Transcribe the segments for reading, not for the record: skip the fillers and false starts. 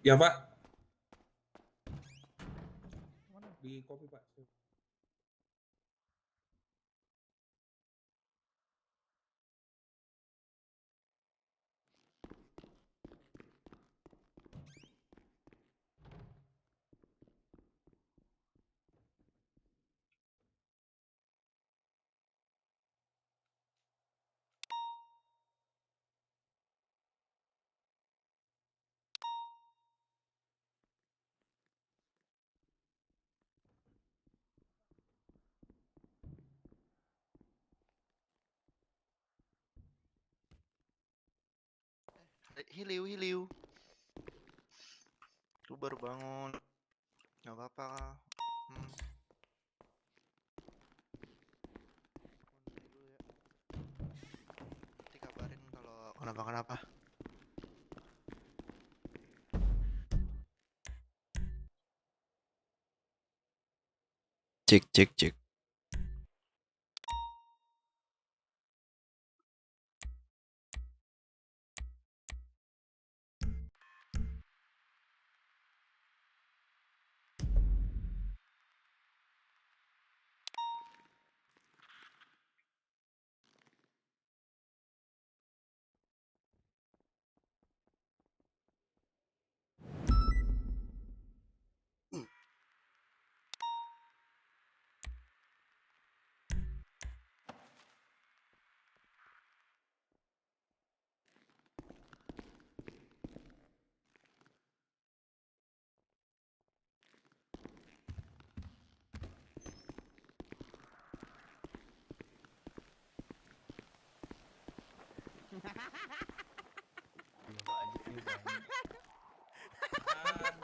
Ya Pak. Mana di kopi Pak? Hiliu. Lu baru bangun. Gak apa-apa. Nanti kabarin kalau kenapa-kenapa. Cek.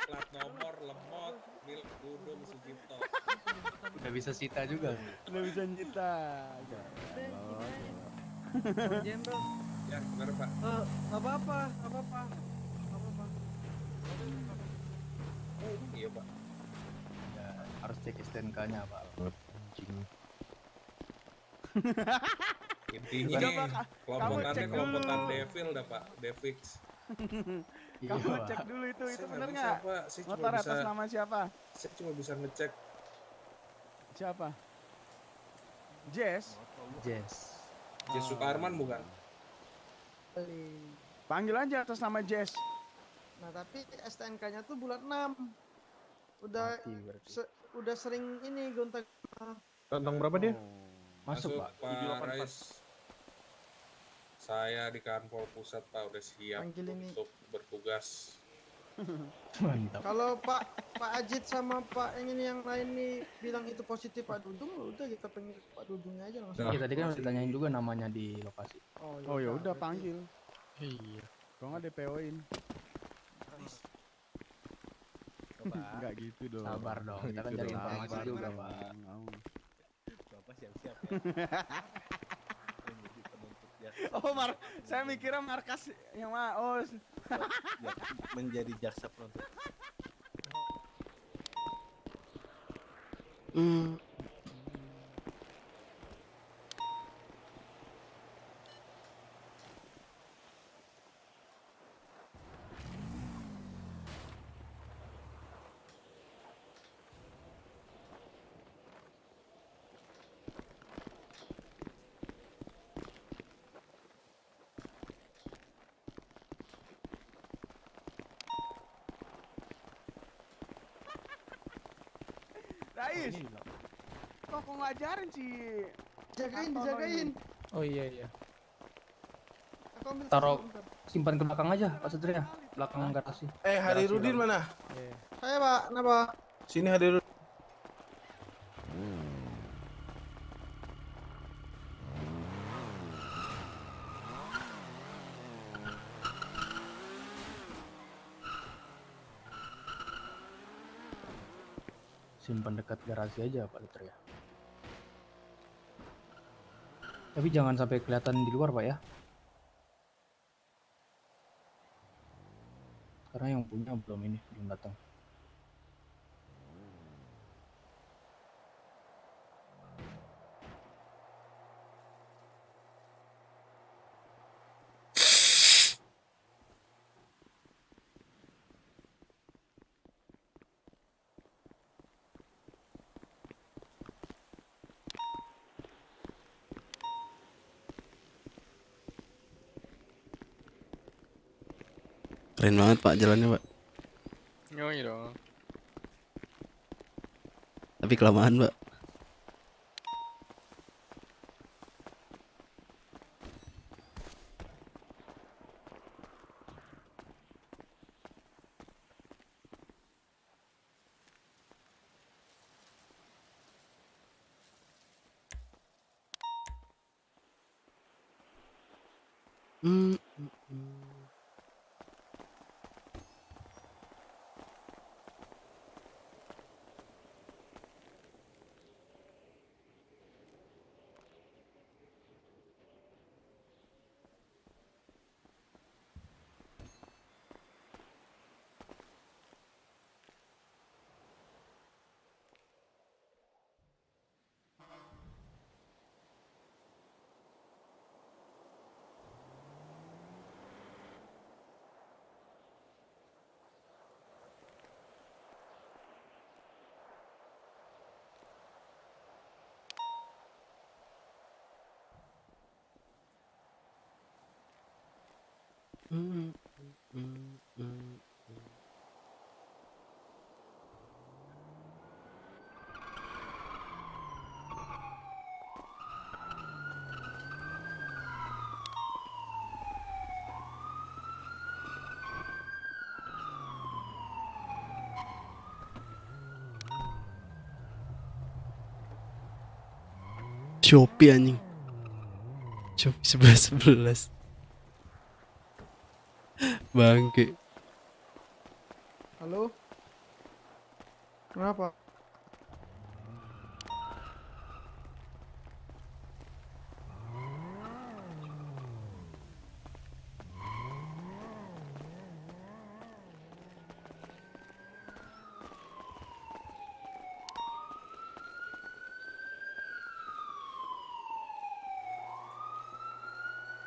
Plat nomor lemot milik Dudung Sujipto. Udah bisa sita juga. Udah bisa nyita. Jenderal. Ya, benar Pak. Nggak apa-apa. Oh, iya Pak. Ya, harus cek STNK-nya, Pak. Anjing. Intinya kelompokannya kelompokan Devil dah Pak, Devix. Kamu cek dulu itu benar nggak? Saya Motor atas nama siapa? Saya cuma bisa ngecek. Siapa? Jess Sukarman bukan? Panggil aja atas nama Jess. Nah tapi STNK-nya tuh bulan 6. Udah sering ini gonta. Tentang berapa dia? Masuk Pak. Rais. Saya di Kanpol Pusat Pak udah siap untuk bertugas. Mantap. Kalau Pak Ajit sama Pak yang lain nih bilang itu positif Pak Dudung, udah kita panggil Pak Dudungnya aja langsung. Iya tadi kan udah ditanyain juga namanya di lokasi. Oh ya udah panggil. Iya. Kalau nggak DPO-in. Enggak gitu dong. Sabar dong. Kita kan cari informasi juga Pak. Bapak siap-siap ya. Saya mikirnya markas yang Menjadi jaksa penuntut. Rais. Kok ngajarin sih? Dijagain. Oh iya. Aku ambil Taruh bentar. simpan ke belakang aja Pak Satria. Belakang garasi. Hadirudin mana? Saya Pak, kenapa? Sini Hadirudin. Simpan dekat garasi aja Pak Satria. Tapi jangan sampai kelihatan di luar Pak ya. Karena yang punya belum datang. Keren banget Pak jalannya Pak. Yoi dong. Tapi kelamaan Pak. Hmm, hmm, hmm. Hmm, hmm, hmm. Shopee anjing. Shopee 11 bangke. Halo? Kenapa?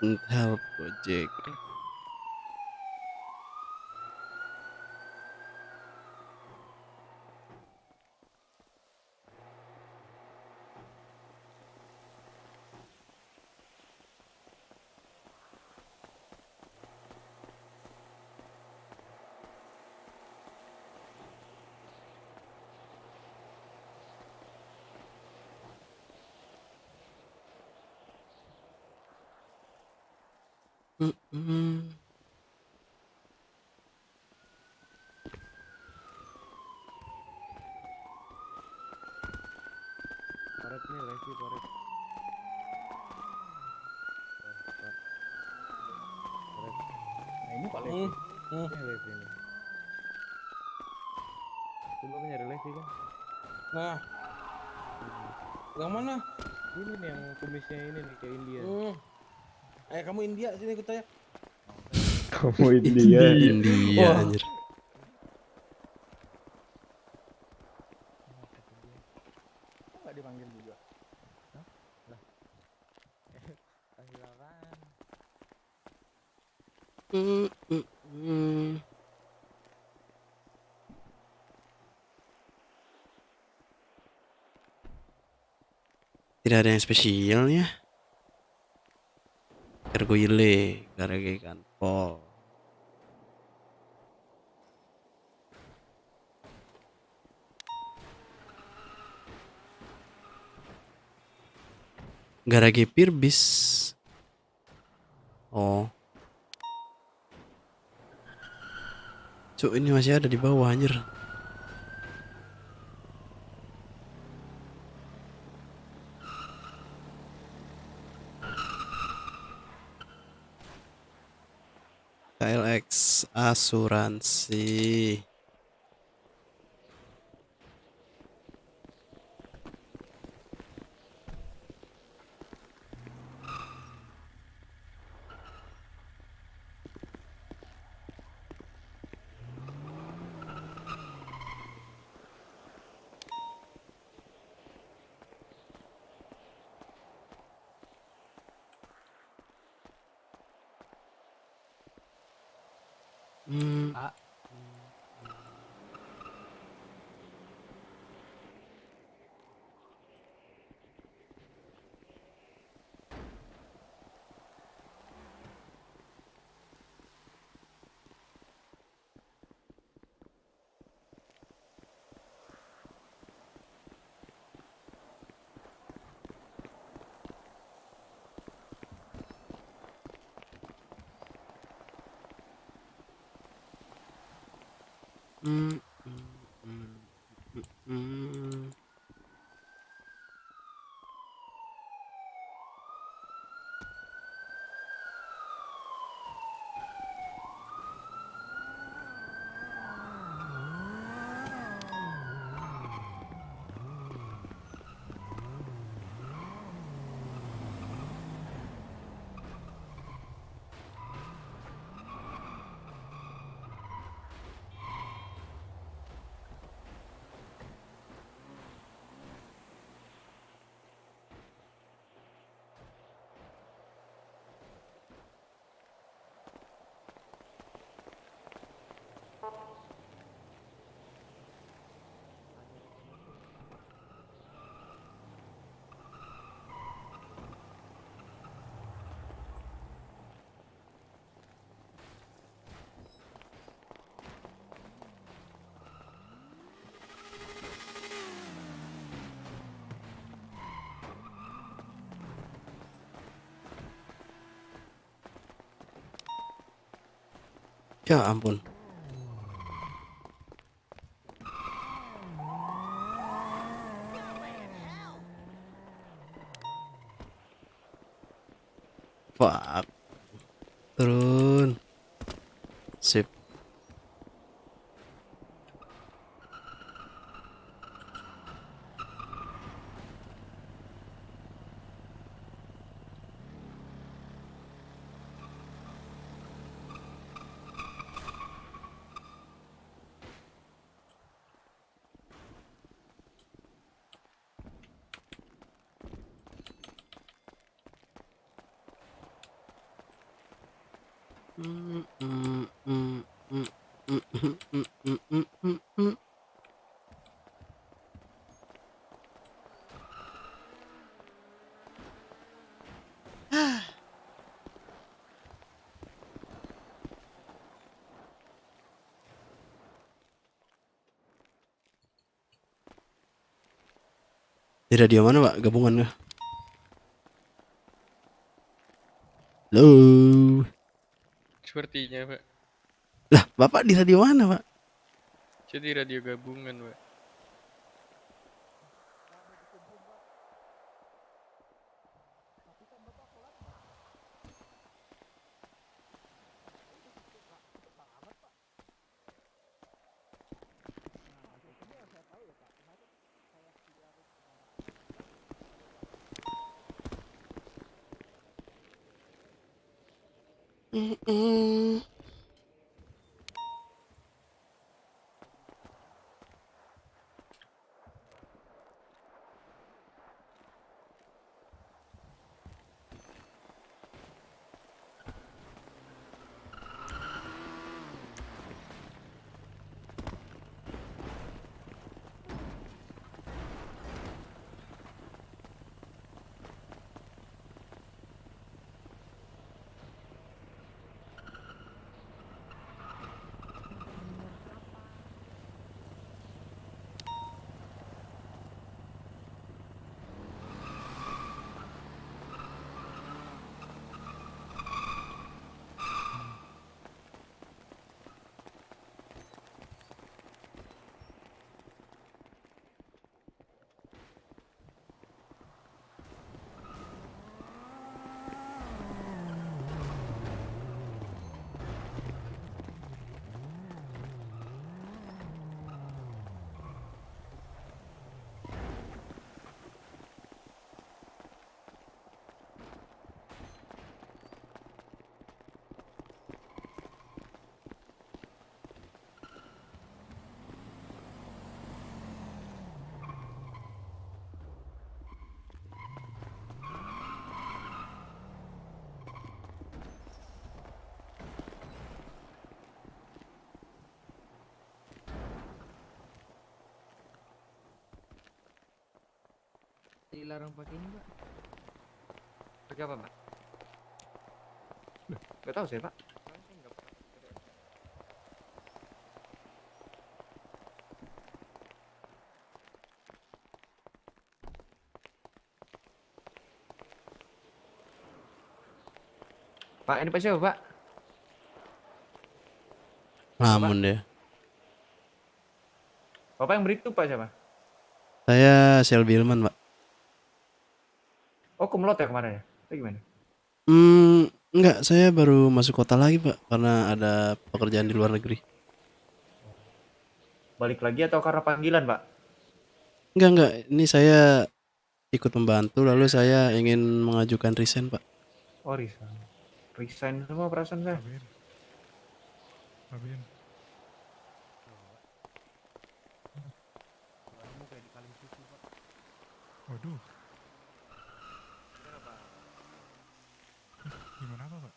Intel Project. Hmm, hmm. Paret nih, Levi paret. Paret. Nah ini Pak Levi. Ini Levi nih. Coba nyari Levi kan? Nah, yang mana? Ini nih yang kumisnya ini nih kayak India. Ayo kamu India sini ikut saya. Kamu India. India anjir. Kok nggak dipanggil juga? Hmm, hmm, hmm. Tidak ada yang spesialnya. Gargoyle, garage kan Pol. Garage Pirbis. Oh. Cuk, ini masih ada di bawah anjir. KLX asuransi. Hmm. mm, mm, mm. Ya ampun. Fuck. Turun. Sip. Mm, mm, mm, mm, mm, mm, mm, mm, mm, mm. Di radio mana pak gabungannya? Halo. Sepertinya, Pak. Lah bapak di radio mana pak? Jadi radio gabungan, Pak. Mm, mm. Dilarang pakai ini, Pak. Pakai apa, Pak? Gak tahu saya, Pak. Pak, ini Pak siapa, Pak? Namun deh. Bapak yang beri itu Pak siapa? Saya Selby Ilman, Pak. Oh, kumlot ya kemarin ya? Itu gimana? Enggak, saya baru masuk kota lagi, Pak, karena ada pekerjaan di luar negeri. Balik lagi atau karena panggilan Pak? Enggak, ini saya ikut membantu, lalu saya ingin mengajukan resign, Pak. Oh, resign. Resign semua perasaan saya. Waduh. Gimana apa, Pak?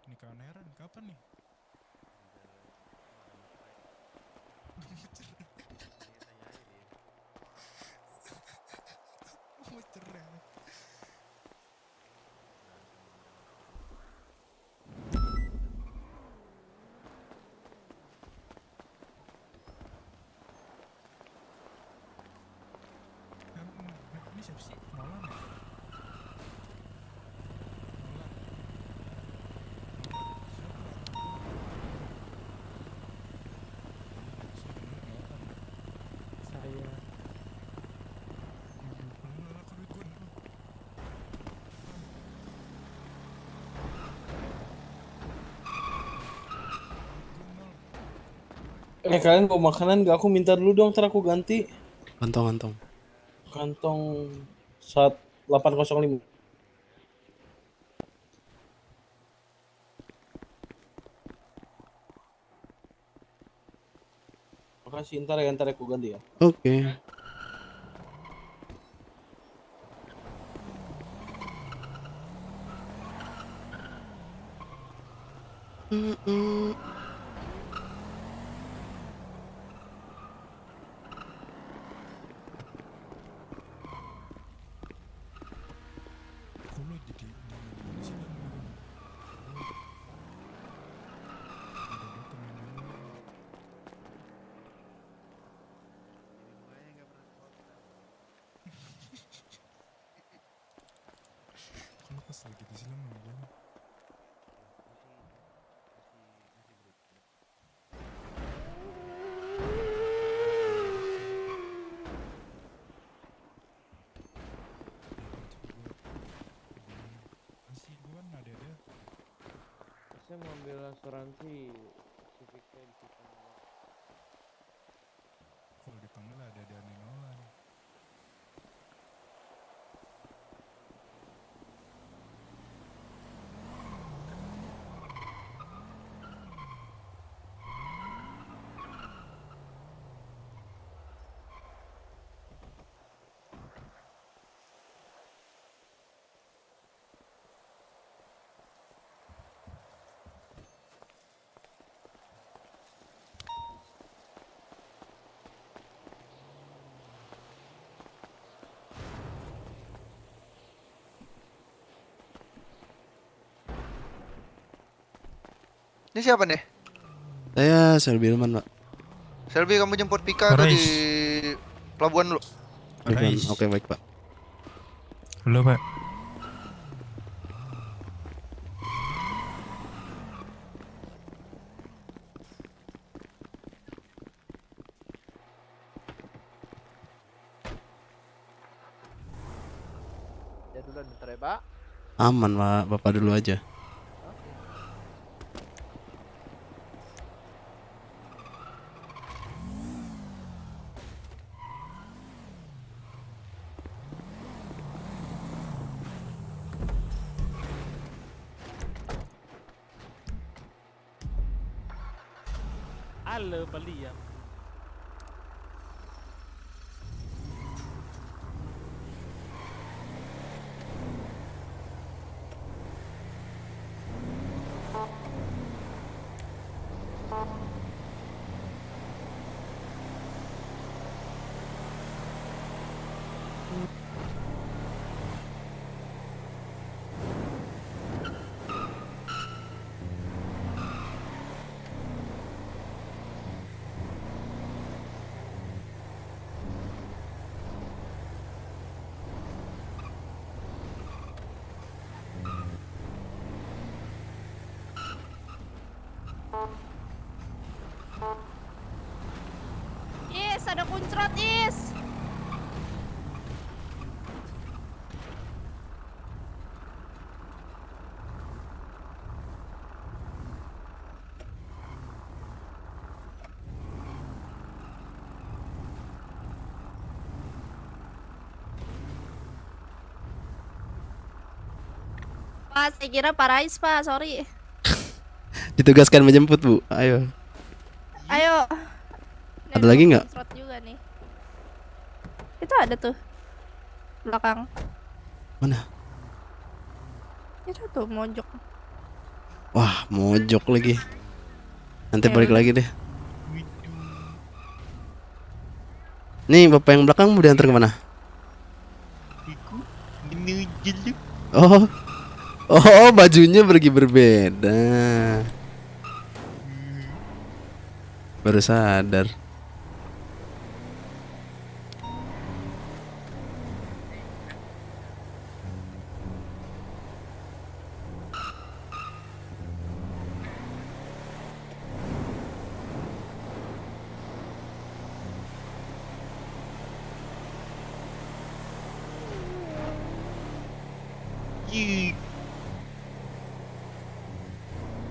Nikah Neran kapan nih? Mau cerai. Ini siapa sih? Nolan ya? Kalian bawa makanan gak? Aku minta dulu dong, ntar aku ganti. Kantong. Kantong 805. Makasih, ntar aku ganti ya. Oke. Lu jadi di mana sih namanya? Ada Dota mainan. Kalau pas lagi di silang sama gue. Masih gue kan ada. Saya mau ambil asuransi Civicnya di situ. Kalau dipanggil ada Nolan. Ini siapa nih? Saya Selby Ilman, Pak. Selby, kamu jemput Pika tuh di pelabuhan dulu. Oke, baik, Pak. Halo, Pak. Ya duluan bentar ya, Pak. Aman, Pak. Bapak dulu aja. Halo, Baliam. Is, ada kuncrot, Is. Pak, saya kira Pak Rais, Pak, sorry. Ditugaskan menjemput, Bu. Ayo. Ayo. Ada lagi nggak? Kuncrot juga nih. Itu ada tuh. Belakang. Mana? Itu tuh mojok. Wah, mojok lagi. Nanti balik lagi deh. Nih, Bapak yang belakang mau diantar kemana? Oh. Oh, bajunya pergi berbeda. Baru sadar.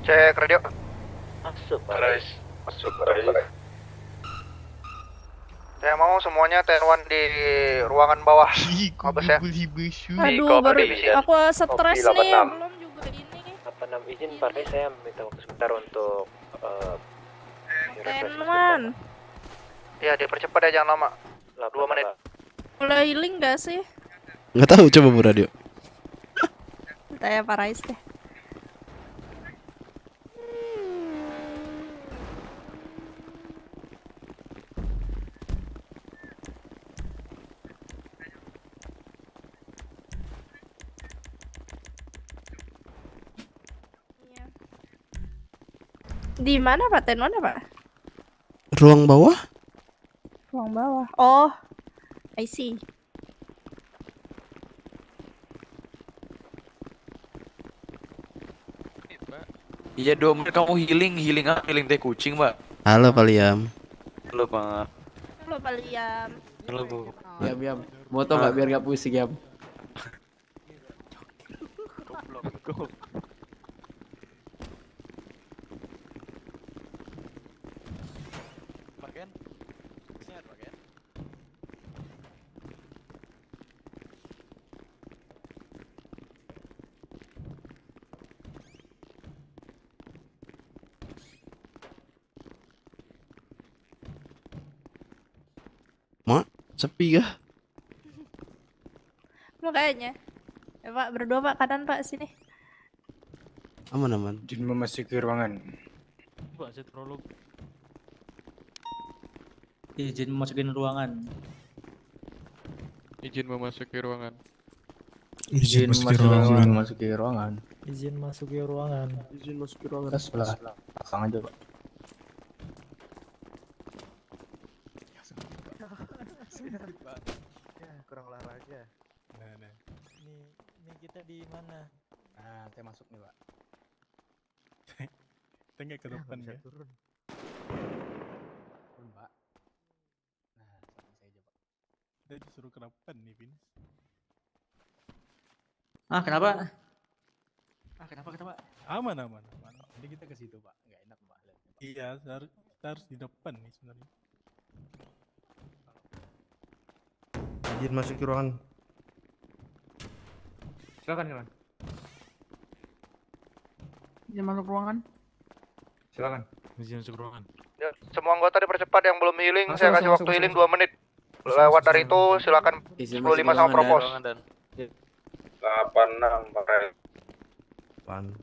Cek radio. Masuk, Masuk, Saya mau semuanya T1 di ruangan bawah. Mabes ya. Aduh, baru aku stres nih, belum juga ini. 86 izin Pak Rais, saya minta waktu sebentar untuk Teman, Ya, dipercepat ya, jangan lama. 2 menit. boleh healing gak sih? Nggak tahu, coba Bu radio. Tanya Pak Rais deh. Di mana Pak? Ten mana Pak? Ruang bawah? Ruang bawah. Oh, I see. Iya 2 menit kamu healing teh kucing, Mbak. Halo Pak Liam. Halo, Pak. Halo Pak Liam. Halo, Bu. Yam, moto nggak biar nggak pusing Yam. Mak, sepi kah? Makanya. Ya, Pak, berdua Pak, kanan Pak, sini. Aman. Izin memasuki ruangan. Pak, saya prolog. Izin masukin ruangan. Izin memasuki ruangan. Izin memasuki ruangan. Izin masuki ruangan. Izin masuk ke ruangan. Kita sebelah belakang aja, Pak. Ya, kurang olahraga. Nah. Ini kita di mana? Nah, saya masuk nih, Pak. Tengah ke depan ya. Turun. Turun, Pak. Nah, samping saya aja, Pak. Dia disuruh ke depan nih, Vin. Ah, kenapa? Kenapa? Aman. Jadi kita ke situ, Pak. Nggak enak, Pak. Iya, kita harus di depan nih sebenarnya. Izin masuk ke ruangan. Silakan. Izin masuk ruangan. Silakan. Izin masuk ruangan. Ya, semua anggota dipercepat yang belum healing, saya kasih waktu healing 2 menit. Lewat dari itu silakan 25 sama propos. 86 pakai. Pan.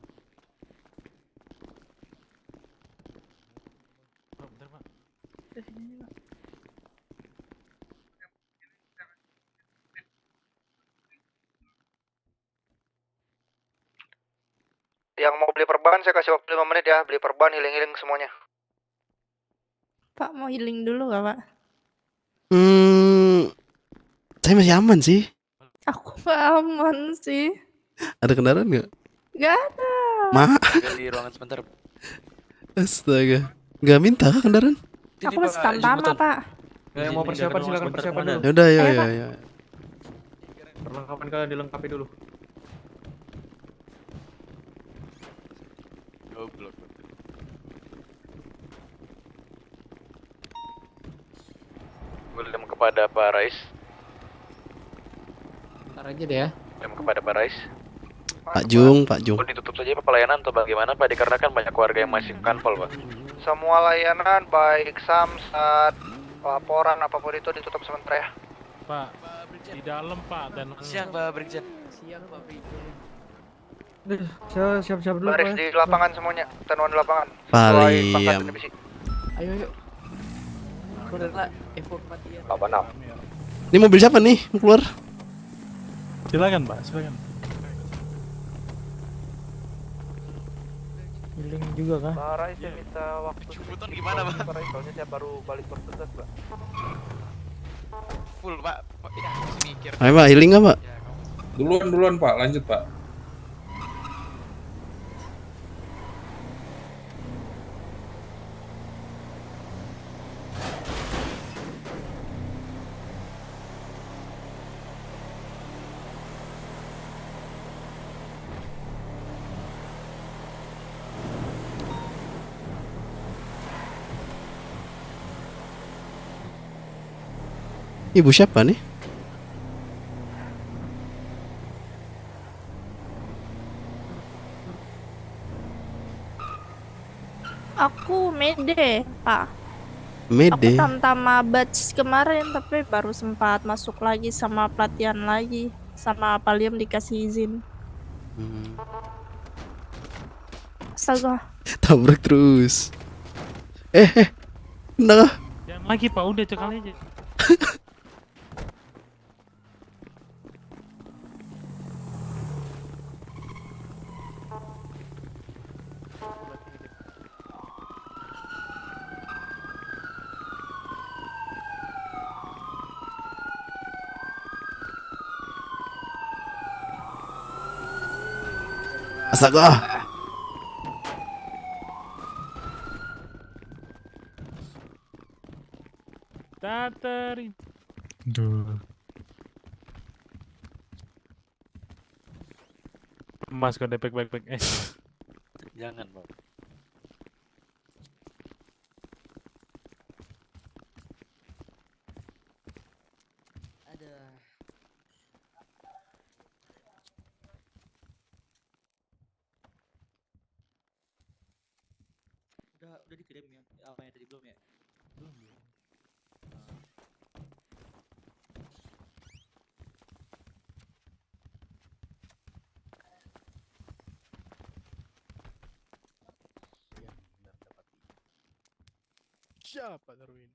Bentar, Pak. Yang mau beli perban saya kasih waktu 5 menit ya, beli perban healing semuanya. Pak, mau healing dulu gak Pak? Saya masih aman sih. Aku gak aman sih. Ada kendaraan nggak? Gak ada. Ma, Di ruangan sebentar. Astaga. Nggak minta kah kendaraan? Aku masih tamtama, Pak. Yang mau persiapan silakan persiapan dulu. Ya udah, ya Ayo, ya Pak. ya. Perlengkapan kalian dilengkapi dulu. Welcome kepada Pak Rais. Ntar aja deh ya. Welcome kepada Pak Rais. Pak Jung, Pak Jung. Oh, ditutup saja Pak pelayanan atau bagaimana Pak? Dikarenakan banyak warga yang masih kanpol Pak. Semua layanan baik samsat, laporan apapun itu ditutup sementara ya. Pak, di dalam Pak dan Siang Pak Brigjen. Siang Pak Brigjen. Siap-siap dulu. Baris di lapangan semuanya, tenuan di lapangan. Paling Sesuai pangkat ya. dan divisi. Ayo yuk. Saudara evakuasi. Ini mobil siapa nih? Mau keluar? silakan Pak, silakan. Healing juga kah? Barai saya minta waktu. Jemputan gimana Pak? Barai, soalnya saya baru balik bertugas, Pak. Full Pak. Ya, masih mikir. Ayo Pak, healing nggak Pak? Duluan Pak, lanjut Pak. Ibu siapa nih? Aku Mede, Pak. Aku Mede. tamtama batch kemarin tapi baru sempat masuk lagi sama pelatihan lagi. Sama Pak Liam dikasih izin. Astaga. Tabrak terus. Nah, Jangan lagi Pak, udah cekal aja. astaga. Tatari. Duh. Mas kau depek baik-baik. Jangan Pak. Udah dikirim ya? Apa yang tadi belum ya? Belum ya. Siapa Darwin?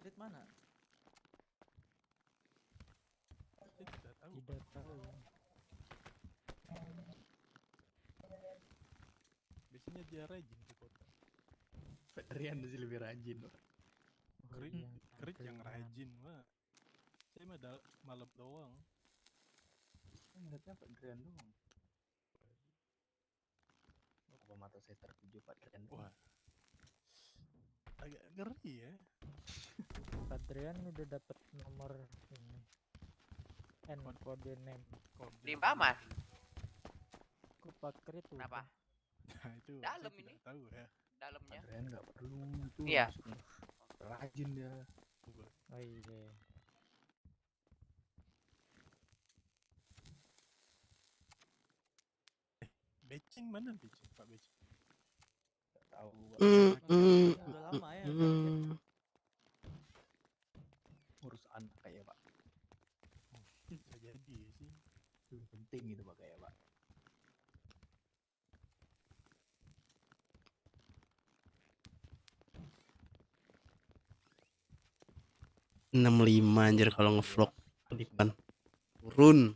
Lihat mana? Saya tidak tahu. Tidak tahu. Biasanya dia rajin ke kota. Rian sih lebih rajin. Kerit yang rajin Pak. Saya mah malam doang. Saya ngeliatnya Pak Rian doang. Apa mata saya tertuju Pak Rian? Wah. Agak ngeri ya. Adrian udah dapat nomor ini. Kode name. Di mana? Aku pakai itu. Kenapa? Nah, itu Dalam saya ini. tidak tahu ya. Dalamnya. Rian nggak perlu itu. Iya. maksudnya. Rajin dia. Oh iya. Becing mana becing Pak Becing? Nggak tahu. Pak. Udah lama ya. Ngurus anak kayak Pak. Bisa jadi sih. Itu penting itu Pak kayak Pak. Enam lima anjir kalau ngevlog depan. Turun.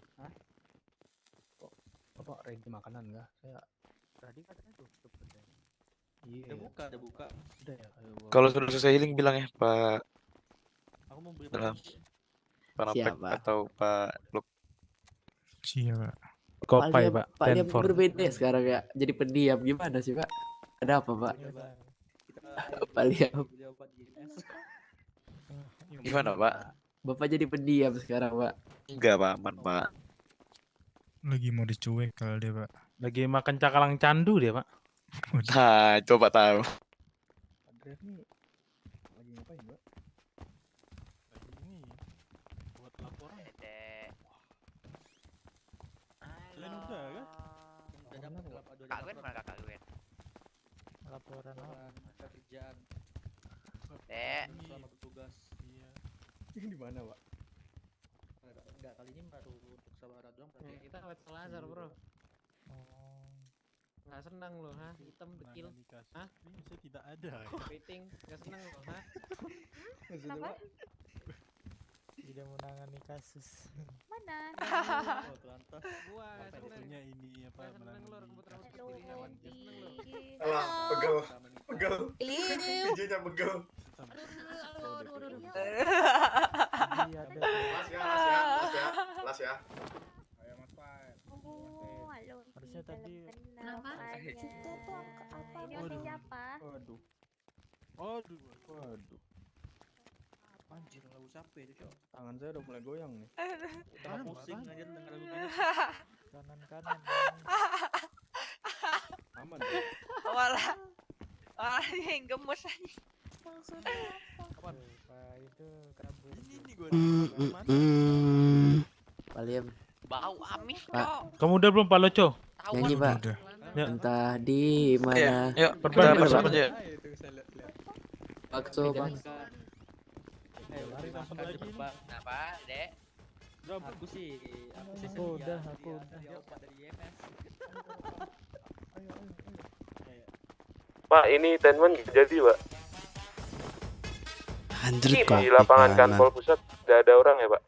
Bapak ready makanan nggak? Saya Tadi katanya tutup katanya. iya. Udah buka. Udah ya. Kalau sudah selesai healing bilang ya Pak Aku mau beli Dalam. makan. Pak Napek Siapa? atau Pak Luk. Siapa? Kopai Pak. Pak Liam Tenford. berbeda sekarang ya. Jadi pendiam gimana sih Pak? Ada apa, Pak? Pak Liam. Gimana, Pak? Bapak jadi pendiam sekarang, Pak. Enggak, Pak. Aman, Pak. Lagi mau dicuek kalau dia, Pak. Lagi makan cakalang candu dia, Pak. Nah, coba tahu. Adrian nih lagi ngapain, Mbak? Lagi ini buat laporan. Kalian udah kan? Kak Gwen mana kakak Gwen? Laporan Kerjaan Dek. selama bertugas. Iya. Ini di mana, Pak? Enggak, kali ini baru untuk Sabara doang berarti. Kita lewat Selasar, Bro. Nggak senang loh, ha? Hitam dekil. Menangani kasus ini saya tidak ada. Rating, nggak senang loh, ha? Maksudnya, Pak? Tidak menangani kasus. Mana? Oh, terlantar. Gua nggak senang. Maksudnya ini apa Nggak senang lo menangani rambut kasus sendiri, ini. Wan. Nggak senang lo. Alah, pegel. Izinnya pegel. Iya, ada. Kelas ya. Oh, halo. Harusnya tadi- Kenapa? Itu tuh apa? Ini Waduh. siapa? Waduh. Aduh. Waduh. Anjir, lagu siapa itu, Cok? Tangan saya udah mulai goyang nih. Udah pusing aja denger lagu gini. Kanan. Aman ya? Walah. Walah yang gemes aja. Pak, itu kabur. Ini gua Pak Liam, Bau amis, Pak. Cok. Kamu udah belum, Pak Loco? Tahu nyanyi, kan? Pak. Udah. Ya. Entah di mana. Yuk, Perban, kita perban. bersama aja. Itu saya lihat. Bakso, Bang. Mari sampai lagi nih. Kenapa, Dek? Aku sih Aku udah. dari YMS. Pak, ini tenman jadi, Pak. Anjir Di kok. lapangan Kanpol pusat tidak ada orang ya, Pak?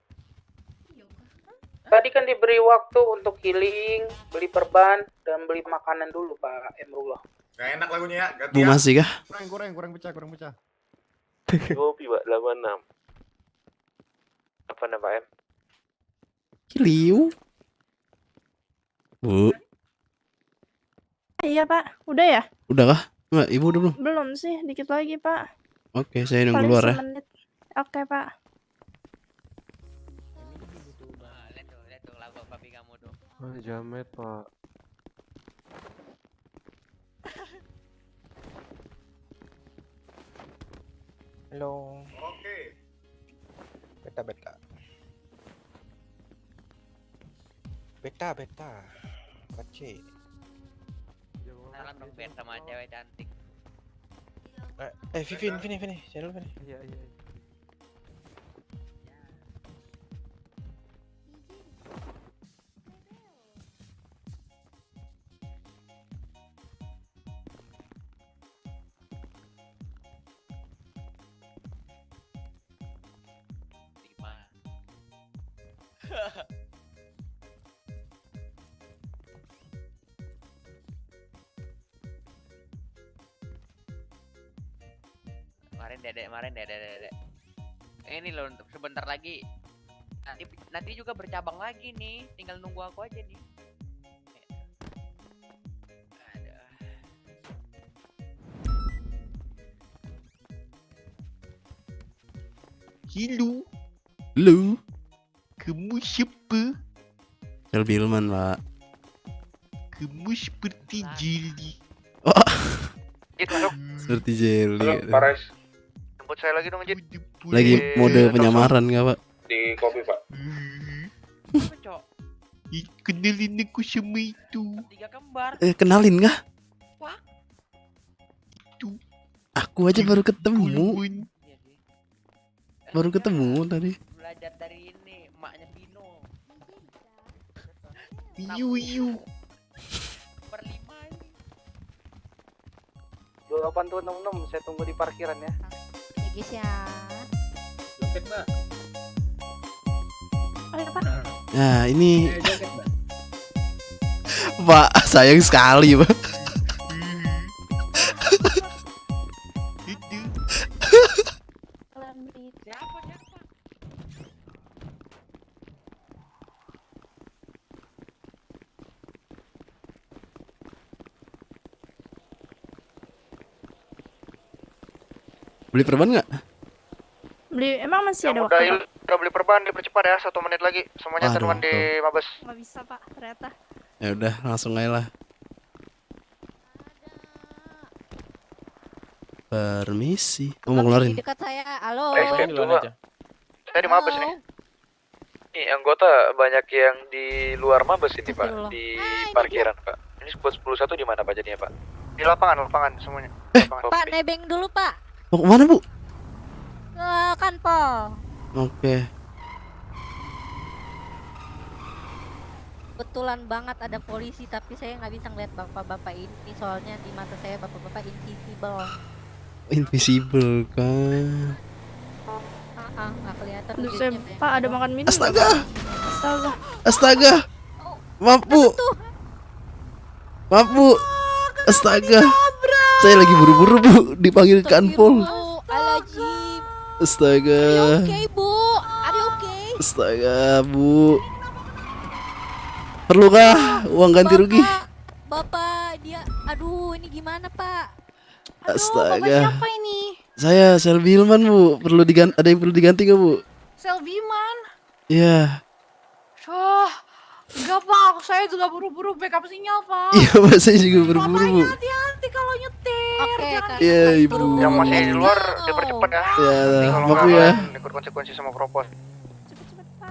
Tadi kan diberi waktu untuk healing, beli perban, dan beli makanan dulu, Pak Emrullah. Gak enak lagunya ya, Bu masih kah? Kurang pecah. Kopi, Pak, 86. Apa nama M? Kiliu. Bu, Iya, Pak. Udah ya? udah kah? Enggak, Ibu udah belum? Belum sih, dikit lagi, Pak. Oke, saya nunggu Paling luar ya. semenit. Oke, Pak. Lihat tuh lagu papi kamu tuh. Jamet, Pak. Halo. Oke. Beta. Kece. Salam dong biar sama cewek cantik. Vini. Channel Vini. Iya. Lima. Kemarin dedek. Ini loh sebentar lagi. Nanti juga bercabang lagi nih. Tinggal nunggu aku aja nih. Aduh. Halo, Lu, kamu siapa? Shelby Ilman, Pak. Kamu seperti Jilly. Gitu, masuk. Seperti jelly. gitu. Pares. Jemput saya lagi dong, Jit. Lagi mode penyamaran nggak, Pak? Di kopi, Pak. Apa, Cok? Kenalin aku sama itu. Tiga kembar. Kenalin nggak? Wah. Itu. Aku aja baru ketemu. Bulbul. Iya sih. Baru ketemu tadi. Belajar dari ini, emaknya Pino. Iu. Berlima ini. 2866, saya tunggu di parkiran ya. Ya, guys ya. Joket, Mbak. Ayo, Pak. Nah, ini Pak, sayang sekali, Pak. Itu. Kalian beli Siapa? Beli perban nggak? Beli emang masih ada Yang waktu, Pak? udah beli perban dipercepat ya, 1 menit lagi. Semuanya Waduh, teruan di Mabes. Nggak bisa, Pak, ternyata. Ya udah, langsung aja lah. Permisi. Mau ngeluarin. Di dekat saya. Halo. Saya di Mabes nih. Ini anggota banyak yang di luar Mabes ini Pak, Astagfirullah. di parkiran Pak. Ini spot 11 di mana Pak jadinya Pak? Di lapangan semuanya. Pak, nebeng dulu, Pak. Mau kemana, Bu? Ke kanpol. Oke. Kebetulan banget ada polisi, tapi saya nggak bisa ngeliat bapak-bapak ini. Soalnya di mata saya bapak-bapak invisible. Invisible kan. Nggak kelihatan. Aduh, wujudnya, Pak, ada makan minum. Astaga. Astaga. Astaga. Maaf, Bu. Maaf, Bu. Astaga. Saya lagi buru-buru, Bu, dipanggil kanpol. Alajim. Astaga. Oke, Bu. Are okay? Astaga, Bu. Perlukah uang ganti rugi? Bapak dia, aduh ini gimana Pak? Astaga. Siapa ini? Saya Selvi Hilman, Bu. Ada yang perlu diganti nggak, Bu? Selviman. Iya. Enggak Pak, saya juga buru-buru backup sinyal Pak. Iya, Pak, saya juga buru-buru, Bu. Hati-hati kalau nyetir. Oke, Iya, Ibu. Yang masih di luar dipercepat ya. Ya, Kalau maaf nggak ya. ikut konsekuensi sama propos.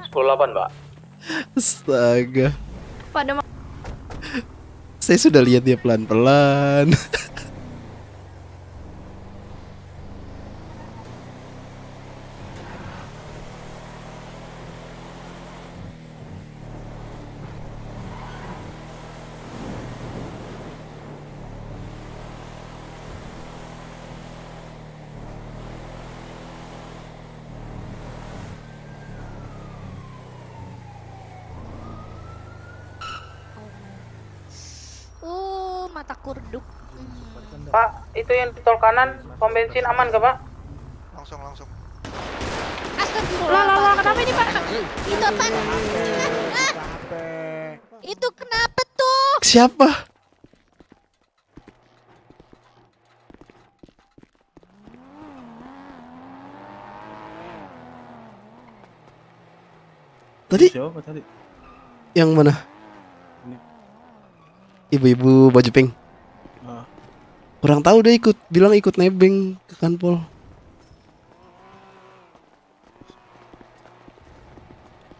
10-8 Pak. Astaga. Pada Saya sudah lihat dia pelan-pelan. mata kurduk. Pak, itu yang di tol kanan, pom bensin aman gak Pak? Langsung. Astagfirullah, kenapa ini Pak? Itu apa? Itu kenapa tuh? Siapa? Tadi? Siapa tadi? Yang mana? Ibu-ibu baju pink. Kurang tahu deh, bilang ikut nebeng ke kanpol.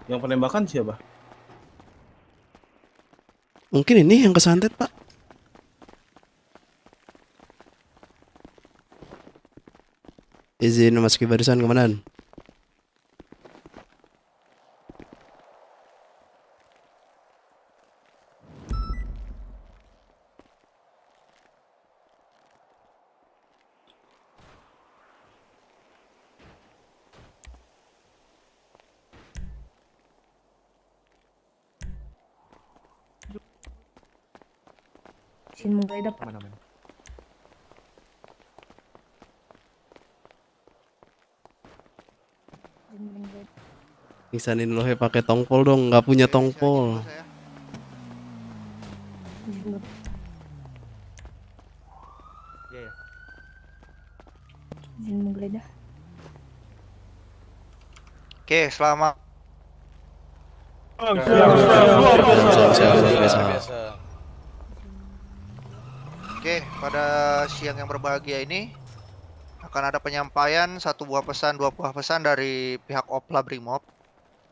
Yang penembakan siapa? Mungkin ini yang kesantet, Pak. Izin memasuki barisan komandan. Izin menggeledah Pak. Nisanin lo pakai tongpol dong, nggak punya tongpol. Izin menggeledah. Oke, selamat. Oke, pada siang yang berbahagia ini akan ada penyampaian dua buah pesan dari pihak Opla Brimob,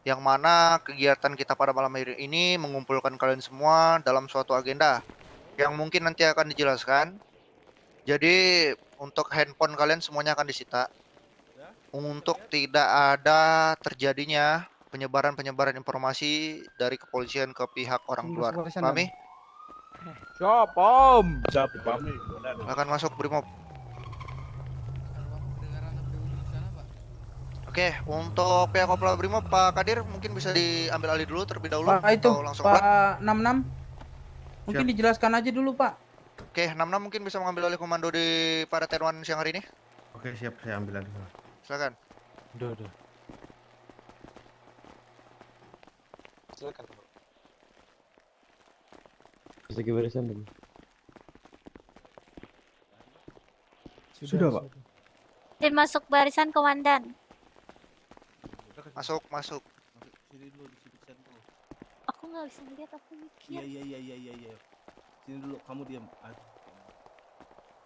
yang mana kegiatan kita pada malam hari ini mengumpulkan kalian semua dalam suatu agenda yang mungkin nanti akan dijelaskan. Jadi untuk handphone kalian semuanya akan disita untuk tidak ada terjadinya penyebaran informasi dari kepolisian ke pihak orang luar. Pahami? Siap, Om. Akan masuk Brimob. Oke, untuk pihak Opla Brimob, Pak Kadir mungkin bisa diambil alih dulu terlebih dahulu. Pak itu, atau langsung Pak 66. Mungkin dijelaskan aja dulu Pak. Oke, 66 mungkin bisa mengambil alih komando di pada T1 siang hari ini. Oke, siap, saya ambil alih. Silakan. Udah. Silakan. Bisa ke barisan dulu. Sudah, Pak. Tim masuk barisan komandan. Masuk, masuk. Sini dulu di sini tuh. Aku nggak bisa lihat, aku mikir. Iya. Sini dulu, kamu diam.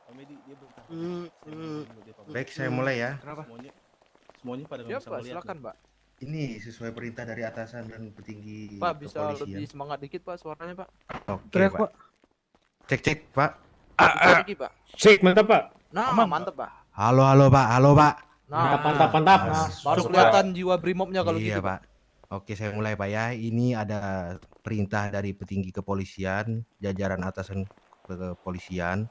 Komedi dia bentar. Baik, saya mulai ya. Kenapa? Semuanya pada nggak bisa melihat. Silakan, Pak. Ini sesuai perintah dari atasan dan petinggi Pak, bisa kepolisian. lebih semangat dikit, Pak, suaranya, Pak. Oke, Pak. Cek, Pak. Lagi, Pak. Sik, mantap Pak. Nah, mantep, Pak. Halo, Pak. Nah, Mantap. Nah, baru kelihatan jiwa brimobnya kalau Iya, gitu, Pak. Oke, saya mulai, Pak ya. Ini ada perintah dari petinggi kepolisian, jajaran atasan kepolisian,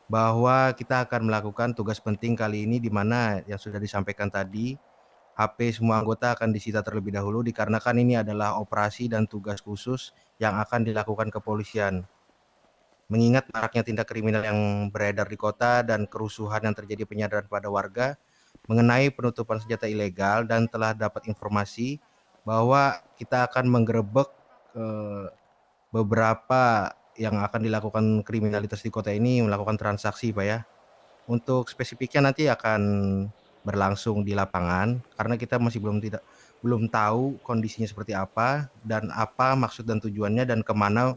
bahwa kita akan melakukan tugas penting kali ini di mana yang sudah disampaikan tadi, HP semua anggota akan disita terlebih dahulu dikarenakan ini adalah operasi dan tugas khusus yang akan dilakukan kepolisian. Mengingat maraknya tindak kriminal yang beredar di kota dan kerusuhan yang terjadi penyadaran pada warga mengenai penutupan senjata ilegal dan telah dapat informasi bahwa kita akan menggerebek beberapa yang akan dilakukan kriminalitas di kota ini melakukan transaksi, Pak ya. Untuk spesifiknya nanti akan berlangsung di lapangan karena kita masih belum tahu kondisinya seperti apa dan apa maksud dan tujuannya dan kemana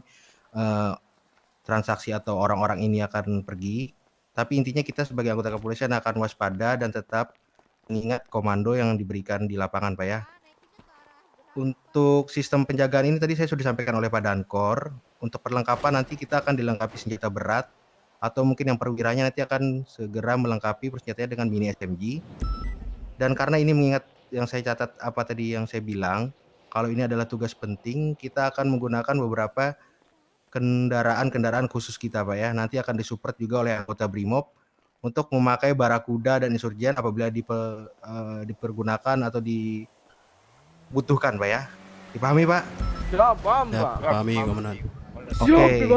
transaksi atau orang-orang ini akan pergi. Tapi intinya kita sebagai anggota kepolisian akan waspada dan tetap mengingat komando yang diberikan di lapangan, Pak ya. Untuk sistem penjagaan ini tadi saya sudah disampaikan oleh Pak Dankor. Untuk perlengkapan nanti kita akan dilengkapi senjata berat atau mungkin yang perwiranya nanti akan segera melengkapi persenjataannya dengan mini SMG. Dan karena ini mengingat yang saya catat apa tadi yang saya bilang, kalau ini adalah tugas penting, kita akan menggunakan beberapa kendaraan khusus kita, Pak ya. Nanti akan disupport juga oleh anggota Brimob untuk memakai barakuda dan insurgen apabila dipergunakan atau dibutuhkan, Pak ya. Dipahami, Pak? Ya, paham, Ya, Pak. pahami, komandan. Oke.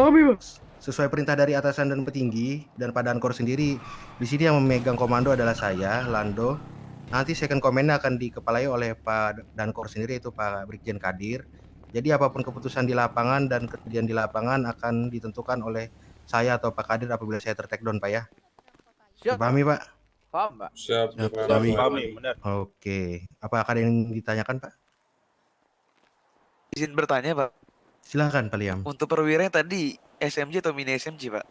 Sesuai perintah dari atasan dan petinggi dan Pak Dankor sendiri, di sini yang memegang komando adalah saya, Lando. Nanti second command akan dikepalai oleh Pak Dankor sendiri, yaitu Pak Brigjen Kadir. Jadi apapun keputusan di lapangan dan kejadian di lapangan akan ditentukan oleh saya atau Pak Kadir apabila saya ter-take down, Pak ya. Siap, Dipahami, Pak? Paham, Pak. Siap, Pahami. Benar. Oke. Apa ada yang ditanyakan, Pak? Izin bertanya, Pak. Silahkan, Pak Liam. Untuk perwira yang tadi SMG atau mini SMG, Pak?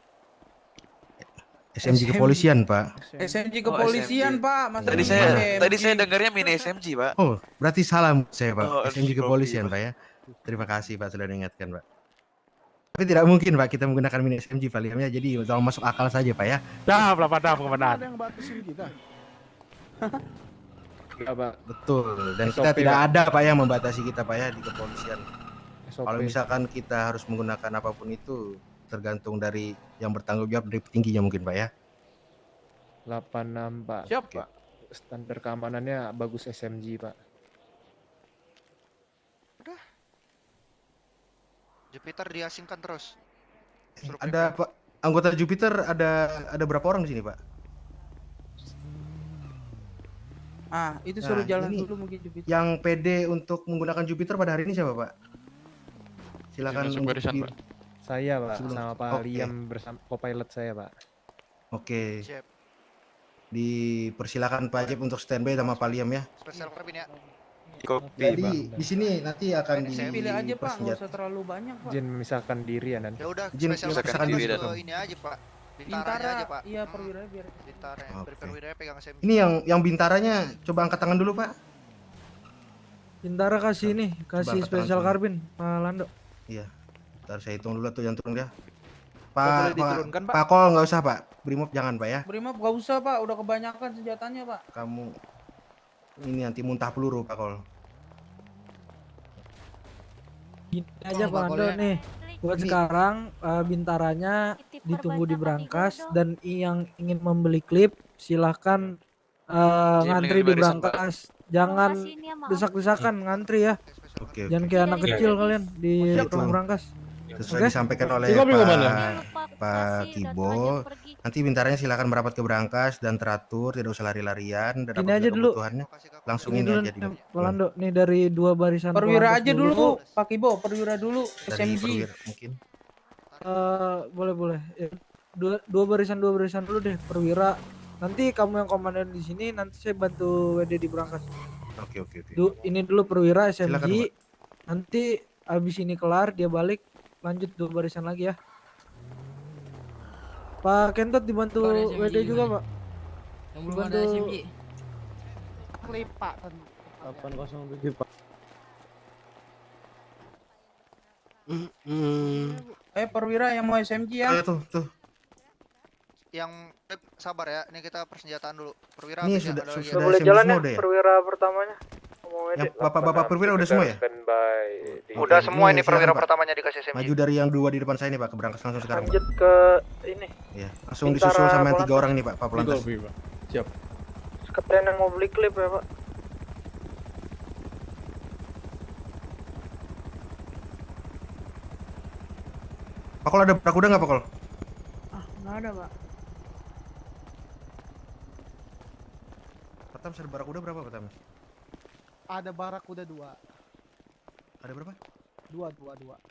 SMG kepolisian, Pak. SMG Oh, kepolisian, SMG. Pak. Masa Tadi saya dengarnya mini SMG, Pak. Oh, berarti salah saya, Pak. Oh, SMG oke, kepolisian, Pak. Pak ya. Terima kasih, Pak, sudah diingatkan, Pak. Tapi tidak mungkin, Pak, kita menggunakan mini SMG, Pak Liamnya. Jadi tolong masuk akal saja, Pak ya. Dah, komandan. Ada yang batasin kita. Betul. Dan SOP, kita tidak Pak. ada, Pak, yang membatasi kita, Pak ya, di kepolisian. SOP. Kalau misalkan kita harus menggunakan apapun itu, tergantung dari yang bertanggung jawab dari petingginya mungkin, Pak ya. 86, Pak. Siap, Pak. Standar keamanannya bagus SMG, Pak. Jupiter diasingkan terus. Suruh Ada Pak anggota Jupiter ada berapa orang di sini, Pak? Ah, itu Nah, suruh jalan ini dulu mungkin Jupiter. Yang PD untuk menggunakan Jupiter pada hari ini siapa, Pak? Silakan Masuk untuk barisan, di- Pak. Saya, Pak, Sebelum- sama Pak Oke. Liam bersama co-pilot saya, Pak. Oke. Siap. Dipersilakan Pak Jep untuk standby sama Pak Liam ya. Spesial Karbin ya. Kopi, Jadi di sini nanti akan Saya Pilih aja, Pak. Nggak dipersenjat- usah terlalu banyak, Pak. Izin memisahkan diri ya nanti. Ya udah, Izin spesial memisahkan Karbin diri, ke Dok. ini aja, Pak. Bintaranya Bintara, aja, Pak. iya perwira biar. Bintara. Oke. Perwiranya pegang SMG. Ini yang bintaranya coba angkat tangan dulu, Pak. Bintara kasih ini, kasih angkat spesial tangan. karbin, Pak Lando. Iya. Ntar saya hitung dulu tuh yang turun dia. Nggak Pak, boleh diturunkan, Pak. Pak Kol nggak usah, Pak. Brimob jangan, Pak ya. Brimob gak usah, Pak. Udah kebanyakan senjatanya, Pak. Kamu ini nanti muntah peluru, Pak Kol. Gini aja Pak Lando nih. Buat sekarang bintaranya ditunggu di brankas dan yang ingin membeli klip silahkan ngantri di brankas. Jangan desak-desakan ngantri ya. Oke. Jangan kayak anak kecil kalian di ruang brankas. Sesuai disampaikan oleh Cukup, Komandan. Pak Kibo, nanti bintaranya silakan merapat ke brankas dan teratur, tidak usah lari-larian dan Ini apabila aja dulu. kebutuhannya langsung Ini ini dulu aja nih, Pak Lando nih dari 2 barisan Perwira Polandos aja dulu, Pak Kibo. Perwira dulu. dari SMG. perwira mungkin. Boleh. Ya, dua barisan dulu deh. Perwira Nanti kamu yang komandan di sini, nanti saya bantu WD di berangkas. Oke. Ini dulu perwira Silakan, SMG. Nanti abis ini kelar dia balik lanjut 2 barisan lagi ya. Pak Kentot dibantu WD juga, Pak. Yang belum ada SMG. Klip Pak. 807 Pak. Perwira yang mau SMG ya. Ayo tuh. Yang sabar ya, ini kita persenjataan dulu. Perwira Ini habis ya, sudah ada lagi. boleh SMG jalan semua ya udah ya? perwira pertamanya. Yang bapak-bapak perwira udah semua ya? Udah semua ini silakan, perwira Pak. pertamanya dikasih SMG. Maju dari yang 2 di depan saya nih Pak, ke berangkas langsung sekarang Pak. Lanjut ke ini. Iya, langsung Bintara disusul sama yang 3 Polantas. orang nih Pak Polantas. Siap. Sekalian yang mau beli klip ya, Pak. Pakol ada barakuda nggak Pakol? Nggak ada, Pak. Pertama ada barakuda berapa pertama? Ada Barakuda 2. Ada berapa? 2.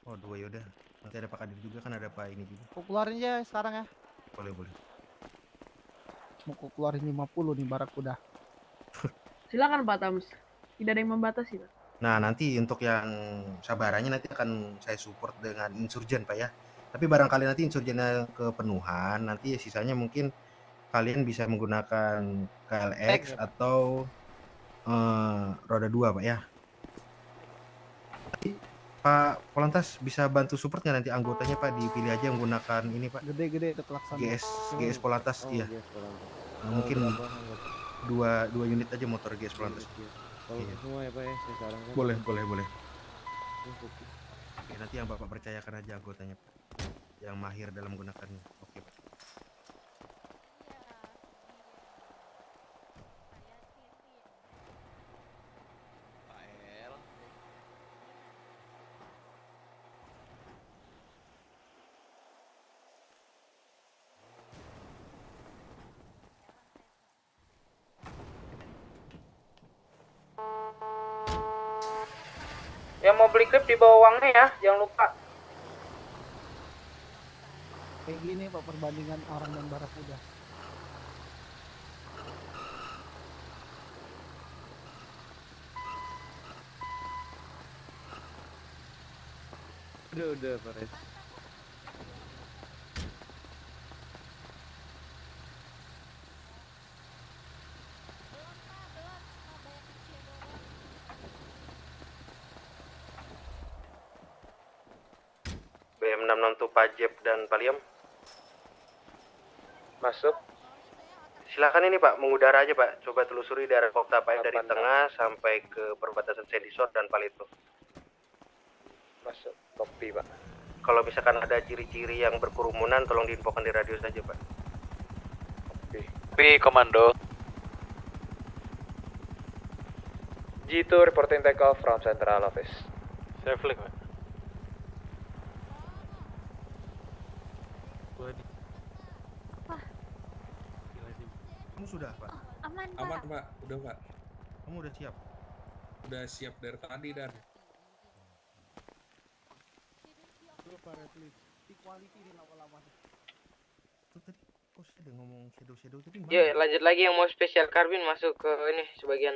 Oh 2 yaudah. Nanti ada Pak Kadir juga kan, ada Pak ini juga. Aku keluarin aja sekarang ya. Boleh. Mau aku keluarin 50 nih Barakuda. Silakan Pak Tams. Tidak ada yang membatasi, Pak. Nah nanti untuk yang sabarannya nanti akan saya support dengan insurgen Pak ya. Tapi barangkali nanti insurgennya kepenuhan, nanti sisanya mungkin kalian bisa menggunakan KLX atau roda 2 Pak ya. Pak Polantas bisa bantu support nggak nanti anggotanya Pak, dipilih aja menggunakan ini Pak. Gede itu klakson. GS Polantas iya. Mungkin 2 unit aja motor GS Polantas. Iya. Semua ya Pak ya, saya sarankan. Boleh. Oke, nanti yang Bapak percayakan aja anggotanya Pak, yang mahir dalam menggunakannya. Oke Pak. Yang mau beli klip di bawah uangnya ya, jangan lupa. Kayak gini Pak perbandingan orang dan Barakuda. Udah Pak Res. BM662 Pajep dan Paliam. Masuk. Silakan ini Pak, mengudara aja Pak. Coba telusuri daerah Kota Payam dari tengah sampai ke perbatasan Sendisor dan Palito. Masuk. Kopi Pak. Kalau misalkan ada ciri-ciri yang berkerumunan, tolong diinfokan di radio saja Pak. Kopi Komando. G2 reporting take off from Central Office. Saya flick Pak. Kamu sudah Pak? Aman, Pak. Udah Pak. Kamu udah siap? Udah siap dari tadi dan. Equality nih lama-lama. Tuh tadi kok saya ada ngomong shadow tadi mana? Yuk, lanjut lagi yang mau spesial karbin masuk ke ini sebagian.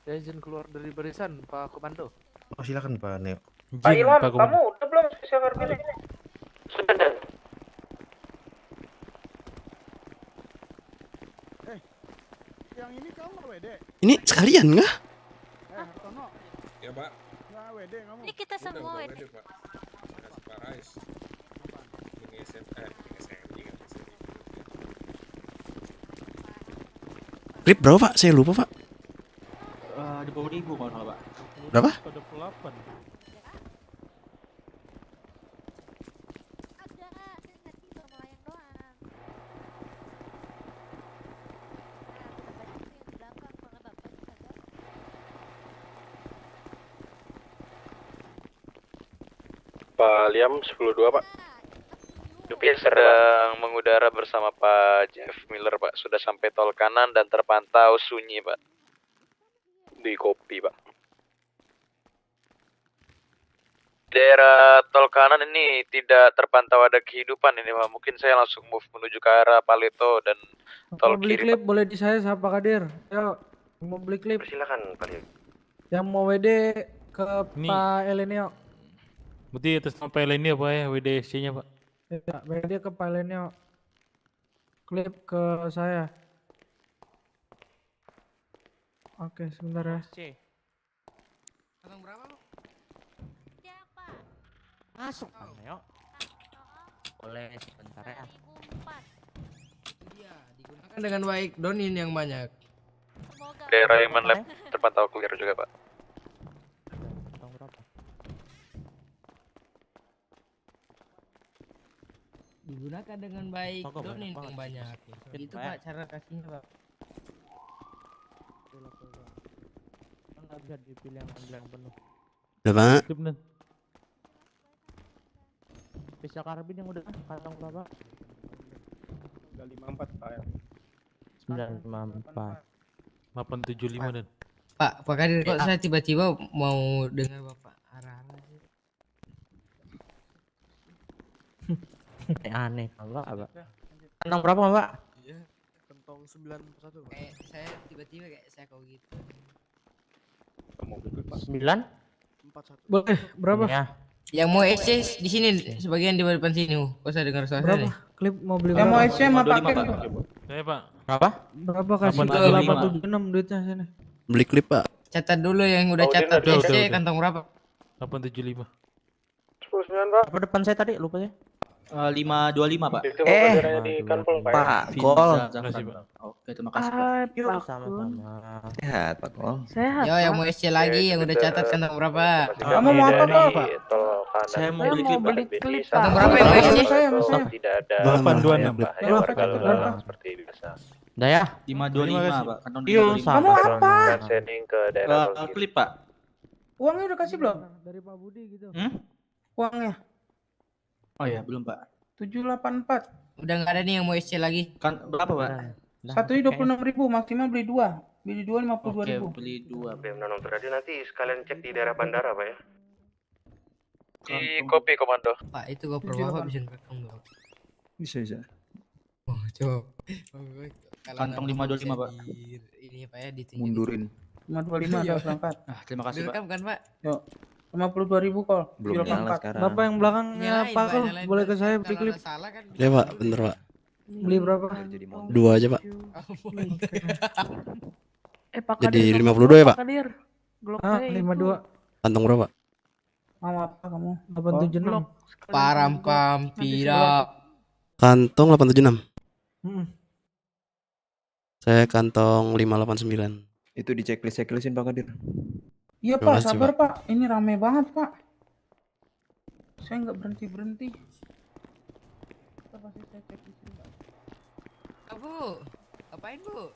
Saya izin keluar dari barisan, Pak Komando. Oh silakan Pak Neo. Pak Ilham, kamu udah belum spesial karbin ini? Sudah dan. Yang ini kamu WD. Ini sekalian nggak? Hartono. Ya Pak. Nggak WD kamu. Ini kita semua Udah WD. ready, Pak. Kasih Pak Rais. Ini SMG kan SMG. Rip berapa Pak? Saya lupa Pak. Di bawah 1000 kalau nggak Pak. Berapa? Pada 8. Pak Liam 102 Pak. Dupin sedang mengudara bersama Pak Jeff Miller Pak. Sudah sampai tol kanan dan terpantau sunyi Pak. Di kopi Pak. Daerah tol kanan ini tidak terpantau ada kehidupan ini Pak. Mungkin saya langsung move menuju ke arah Paleto dan tol Mau beli kiri. klip boleh di saya Pak Kadir. Ayo, mau beli klip. Silakan Pak. Yang mau WD ke Pak Elenio. Berarti atas nama Pak Elenio Pak ya, WDSC-nya Pak. Ya, WD ke Pak Elenio. Klip ke saya. Oke, sebentar ya. Kantong berapa, Bu? Masuk, ayo. Boleh sebentar ya. Iya, digunakan dengan baik. Donin yang banyak. Daerah Iman Lab terpantau clear juga Pak. Kantong berapa? Digunakan dengan baik. Toko Donin banyak yang banget. banyak. Itu Pak cara kasihnya Pak. Nggak bisa dipilih yang penuh. Udah Pak. Klip nih. Spesial karabin yang udah kantong berapa? 954 Pak. 954. 875 dan. Pak Kadir kok saya tiba-tiba mau dengar Bapak arah-arah sih. Aneh kalau apa? Kantong berapa Pak? Iya, kantong 91 Pak. Saya tiba-tiba kayak saya kau gitu. 9? 41. Boleh, berapa? Ya. Yang mau SC di sini sebagian di depan sini. Kok saya dengar suara Berapa? nih? Klip mau beli Yang mau berapa? SC sama pakai Saya Pak. Berapa? Berapa kasih 875. 876 duitnya sini. Beli klip Pak. Catat dulu yang udah catat udah, SC udah. kantong berapa? 875. 10-9 Pak. Apa depan saya tadi? Lupa ya. 525 Pak. Pak, Gol. Makasih Pak. Oke, terima kasih Pak. Sama-sama. Sehat Pak Kol. Sehat. Yo, yang mau SC lagi yang udah catat kantong berapa? Kamu mau apa Pak? Saya mau beli Saya mau klip Pak. beli klip Kantong Pak. berapa yang mau SC? Saya. Tidak ada 826. bahaya warga lalu seperti biasa. Udah ya. 525 Pak. Kantong Iya, 525. Kamu apa? Sending ke daerah tol kiri. Klip Pak. Uangnya udah kasih belum? Dari Pak Budi gitu. Uangnya Oh ya, belum Pak. 784. Udah nggak ada nih yang mau SC lagi. Kan berapa Pak? Satunya 26.000, maksimal beli 2. Beli 2 Oke, 52.000. beli 2. BM tadi nanti sekalian cek di daerah bandara Pak ya. Di kopi komando. Pak, itu GoPro Bapak bisa rekam Bang. Bisa. Oh, coba. Kantong 525, Pak. Ini Pak ya ditunjukin. Mundurin. 525 udah berangkat. Ah, terima kasih Pak. Direkam kan Pak? Yuk. 52.000 kol. Belum nyala sekarang. Bapak yang belakangnya Nyalain, Pak Kol, nyalain, boleh ke Pak. saya Kalau beli klip. ada salah kan Ya Pak, bentar Pak. Beli berapa? Jadi mau 2 aja Pak. Pak Jadi Kadir, 52 ya, Pak? Pak Kadir. Glock Ah, saya 52. Kantong berapa? Mau apa kamu? 876. Param pam tidak. Kantong 876. Hmm. Saya kantong 589. Itu di checklist-checklistin Pak Kadir. Iya Terima Pak, kasih, sabar Pak. Ini rame banget Pak. Saya nggak berhenti. Kita pasti saya cek di sini Pak. Bu, apain Bu?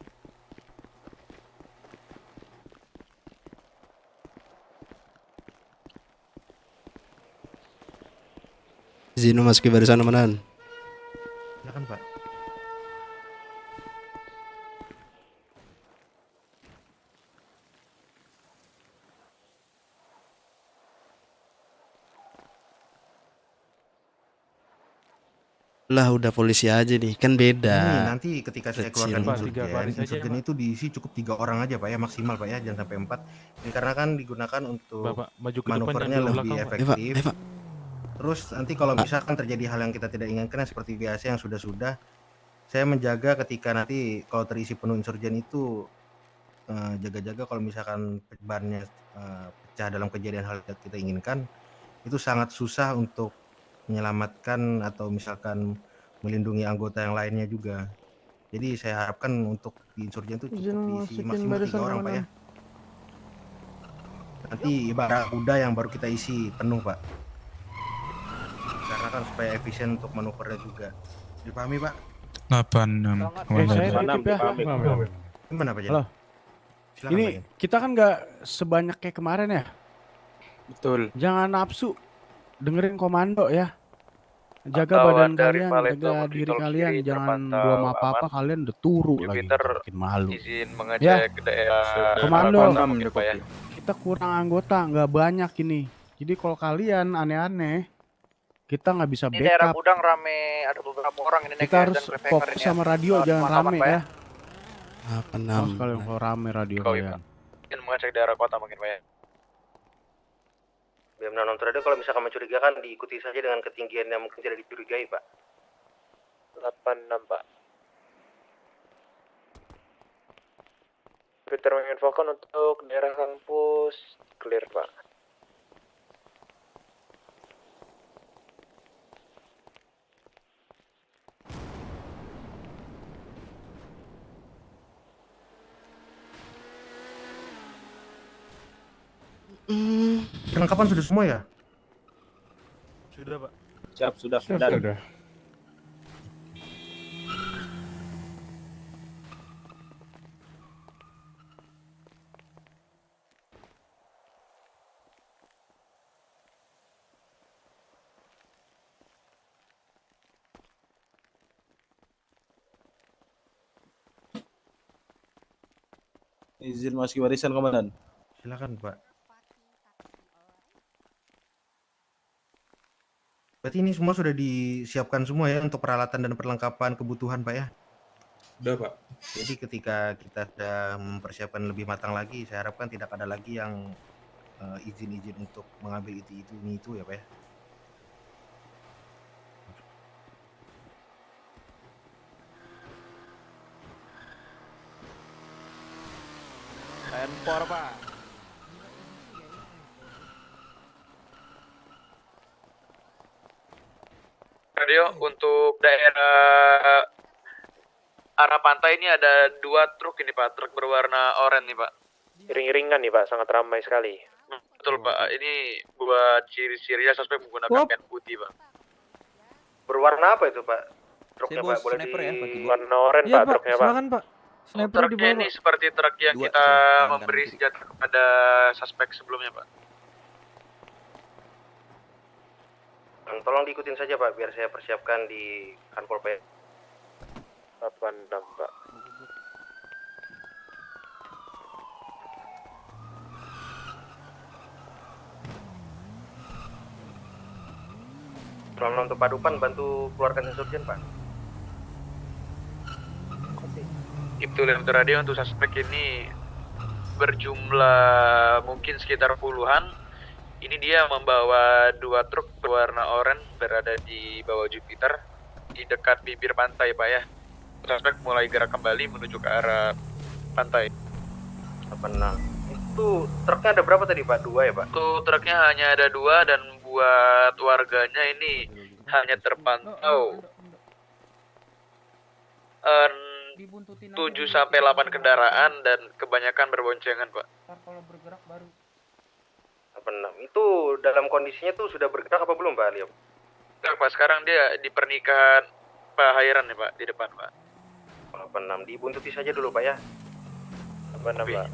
Izin memasuki barisan amanah. Silakan Pak. Lah udah polisi aja nih, kan Ini beda. nanti ketika saya Kecil. keluarkan Pak, 3 baris aja, insurgen Pak. itu diisi cukup 3 orang aja Pak ya, maksimal Pak ya, jangan sampai 4. Ini karena kan digunakan untuk Bapak maju ke depan manuvernya yang lebih belakang Pak. efektif. Pak. Terus nanti kalau misalkan terjadi hal yang kita tidak inginkan seperti biasa yang sudah-sudah, saya menjaga ketika nanti kalau terisi penuh insurgen itu jaga-jaga kalau misalkan bannya pecah dalam kejadian hal yang kita inginkan, itu sangat susah untuk menyelamatkan atau misalkan melindungi anggota yang lainnya juga. Jadi saya harapkan untuk di insurgen itu cukup diisi maksimal 3 orang Pak ya. Nanti ibarat kuda yang baru kita isi penuh Pak. Karena kan supaya efisien untuk manuvernya juga. Dipahami Pak? 86. Saya titip ya. Gimana Pak Jan? Halo. Silakan, Ini Pak Jan. kita kan nggak sebanyak kayak kemarin ya. Betul. Jangan nafsu. Dengerin komando ya. Jaga Pantauan badan dari kalian, Paleto jaga menuju diri tol kalian, kiri jangan terpantau belum apa-apa aman. kalian udah turu lagi. Jupiter Makin malu. izin Ya. mengecek ke daerah Komando. Paleto mungkin, Pak ya. Kita kurang anggota, nggak banyak ini. Jadi kalau kalian aneh-aneh, kita nggak bisa Ini daerah backup. gudang rame, ada beberapa orang ini naik Kita ya, harus dan refactor fokus ini ya. sama radio, jangan Teman-teman, rame Pak ya. Apa Awas kalian kalau rame radio Kau, kalian. Mungkin mengecek daerah kota mungkin Pak ya. BM 66 Radio kalau misalkan mencurigakan diikuti saja dengan ketinggian yang mungkin tidak dicurigai, Pak. 86 Pak. Peter menginfokan untuk daerah kampus clear Pak. Perlengkapan sudah semua ya? Sudah, Pak. Siap, sudah. Sudah. Izin masuk barisan komandan. Silakan, Pak. Berarti ini semua sudah disiapkan semua ya untuk peralatan dan perlengkapan kebutuhan, Pak ya? Udah, Pak. Jadi ketika kita sudah mempersiapkan lebih matang lagi, saya harapkan tidak ada lagi yang izin-izin untuk mengambil itu ya, Pak ya? Tempor, Pak. Radio untuk daerah arah pantai ini ada 2 truk ini Pak, truk berwarna oranye nih Pak. Iring-iringan nih Pak, sangat ramai sekali. Betul Pak, ini buat ciri-cirinya suspek menggunakan kain putih Pak. Berwarna apa itu, Pak? Truknya, Pak, boleh Warna oranye Iya, Pak, Pak. truknya Pak. Silakan, Pak. Sniper di Truknya bawah, ini Pak. seperti truk yang Dua, kita kanan memberi kiri. senjata kepada suspek sebelumnya Pak. Tolong diikutin saja, Pak, biar saya persiapkan di kantor, Pak. 86 Pak. Tolong untuk Padupan bantu keluarkan insurgen, Pak. Itu untuk radio untuk suspek ini berjumlah mungkin sekitar puluhan. Ini dia membawa 2 truk berwarna oranye berada di bawah Jupiter di dekat bibir pantai Pak ya. Suspek mulai gerak kembali menuju ke arah pantai. Benar. Itu truknya ada berapa tadi, Pak? 2 ya, Pak? Tuh truknya hanya ada 2 dan buat warganya ini hanya terpantau 7-8 kendaraan dan kebanyakan berboncengan Pak. Ntar kalau bergerak baru. Benar. Itu dalam kondisinya tuh sudah bergerak apa belum, Pak Liam? Nah, Pak sekarang dia di pernikahan Pak Hairan nih Pak di depan Pak. 86 dibuntuti saja dulu, Pak ya. 86 Pak.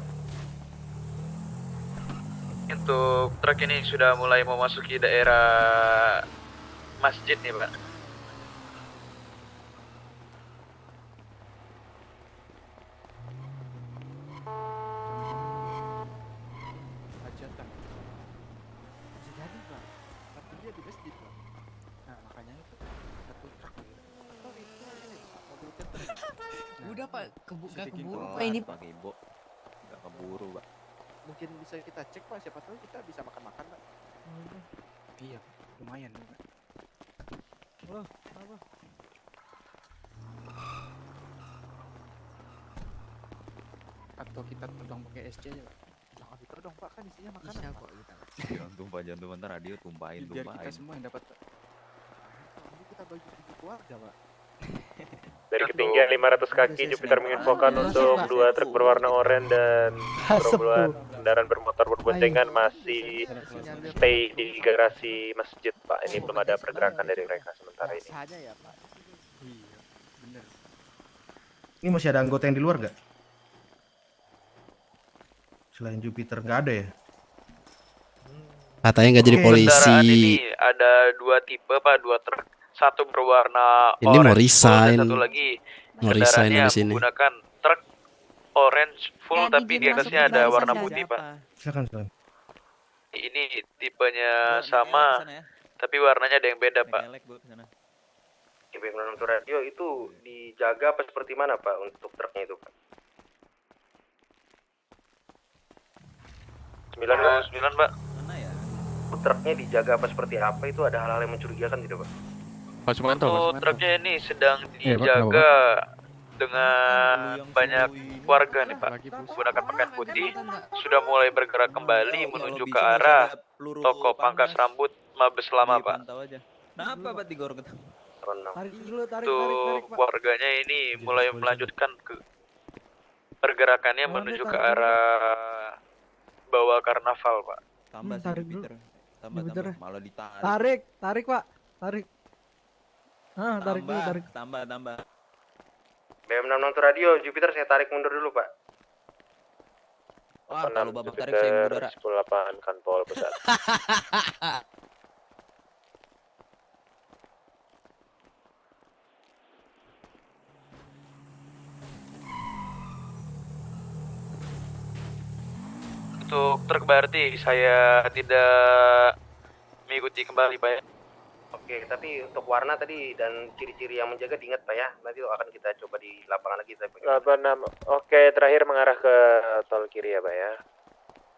Untuk truk ini sudah mulai memasuki daerah masjid nih Pak. Hajatan. Bisa jadi, Pak. Tapi dia di masjid, Pak. Nah, makanya itu satu truk. Atau itu ini, Pak, mobil catering. Udah, Pak. Nggak keburu, Pak, ini. Pak Ibu. Nggak keburu, Pak. Mungkin bisa kita cek, Pak. Siapa tahu kita bisa makan-makan, Pak. Iya, lumayan, Pak. Halo, apa? Atau kita terbang pakai SC aja, Pak. Jangan ditodong, Pak, kan isinya makanan. Bisa kok kita. Jangan tumpah ntar radio tumpahin. Biar kita semua yang dapat, Pak. Ini kita bagi keluarga, Pak. Dari ketinggian 500 kaki, Jupiter menginfokan untuk 2 truk berwarna oranye dan gerombolan kendaraan bermotor berboncengan masih stay di garasi masjid, Pak. Ini belum ada pergerakan dari mereka sementara ini. Saja ya, Pak. Iya, bener. Ini masih ada anggota yang di luar nggak? Selain Jupiter nggak ada ya? Katanya nggak jadi polisi. Kendaraan ini ada 2 tipe Pak, 2 truk. Satu berwarna Ini mau orange full resign. dan satu lagi Mau resign kendaraannya habis ini. menggunakan truk orange full tapi di atasnya ada warna putih Pak. Silakan, silakan. Ini tipenya sama, tapi warnanya ada yang beda, Pak. BM 66 Radio itu dijaga apa seperti mana Pak untuk truknya itu Pak? 9, Pak. Truknya dijaga apa seperti apa itu ada hal-hal yang mencurigakan tidak Pak? Untuk truknya ini sedang dijaga dengan banyak warga nih Pak. Menggunakan pakaian putih, sudah mulai bergerak kembali menuju ke arah toko pangkas rambut Mabes Lama Pak. Kenapa Pak digorong? Untuk warganya ini mulai melanjutkan ke pergerakannya menuju ke arah bawah karnaval Pak. Tambah tarik sih dulu. Jupiter. Jupiter. Malah ditarik. Tarik Pak, tarik. Tarik dulu, tarik. Tambah. BM 66 Radio Jupiter saya tarik mundur dulu Pak. Wah, kalau Bapak tarik saya mundur. 10-8 Kanpol Pusat. Untuk truk berarti saya tidak mengikuti kembali Pak ya. Oke, tapi untuk warna tadi dan ciri-ciri yang menjaga diingat Pak ya. Nanti akan kita coba di lapangan lagi saya punya. 86. Oke, terakhir mengarah ke tol kiri ya Pak ya.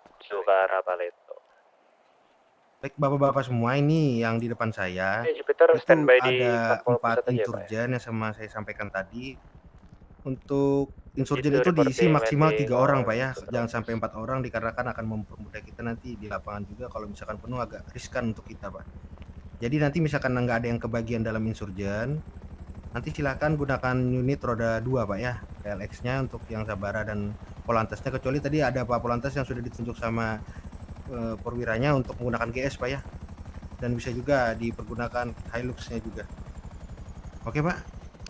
Menuju ke arah Paleto. Baik bapak-bapak semua ini yang di depan saya Jupiter itu standby di ada Kanpol 4 Pusat aja Pak ya. insurgen yang sama saya sampaikan tadi. Untuk insurgen Itu itu diisi reporting maksimal landing 3 orang Pak ya. on Jangan sampai 4 orang dikarenakan akan mempermudah kita nanti di lapangan juga. Kalau misalkan penuh agak riskan untuk kita Pak. Jadi nanti misalkan nggak ada yang kebagian dalam insurgen, nanti silakan gunakan unit roda 2 Pak ya, PLX-nya untuk yang Sabara dan Polantasnya, kecuali tadi ada Pak Polantas yang sudah ditunjuk sama perwiranya untuk menggunakan GS Pak ya, dan bisa juga dipergunakan Hilux-nya juga. Oke Pak,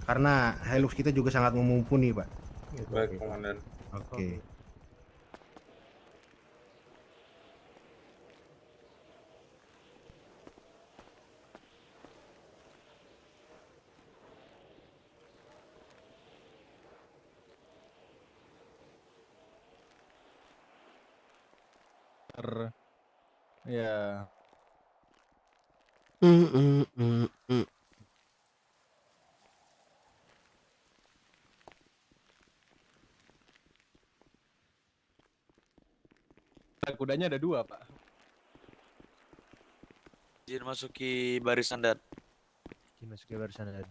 karena Hilux kita juga sangat mumpuni Pak. Baik, Komandan. Oke. Ya. Kudanya ada 2 Pak. Izin masuki barisan dan Masuki barisan dan.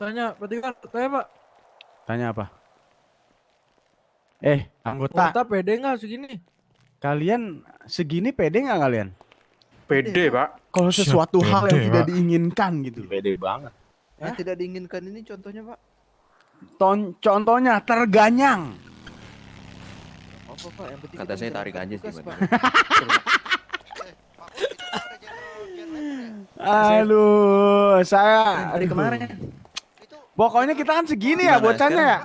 Tanya, Pak. Tanya apa? Anggota Anggota, pede nggak segini? kalian segini pede nggak kalian? Pede, Pak. Kalau sesuatu hal yang tidak diinginkan gitu. Pede banget. Yang tidak diinginkan ini contohnya Pak. Contohnya terganyang. Apa Pak? Yang penting Kata kita saya tarik menjalankan aja sih, tugas, Pak. Pak. Aduh, saya Dari kemarin. Pokoknya kita kan segini ya Gimana bocahnya ya.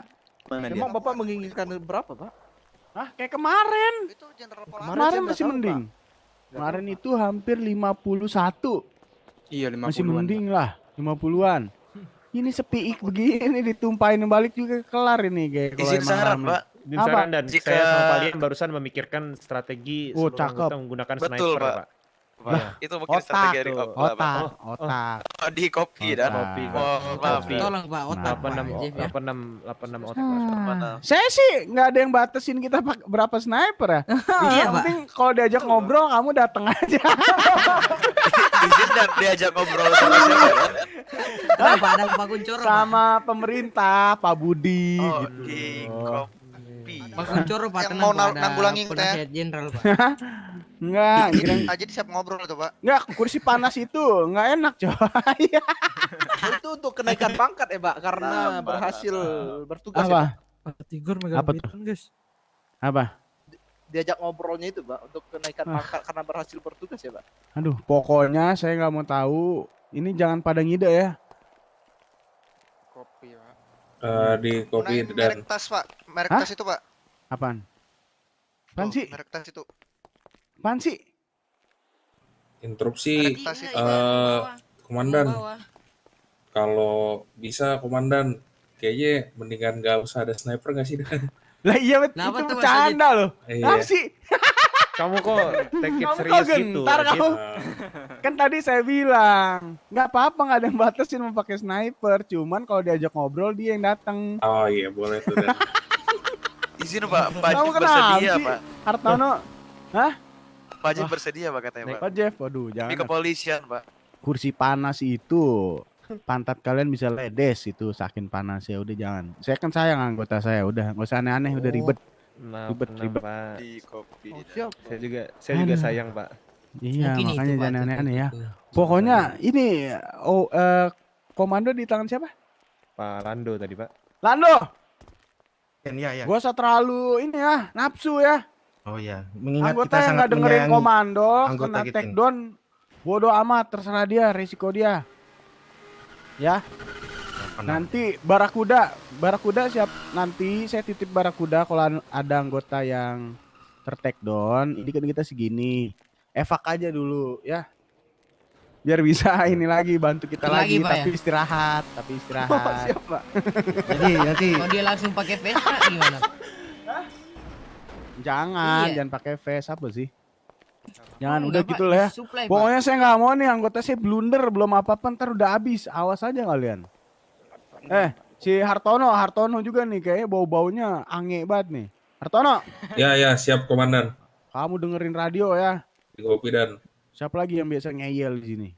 Emang Bapak menginginkan berapa Pak? Hah, kayak kemarin. Kemarin masih tahu, mending. Kemarin itu hampir 51. Iya 50-an. Masih mending lah, 50-an. Ini sepi begini ditumpahin balik juga kelar ini kayak kalau Izin emang saran rame. Pak. Izin Apa? saran dan Jika- saya sama kalian barusan memikirkan strategi Oh, sebelum cakep. kita menggunakan Betul, sniper Pak. ya, Pak. Pak, itu mungkin strategi dari tuh, Opla, Pak. otak. Oh, di kopi dan Kopi, maaf kopi. nih. Tolong Pak, otak Pak. 86 otak Mas. Saya sih nggak ada yang batasin kita berapa sniper ya. Iya, Yang penting kalau diajak ngobrol kamu datang aja. Izin dan diajak ngobrol sama siapa kan? Kenapa ada Pak Kuncoro? Pak? Sama pemerintah, Pak Budi Oh, gitu. di kopi. Pak Kuncoro Pak, Yang tenang mau Pak, ada nanggulangi penasihat jenderal Pak. Enggak, Aja siap ngobrol tuh Pak. enggak kursi panas itu enggak enak coy. Itu untuk kenaikan pangkat ya Pak karena berhasil bertugas ya, Apa? Pak. Pak Tigor megang Apa duit tuh? kan, guys. Apa? diajak ngobrolnya itu, Pak, untuk kenaikan pangkat karena berhasil bertugas ya, Pak. Aduh, pokoknya saya nggak mau tahu. Ini jangan pada ngide ya. Kopi, Pak. Di kopi Gunain dan merek tas, Pak. Merek Hah? tas itu, Pak. Apaan? Apaan sih? Merek tas itu. Apaan sih? interupsi. Tas itu. Komandan, kalau bisa komandan, kayaknya mendingan gak usah ada sniper gak sih? Lah iya, itu bercanda loh. Iya. Apa sih? Kamu kok take it Kamu serius kok gitu? gentar Adit? kamu? Kan tadi saya bilang nggak apa-apa, nggak ada yang batasin mau pakai sniper. Cuman kalau diajak ngobrol dia yang datang. Oh iya boleh tuh. Dan. Izin Pak, Pak Kamu Jeff kenapa bersedia sih? Pak. Hartono, hah? Pak Jeff Wah. bersedia Pak katanya Pak. Pak Jeff, waduh Di jangan. kepolisian Pak. Kursi panas itu, pantat kalian bisa ledes itu saking panasnya. Udah jangan. Saya kan sayang anggota saya, udah nggak usah aneh-aneh, udah ribet. Ribet. Pak. Di kopi. Saya juga Aduh. sayang Pak. Iya, Mungkin makanya itu, Pak, jangan aneh-aneh ya. itu. Pokoknya ini komando di tangan siapa? Pak Lando tadi Pak. Lando. Iya. Gak usah terlalu ini ya, nafsu ya. Oh iya, mengingat Anggota kita yang sangat nggak dengerin menyayangi komando, anggota kena kita take ini. down, bodoh amat, terserah dia, risiko dia. Ya. Nanti Barakuda siap. Nanti saya titip Barakuda kalau ada anggota yang ter-take down. Ini kan kita segini, evak aja dulu ya. Biar bisa ini lagi bantu kita lagi, Pak, tapi ya? istirahat, Oh, siap, Pak. Jadi nanti Kalau dia langsung pakai Vespa gimana? Jangan pakai face apa sih? Jangan, Oh, udah enggak, gitu Pak. lah ya. Disuplai, Pak. Pokoknya saya nggak mau nih anggota saya blunder, belum apa-apa ntar udah habis. Awas aja kalian. Si Hartono juga nih kayaknya bau-baunya ange banget nih. Hartono, Ya siap komandan. kamu dengerin radio ya. Di kopi dan Siapa lagi yang biasa ngeyel di sini?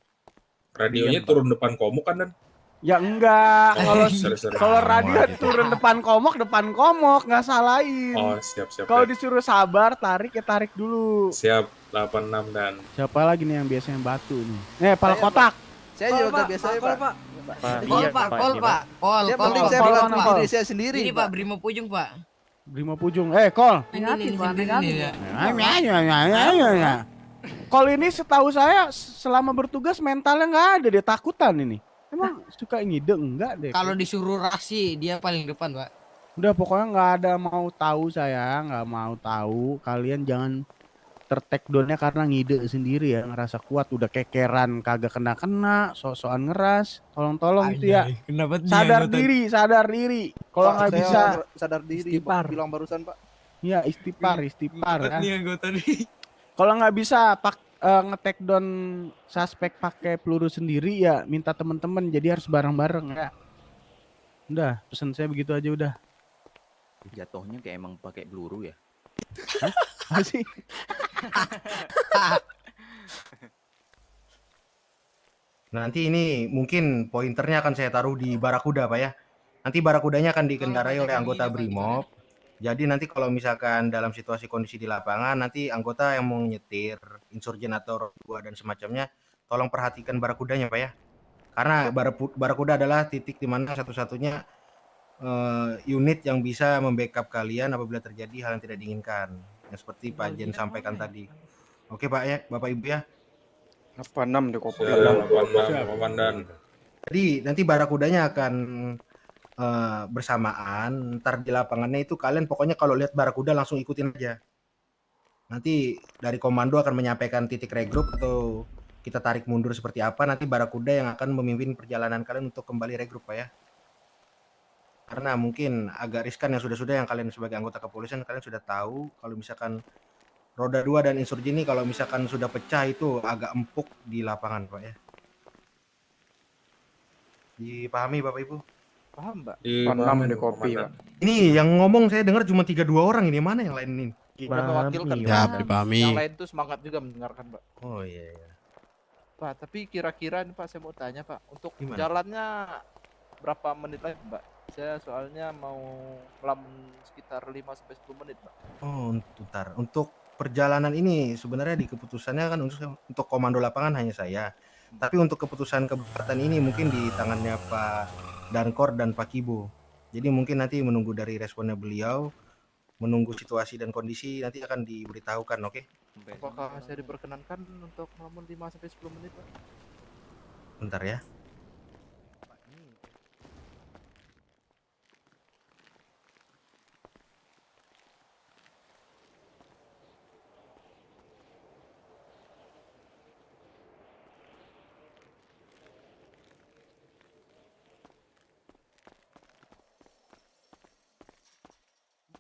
radionya Diam, Pak. turun depan komuk kan dan? Ya enggak, Oh, kalau sorry. kalau radio turun depan komok nggak salahin. Oh siap. Kalau Dan. disuruh sabar, tarik dulu. Siap 86 dan. Siapa lagi nih yang biasanya batu nih? Pala kotak. Saya juga biasa ya, Pak. Kol Pak. Yang penting saya Kol, bukan Kol. diri saya sendiri. Ini Pak, Brimo Pujung Pak. Brimo Pujung. Kol. Ini Kol ini setahu saya selama bertugas mentalnya nggak ada, dia takutan ini. Emang suka ngide enggak deh? Kalau disuruh raksi dia paling depan Pak. Udah pokoknya nggak ada mau tahu, saya nggak mau tahu. Kalian jangan ter-take down-nya karena ngide sendiri ya, ngerasa kuat, udah kekeran kagak kena, sok-sokan ngeras. Tolong itu ya. Sadar diri. Kalau nggak bisa sadar diri, Istighfar. bilang barusan Pak. ya istighfar ya. Nih anggota nih. Kalau nggak bisa nge-take down suspek pakai peluru sendiri ya minta temen-temen, jadi harus bareng-bareng ya. Udah, pesan saya begitu aja udah. Jatuhnya kayak emang pakai peluru ya. Apa sih? nanti ini mungkin pointernya akan saya taruh di Barakuda Pak ya. Nanti Barakudanya akan dikendarai oleh anggota Brimob. Jadi nanti kalau misalkan dalam situasi kondisi di lapangan, nanti anggota yang mau nyetir, insurgen atau dua dan semacamnya, tolong perhatikan Barakudanya Pak ya. Karena Barakuda adalah titik di mana satu-satunya unit yang bisa membackup kalian apabila terjadi hal yang tidak diinginkan. Yang seperti Pak Jen sampaikan tadi. Oke Pak ya, Bapak Ibu ya. 86 di kopi. Siap 86 komandan. Jadi nanti Barakudanya akan bersamaan. Ntar di lapangannya itu kalian pokoknya kalau lihat Barakuda langsung ikutin aja. Nanti dari komando akan menyampaikan titik regroup atau kita tarik mundur seperti apa. Nanti Barakuda yang akan memimpin perjalanan kalian untuk kembali regroup Pak ya. Karena mungkin agak riskan yang sudah-sudah yang kalian sebagai anggota kepolisian kalian sudah tahu kalau misalkan roda 2 dan insurgen ini kalau misalkan sudah pecah itu agak empuk di lapangan Pak ya. Dipahami Bapak Ibu? Paham, Mbak? Di 86 di kopi, Pak. Ini yang ngomong saya dengar cuma 3-2 orang, ini mana yang lain ini? Kita mewakilkan. Ya, Pak. dipahami. Yang lain tuh semangat juga mendengarkan, Pak. Oh iya. Pak, tapi kira-kira nih Pak, saya mau tanya Pak, untuk Gimana? jalannya berapa menit lagi Mbak? Saya soalnya mau ngelamun sekitar 5-10 menit Pak. Oh, bentar. Untuk perjalanan ini sebenarnya di keputusannya kan untuk komando lapangan hanya saya. Tapi untuk keputusan keberatan ini mungkin di tangannya Pak Dankor dan Pak Kibo. Jadi mungkin nanti menunggu dari responnya beliau. menunggu situasi dan kondisi nanti akan diberitahukan, oke? Apakah saya diperkenankan untuk ngelamun 5 sampai 10 menit, Pak? Bentar ya.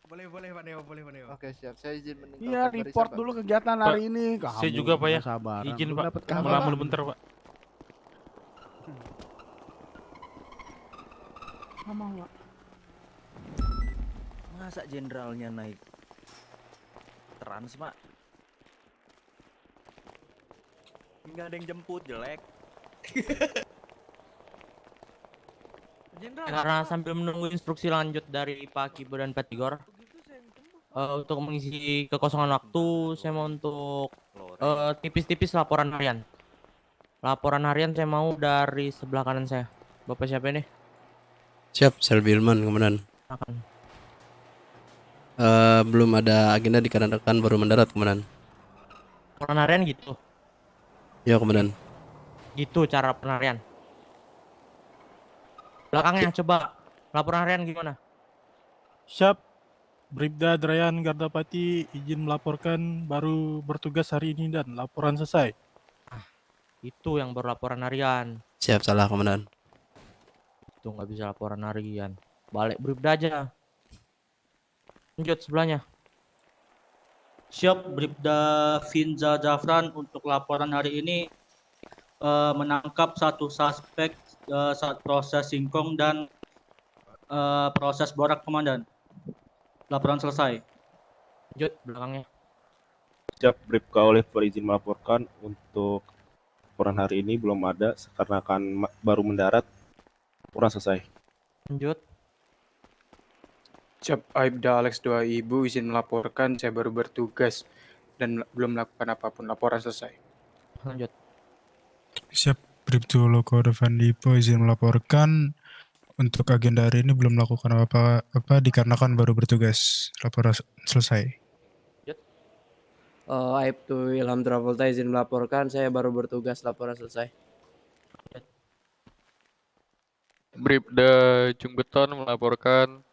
Boleh Pak Neo, boleh Pak Neo. Oke, siap. Saya izin meninggalkan Iya, barisan, report Pak. dulu kegiatan Pak, hari ini. saya juga Pak ya. Izin Pak, dapat kabar. melamun bentar Pak. Nggak mau, Pak. Masa jenderalnya naik trans, Pak? Nggak ada yang jemput, jelek. Karena sambil menunggu instruksi lanjut dari Pak Kibo dan Pak Tigor, untuk mengisi kekosongan waktu, saya mau untuk tipis-tipis laporan harian. Laporan harian saya mau dari sebelah kanan saya. Bapak siapa ini? Siap, Selbilman, Komandan. Akan. Belum ada agenda dikarenakan baru mendarat, Komandan. Laporan harian gitu. Ya, Komandan. Gitu cara penarian. Belakangnya coba laporan harian gimana? Siap. Bribda Drayan Gardapati izin melaporkan baru bertugas hari ini dan laporan selesai. Itu yang baru laporan harian. Siap, salah, Komandan. Itu nggak bisa laporan harian. Balik Bribda aja. Lanjut sebelahnya. Siap, Bribda Finza Jafran untuk laporan hari ini menangkap satu suspek saat proses singkong dan proses borak, Komandan. Laporan selesai. Lanjut belakangnya. Siap, Bribka Olive berizin melaporkan untuk laporan hari ini belum ada karena akan baru mendarat. Laporan selesai. Lanjut. Siap, Aibda Alex 2 Ibu izin melaporkan saya baru bertugas dan belum melakukan apapun. Laporan selesai. Lanjut. Siap, Bribtu Loko Devan Dipo izin melaporkan untuk agenda hari ini belum melakukan apa-apa dikarenakan baru bertugas. Laporan selesai. Aibtu Ilham Travolta izin melaporkan saya baru bertugas. Laporan selesai. Bribda Jungbeton melaporkan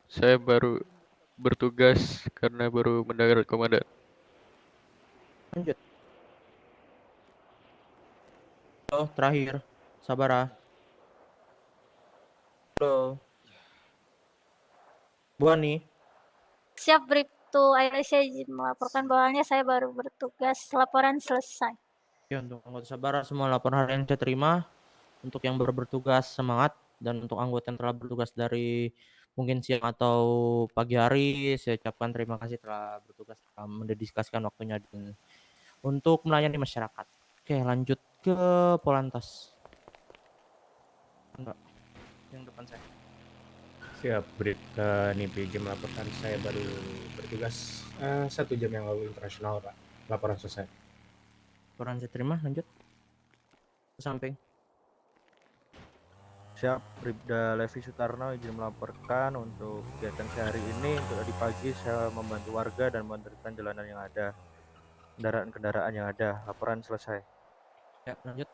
saya baru bertugas karena baru mendarat, Komandan. Lanjut. Oh, terakhir. Sabara. Halo. Bu Ani. Siap, Bribtu Aisyah izin melaporkan bahwanya saya baru bertugas. Laporan selesai. Ya, untuk anggota Sabara semua laporan harian saya terima. Untuk yang baru bertugas semangat, dan untuk anggota yang telah bertugas dari mungkin siang atau pagi hari, saya ucapkan terima kasih telah bertugas, telah mendedikasikan waktunya untuk melayani masyarakat. Oke, lanjut ke Polantas. Enggak, yang depan saya. Siap, Bribka Nipi izin melaporkan saya baru bertugas 1 jam yang lalu internasional, Pak. Laporan selesai. Laporan saya terima, lanjut. Ke samping. Siap, Bribda Levi Sutarno izin melaporkan untuk kegiatan sehari ini. Untuk tadi pagi saya membantu warga dan menertibkan jalanan yang ada, kendaraan-kendaraan yang ada. Laporan selesai. Ya, lanjut.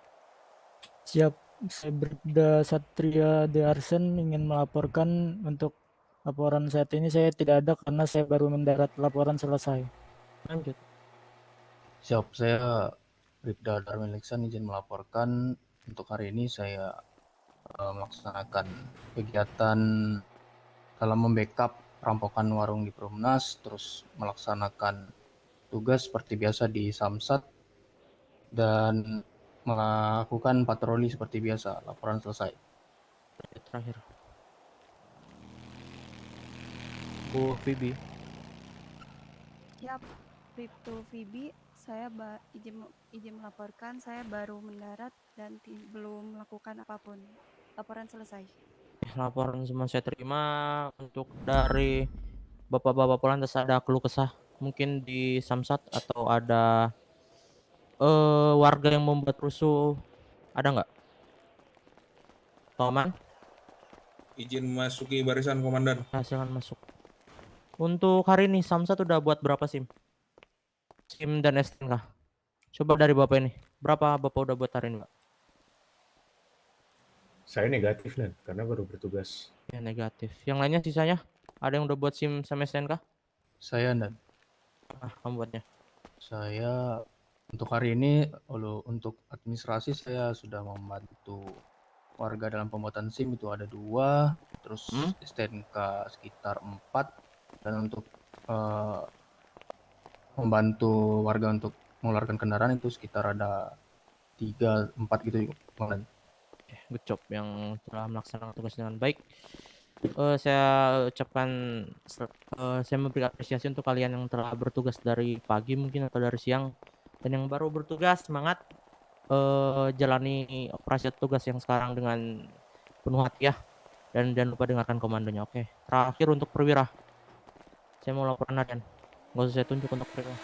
Siap, saya Bribda Satria De Arsen ingin melaporkan untuk laporan saat ini saya tidak ada karena saya baru mendarat. Laporan selesai. Lanjut. Siap, saya Bribda Darmin Liksan izin melaporkan untuk hari ini saya melaksanakan kegiatan dalam membackup perampokan warung di Perumnas, terus melaksanakan tugas seperti biasa di Samsat dan melakukan patroli seperti biasa. Laporan selesai. Terakhir. Bu Vibi. Siap, Bribtu Vibi, saya izin melaporkan saya baru mendarat dan belum melakukan apapun. Laporan selesai. Laporan semua saya terima. Untuk dari Bapak-bapak Polantas ada keluh kesah mungkin di Samsat atau ada warga yang membuat rusuh, ada nggak? Toman? Izin memasuki barisan, Komandan. Silakan masuk. Untuk hari ini Samsat udah buat berapa SIM? SIM dan STNK. Coba dari Bapak ini. Berapa Bapak udah buat hari ini, Pak? Saya negatif dan karena baru bertugas. Ya negatif. Yang lainnya sisanya? Ada yang udah buat SIM sama STNK? Saya dan Kamu buatnya. saya untuk hari ini untuk administrasi saya sudah membantu warga dalam pembuatan SIM itu ada 2, terus STNK sekitar 4, dan untuk membantu warga untuk mengeluarkan kendaraan itu sekitar ada 3, 4 gitu kemarin. Good job yang telah melaksanakan tugas dengan baik. Saya ucapkan saya memberi apresiasi untuk kalian yang telah bertugas dari pagi mungkin atau dari siang, dan yang baru bertugas semangat jalani operasi tugas yang sekarang dengan penuh hati ya, dan jangan lupa dengarkan komandonya. Oke, terakhir untuk perwira, saya mau laporan harian, nggak usah saya tunjuk untuk perwira.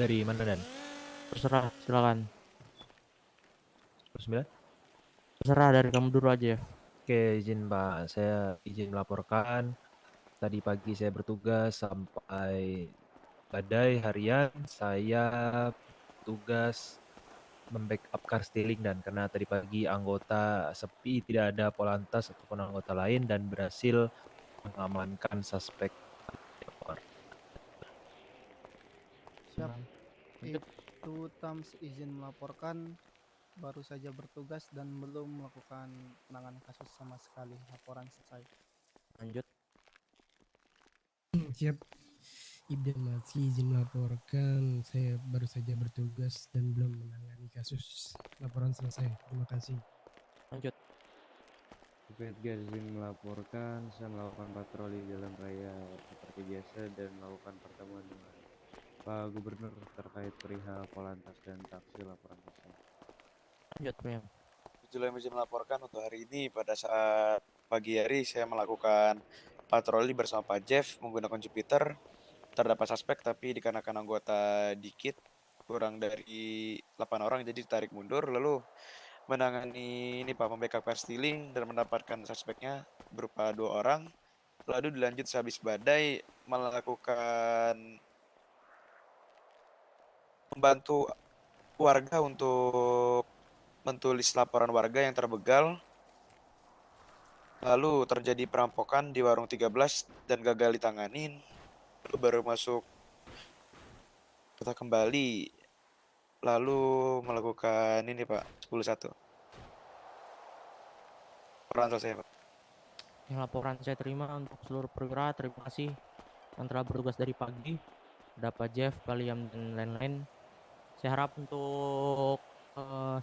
Dari mana Dan? Terserah, silakan. 9? Terserah dari kamu dulu aja ya. Oke, izin Pak, saya izin melaporkan. Tadi pagi saya bertugas sampai badai harian. Saya tugas membackup car stealing dan karena tadi pagi anggota sepi, tidak ada polantas ataupun anggota lain dan berhasil mengamankan suspek. Siap. Itu Tams izin melaporkan, baru saja bertugas dan belum melakukan penanganan kasus sama sekali. Laporan selesai. Lanjut. Siap. Ibda masih izin melaporkan, saya baru saja bertugas dan belum menangani kasus. Laporan selesai. Terima kasih. Lanjut. Ibda izin melaporkan, saya melakukan patroli jalan raya seperti biasa dan melakukan pertemuan dengan Pak Gubernur terkait perihal polantas dan taksi. Laporan selesai. Lanjut, Priam. Izin melaporkan untuk hari ini pada saat pagi hari saya melakukan patroli bersama Pak Jeff menggunakan Jupiter. Terdapat suspek tapi dikarenakan anggota dikit, kurang dari 8 orang jadi ditarik mundur, lalu menangani ini Pak membackup car stealing dan mendapatkan suspeknya berupa 2 orang. Lalu dilanjut sehabis badai melakukan membantu warga untuk menulis laporan warga yang terbegal. Lalu terjadi perampokan di warung 13 dan gagal ditanganin. Lalu baru masuk kita kembali lalu melakukan ini Pak 10-1. Laporan selesai Pak. Yang laporan saya terima untuk seluruh perwira. Terima kasih yang telah bertugas dari pagi. Ada Pak Jeff, Pak Liam dan lain-lain. Saya harap untuk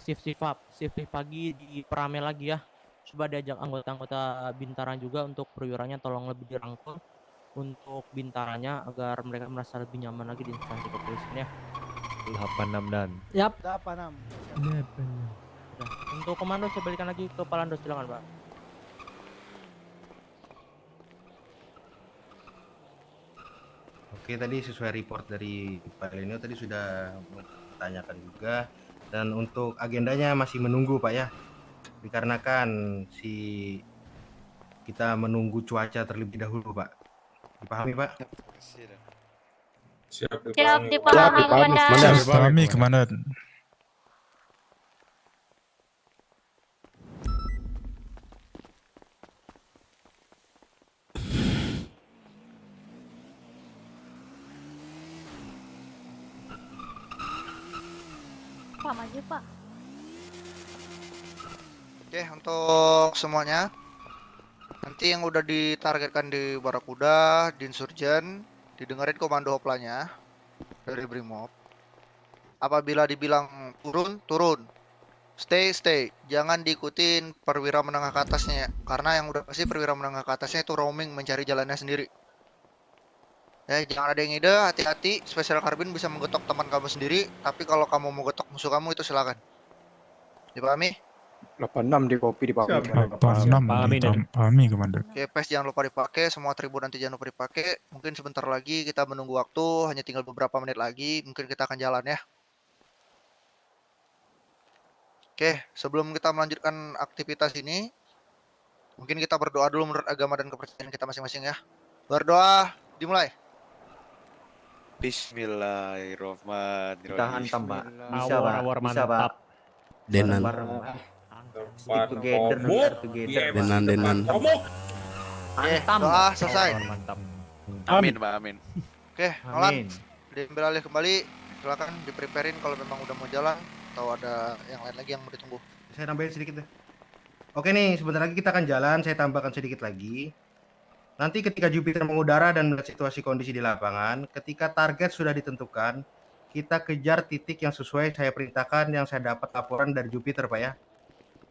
shift pagi diperamai lagi ya. Coba diajak anggota-anggota bintaran juga untuk perwiranya tolong lebih dirangkul untuk bintarannya agar mereka merasa lebih nyaman lagi di instansi kepolisian ya. 86 Dan. Yap. 86. Udah. Untuk komando saya balikan lagi ke Palando, silakan Pak. Oke, tadi sesuai report dari Pak Lenio tadi sudah ditanyakan juga, dan untuk agendanya masih menunggu Pak ya, dikarenakan kita menunggu cuaca terlebih dahulu Pak. Dipahami Pak? Siap dipahami, Siap dipahami, Komandan. Pak maju Pak. Oke, untuk semuanya nanti yang udah ditargetkan di Barakuda, di Insurgen, didengarin komando hoplanya dari Brimob. Apabila dibilang turun, turun. Stay. Jangan diikutin perwira menengah ke atasnya, karena yang udah pasti perwira menengah ke atasnya itu roaming mencari jalannya sendiri. Ya, jangan ada yang ide, hati-hati. Special Carbine bisa menggetok teman kamu sendiri, tapi kalau kamu mau getok musuh kamu itu silakan. Dipahami? 86 di kopi dipakai. 86 dipahami, Komandan. Oke, PES jangan lupa dipakai, semua atribut nanti jangan lupa dipakai. Mungkin sebentar lagi kita menunggu waktu, hanya tinggal beberapa menit lagi, mungkin kita akan jalan ya. Oke, sebelum kita melanjutkan aktivitas ini, mungkin kita berdoa dulu menurut agama dan kepercayaan kita masing-masing ya. Berdoa, dimulai. Bismillahirrohmanirrohim. Tahan tam, Pak. Bisa, Pak. Bisa, Pak. Denan. Stick together, we are together. Denan. Doa selesai. Amin, Pak, amin. Oke, Nolan. Diambil alih kembali. Silakan di-preparein kalau memang udah mau jalan atau ada yang lain lagi yang mau ditunggu. Saya nambahin sedikit deh. Oke nih, sebentar lagi kita akan jalan. Saya tambahkan sedikit lagi. Nanti ketika Jupiter mengudara dan melihat situasi kondisi di lapangan, ketika target sudah ditentukan, kita kejar titik yang sesuai saya perintahkan yang saya dapat laporan dari Jupiter, Pak ya.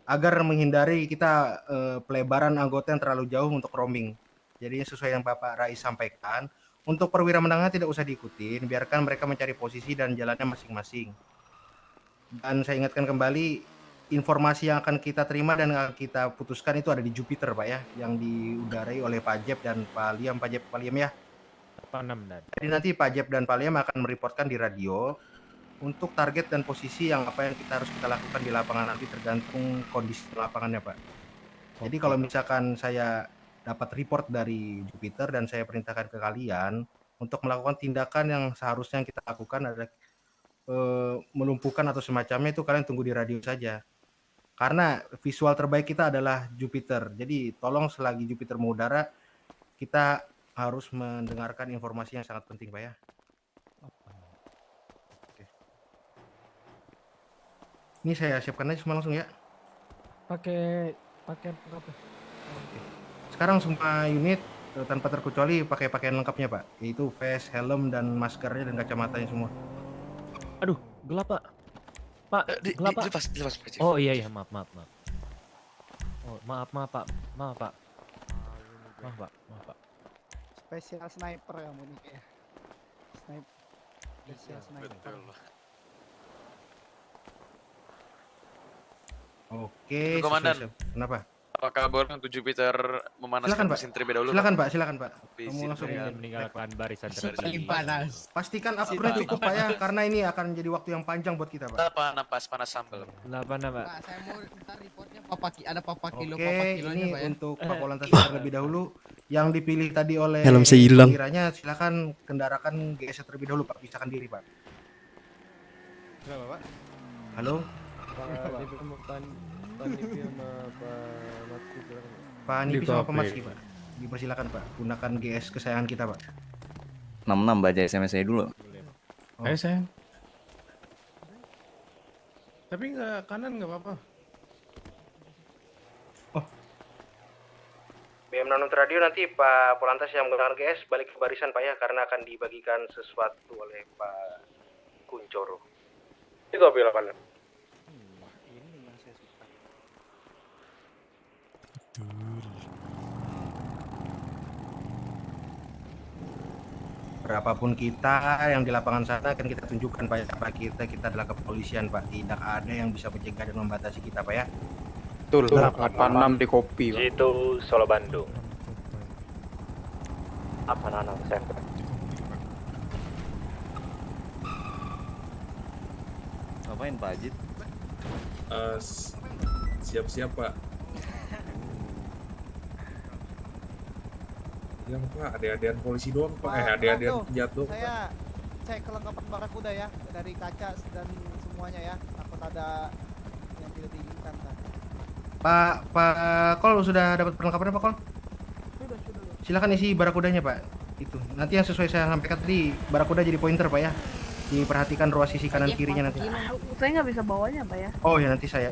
Agar menghindari kita pelebaran anggota yang terlalu jauh untuk roaming. Jadi sesuai yang Bapak Rais sampaikan, untuk perwira menengah tidak usah diikutin, biarkan mereka mencari posisi dan jalannya masing-masing. Dan saya ingatkan kembali, informasi yang akan kita terima dan akan kita putuskan itu ada di Jupiter, Pak ya, yang diudarai oleh Pak Jeb dan Pak Liam. Pak Jeb, Pak Liam ya. Jadi nanti Pak Jeb dan Pak Liam akan mereportkan di radio untuk target dan posisi yang apa yang kita harus kita lakukan di lapangan nanti tergantung kondisi lapangannya, Pak. Jadi kalau misalkan saya dapat report dari Jupiter dan saya perintahkan ke kalian untuk melakukan tindakan yang seharusnya kita lakukan adalah melumpuhkan atau semacamnya, itu kalian tunggu di radio saja. Karena visual terbaik kita adalah Jupiter. Jadi tolong selagi Jupiter mengudara, kita harus mendengarkan informasi yang sangat penting, Pak ya. Oke. Ini saya siapkan aja semua langsung ya. Pakai apa? Sekarang semua unit tanpa terkecuali pakai pakaian lengkapnya, Pak. Yaitu vest, helm, dan maskernya dan kacamatanya semua. Aduh, gelap, Pak. Pak, gelap, Pak. Dilepas, Oh iya, maaf. Oh, maaf, Pak. Maaf, Pak. Spesial sniper kamu nih kayak. Spesial sniper. Oke, Komandan. Kenapa? Apakah boleh untuk Jupiter memanaskan mesin terlebih dahulu? Silakan, Pak. Kamu langsung meninggalkan barisan terlebih panas. Pastikan upload cukup, Pak ya, karena ini akan jadi waktu yang panjang buat kita, Pak. Panas sambal. Pak. Saya mau ntar reportnya ada papa kilo, Oke, papa kilonya, ini Pak ya. untuk Pak Polantas terlebih dahulu. Yang dipilih tadi oleh Helm saya hilang. kiranya silakan kendarakan GS terlebih dahulu, Pak. Pisahkan diri, Pak. Kenapa, Pak? Halo? Pak Nipi sama Pak Maski, Pak. Dipersilakan, Pak. Gunakan GS kesayangan kita, Pak. 66 baca SMS saya dulu. Ayo sayang. Tapi nggak kanan nggak apa-apa. BM Nanut Radio nanti Pak Polantas yang menggunakan GS balik ke barisan, Pak ya, karena akan dibagikan sesuatu oleh Pak Kuncoro. Itu apa ya, Pak? Ini yang saya suka. Berapapun kita yang di lapangan sana akan kita tunjukkan, Pak ya, apa kita adalah kepolisian, Pak. Tidak ada yang bisa mencegah dan membatasi kita, Pak ya. Betul, 86 di kopi, Pak. Itu Solo Bandung. 86 center. Ngapain Pak Ajit? Siap-siap, Pak. Yang Pak, adik-adikan polisi doang, Pak. Adik-adikan penjahat doang, Pak. Saya cek kelengkapan Barakuda ya, dari kaca dan semuanya ya. Takut ada yang tidak diinginkan. Pak Kol sudah dapat perlengkapannya, Pak Kol? Sudah. Silakan isi barakudanya, Pak. Itu. Nanti yang sesuai saya sampaikan tadi, barakuda jadi pointer, Pak ya. Diperhatikan ruas sisi kanan kirinya nanti. Saya nggak bisa bawanya, Pak ya. Oh ya, nanti saya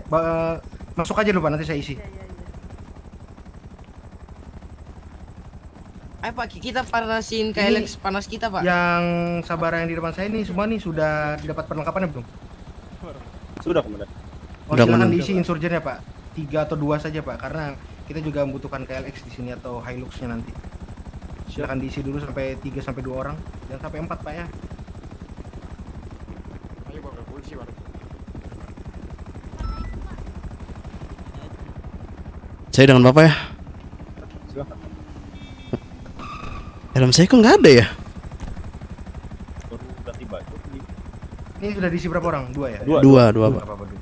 masuk aja dulu, Pak, nanti saya isi. Ayo Pak, kita panasin KLX panas kita, Pak. Yang sabara yang di depan saya ini semua nih sudah dapat perlengkapannya belum? Sudah, Komandan. Oh, silakan diisi insurgennya, Pak. 3 atau 2 saja, Pak, karena kita juga membutuhkan KLX di sini atau Hilux-nya nanti. Silakan diisi dulu sampai 3 sampai 2 orang, jangan sampai 4, Pak ya. Ayo Bapak polisi, Pak. Saya dengan Bapak ya. Silakan. Helm saya kok nggak ada ya? Baru ganti baju. Ini sudah diisi berapa orang? 2 ya? Dua, Pak.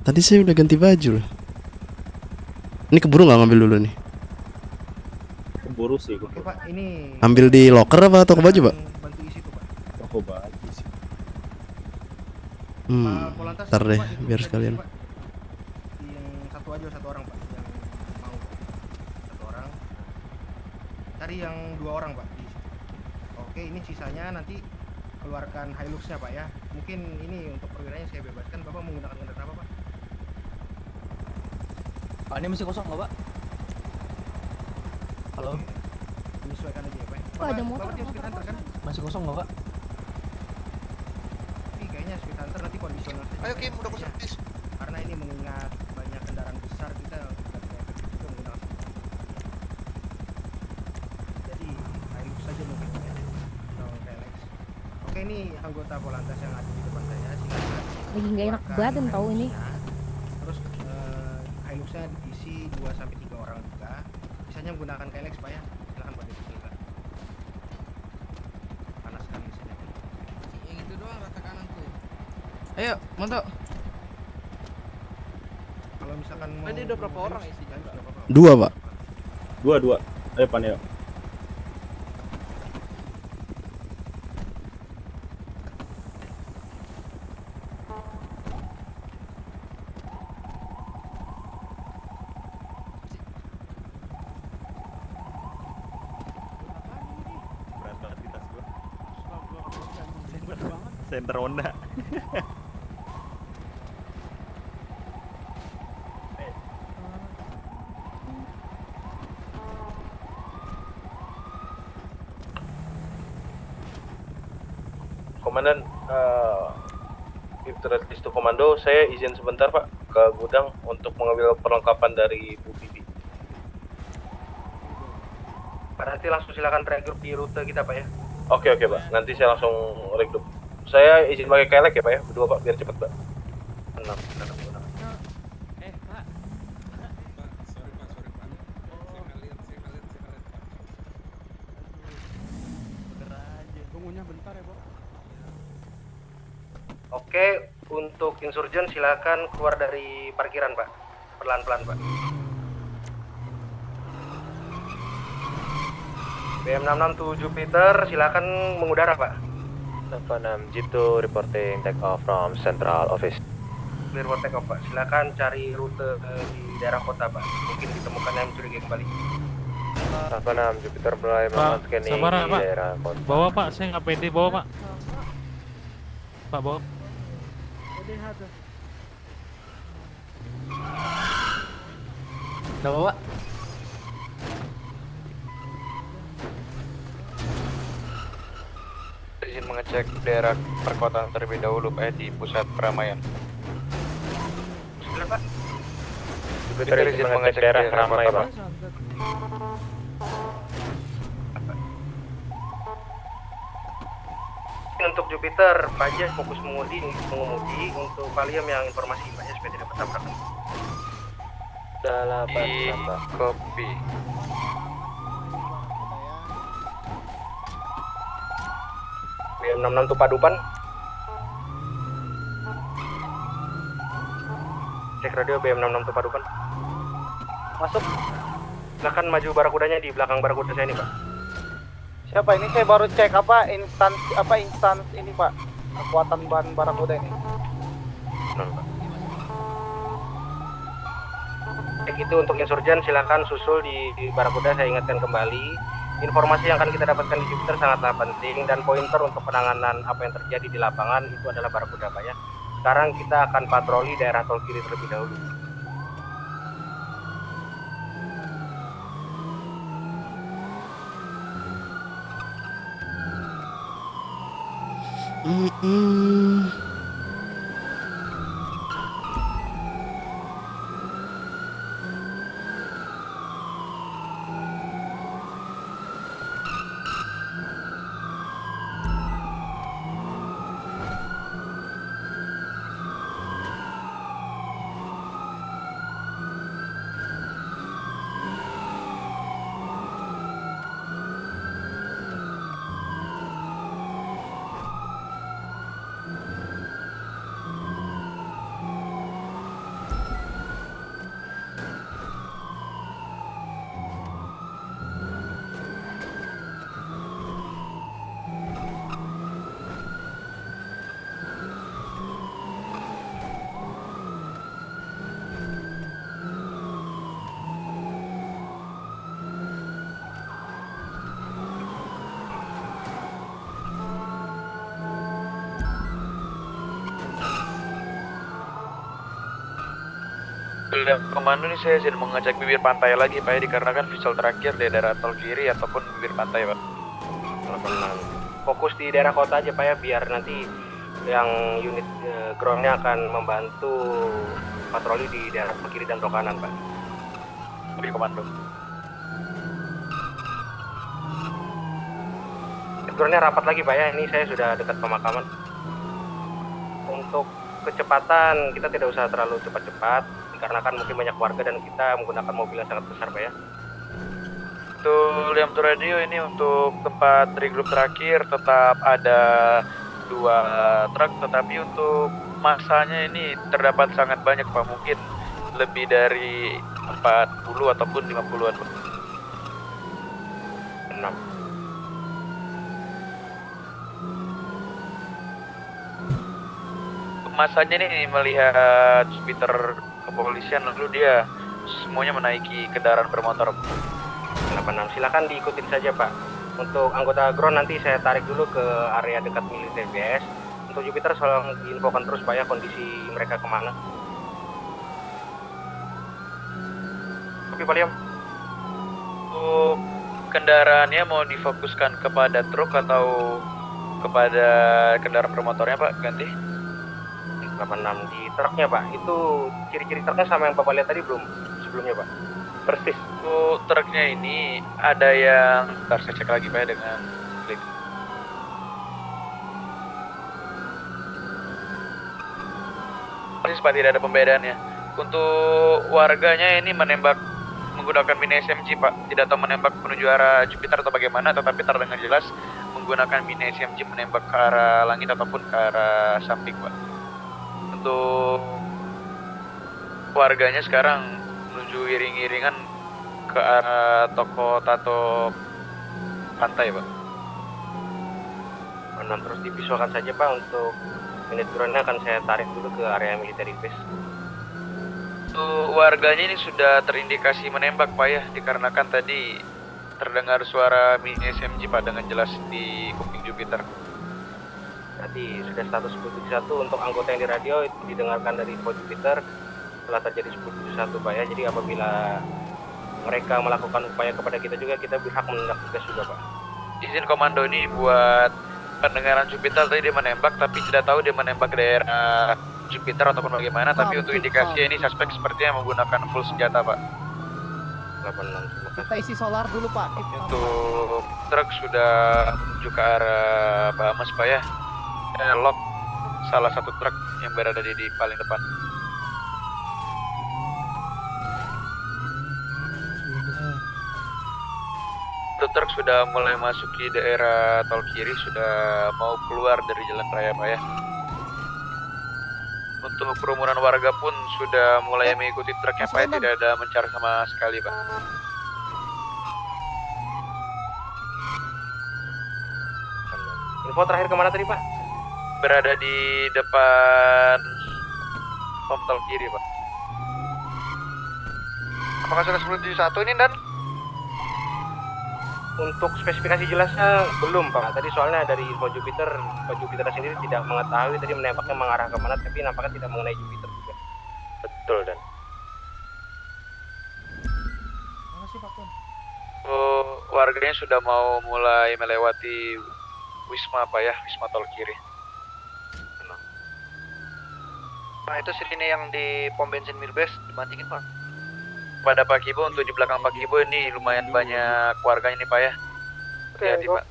Tadi saya udah ganti baju loh. Ini keburu nggak ngambil dulu nih? Keburu ngurus sih. Oke Pak, ini Ambil di locker apa toko baju, Pak? bantu isi tuh Pak. Toko baju sih. Polantas Ntar deh, Pak, itu biar bisa sekalian. diisi, Pak. Yang satu aja, satu orang Pak, yang mau satu orang. Cari yang 2 orang Pak diisi. Oke, ini sisanya nanti keluarkan Hiluxnya Pak ya. Mungkin ini untuk perwiranya saya bebaskan. Bapak menggunakan kendaraan apa Pak? Pak, ini masih kosong nggak Pak? Halo? Menyesuaikan aja ya Pak. Oh, ada motor, Bapak dia speed hunter kan? Masih kosong nggak Pak? Tapi kayaknya speed hunter nanti kondisional saja. Ayo Kim, udah kosong please. Karena ini mengingat banyak kendaraan besar, kita tidak efektif juga menggunakan speed hunter. Jadi Hilux saja mungkin ya. Atau KLX. Oke, ini anggota Polantas yang ada di depan saya. Silakan. Lagi nggak enak badan tahu ini. Terus Hiluxnya diisi 2-3 orang juga. Sisanya menggunakan KLX Pak ya. Silakan Pak disilakan. Panas sekali mesinnya. Yang itu doang rata kanan tuh. Ayo, mantap. Kalau misalkan mau Tadi udah berapa orang isinya? 2, Pak. 2. Ayo Pan ya. Berat banget di tas gua. Center Honda. Komandan, Victor Listu Komando, saya izin sebentar Pak ke gudang untuk mengambil perlengkapan dari Bu Bibi. Pak, nanti langsung silakan regroup di rute kita Pak ya. Oke Pak, nanti saya langsung regroup. Saya izin pakai kelek ya Pak ya, berdua Pak, biar cepet Pak. 6. Tunggunya bentar ya, Pak. Oke, untuk insurgen silakan keluar dari parkiran Pak. Pelan-pelan Pak. BM667 Jupiter silakan mengudara Pak. 76 G2 reporting take off from Central Office. Clear for take off Pak. Silakan cari rute di daerah kota Pak. Mungkin ditemukan yang mencurigakan kembali. 76 Jupiter mulai melakukan scanning sabar, di Pak. daerah kota. Bawa Pak, saya nggak pede bawa Pak. Pak bawa. Udah Pak? Izin mengecek daerah perkotaan terlebih dahulu Pak ya, di pusat keramaian. Silakan Pak. Jupiter izin mengecek daerah ramai Pak. Untuk Jupiter, Pak Jas fokus mengemudi. Untuk Valium yang informasi Pak Jas supaya tidak bertabrakan. Di copy. BM66 Tupadupan. Cek radio BM66 Tupadupan. Masuk. Silakan maju barakudanya di belakang barakuda saya ini Pak. Siapa ini? Saya baru cek instans ini Pak. Kekuatan bahan barakuda ini. Cek itu untuk insurgen silakan susul di barakuda. Saya ingatkan kembali, informasi yang akan kita dapatkan di Jupiter sangatlah penting dan pointer untuk penanganan apa yang terjadi di lapangan itu adalah barakuda Pak ya. Sekarang kita akan patroli daerah tol kiri terlebih dahulu. Komando nih saya sedang mengecek bibir pantai lagi Pak ya, dikarenakan visual terakhir di daerah tol kiri ataupun bibir pantai Pak. Fokus di daerah kota aja Pak ya, biar nanti yang unit groundnya akan membantu patroli di daerah kiri dan kanan Pak. Oke komando. Groundnya rapat lagi Pak ya, ini saya sudah dekat pemakaman. Untuk kecepatan kita tidak usah terlalu cepat-cepat, dikarenakan mungkin banyak warga dan kita menggunakan mobil yang sangat besar Pak ya. Untuk Liam to Radio ini untuk tempat regroup terakhir tetap ada 2 truk, tetapi untuk masanya ini terdapat sangat banyak Pak, mungkin lebih dari 40 ataupun 50-an Pak. 6. Masanya nih melihat Jupiter kepolisian, lalu dia semuanya menaiki kendaraan bermotor. 86, silakan diikutin saja Pak. Untuk anggota ground nanti saya tarik dulu ke area dekat militer BS. Untuk Jupiter tolong diinfokan terus Pak ya kondisi mereka kemana. Oke Pak Liam. Untuk kendaraannya mau difokuskan kepada truk atau kepada kendaraan bermotornya Pak, ganti? 86 di truknya Pak, itu ciri-ciri truknya sama yang Bapak lihat tadi belum sebelumnya Pak? Persis. Untuk truknya ini ada yang, ntar saya cek lagi Pak ya dengan klik. Persis Pak, tidak ada pembedaannya. Untuk warganya ini menembak menggunakan mini SMG Pak, tidak tahu menembak menuju arah Jupiter atau bagaimana, tetapi terdengar jelas menggunakan mini SMG menembak ke arah langit ataupun ke arah samping Pak. Untuk warganya sekarang menuju iring-iringan ke arah toko tato pantai Pak. Terus divisualkan saja Pak, untuk unit groundnya akan saya tarik dulu ke area military base. Untuk warganya ini sudah terindikasi menembak Pak ya, dikarenakan tadi terdengar suara mini SMG Pak dengan jelas di kuping Jupiter. Tadi sudah status 1071 untuk anggota yang di radio itu didengarkan dari info Jupiter setelah terjadi 1071 Pak ya. Jadi apabila mereka melakukan upaya kepada kita juga, kita berhak menindak tegas juga Pak. Izin komando ini buat pendengaran Jupiter tadi dia menembak, tapi tidak tahu dia menembak daerah Jupiter ataupun bagaimana, tapi untuk indikasi ini suspek sepertinya menggunakan full senjata Pak. 86. Kita isi solar dulu Pak. Untuk truk sudah menuju ke arah Bahamas Pak ya. Lock salah satu truk yang berada di paling depan. Untuk truk sudah mulai masuki daerah tol kiri, sudah mau keluar dari jalan raya Pak ya. Untuk kerumunan warga pun sudah mulai mengikuti truknya Pak ya, tidak ada mencar sama sekali Pak. Info terakhir kemana tadi Pak? Berada di depan pom tol kiri Pak. Apakah sudah 1071 ini Dan? Untuk spesifikasi jelasnya belum Pak. Tadi soalnya dari info Jupiter, Pak Jupiter sendiri tidak mengetahui tadi menembaknya mengarah kemana, tapi nampaknya tidak mengenai Jupiter juga. Betul Dan. Makasih Pak Kun. Warganya sudah mau mulai melewati Wisma Pak ya, Wisma tol kiri. Nah itu sirine yang di pom bensin Mirbes dimatiin Pak. Pada Pak Kibo, untuk di belakang Pak Kibo ini lumayan banyak warganya nih Pak ya. Hati-hati Pak.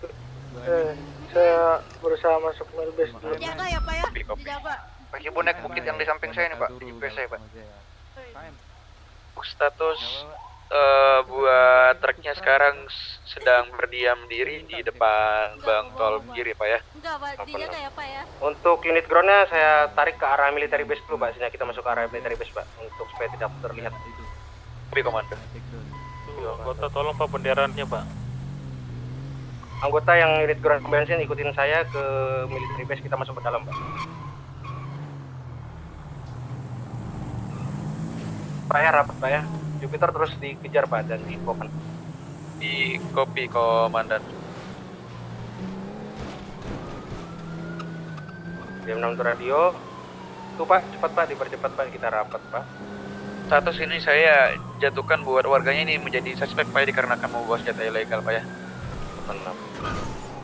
Saya berusaha masuk Mirbes dulu. Jaga ya Pak ya, Kopi. dijaga. Pak Kibo naik bukit yang di samping saya nih Pak, di GPS saya Pak. Status buat truknya sekarang sedang berdiam diri di depan bang tol kiri Pak ya. Enggak Pak, dijaga ya Pak ya. Untuk unit groundnya saya tarik ke arah military base dulu Pak, sehingga kita masuk ke arah military base Pak, untuk supaya tidak terlihat. Oke komando. Anggota tolong Pak benderanya Pak. Anggota yang unit ground bensin ikutin saya ke military base, kita masuk ke dalam Pak. Pak ya, rapat Pak ya. Jupiter terus dikejar Pak dan diinfokan. Di kopi komandan. Jam 6 radio. Tuh Pak, cepat Pak, dipercepat Pak, kita rapat Pak. status ini saya jatuhkan buat warganya ini menjadi suspek Pak ya, dikarenakan membawa senjata ilegal Pak ya.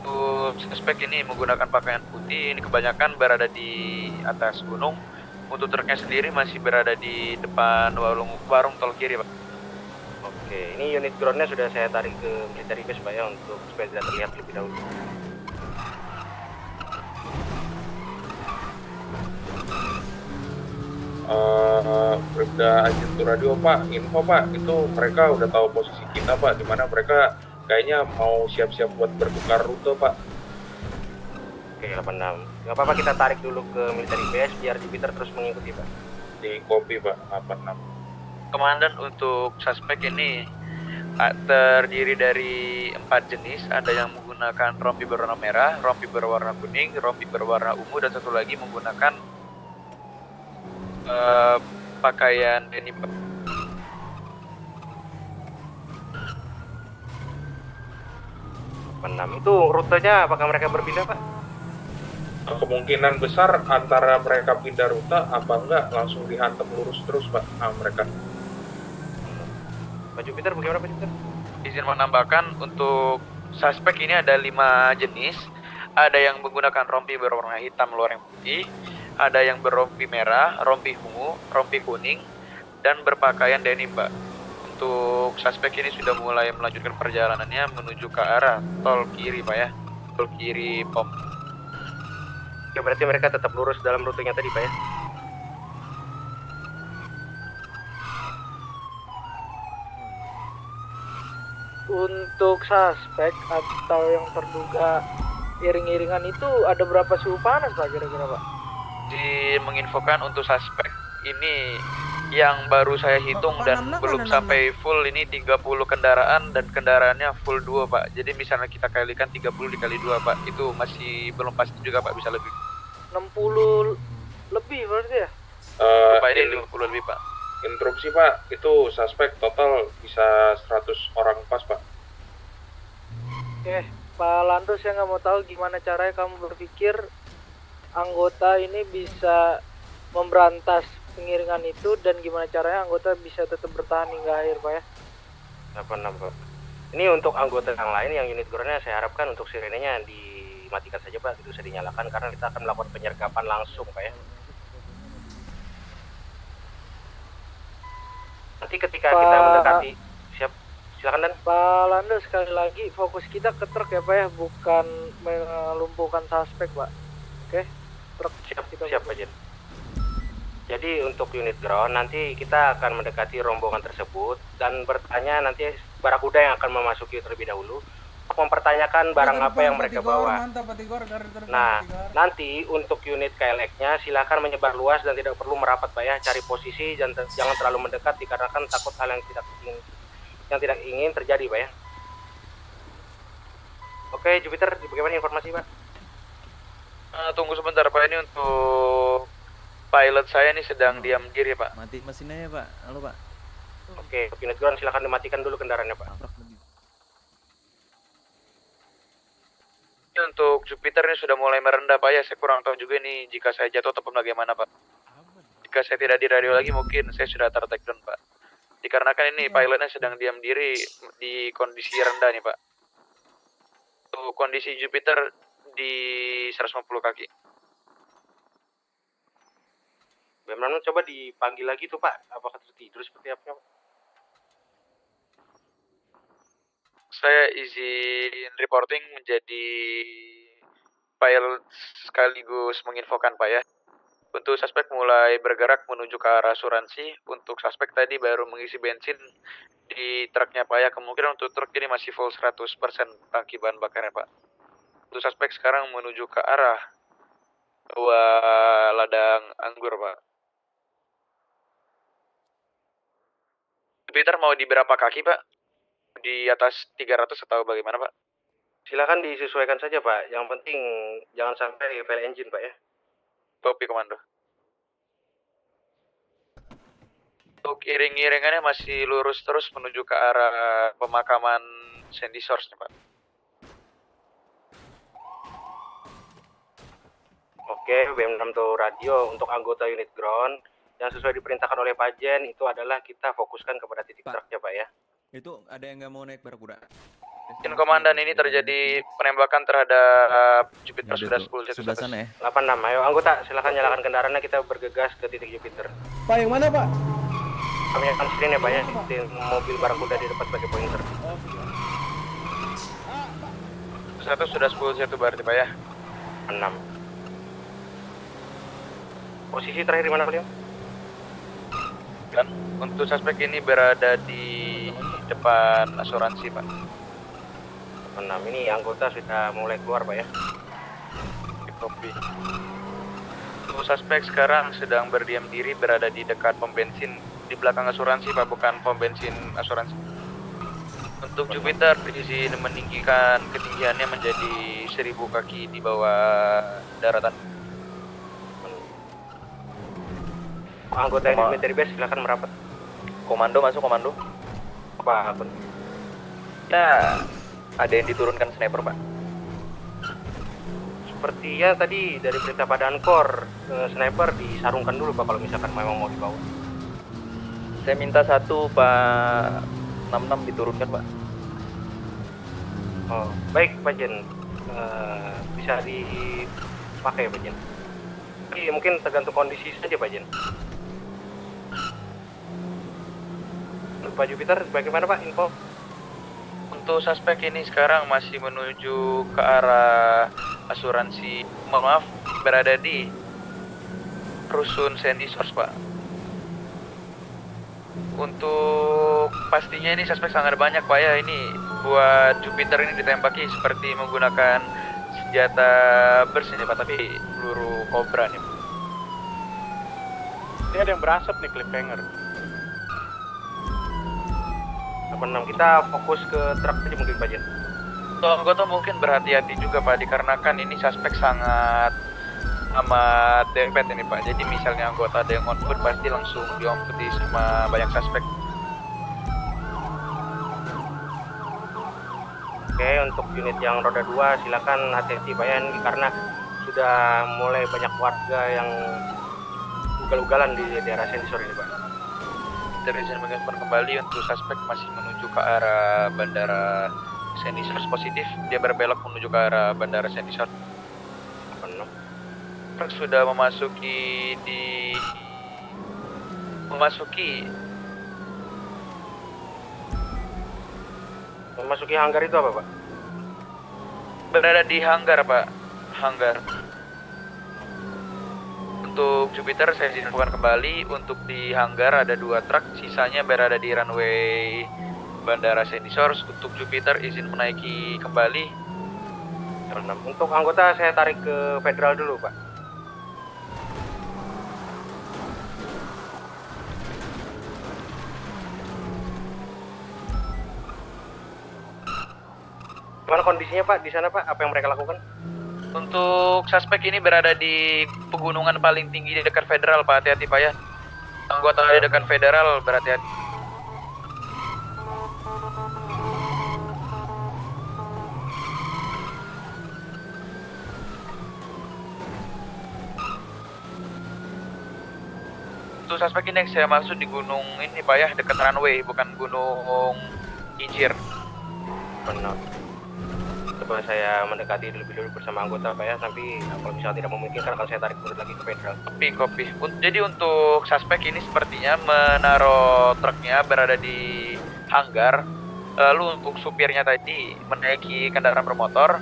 Untuk suspek ini menggunakan pakaian putih, ini kebanyakan berada di atas gunung. Untuk truknya sendiri masih berada di depan warung tol kiri Pak. Oke, ini unit groundnya sudah saya tarik ke military base Pak ya, untuk supaya tidak terlihat lebih dahulu. Bribda Agentur Radio Pak, info Pak, itu mereka udah tahu posisi kita Pak, dimana mereka kayaknya mau siap-siap buat bertukar rute Pak. Oke, 86. Nggak apa-apa, kita tarik dulu ke military base biar Jupiter terus mengikuti Pak. Di kopi Pak, 86. Komandan, untuk suspek ini terdiri dari 4 jenis. Ada yang menggunakan rompi berwarna merah, rompi berwarna kuning, rompi berwarna ungu, dan satu lagi menggunakan pakaian denim. Itu rutenya apakah mereka berpindah Pak? Kemungkinan besar antara mereka pindah rute apa enggak langsung dihantam lurus terus Pak mereka. Pak Jupiter bagaimana Pak Jupiter? Izin menambahkan, untuk suspek ini ada 5 jenis. Ada yang menggunakan rompi berwarna hitam luar yang putih, ada yang berrompi merah, rompi ungu, rompi kuning, dan berpakaian denim Pak. Untuk suspek ini sudah mulai melanjutkan perjalanannya menuju ke arah tol kiri Pak ya, tol kiri POM. Ya, berarti mereka tetap lurus dalam rutenya tadi Pak ya? Untuk suspek atau yang terduga iring-iringan itu ada berapa suhu panas Pak kira-kira Pak? Menginfokan untuk suspek ini yang baru saya hitung dan belum sampai full ini 30 kendaraan dan kendaraannya full 2 Pak. Jadi misalnya kita kalikan 30 dikali 2 Pak, itu masih belum pasti juga Pak, bisa lebih. 60 lebih berarti ya? Pak ini 50 lebih Pak. Interupsi Pak, itu suspek total bisa 100 orang pas Pak. Oke, Pak Lando, saya nggak mau tahu gimana caranya kamu berpikir anggota ini bisa memberantas pengiringan itu dan gimana caranya anggota bisa tetap bertahan hingga akhir Pak ya? Apa Pak? Ini untuk anggota yang lain yang unit groundnya saya harapkan untuk sirenenya dimatikan saja Pak, tidak usah dinyalakan karena kita akan melakukan penyergapan langsung Pak ya. Nanti ketika kita mendekati, silakan Dan. Pak Lando, sekali lagi fokus kita ke truk ya Pak ya, bukan melumpuhkan suspek Pak. Oke, truk siap Pak Jen. Jadi untuk unit ground nanti kita akan mendekati rombongan tersebut dan bertanya nanti barakuda yang akan memasuki terlebih dahulu mempertanyakan barang apa yang mereka bawa. Nah, nanti untuk unit KLX-nya silakan menyebar luas dan tidak perlu merapat Pak ya, cari posisi dan jangan terlalu mendekat dikarenakan takut hal yang tidak ingin terjadi Pak ya. Oke, Jupiter, bagaimana informasi Pak? Tunggu sebentar Pak, ini untuk pilot saya nih sedang diam diri Pak. Mati mesinnya ya Pak. Halo Pak. Oke, unit ground silakan dimatikan dulu kendaraannya Pak. Untuk Jupiter ini sudah mulai merendah Pak ya, saya kurang tahu juga nih jika saya jatuh ataupun bagaimana Pak. Jika saya tidak di radio lagi mungkin saya sudah ter-take down Pak. Dikarenakan ini pilotnya sedang diam diri di kondisi rendah nih Pak. Untuk kondisi Jupiter di 150 kaki. Bagaimana coba dipanggil lagi tuh Pak, apakah tertidur seperti apa Pak? Saya izin reporting menjadi pilot sekaligus menginfokan Pak ya. Untuk suspek mulai bergerak menuju ke arah asuransi. Untuk suspek tadi baru mengisi bensin di truknya Pak ya. Kemungkinan untuk truk ini masih full 100% tangki bahan bakarnya Pak. Untuk suspek sekarang menuju ke arah ladang anggur Pak. Jupiter mau di berapa kaki Pak? Di atas 300 atau bagaimana Pak? Silakan disesuaikan saja Pak, yang penting jangan sampai fail engine Pak ya. Kopi komando. Untuk iring-iringannya masih lurus terus menuju ke arah pemakaman Sandy Source Pak. Oke, BM6 tuh radio untuk anggota unit ground Yang sesuai diperintahkan oleh Pak Jen itu adalah kita fokuskan kepada titik truknya Pak ya. Itu ada yang nggak mau naik Barakuda? Izin komandan, ini terjadi penembakan terhadap Jupiter Ya, sudah 10 sebelah sana ya. 86, ayo anggota silakan nyalakan kendaraannya, kita bergegas ke titik Jupiter. Pak, yang mana Pak? Kami akan screen ya Pak ya, di mobil Barakuda di depan sebagai pointer. Satu sudah 10 berarti Pak ya. 6. Posisi terakhir di mana beliau? Dan untuk suspek ini berada di depan asuransi Pak. 6, ini anggota sudah mulai keluar Pak ya. Kopi. Untuk suspek sekarang sedang berdiam diri berada di dekat pom bensin di belakang asuransi Pak, bukan pom bensin asuransi. Untuk Jupiter izin meninggikan ketinggiannya menjadi 1000 kaki di bawah daratan. Anggota yang military base silakan merapat. Komando masuk komando. Pak, Ya, ada yang diturunkan sniper Pak. sepertinya tadi dari perintah Pak Dankor, sniper disarungkan dulu Pak kalau misalkan memang mau dibawa. Saya minta satu Pak 66 diturunkan Pak. Oh, baik Pak Jen. Bisa dipakai Pak Jen. Tapi mungkin tergantung kondisi saja Pak Jen. Pak Jupiter, bagaimana Pak info? Untuk suspek ini sekarang masih menuju ke arah asuransi, maaf, berada di rusun Sandy Source Pak. Untuk pastinya ini suspek sangat banyak Pak ya, ini buat Jupiter ini ditembaki seperti menggunakan senjata bersih nih Pak, tapi peluru Cobra nih Pak. Ini ada yang berasap nih, cliffhanger. 86, kita fokus ke truk aja mungkin Pak Jen. Untuk anggota mungkin berhati-hati juga Pak, dikarenakan ini suspek sangat amat dempet ini Pak. Jadi misalnya anggota ada yang on foot pasti langsung diomputi sama banyak suspek. Oke, untuk unit yang roda 2 silakan hati-hati Pak ya, ini karena sudah mulai banyak warga yang ugal-ugalan di daerah sensor ini Pak. Izin menginformasikan kembali untuk suspek masih menuju ke arah bandara Sandy Shores positif. Dia berbelok menuju ke arah bandara Sandy Shores. Truk sudah memasuki hanggar itu apa Pak? Berada di hanggar Pak, hanggar. Untuk Jupiter saya infokan kembali, untuk di hanggar ada 2 truk, sisanya berada di runway bandara Sandy Shores. Untuk Jupiter izin menaiki kembali. Untuk anggota saya tarik ke Federal dulu Pak. Gimana kondisinya Pak di sana Pak? Apa yang mereka lakukan? Untuk suspek ini berada di pegunungan paling tinggi di dekat Federal Pak, hati-hati Pak ya. Anggota di dekat Federal berhati-hati. Untuk suspek ini yang saya maksud di gunung ini Pak ya, dekat runway, bukan gunung Kincir. Benar. Coba saya mendekati lebih dulu bersama anggota Pak ya, tapi kalau misalnya tidak memungkinkan akan saya tarik mundur lagi ke Federal. Kopi. Jadi untuk suspek ini sepertinya menaruh truknya berada di hanggar. Lalu untuk supirnya tadi menaiki kendaraan bermotor.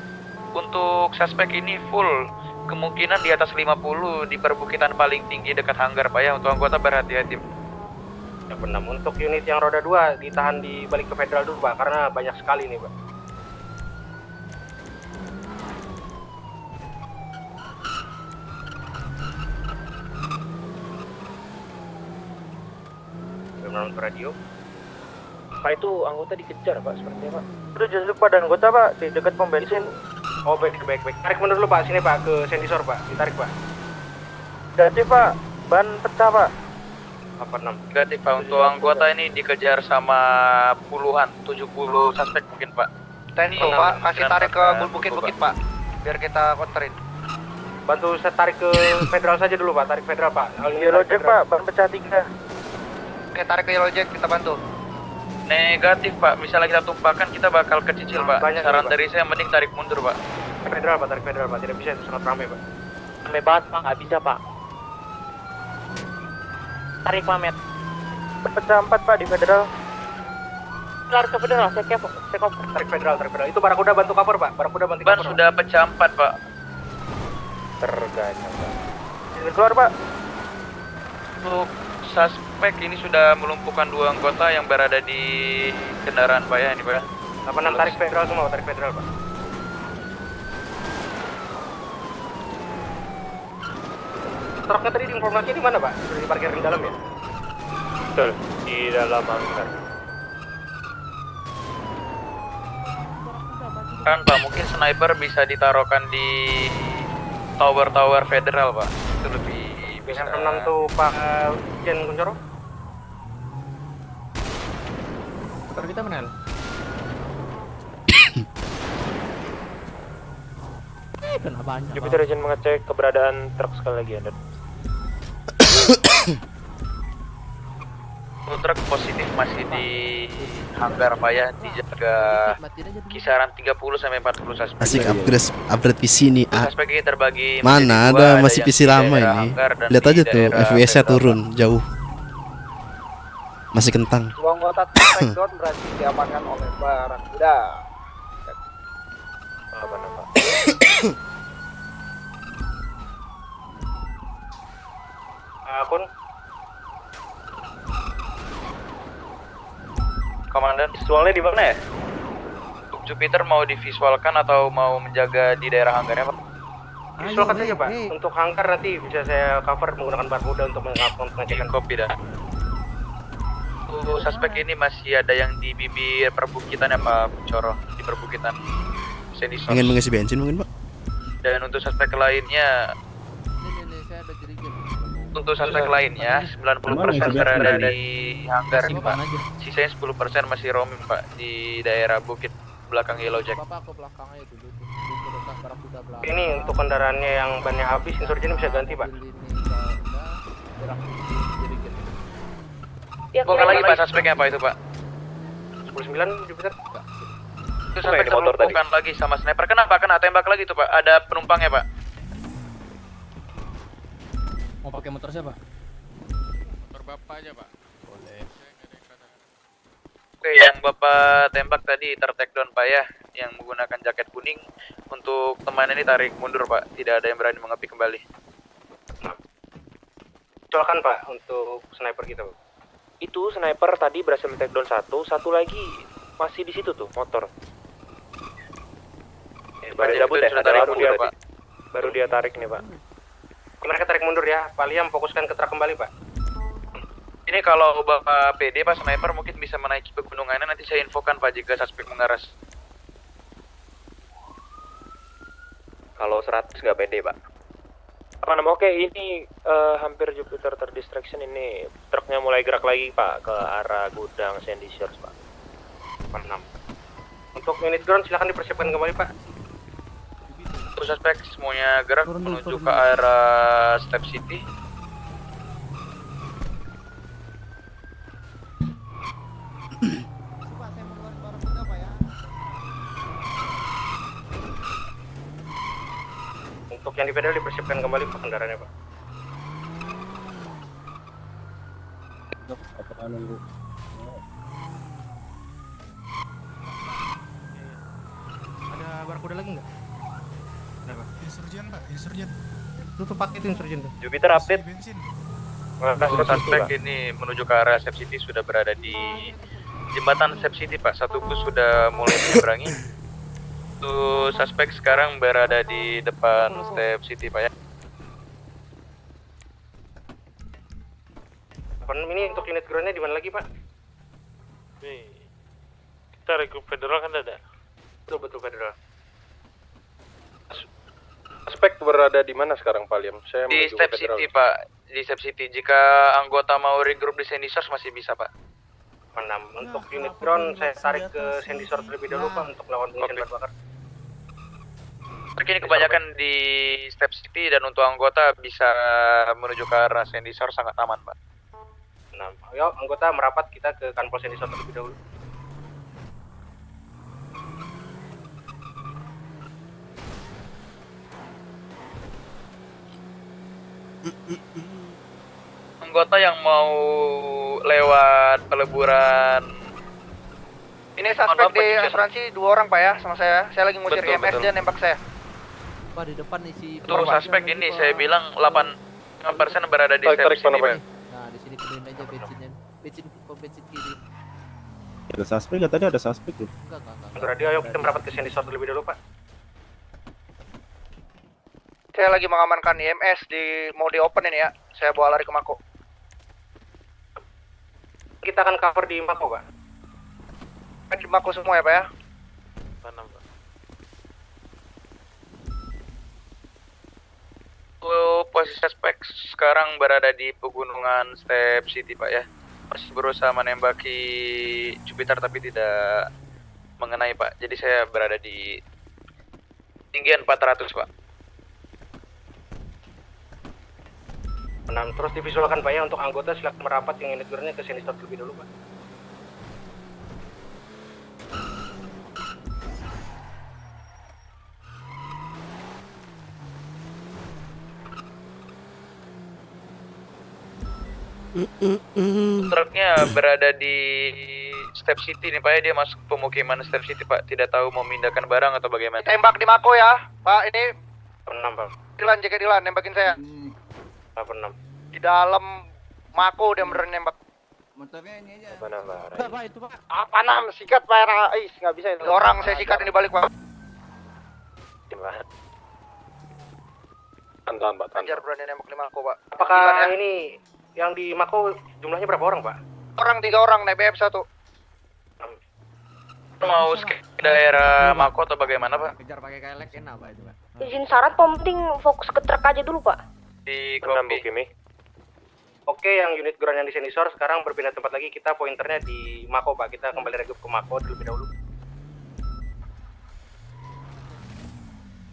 Untuk suspek ini full kemungkinan di atas 50 di perbukitan paling tinggi dekat hanggar Pak ya. Untuk anggota berhati-hati. Ya benar. Untuk unit yang roda 2 ditahan di balik ke Federal dulu Pak, karena banyak sekali nih Pak. Bagaimana untuk radio? Pak, itu anggota dikejar Pak, sepertinya Pak. Udah jelas lupa dan anggota Pak di dekat pom bensin. Oh baik. Tarik mundur dulu Pak, sini Pak ke Sandy Shore Pak, ditarik Pak. Jadi Pak, ban pecah Pak. 86. Negatif Pak, untuk anggota ini dikejar sama puluhan, 70 suspek mungkin Pak. Tentu Pak, kasih tarik ke bukit-bukit Pak, biar kita counterin. Bantu saya tarik ke Federal saja dulu Pak, tarik Federal Pak. Yellow Jack Pak, ban pecah 3. Oke, tarik ke Yellow Jack, kita bantu. Negatif Pak, misalnya kita tumpahkan kita bakal kecicil Pak. Saran dari saya mending tarik mundur Pak. Federal Pak, tarik Federal Pak, tidak bisa itu sangat ramai Pak. Ramai banget Pak, nggak bisa Pak. Tarik Mamet. Pecah 4 Pak di Federal. Lari ke Federal, saya cover. Tarik Federal. Itu Barakuda bantu cover Pak, Barakuda bantu Ban cover. sudah pecah 4 Pak. Terganya Pak. Ini keluar Pak. Untuk suspek ini sudah melumpuhkan 2 anggota yang berada di kendaraan Pak ya ini Pak. 86 tarik Federal semua, tarik Federal Pak. Truknya tadi informasi di mana Pak? Sudah diparkir di dalam ya? Betul, di dalam hangar. Kan Pak, mungkin sniper bisa ditaruhkan di tower Federal Pak. Itu lebih bisa. Yang 6 tuh Pak Jen Kuncoro. Motor kita mana? Kenapa banyak? Jupiter izin mengecek keberadaan truk sekali lagi Anda. Truk positif masih di hangar Pak ya, dijaga kisaran 30 sampai 40 suspek. Asik upgrade PC nih. Suspek ini terbagi Mana menjadi 2, ada masih yang PC di lama daerah ini. hangar dan Lihat di aja tuh daerah FPS-nya Federal, turun jauh. Masih kentang. Dua anggota Takedown berhasil diamankan oleh Barakuda. Akun. Komandan, visualnya di mana ya? Untuk Jupiter mau divisualkan atau mau menjaga di daerah hangarnya Pak? Visualkan saja Pak. Untuk hangar nanti bisa saya cover menggunakan Barakuda untuk mengecekkan. Kopi dah. Untuk suspek ini masih ada yang di bibir perbukitan ya Pak Kuncoro, di perbukitan Senisos. Ingin mengisi bensin mungkin Pak? Dan untuk suspek lainnya, untuk suspek lainnya 90% berada di hangar nih Pak. Sisanya 10% masih roaming Pak di daerah bukit belakang Yellow Jack. Ini untuk kendaraannya yang bannya habis, insurgen bisa ganti Pak. Bukan lagi Pak suspeknya Pak itu Pak. 19 Jupiter. Itu suspek terlumpuhkan lagi sama sniper. Kenapa? Kena tembak lagi tuh Pak. Ada penumpangnya Pak. Mau pakai motor siapa? Motor Bapak aja Pak. Boleh. Oke, yang Bapak tembak tadi tertakedown Pak ya, yang menggunakan jaket kuning. Untuk teman ini tarik mundur Pak, tidak ada yang berani mengepi kembali. Silakan Pak untuk sniper kita Pak. Itu sniper tadi berhasil men-takedown satu lagi masih di situ tuh motor. Baru cabut ya, baru dia tarik nih Pak. Mereka tarik mundur ya, Pak Liam fokuskan ke truk kembali Pak. Ini kalau Bapak PD Pak sniper mungkin bisa menaiki pegunungannya, nanti saya infokan Pak jika suspek mengaras. Kalau 100 nggak pede Pak. Apa nama? Oke, ini hampir Jupiter terdistraction ini. Truknya mulai gerak lagi Pak ke arah gudang Sandy Shores Pak. 6. Untuk unit ground silakan dipersiapkan kembali Pak. Untuk suspek semuanya gerak menuju ke arah Step City. Untuk yang di Federal dipersiapkan kembali Pak kendaraannya Pak. Apakah nunggu? Ada Barakuda lagi nggak? Ada Pak. Insurgen Pak, insurgen. Tutup pakai itu insurgen tuh. Jupiter update. Untuk suspek ini menuju ke arah Step City sudah berada di jembatan Step City Pak. Satu bus sudah mulai menyeberangi. Untuk suspek sekarang berada di depan Step City Pak ya. Ini untuk unit groundnya di mana lagi Pak? Nih, kita rekrut Federal kan ada? Betul Federal. Suspek berada di mana sekarang Pak Liam? Saya Di menuju Step ke Federal. City Pak, di Step City. Jika anggota mau regroup di Sandy Shores masih bisa Pak. 6. Untuk unit ground saya tarik ke Sandy Shore terlebih dahulu Pak untuk melawan pengisian bahan bakar. Truk ini kebanyakan di Step City dan untuk anggota bisa menuju ke arah Sandy Shore sangat aman, Pak. Nah, ayo anggota merapat kita ke kanpol Sandy Shore terlebih dahulu. Anggota yang mau lewat peleburan. Ini suspek di asuransi 2 orang Pak ya sama saya. Saya lagi ngusir Betul, IMS betul. dia nembak saya. Pak di depan isi. Untuk suspek ini saya bilang 85% berada di Step City, Pak. Nah di sini penuhin aja bensinnya. Bensin kiri. Ada suspek nggak tadi ada suspek tuh? Untuk radio ayo kita merapat ke Sandy Shore terlebih dahulu, Pak. Saya lagi mengamankan IMS di mau di open ini ya. Saya bawa lari ke Mako. Kita akan cover di Mako, Pak. Di Mako semua ya Pak ya. Mana, Pak? Posisi suspek sekarang berada di pegunungan Step City, Pak ya. Masih berusaha menembaki Jupiter tapi tidak mengenai, Pak. Jadi saya berada di tinggian 400, Pak. Nah, terus divisualkan Pak ya untuk anggota silakan merapat yang unit gearnya ke Sandy Shore terlebih dahulu, Pak. Truknya berada di Step City nih Pak ya, dia masuk pemukiman Step City Pak, tidak tahu mau memindahkan barang atau bagaimana. Tembak di Mako ya Pak, ini 6, Pak. Dilan, jaga Dilan, nembakin saya. 6. Di dalam Mako dia beneran nembak. Motornya ini aja. Mana, Pak? Pak itu Pak. Apa nam sikat Pak Rais, nggak bisa itu. Orang saya sikat ini balik Pak. Tahan, Pak. Anjar berani nembak di Mako Pak. Apakah Dilan, ya. ini yang di Mako jumlahnya berapa orang, Pak? 3 orang naik BF 1. Mau ke daerah Mako atau bagaimana Pak? Kejar pakai kelek enak Pak itu Pak. Izin syarat penting fokus ke truk aja dulu Pak. Di kopi. Oke, yang unit gear yang di Sandy Shore sekarang berpindah tempat lagi. Kita pointernya di Mako, Pak. Kita kembali regroup ke Mako terlebih dahulu.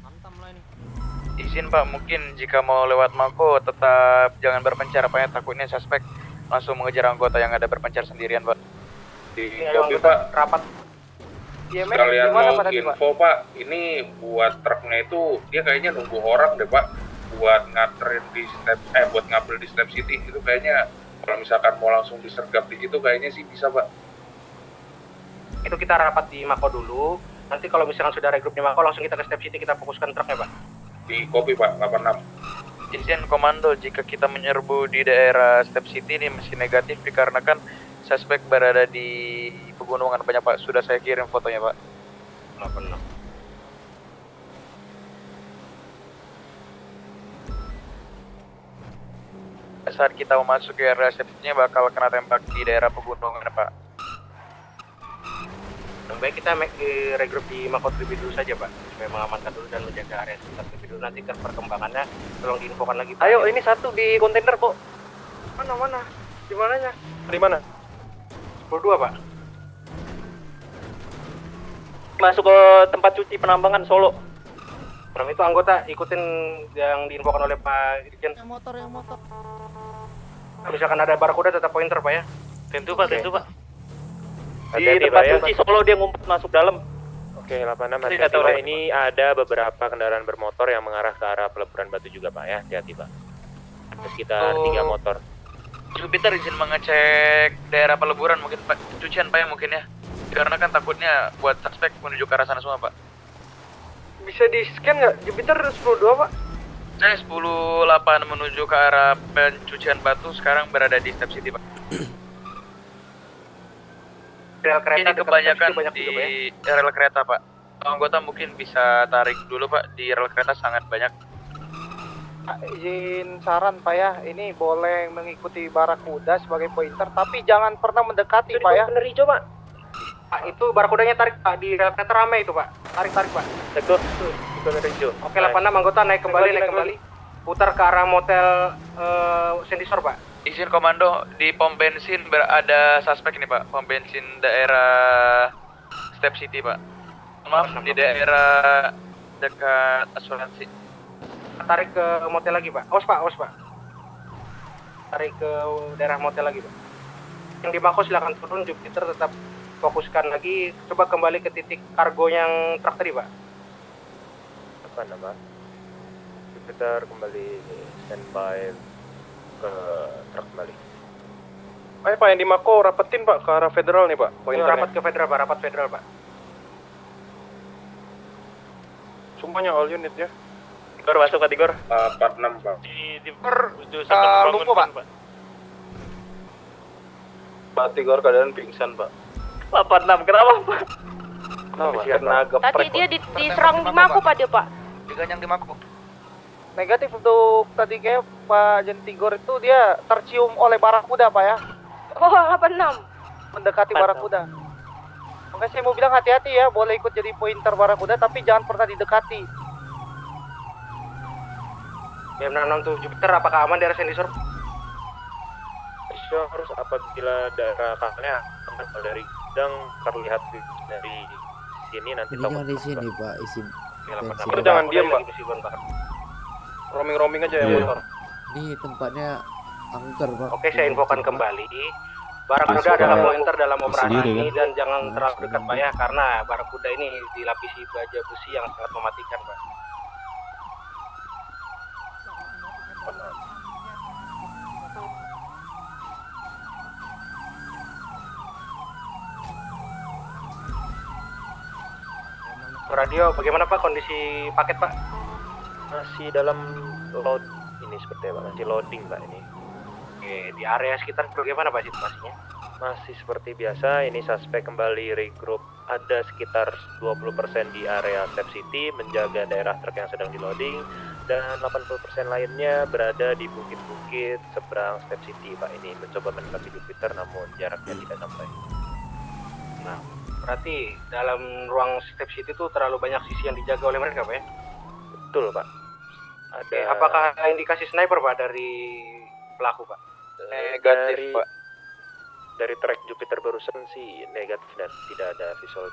Hantam lah ini. Izin Pak, mungkin jika mau lewat Mako tetap jangan berpencar Pak ya, takutnya suspek langsung mengejar anggota yang ada berpencar sendirian Pak. Di Ayo, kopi anggota, Pak. rapat. Sekalian gimana, mau Pak, tadi, Pak? info Pak, ini buat truknya itu dia kayaknya nunggu orang deh Pak, buat nganterin di buat ngambil di Step City itu kayaknya kalau misalkan mau langsung disergap di situ kayaknya sih bisa Pak. Itu kita rapat di Mako dulu. Nanti kalau misalkan sudah regroup di Mako langsung kita ke Step City, kita fokuskan truknya, Pak. Di kopi Pak, 86. Izin komando, jika kita menyerbu di daerah Step City ini masih negatif dikarenakan suspek berada di pegunungan banyak Pak. Sudah saya kirim fotonya Pak. 86. Saat kita memasuki area Step-nya bakal kena tembak di daerah pegunungan Pak. Baik, kita regroup di Mako terlebih dulu saja, Pak, supaya mengamankan dulu dan menjaga area sekitar terlebih dulu. Nanti ke perkembangannya tolong diinfokan lagi, Pak. Ayo, ini satu di kontainer kok. Mana? Di mananya? Di mana? 22, Pak. Masuk ke tempat cuci penambangan Solo. Orang itu anggota ikutin yang diinfokan oleh Pak Irjen. Yang motor. Misalkan ada barakuda tetap pointer, Pak ya. Tentu Pak. Di Hati-hati, tempat Pak, ya. cuci Solo dia ngumpet masuk dalam. Oke, 86 Saya hati-hati nggak tahu, Pak. Pak. Ini ada beberapa kendaraan bermotor yang mengarah ke arah peleburan Batu juga Pak ya, hati-hati Pak. Ada sekitar 3 motor. Jupiter izin mengecek daerah peleburan mungkin Pak, cucian Pak ya mungkin ya. Karena kan takutnya buat suspek menuju ke arah sana semua Pak. Bisa di-scan nggak? Jupiter 10-2 Pak. Saya 10-8 menuju ke arah pencucian batu sekarang berada di Step City Pak. Rel kereta Ini dekat kebanyakan Step City banyak di juga, Pak, ya. rel kereta Pak. Anggota mungkin bisa tarik dulu Pak, di rel kereta sangat banyak. Pak, izin saran Pak ya, ini boleh mengikuti Barakuda sebagai pointer, tapi jangan pernah mendekati Pak ya. Bener hijau Pak. Pak, itu barakudanya tarik, Pak. Di rel kereta ramai itu, Pak. Tarik, Pak. Betul. Itu bener hijau. Oke, 86 anggota naik kembali. Putar ke arah motel Sandy Shore, Pak. Izin komando, di pom bensin ada suspek ini Pak, pom bensin daerah Step City Pak. Maaf, di daerah dekat asuransi. Tarik ke motel lagi Pak. Awas Pak. Tarik ke daerah motel lagi Pak. Yang di Mako silakan turun, Jupiter tetap fokuskan lagi. Coba kembali ke titik kargo yang truk tadi Pak. Apa nama? Jupiter kembali standby ke truk kembali. Ayo Pak, yang di Mako rapetin Pak ke arah federal nih Pak. Rapat ke federal Pak, rapat federal Pak. Semuanya all unit ya. Tigor masuk ke Tigor. 46 Pak. Di lumpuh Pak. Pak Tigor keadaan pingsan Pak. 86 kenapa Pak? Karena Tadi dia diserang di Mako Pak dia Pak. Diganyang di Mako. Negatif untuk tadi kayak Pak Jentigor itu dia tercium oleh barakuda Pak ya. Oh 86. Mendekati barakuda. Makanya saya mau bilang hati-hati ya, boleh ikut jadi pointer barakuda tapi jangan pernah didekati. BM667 Jupiter apakah aman daerah Sendisor? Harus apabila daerah kapalnya aman dari gudang terlihat dari sini nanti tahu. Jangan di sini Pak, isi Itu jangan diam Pak. Roaming aja ya motor. Ini tempatnya angker Pak. Oke, saya infokan kembali. Barakuda adalah pointer dalam operasi ini dan jangan terlalu dekat Pak ya, karena barakuda ini dilapisi baja besi yang sangat mematikan Pak. Radio, bagaimana Pak kondisi paket Pak? Masih dalam load ini seperti Pak, masih loading Pak ini. Oke, di area sekitar bagaimana Pak situasinya? Masih seperti biasa, ini suspek kembali regroup. Ada sekitar 20% di area Step City menjaga daerah truk yang sedang di loading, dan 80% lainnya berada di bukit-bukit seberang Step City Pak. Ini mencoba mendekati Jupiter namun jaraknya tidak sampai. Nah, berarti dalam ruang Step City itu terlalu banyak sisi yang dijaga oleh mereka Pak ya? Betul Pak. Ada. Apakah ada indikasi sniper Pak dari pelaku Pak? Negatif Pak. Dari track Jupiter barusan sih negatif dan tidak ada visual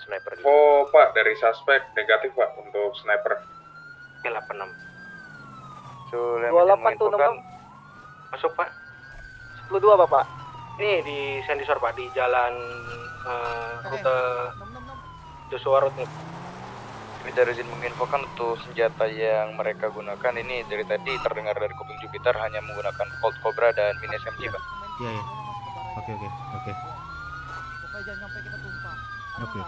sniper. Oh Pak, dari suspek negatif Pak untuk sniper. Oke, 86. 28 tuh 66. Masuk Pak. 12 Bapak. Ini di Sendisor Pak, di jalan rute Joshua Road nih. Jupiter izin menginfokan untuk senjata yang mereka gunakan ini dari tadi terdengar dari kuping Jupiter hanya menggunakan Colt Cobra dan mini SMG Pak. Iya ya. Oke. Pokoknya jangan sampai kita tumpah. Oke.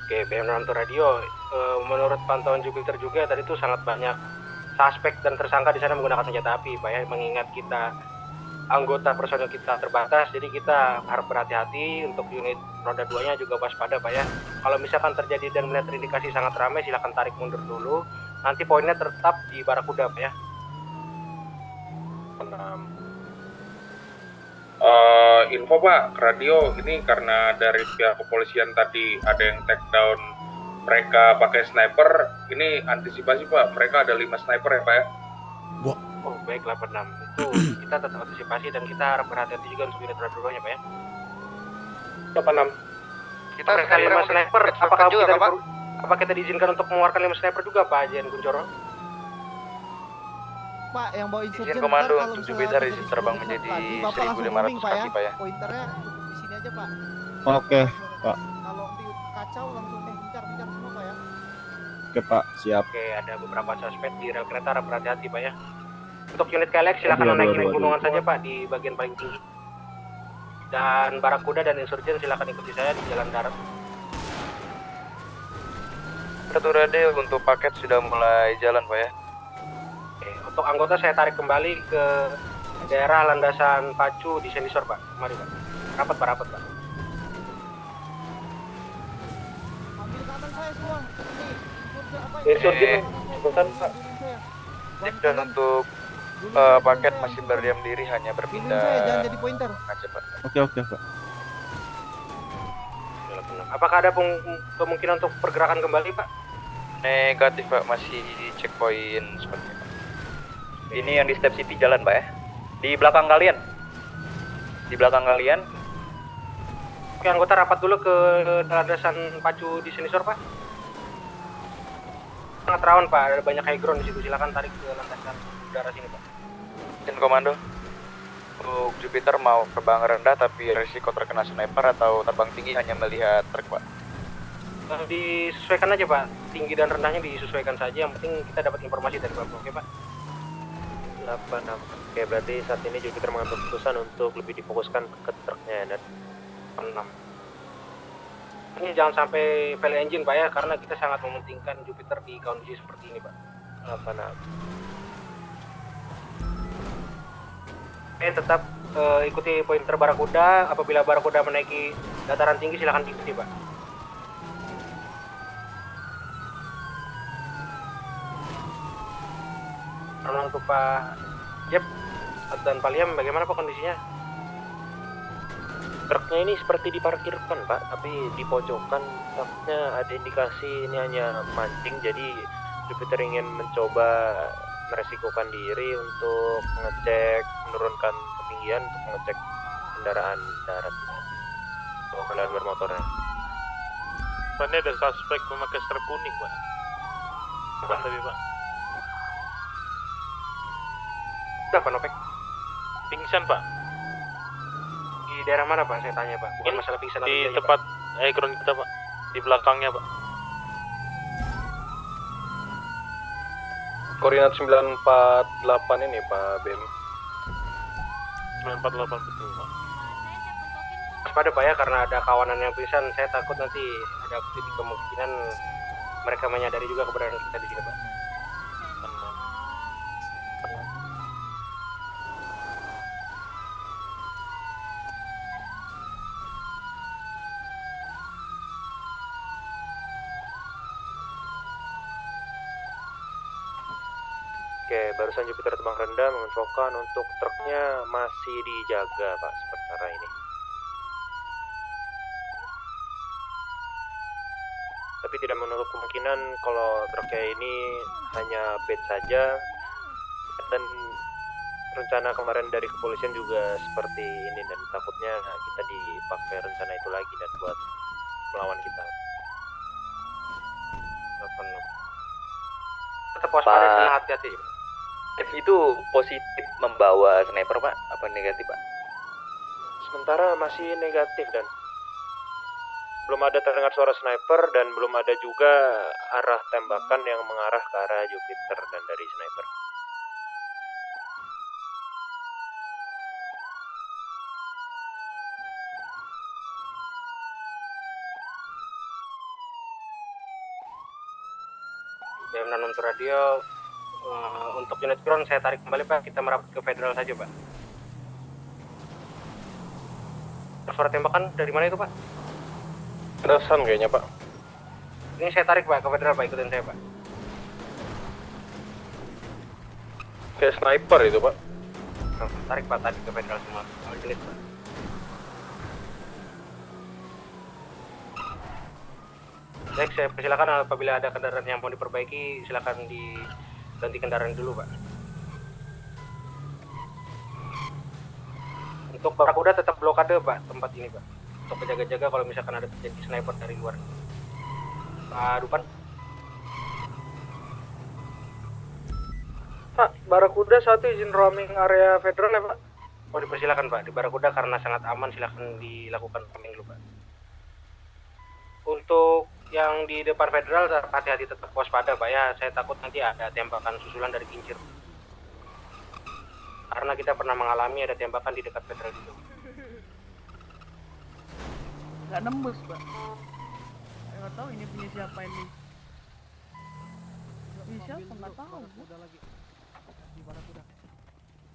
Oke, BM6 Radio, menurut pantauan Jupiter juga tadi itu sangat banyak suspek dan tersangka di sana menggunakan senjata api, Pak ya. Mengingat kita anggota personil kita terbatas, jadi kita harus berhati-hati. Untuk unit roda 2-nya juga waspada, Pak ya. Kalau misalkan terjadi dan melihat terindikasi sangat ramai, silakan tarik mundur dulu. Nanti poinnya tetap di Barakuda, Pak ya. Info Pak, radio ini karena dari pihak kepolisian tadi ada yang take down mereka pakai sniper, ini antisipasi Pak, mereka ada 5 sniper ya Pak ya? Oh baik, 86 itu kita tetap antisipasi dan kita harap berhati-hati juga untuk unit roda 2-nya Pak ya. 86 kita mereka 5 sniper, apakah kita diizinkan untuk mengeluarkan 5 sniper juga Pak Jen Kunchoro? Pak, yang bawa insurgen izin komando untuk Jupiter izin terbang menjadi 1.500 kaki Pak ya. Pointernya di sini aja Pak. Oke Pak. Kalau di kacau langsung mencar semua Pak ya. Oke Pak, siap. Oke, ada beberapa suspek di rel kereta, harap berhati-hati Pak ya. Untuk unit KLX silakan naik gunungan saja Pak di bagian paling tinggi. Dan Barakuda dan Insurgen silakan ikuti saya di jalan darat. Satu radio untuk paket sudah mulai jalan Pak ya. Untuk anggota saya tarik kembali ke daerah landasan pacu di Sendisor Pak. Mari Pak. Rapat Pak. Ambil kanan saya semua. Insurgen cepetan Pak. Dan untuk paket masih berdiam diri hanya berpindah. Jangan jadi pointer. Aja Pak. Oke Pak. Apakah ada kemungkinan untuk pergerakan kembali Pak? Negatif Pak, masih di checkpoint seperti itu. Ini yang di Step City jalan Pak ya. Di belakang kalian. Oke, anggota rapat dulu ke landasan pacu di Sendisor Pak. Sangat rawan Pak, ada banyak high ground di situ. Silakan tarik ke landasan udara sini Pak. Dan komando, untuk Jupiter mau terbang rendah tapi risiko terkena sniper atau terbang tinggi hanya melihat truk Pak? Disesuaikan aja Pak, tinggi dan rendahnya disesuaikan saja. Yang penting kita dapat informasi dari Bapak, oke Pak? 86. Oke, berarti saat ini Jupiter mengambil keputusan untuk lebih difokuskan ke truknya dan 6. Ini jangan sampai fail engine Pak ya, karena kita sangat mementingkan Jupiter di kondisi seperti ini Pak. 86. Tetap ikuti pointer Barakuda. Apabila Barakuda menaiki dataran tinggi silahkan diikuti Pak. Karena untuk Pak Jep dan Pak Liam bagaimana Pak kondisinya? Truknya ini seperti diparkirkan Pak, tapi di pojokan. Takutnya ada indikasi ini hanya mancing, jadi Jupiter ingin mencoba meresikokan diri untuk mengecek, menurunkan ketinggian untuk mengecek kendaraan darat atau kendaraan bermotornya. Pak, ini ada suspek memakai strip kuning Pak. Bukan tadi Pak. Apa Nopek? Pingsan Pak. Di daerah mana Pak? Saya tanya Pak. Bukan masalah pingsan atau di tidak, tempat ground kita Pak. Di belakangnya Pak. Koordinat 948 ini Pak BM. 948 betul Pak. Waspada Pak ya, karena ada kawanan yang pingsan. Saya takut nanti ada kemungkinan mereka menyadari juga keberadaan kita di sini Pak. Oke, barusan Jupiter terbang rendah menginfokan untuk truknya masih dijaga Pak sementara ini. Tapi tidak menutup kemungkinan kalau truknya ini hanya bed saja, dan rencana kemarin dari kepolisian juga seperti ini, dan takutnya kita dipakai rencana itu lagi dan buat melawan kita. Tetap waspada dan hati-hati. Itu positif membawa sniper Pak, apa negatif Pak? Sementara masih negatif dan belum ada terdengar suara sniper dan belum ada juga arah tembakan yang mengarah ke arah Jupiter dan dari sniper. BM 66 radio, untuk unit ground saya tarik kembali Pak, kita merapat ke federal saja Pak. Suara tembakan dari mana itu Pak? Kerasan kayaknya Pak. Ini saya tarik Pak ke federal Pak, ikutin saya Pak. Kayak sniper itu Pak. Tarik Pak, tarik ke federal semua. All unit Pak. Baik, saya persilakan apabila ada kendaraan yang mau diperbaiki, silakan diganti kendaraan dulu, Pak. Untuk Barakuda tetap blokade, Pak, tempat ini, Pak. Untuk penjaga-jaga kalau misalkan ada terjadi sniper dari luar. Pak Dupan. Pak, Barakuda 1 izin roaming area federal ya, Pak? Oh, dipersilakan, Pak. Di Barakuda karena sangat aman, silakan dilakukan roaming dulu, Pak. Untuk yang di depan federal, hati-hati tetap waspada Pak ya. Saya takut nanti ada tembakan susulan dari kincir. Karena kita pernah mengalami ada tembakan di dekat federal itu. Nggak nembus Pak. Saya nggak tahu ini punya siapa ini. Ini siapa nggak tahu. Udah lagi di Barakuda.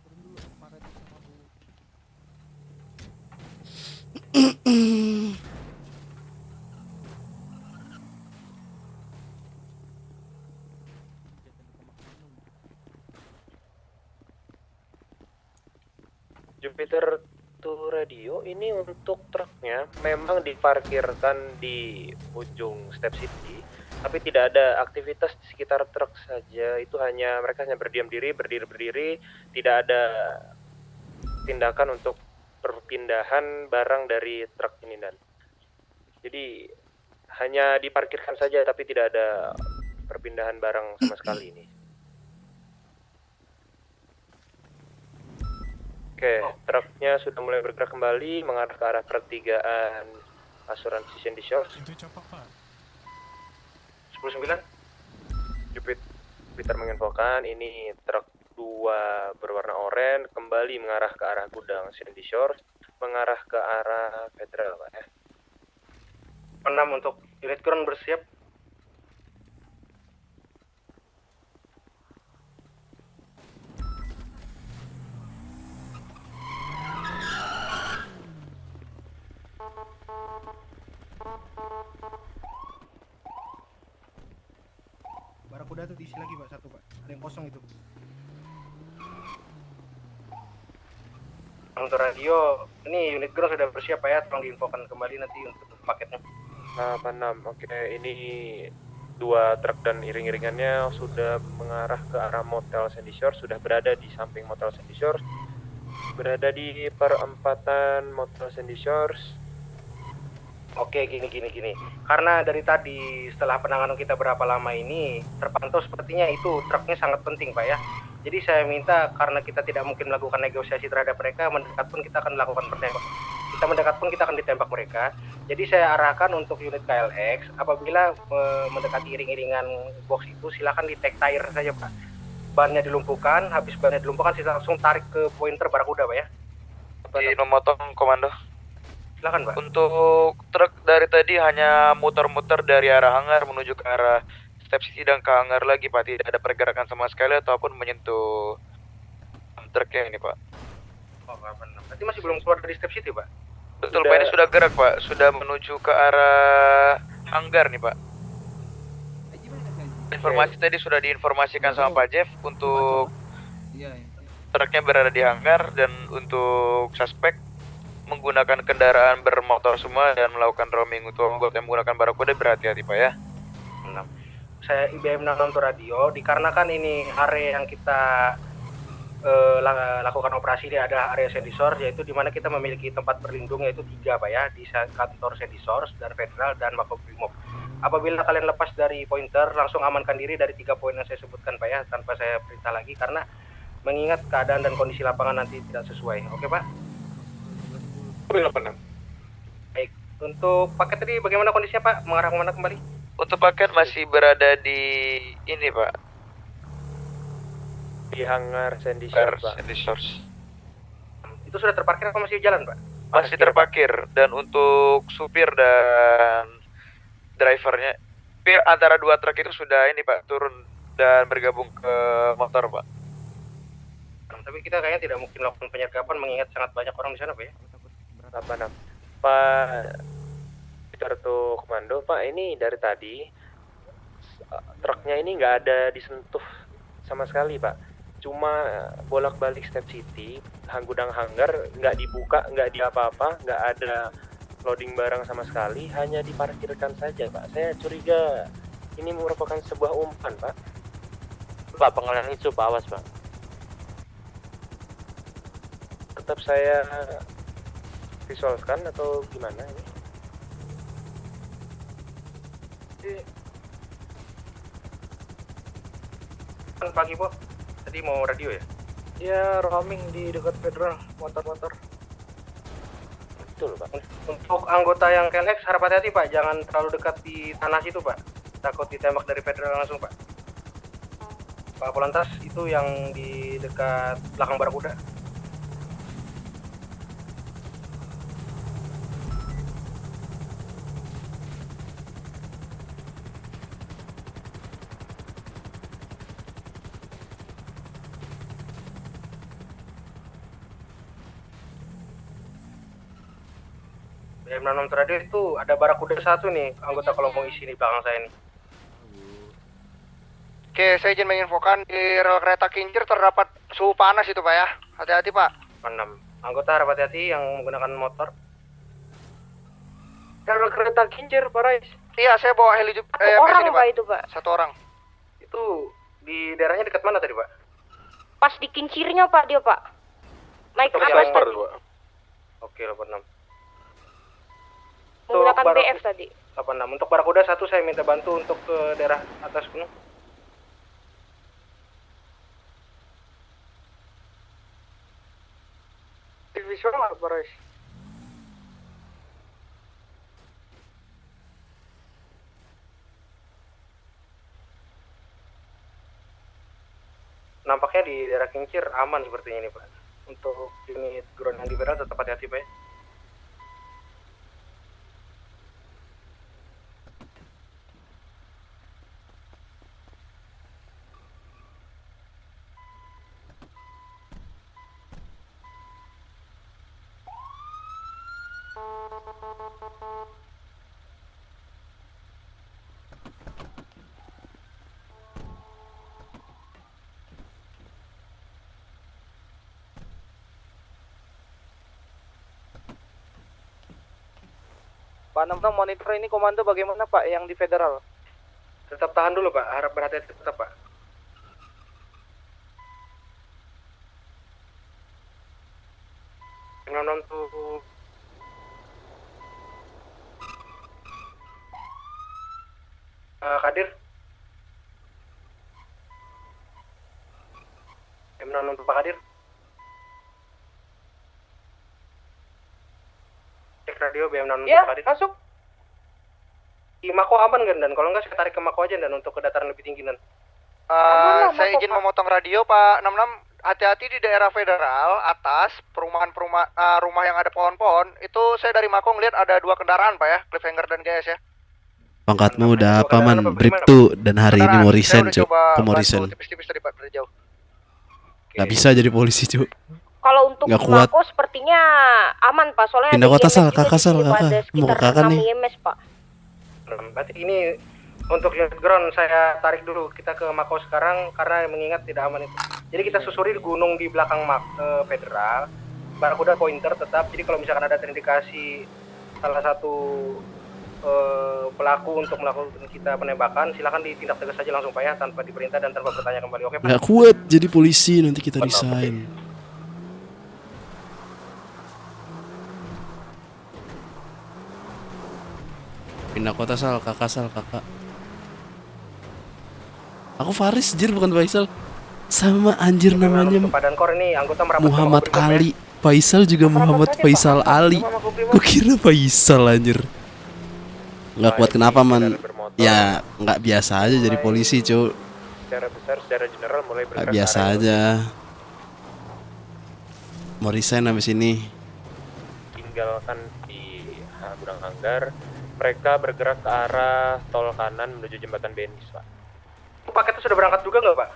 Turun dulu kemarin sama Bu. Jupiter to radio ini untuk truknya memang diparkirkan di ujung Step City, tapi tidak ada aktivitas di sekitar truk saja. Itu hanya mereka hanya berdiam diri, berdiri, tidak ada tindakan untuk perpindahan barang dari truk ini dan jadi hanya diparkirkan saja, tapi tidak ada perpindahan barang sama sekali ini. Oke, truknya sudah mulai bergerak kembali mengarah ke arah pertigaan asuransi Sandy Shores. Itu copak, Pak. 10-9. Jupiter menginfokan ini truk 2 berwarna oranye kembali mengarah ke arah gudang Sandy Shores, mengarah ke arah Federal, Pak ya. 6 untuk unit ground bersiap. Barakuda tuh diisi lagi Pak, 1 Pak. Ada yang kosong itu. Untuk radio, ini unit ground sudah bersiap Pak ya, tolong diinfokan kembali nanti untuk paketnya. 86, oke, ini 2 truk dan iring-iringannya sudah mengarah ke arah Motel Sandy Shores, sudah berada di samping Motel Sandy Shores, berada di perempatan Motel Sandy Shores. Oke, gini. Karena dari tadi setelah penanganan kita berapa lama ini terpantau sepertinya itu truknya sangat penting Pak ya. Jadi saya minta karena kita tidak mungkin melakukan negosiasi terhadap mereka, mendekat pun kita akan melakukan pertembak. Kita mendekat pun kita akan ditembak mereka. Jadi saya arahkan untuk unit KLX apabila mendekati iring-iringan box itu silakan di take tire saja Pak. Bannya dilumpuhkan, habis bannya dilumpuhkan sila langsung tarik ke pointer Barakuda Pak ya. Di memotong komando. Silakan Pak. Untuk truk dari tadi hanya muter-muter dari arah hangar menuju ke arah Step City dan ke hangar lagi Pak. Tidak ada pergerakan sama sekali ataupun menyentuh truknya ini Pak. Oh, berarti masih belum keluar dari Step City Pak? Betul Pak, ini sudah gerak Pak. Sudah menuju ke arah hangar nih Pak. Informasi tadi sudah diinformasikan sama Pak Jeff untuk truknya berada di hangar dan untuk suspek menggunakan kendaraan bermotor semua dan melakukan roaming. Untuk anggota yang menggunakan Barakuda berhati-hati Pak ya. 6. Saya IBM 66 untuk radio, dikarenakan ini area yang kita lakukan operasi ini ada area Sandy Shores, yaitu di mana kita memiliki tempat berlindung yaitu 3 Pak ya, di kantor Sandy Shores dan Federal dan Makobrimob. Apabila kalian lepas dari pointer, langsung amankan diri dari 3 poin yang saya sebutkan Pak ya, tanpa saya perintah lagi karena mengingat keadaan dan kondisi lapangan nanti tidak sesuai. Oke Pak? Baik, untuk paket tadi bagaimana kondisinya Pak? Mengarah kemana kembali? Untuk paket masih berada di ini Pak. Di hangar Sandy Shores Pak. Sandy Shores. Itu sudah terparkir atau masih jalan Pak? Masih terparkir. Dan untuk supir dan drivernya, antara 2 truk itu sudah ini Pak, turun dan bergabung ke motor Pak. Tapi kita kayaknya tidak mungkin melakukan penyergapan mengingat sangat banyak orang di sana Pak ya. 86. Pak Kartu Komando, Pak ini dari tadi truknya ini nggak ada disentuh sama sekali Pak. Cuma bolak-balik Step City, gudang hangar nggak dibuka, nggak diapa-apa, nggak ada loading barang sama sekali, hanya diparkirkan saja Pak. Saya curiga ini merupakan sebuah umpan Pak. Pak, pengalihan itu Pak, awas Pak. Tetap saya visualkan atau gimana ini? Pagi Po, tadi mau radio ya? Ya, roaming di dekat Federal, motor-motor. Betul Pak. Untuk anggota yang KLX harap hati-hati Pak, jangan terlalu dekat di tanah situ Pak. Takut ditembak dari Federal langsung Pak. Pak Polantas itu yang di dekat belakang Barakuda. BM66 radio itu ada Barakuda 1 nih, anggota kalau mau isi di belakang saya nih. Oke, saya izin menginfokan di rel kereta kincir terdapat suhu panas itu Pak ya. Hati-hati Pak. 6. Anggota harap hati-hati yang menggunakan motor. Rel kereta kincir Pak Rais. Iya, saya bawa heli orang Pak itu Pak. 1 orang. Itu di daerahnya dekat mana tadi Pak? Pas di kincirnya Pak dia Pak. Naik ke atas tadi. Oke, 86. Menggunakan BF tadi. 86. Untuk Barakuda 1 saya minta bantu untuk ke daerah atas gunung. Visual nggak, Boris? Nampaknya di daerah Kincir aman sepertinya ini Pak. Untuk unit ground yang liberal tetap hati-hati Pak ya. Pak 66 monitor ini komando bagaimana Pak yang di federal? Tetap tahan dulu Pak, harap berhati-hati tetap Pak. Yang tuh Kadir. M66 Pak Kadir. Cek radio BM66 Ya, Pak Kadir. masuk. Di Mako aman kan dan kalau enggak saya tarik ke Mako aja dan untuk ke dataran lebih tinggi dan. Saya izin memotong radio Pak 66. Hati-hati di daerah federal atas rumah yang ada pohon-pohon. Itu saya dari Mako ngeliat ada 2 kendaraan Pak ya, Cliffhanger dan GS ya. Pangkatmu udah apa man? Bribtu dan hari ini mau resign cuk. Aku mau resign. Tipis-tipis dari Pak dari jauh. Gak bisa jadi polisi cuk. Kalau untuk Nggak kuat. Mako sepertinya aman Pak, soalnya Pindah ada kota IMS sal, juga kakak di sal, sini, Pak. kakak. Ada Mau sekitar ke kakak 6 nih. IMS Pak. Berarti ini untuk unit ground saya tarik dulu kita ke Mako sekarang karena mengingat tidak aman itu. Jadi kita susuri gunung di belakang federal. Barakuda pointer tetap. Jadi kalau misalkan ada terindikasi salah satu pelaku untuk melakukan kita penembakan, silakan ditindak tegas saja langsung Pak ya, tanpa diperintah dan tanpa bertanya kembali. Oke Pak? Gak kuat jadi polisi, nanti kita resign. Pindah kota sal, kakak. Aku Faris jir bukan Faisal. Sama anjir namanya Padan Kor ini anggota merapat Muhammad ke Makobrimob, Ali. Faisal juga Muhammad Faisal Ali. Gue kira Faisal anjir. Nggak kuat kenapa man? Ya nggak biasa aja jadi polisi cuy. Secara besar, secara general mulai Nggak biasa aja. Mau resign habis ini. Tinggalkan di Gudang Hanggar. Mereka bergerak ke arah tol kanan menuju jembatan Benis, Pak. Paketnya sudah berangkat juga nggak Pak?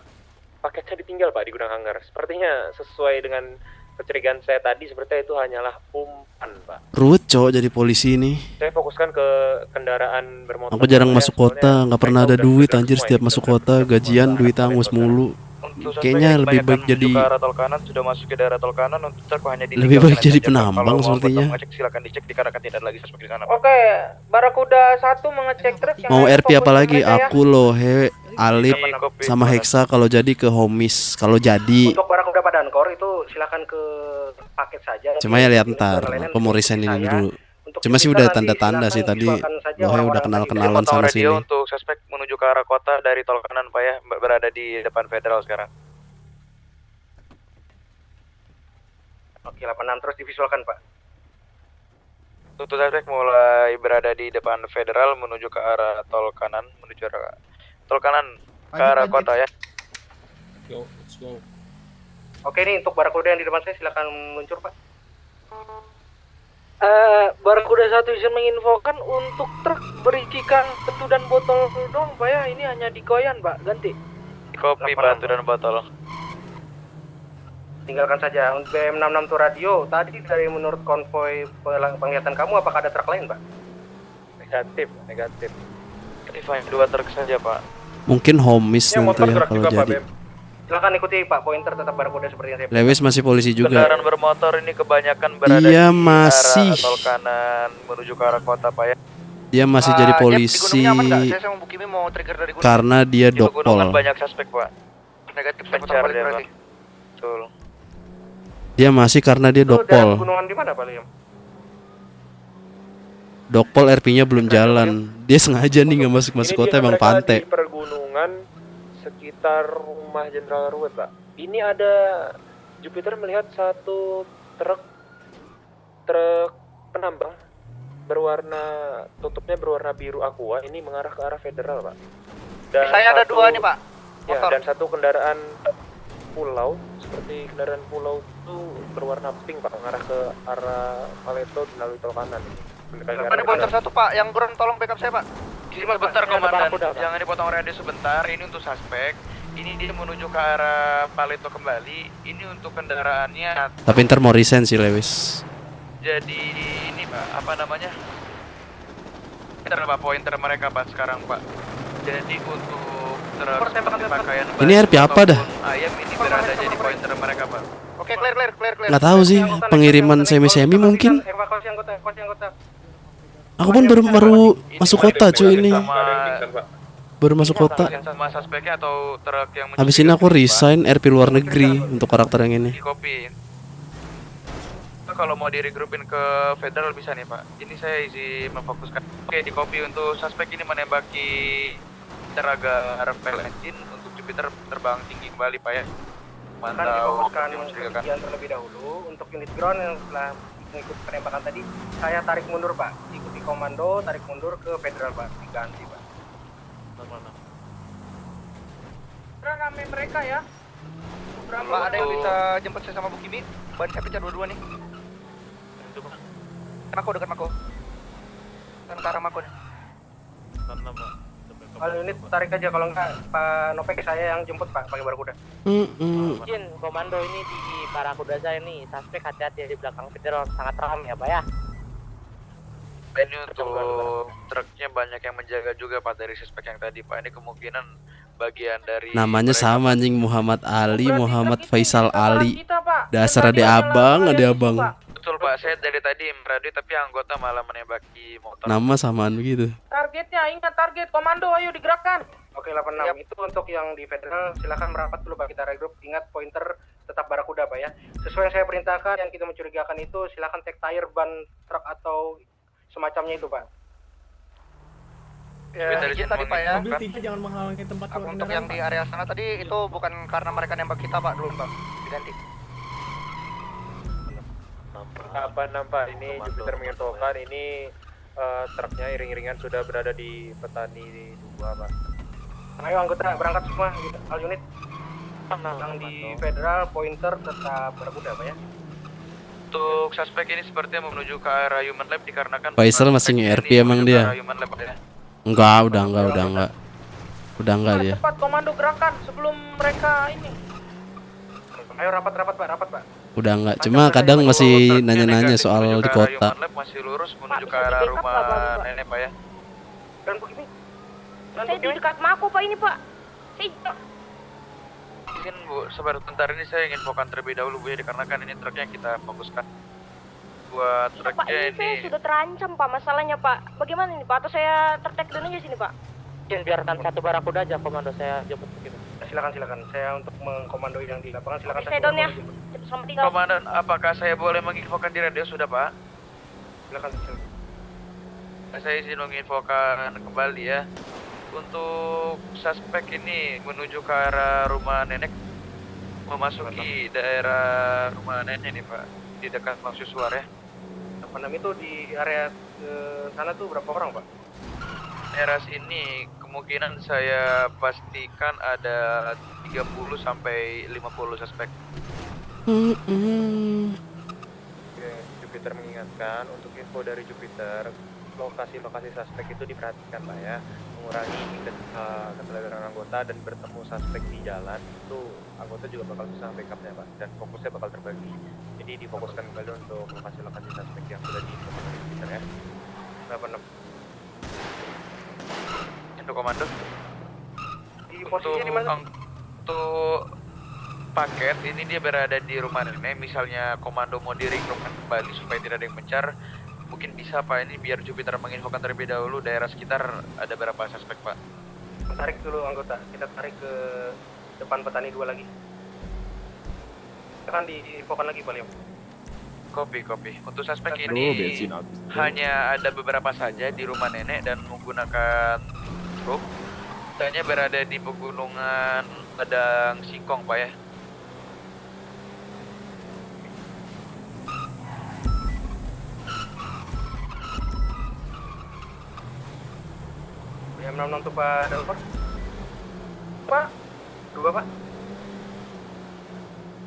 Paketnya ditinggal Pak di Gudang Hanggar. Sepertinya sesuai dengan kecurigaan saya tadi, sepertinya itu hanyalah umpan Pak. Ruwet cowok jadi polisi ini. Saya fokuskan ke kendaraan bermotor. Aku jarang masuk kota, nggak pernah ada duit anjir setiap masuk kota, gajian duit hangus mulu. Kayaknya lebih baik jadi ke arah tol kanan, sudah masuk ke daerah tol kanan untuk truk hanya lebih baik jadi penambang sepertinya. Silakan dicek dikarenakan tidak ada lagi suspek di sana. Oke, Barakuda 1 mengecek truk yang Mau ada RP apa fokus lagi? mereka ya. Aku Lohe, Alip, sama Hexa kalau jadi ke Homis. Kalau jadi Untuk Barakuda Padan Kor itu silakan ke paket saja. cuma ya lihat ntar. Aku mau resign ini dulu. Cuma sih udah tanda-tanda sih tadi. Lohe udah kenal-kenalan sana sini. Untuk suspek menuju ke arah kota dari tol kanan Pak ya, berada di depan federal sekarang. Oke, 86 terus divisualkan Pak. Untuk suspek mulai berada di depan federal menuju ke arah tol kanan, menuju arah tol kanan ke arah kota ya. Yo, let's go. Oke, ini untuk Barakuda yang di depan saya silakan meluncur Pak. Barakuda 1 izin menginfokan untuk truk berisikan batu dan botol doang Pak ya, ini hanya dikoyan Pak, ganti. Kopi, batu dan botol. Tinggalkan saja. Untuk BM66 tuh radio, tadi dari menurut konvoy penglihatan kamu apakah ada truk lain Pak? Negatif. Define 2 truk saja Pak. Mungkin Homis nanti ya kalau jadi. Silakan ikuti Pak, pointer tetap Barakuda seperti yang saya. Lewis masih polisi juga. Kendaraan bermotor ini kebanyakan berada Dia di masih. arah tol kanan menuju ke arah kota Pak ya. Dia masih jadi polisi karena dia Di pegunungan dokpol. banyak suspek Pak. Negatif pencar dia Pak. Betul. Dia masih karena dia Itu daerah dokpol. pegunungan di mana Pak Liam? Dokpol RP-nya belum jalan. Dia sengaja nih nggak masuk kota emang pantai. Di pergunungan sekitar rumah Jenderal Ruwet, Pak. Ini ada Jupiter melihat satu truk penambang tutupnya berwarna biru aqua, ini mengarah ke arah federal, Pak. Dan Saya ada dua nih, Pak. Ya, Motor. dan satu kendaraan pulau, seperti kendaraan pulau itu berwarna pink, Pak, mengarah ke arah Paleto melalui tol kanan. Ada Pointer 1, Pak. Yang buron tolong backup saya, Pak. Sebentar komandan, jangan dipotong radio sebentar. Ini untuk suspek. Ini dia menuju ke arah Paleto kembali. Ini untuk kendaraannya. Tapi ntar mau resign sih Lewis. Jadi ini Pak, apa namanya? Kita Pak pointer mereka Pak sekarang Pak. Jadi untuk truk seperti pakaian Ini RP apa dah? ayam ini berada jadi pointer mereka Pak. Oke, clear. Nggak tahu sih, pengiriman semi mungkin. Evakuasi anggota. Aku pun baru masuk kota cuy ini. Baru masuk kota. Sama suspeknya atau truk yang Habis ini aku resign RP luar negeri untuk karakter yang ini. di copy. Kalau mau di regroupin ke federal bisa nih Pak. Ini saya izin memfokuskan. Oke, di copy untuk suspek ini menembaki teraga repel engine untuk Jupiter terbang tinggi kembali Pak ya. Mantau Kemudian terlebih dahulu untuk unit ground yang setelah mengikuti penembakan tadi, saya tarik mundur Pak. Ikuti komando, tarik mundur ke federal Pak. Diganti Pak. Rame mereka ya. Pak, ada yang bisa jemput saya sama Bu Kimi? Ban saya pecah dua-dua nih. Dekat Mako. Kan ke arah Mako nih. Kalau unit tarik aja, kalau enggak Pak Nopek saya yang jemput Pak pakai barakuda. Izin komando, ini di Barakuda saya nih, suspek hati-hati di belakang federal, sangat ramai ya Pak ya. Ini untuk truknya banyak yang menjaga juga Pak dari suspek yang tadi Pak. Ini kemungkinan bagian dari Namanya sama anjing, Muhammad Ali, Muhammad Faisal Ali. Dasar ada abang. Betul Pak, saya dari tadi radio tapi anggota malah menembaki motor. Nama samaan begitu. Targetnya, ingat target, komando ayo digerakkan. Oke 86, itu untuk yang di federal silakan merapat dulu Pak, kita regroup. Ingat pointer tetap barakuda Pak ya. Sesuai yang saya perintahkan, yang kita mencurigakan itu silakan take tire ban truk atau semacamnya itu Pak. Ya, izin tadi Pak ya. Mobil 3 jangan menghalangi tempat keluar Untuk yang di area sana tadi itu bukan karena mereka nembak kita Pak, dulu Pak. Diganti. Nampak ini Jupiter menginfokan ini truknya iring-iringan sudah berada di Petani 2 Pak. Ayo anggota berangkat semua, all unit. Yang di federal pointer tetap barakuda Pak ya. Untuk suspek ini sepertinya menuju ke arah human lab dikarenakan Faisal masih nge-RP emang dia. human lab ya. Enggak, udah enggak dia. Cepat komando gerakan sebelum mereka ini. Ayo rapat Pak. Udah enggak, cuma kadang masih nanya-nanya soal di kota. Human lab masih lurus menuju ke arah rumah nenek Pak ya. Dan begini. Saya di dekat Mako Pak ini Pak. Izin Bu, sabar sebentar, ini saya ingin fokuskan terlebih dahulu Bu ya, dikarenakan ini truknya kita fokuskan. Buat Pak, truknya ini saya sudah terancam Pak masalahnya Pak. Bagaimana ini Pak? Atau saya tertek dulu aja sini Pak? Izin biarkan satu barakuda aja komando, saya jemput begitu. Silakan. Saya untuk mengkomando yang di lapangan silakan. Saya down ya. Selamat tinggal. Komandan, apakah saya boleh menginfokan di radio sudah Pak? Silakan. Saya izin menginfokan kembali ya. Untuk suspek ini menuju ke arah rumah nenek, memasuki daerah rumah nenek nih Pak, di dekat Maksusuar ya. 86 itu di area sana tuh berapa orang Pak? Daerah sini kemungkinan saya pastikan ada 30 sampai 50 suspek. Oke, Jupiter mengingatkan untuk info dari Jupiter, lokasi-lokasi suspek itu diperhatikan Pak ya, mengurangi ketegangan anggota dan bertemu suspek di jalan itu anggota juga bakal susah backupnya Pak, dan fokusnya bakal terbagi. Jadi difokuskan kembali untuk lokasi-lokasi suspek yang sudah diinfokan oleh Jupiter ya. 86. Untuk komando. Di posisinya di mana? Untuk paket ini dia berada di rumah nenek. Misalnya komando mau di-regroupkan kembali supaya tidak ada yang mencar, mungkin bisa Pak ini biar Jupiter menginfokan terlebih dahulu daerah sekitar ada berapa suspek Pak. Tarik dulu anggota, kita tarik ke depan Petani 2 lagi. Kita kan diinfokan lagi Pak Liam. Kopi. Untuk suspek Aduh, ini bensin habis. hanya ada beberapa saja di rumah nenek dan menggunakan truk. Sisanya berada di pegunungan Padang Singkong, Pak ya. BM 66 untuk Pak Delver. Pak, 2 Pak.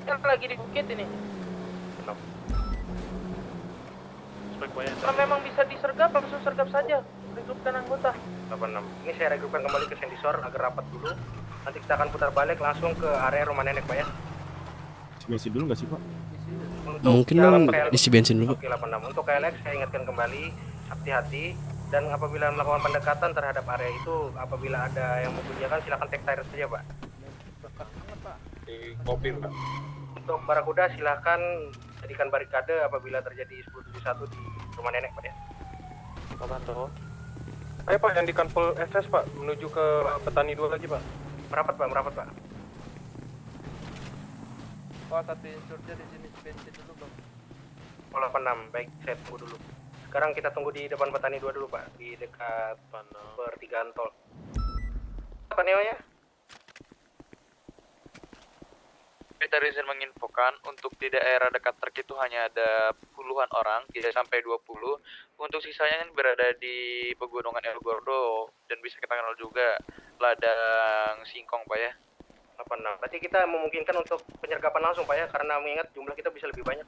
Kan lagi di bukit ini. Kalau memang bisa disergap, langsung sergap saja. Rekrutkan anggota. 86. Ini saya rekrutkan kembali ke sensor agar rapat dulu. Nanti kita akan putar balik langsung ke area rumah nenek, Pak ya. Bensin dulu nggak sih, Pak? Mungkin dong isi bensin dulu. Oke, 86. Untuk KLX saya ingatkan kembali, hati-hati. Dan apabila melakukan pendekatan terhadap area itu, apabila ada yang mencurigakan, silakan take tire saja, Pak. Di kopi, Pak. Untuk Barakuda silakan jadikan barikade apabila terjadi 1071 di rumah nenek, Pak ya. Pak Banto. Ayo Pak, yang di kanpol SS Pak, menuju ke Petani 2 lagi Pak. Merapat Pak. Oh, satu insurnya di sini bensin dulu bang. 86, baik saya tunggu dulu. Sekarang kita tunggu di depan Petani 2 dulu Pak, di dekat pertigaan tol. Apa namanya? Kita izin menginfokan untuk di daerah dekat truk itu hanya ada puluhan orang, tidak sampai 20. Untuk sisanya kan berada di pegunungan El Gordo dan bisa kita kenal juga ladang Singkong, Pak ya. 86. Berarti kita memungkinkan untuk penyergapan langsung Pak ya, karena mengingat jumlah kita bisa lebih banyak.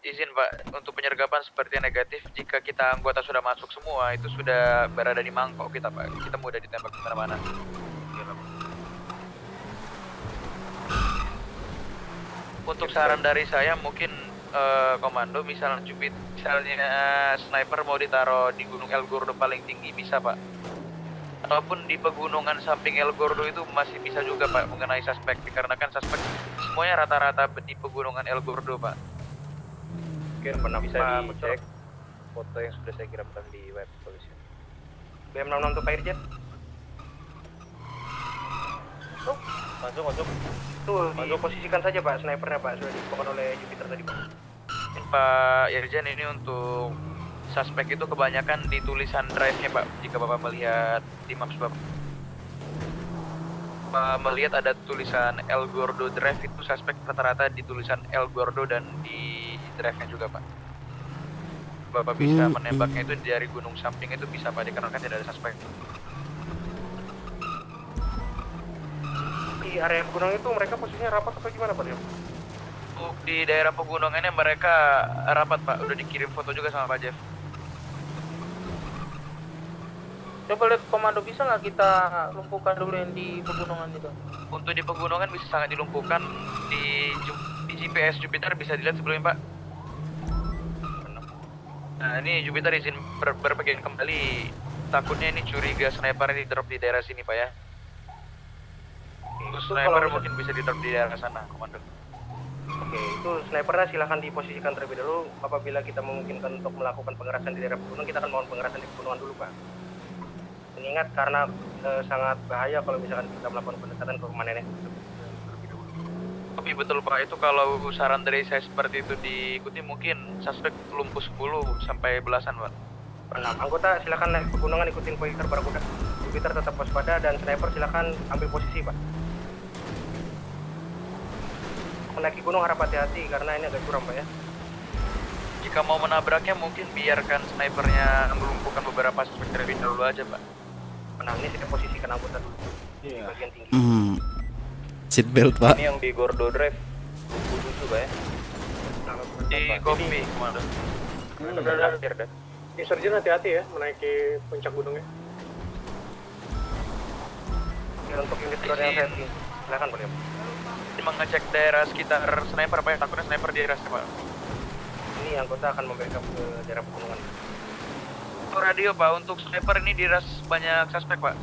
Izin Pak, untuk penyergapan seperti negatif, jika kita anggota sudah masuk semua, itu sudah berada di mangkok kita Pak. Kita mudah ditembak kemana-mana. Untuk saran dari saya mungkin komando misalnya sniper mau ditaruh di Gunung El Gordo paling tinggi bisa Pak. Ataupun di pegunungan samping El Gordo itu masih bisa juga Pak mengenai suspek, dikarenakan suspek semuanya rata-rata di pegunungan El Gordo Pak. Mungkin pernah bisa dicek foto yang sudah saya kirimkan di web polisi. BM66 untuk Pak Irjen. Masuk. Tuh, posisikan saja Pak, snipernya Pak, sudah diinfokan oleh Jupiter tadi Pak. Pak Irjen, ini untuk suspek itu kebanyakan di tulisan drive-nya Pak, jika Bapak melihat di maps Bapak. Bapak melihat ada tulisan El Gordo Drive, itu suspek rata-rata di tulisan El Gordo dan di drive-nya juga Pak. Bapak bisa menembaknya itu dari gunung samping itu bisa Pak, dikarenakan tidak ada suspek. Di area pegunungan itu mereka posisinya rapat atau gimana Pak? Untuk di daerah pegunungannya mereka rapat Pak, udah dikirim foto juga sama Pak Jeff. Coba lihat komando, bisa nggak kita lumpuhkan dulu yang di pegunungan itu? Untuk di pegunungan bisa sangat dilumpuhkan, di GPS Jupiter bisa dilihat sebelumnya Pak. Nah ini Jupiter izin berbagian kembali, takutnya ini curiga sniper ini drop di daerah sini Pak ya. Sniper mungkin bisa di-drop di daerah sana, komando. Oke, itu snipernya silahkan diposisikan terlebih dahulu. Apabila kita memungkinkan untuk melakukan pengerasan di daerah pegunungan, kita akan mohon pengerasan di pegunungan dulu, Pak. Mengingat karena sangat bahaya kalau misalkan kita melakukan pendekatan ke rumah nenek. Tapi betul Pak, itu kalau saran dari saya seperti itu diikuti, mungkin suspek lumpuh 10 sampai belasan Pak. 6 anggota silakan naik pegunungan, ikutin pointer Barakuda. Jupiter tetap waspada dan sniper silakan ambil posisi Pak. Menaiki gunung harap hati-hati karena ini agak curam Pak ya. Jika mau menabraknya mungkin biarkan snipernya melumpuhkan beberapa suspek terlebih dahulu aja Pak. Nah ini kita posisikan anggota dulu di bagian tinggi. Seatbelt Pak. Ini yang di Gordo Drive 27 Pak ya. Di kopi komando. Udah. Insurgen hati-hati ya menaiki puncak gunungnya. Ya, untuk unit roda yang heavy, silakan boleh. Mengecek daerah sekitar sniper Pak ya, takutnya sniper di daerah Pak. Ini anggota akan membackup ke daerah pegunungan. Untuk radio Pak, untuk sniper ini di ras banyak suspek Pak.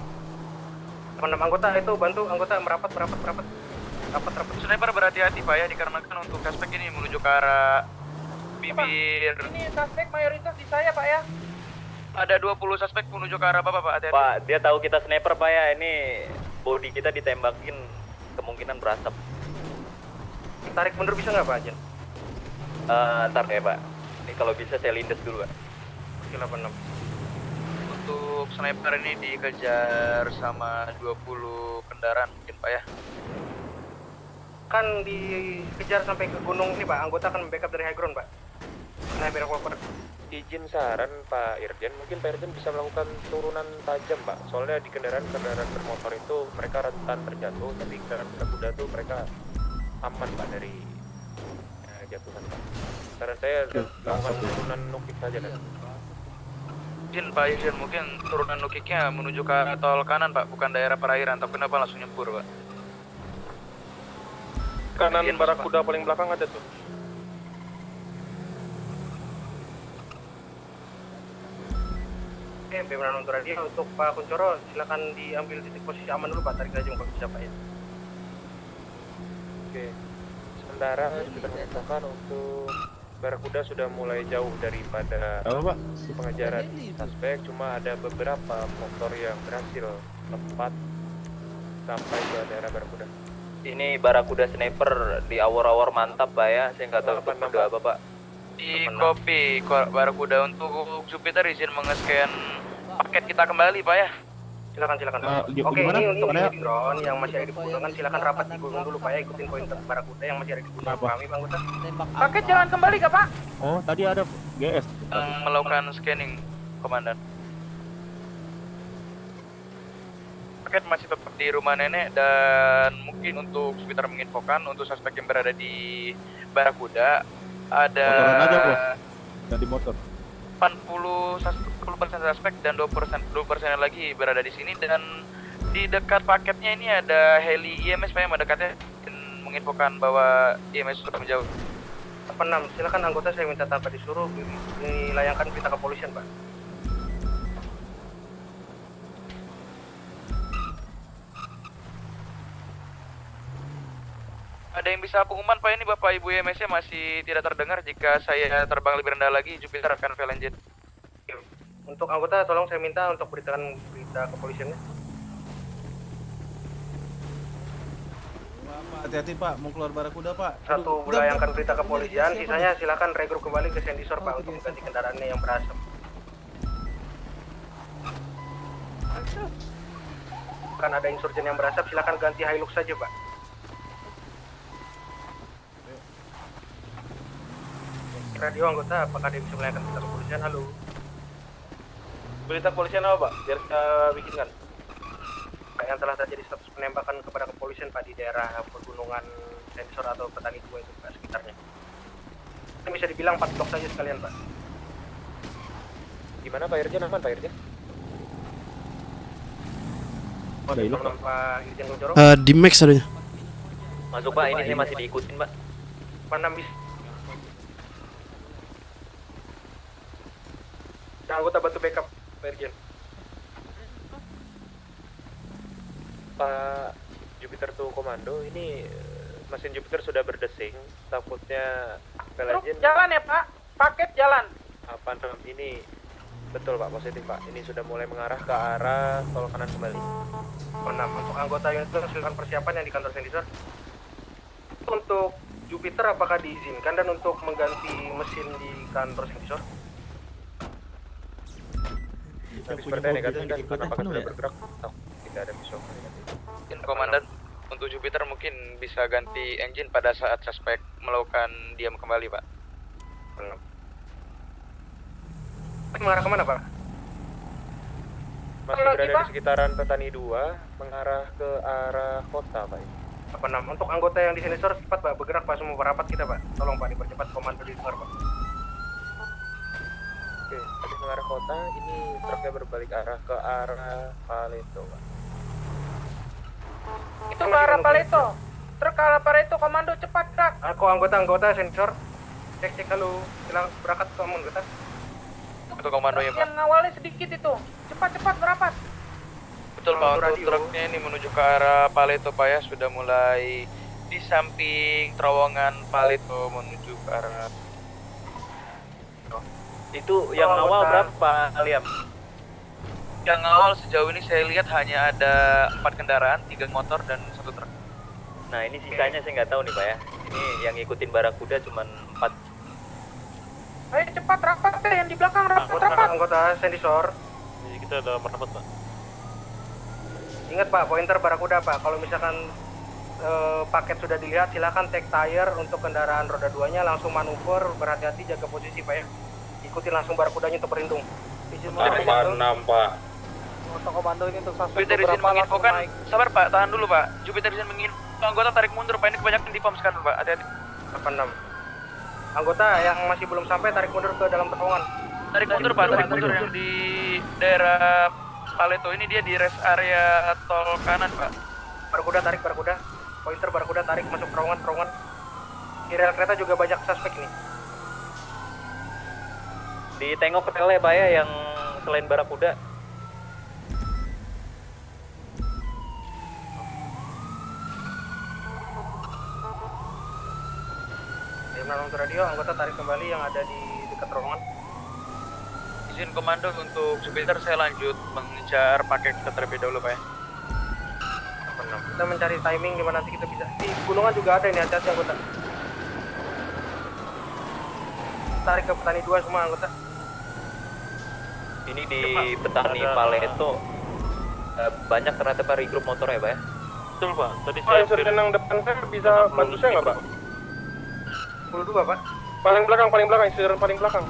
6 anggota itu bantu anggota merapat. Sniper berhati-hati Pak ya, dikarenakan untuk suspek ini menuju ke arah bibir. Ini suspek mayoritas di saya Pak ya. Ada 20 suspek menuju ke arah Bapak Pak, hati-hati. Pak, dia tahu kita sniper Pak ya, ini body kita ditembakin, kemungkinan berasap. Tarik mundur bisa nggak Pak Ajen? Ntar ya Pak, ini kalau bisa saya lindas dulu Pak. 86. Untuk sniper ini dikejar sama 20 kendaraan mungkin Pak ya. Kan dikejar sampai ke gunung ini Pak, anggota akan backup dari high ground Pak. Sniper Walker. Izin saran Pak Irjen, mungkin Pak Irjen bisa melakukan turunan tajam Pak. Soalnya di kendaraan bermotor itu mereka rentan terjatuh, tapi kendaraan berkuda tuh mereka aman Pak dari jatuhan Pak. Saran saya melakukan turunan nukik saja kan. Izin Pak Izin, mungkin turunan nukiknya menuju ke tol kanan Pak, bukan daerah perairan, tapi kenapa langsung nyempur Pak? Kanan Barakuda paling belakang ada tuh. Oke, Bimran untuk radio. Untuk Pak Kuncoro, silakan diambil titik posisi aman dulu Pak, tarik aja Pak bisa Pak ya. Oke. Sementara kita mengatakan untuk Barakuda sudah mulai jauh daripada pengejaran suspek, cuma ada beberapa motor yang berhasil tepat sampai ke daerah Barakuda. Ini Barakuda sniper di awor-awor mantap Pak ya, saya nggak tahu kode apa Pak. Di copy Barakuda. Untuk Jupiter izin mengescan paket kita kembali Pak ya. Silakan Pak. Oke, ini untuk drone yang masih ada di pegunungan silakan rapat di gunung dulu Pak ya, ikutin pointer Barakuda yang masih ada di gunung kami Bang Anggota. Paket jalan kembali gak Pak? Oh, tadi ada GS. Melakukan scanning, Komandan. Paket masih tetap di rumah nenek dan mungkin untuk Jupiter menginfokan untuk suspek yang berada di Barakuda ada Motoran aja bos, ganti motor. 10% suspek dan 2% lagi berada di sini, dan di dekat paketnya ini ada heli IMS Pak yang mendekatnya dan menginfokan bahwa IMS sudah menjauh. 6, silakan anggota saya minta tanpa disuruh dilayangkan berita kepolisian Pak. Ada yang bisa pengumuman Pak, ini Bapak Ibu IMS-nya masih tidak terdengar. Jika saya terbang lebih rendah lagi, Jupiter akan Valenjet. Untuk anggota tolong saya minta untuk beritakan berita kepolisiannya. Pak, hati-hati Pak, mau keluar Barakuda Pak. Satu melayangkan berita kepolisian, sisanya silakan regroup kembali ke Sendisor Pak untuk mengganti kendaraannya yang berasap. Kan ada insurgen yang berasap, silakan ganti Hilux saja Pak. Radio anggota, apakah dia bisa melayangkan berita kepolisian? Halo. Berita kepolisian apa Pak? Biar kita bikinkan. Yang telah terjadi status penembakan kepada kepolisian Pak di daerah pegunungan Sensor atau Petani 2 itu Pak sekitarnya. Ini bisa dibilang 4 blok saja sekalian Pak. Gimana Pak Irjen, aman Pak Irjen? Oh, ada hilang Pak Irjen Kuncoro. Di Max adanya. Masuk Pak, ini saya masih diikutin Pak. Mana bis? Anggota bantu backup Pak Irjen. Pak Jupiter tuh komando, ini mesin Jupiter sudah berdesing, takutnya Valenjet Jalan ya Pak, paket jalan. Apa ini betul Pak, positif Pak. Ini sudah mulai mengarah ke arah tol kanan kembali. Untuk anggota unit silakan persiapan yang di kantor Sendisor. Untuk Jupiter apakah diizinkan dan untuk mengganti mesin di kantor Sendisor? Tapi seperti negatif kan, karena paket sudah bergerak, tidak ada visual negatif. Komandan, untuk Jupiter mungkin bisa ganti engine pada saat suspek melakukan diam kembali Pak. Mengarah kemana Pak? Masih berada di sekitaran Petani 2, mengarah ke arah kota Pak. Untuk anggota yang di Sendisor cepat Pak, bergerak Pak, semua rapat kita Pak. Tolong Pak dipercepat, komando didengar Pak. Oke, habis mengarah kota, ini truknya berbalik arah ke arah Paleto Pak. Itu ke arah Paleto. Truk ke arah Paleto, komando cepat gerak. Aku anggota Sensor. Cek halo, silakan berangkat ke anggota. Itu komando ya Pak. Yang awalnya sedikit itu. Cepat merapat. Betul Pak, untuk truknya ini menuju ke arah Paleto Pak ya, sudah mulai di samping terowongan Paleto menuju ke arah. Itu yang awal berapa Liam? Yang awal sejauh ini saya lihat hanya ada 4 kendaraan, 3 motor dan 1 truk. Nah ini sisanya saya nggak tahu nih Pak ya. Ini yang ngikutin Barakuda cuma 4 Ayo cepat rapat deh, yang di belakang rapat. Anggota Sendisor. Jadi kita udah merapat Pak. Ingat Pak, pointer Barakuda Pak. Kalau misalkan paket sudah dilihat, silakan take tire untuk kendaraan roda 2-nya, langsung manuver, berhati-hati, jaga posisi Pak ya. Ikuti langsung Barakudanya untuk berlindung. Izin Tanpa 6 Pak. Untuk komando ini untuk suspek Jupiter izin beberapa langsung menginfokan. naik. Sabar Pak, tahan dulu Pak. Jupiter izin menginfo. Anggota tarik mundur Pak, ini kebanyakan di pom sekarang Pak. Hati-hati. 86. Anggota yang masih belum sampai tarik mundur ke dalam terowongan. Tarik mundur Pak, tarik mundur yang di daerah Paleto ini dia di rest area tol kanan Pak. Barakuda tarik Barakuda. Pointer Barakuda tarik masuk terowongan. Di rel kereta juga banyak suspek ini. Ditengok ke tele Pak ya yang selain Barakuda. Untuk radio, anggota tarik kembali yang ada di dekat terowongan. Izin komando untuk Jupiter saya lanjut mengejar paket kita terlebih dahulu Pak ya. Kita mencari timing di mana nanti kita bisa. Di gunungan juga ada ini, hati-hati anggota. Tarik ke petani 2 semua anggota. Ini di petani Paleto banyak ternyata Pak regroup motor ya Pak ya. Betul Pak, tadi Pak, saya insurgen yang depan saya bisa bantu saya nggak Pak? 22 Pak. Paling belakang, insurgen paling belakang.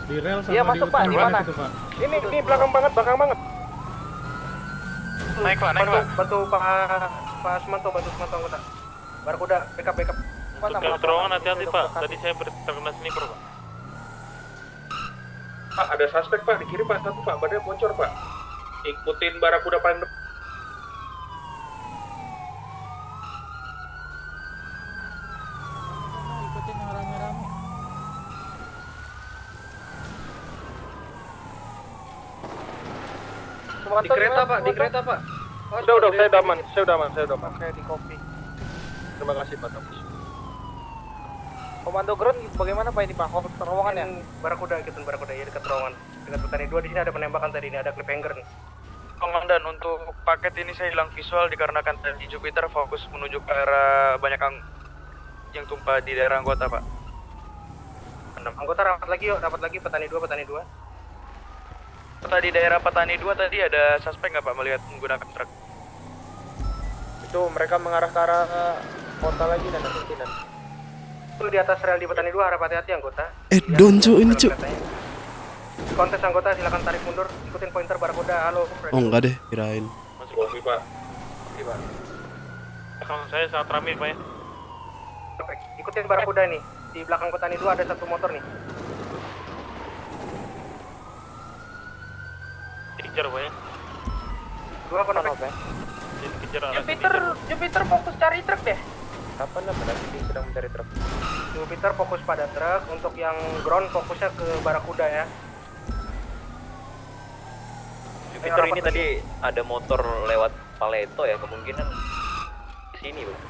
Di rel sama Iya, di masuk, Pak. utara Di mana? gitu, Pak. Ini belakang banget. Naik Pak, naik Pak. Bantu Pak Sumanto, anggota. Barakuda, backup. untuk ke terowongan hati-hati Pak. Tadi saya terkena sniper Pak. Pak, ada suspek Pak, di kiri Pak, satu Pak, badannya bocor Pak. Ikutin Barakuda paling depan. Ikutin yang rame-rame. Di kereta Pak, Udah, saya udah aman. Oke, di kopi. Terima kasih Pak Tapus. Komando ground bagaimana Pak ini Pak? Terowongan ya? Barakuda, ikutin Barakuda ya dekat terowongan. Dekat petani 2 di sini ada penembakan tadi, ini ada cliffhanger nih. Komandan, untuk paket ini saya hilang visual dikarenakan tadi Jupiter fokus menuju ke arah banyak yang tumpah di daerah anggota Pak. Anggota rapat lagi petani 2. Tadi daerah petani 2 tadi ada suspek nggak Pak melihat menggunakan truk? Itu mereka mengarah ke arah kota lagi dan kemungkinan. Itu di atas rel di petani 2, harap hati-hati anggota. Donjo ini cuk. Kontes anggota silakan tarik mundur, ikutin pointer Barakuda. Halo. Oh enggak deh, kirain. Masuk Kopi Pak. Oke, Pak. belakang saya sangat ramai Pak ya. Perfect. Ikutin Barakuda nih. Di belakang petani 2 ada satu motor nih. Dikejar Pak ya. 2 kontak. Dikejar Jupiter fokus cari truk deh. Kapan lah berarti sedang mencari truk. Jupiter fokus pada truk, untuk yang ground fokusnya ke Barakuda ya. Jupiter ini tadi ada motor lewat Paleto ya, kemungkinan sini Pak.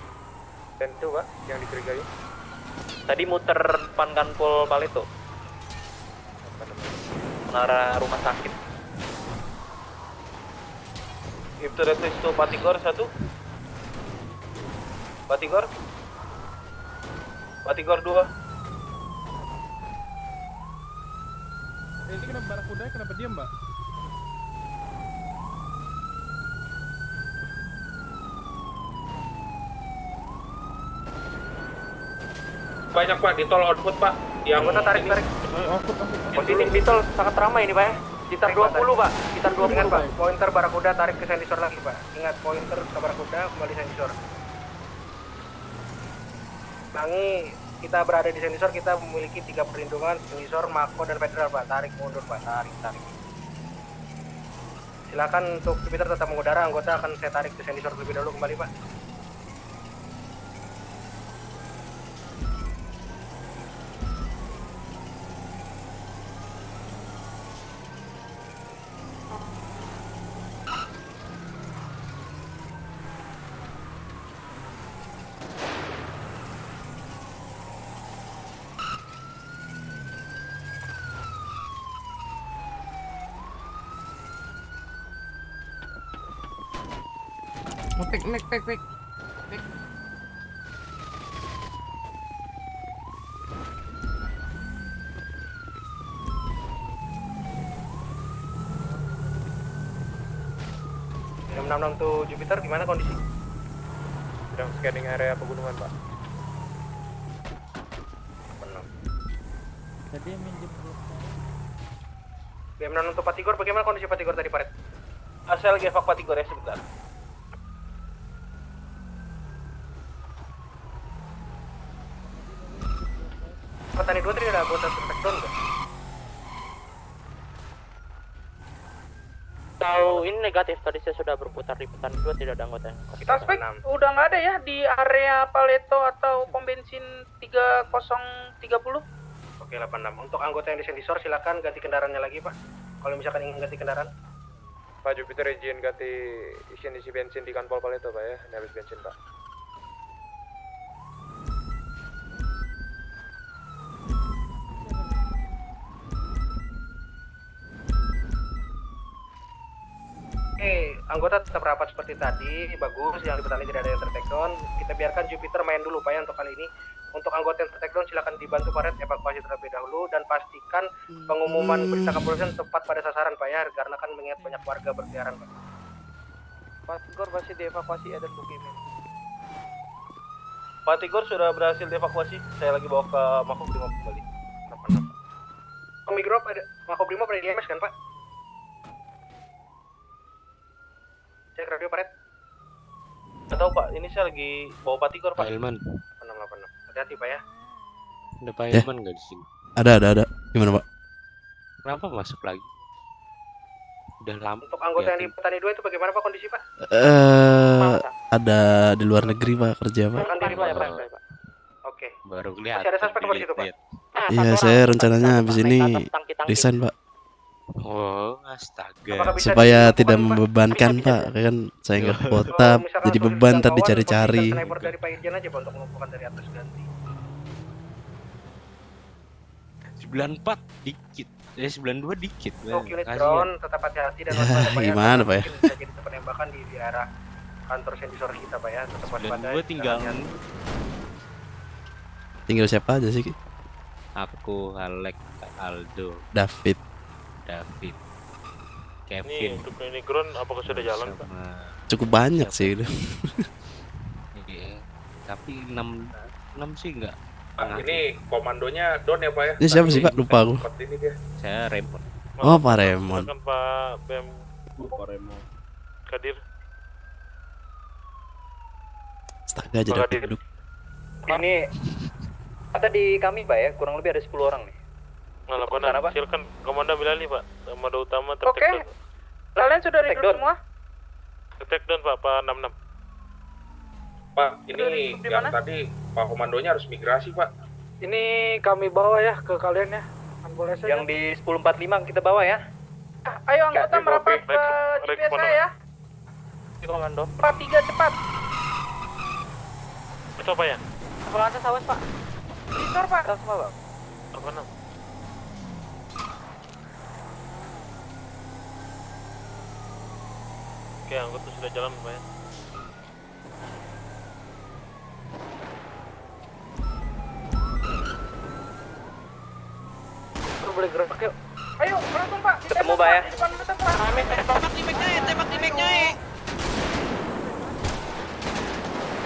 Dan itu Pak yang dicurigai. Tadi muter depan kanpol Paleto. Mengarah rumah sakit. Itu Retristo Patigor 1. Patigor 2. Ini kenapa Barakuda kenapa diam, Mbak? Banyak Pak, di tol output Pak. Yang anggota tarik. Posisi di tol sangat ramai ini Pak ya. Sekitar 20 Pak, sekitar 20 Ingat, Pak. Pointer Barakuda tarik ke Sendisor lagi Pak. Ingat, pointer ke Barakuda kembali Sendisor. Bangi, kita berada di Sendisor, kita memiliki 3 perlindungan, Sendisor, Mako, dan Federal Pak. Tarik mundur Pak, tarik. Silakan untuk Jupiter tetap mengudara, anggota akan saya tarik ke Sendisor terlebih dahulu kembali Pak. Pek. M66 tuh Jupiter gimana kondisi? Sedang scanning area pegunungan, Pak. Tadi minjem BM6 untuk Patigor, bagaimana kondisi Patigor tadi, Pak Red? Saya lagi evak Patigor ya, sebentar. Petani 2 tadi ada anggota Spectron nggak? Tahu ini negatif, tadi saya sudah berputar di petani 2 tidak ada anggota yang Suspek udah nggak ada ya di area Paleto atau pom bensin 3030. Oke, 86. Untuk anggota yang di sensor silakan ganti kendaraannya lagi, Pak. Kalau misalkan ingin ganti kendaraan. Pak Jupiter izin ganti isi bensin di kanpol Paleto, Pak ya. Ini habis bensin, Pak. Oke, anggota tetap rapat seperti tadi, bagus. Yang di petani tidak ada yang ter-take down. Kita biarkan Jupiter main dulu, Pak ya, untuk kali ini. Untuk anggota yang ter-take down silakan dibantu Pak Red evakuasi terlebih dahulu dan pastikan pengumuman berita kepolisian tepat pada sasaran, Pak ya, karena kan mengingat banyak warga berkeliaran, Pak. Pak Tigor masih dievakuasi Eden Bukimin. Pak Tigor sudah berhasil dievakuasi. Saya lagi bawa ke Makobrimob kembali. Makobrimob ada di MS kan, Pak? Cek radio, Pak Red. Nggak tahu, Pak. Ini saya lagi bawa Pak Tigor, Pak. Pak Ilman. 686. Hati-hati, Pak ya. Ada Pak Ya. Ilman nggak di sini? Ada. Gimana, Pak? Kenapa masuk lagi? Udah lama. Untuk anggota yang di petani 2 itu bagaimana, Pak, kondisi, Pak? Ada di luar negeri, Pak, kerja, Pak. Kan diri, Pak, ya, Pak. Oke. Baru lihat. Masih ada suspek di situ, Pak. Iya, saya rencananya habis ini resign, Pak. Oh, astaga. Supaya tidak membebankan, Pak. Kan saya nggak kuota, jadi beban ntar dicari-cari. Sniper dari Pak Irjen aja, Pak, untuk melumpuhkan dari atas ganti. 94 dikit. 92 dikit. Untuk unit Kasihan. drone tetap hati-hati dan Ya, waspada, Pak ya. gimana, Pak ya? Mungkin bisa jadi penembakan di daerah kantor sensor kita, Pak ya. Tetap waspada. 92 tinggal Tinggal siapa aja sih? aku, Alek, Aldo, David. David, Ini Kevin. untuk ini ground apakah sudah jalan, Pak? sama Cukup banyak sih itu. Iya, tapi 6 sih enggak. Pak, ini komandonya Don ya, Pak ya? Ini siapa sih, Pak? Lupa aku. Seperti ini dia. Saya Raymond. Oh, Pak Raymond. Silakan Pak BM Pak Raymond. Kadir. Astaga, jadi Pak Kadir. duduk. Ini ada di kami, Pak ya, kurang lebih ada 10 orang nih. Mana Sana, Pak? silakan Komandan Bilali, Pak. Komandan utama Oke. tertek down. Kalian sudah Take rekrut down. semua? Tertek down, Pak, Pak 66. Pak, ini Di yang mana? tadi Pak Komandonya harus migrasi, Pak. Ini kami bawa ya ke kalian ya. Boleh saja. Yang di 1045 kita bawa ya. Ayo anggota Ya, merapat ke Rek, GPS mana? saya. Komando. 43 cepat. Itu apa ya? Kalau ada sawas, Pak. Sensor, Pak. Semua, Pak. Apa nam? Oke, anggota sudah jalan, Pak ya. Baru boleh gerak, yuk. Ayo, langsung, Pak. Ketemu, Pak ya. Di depan kita, Pak.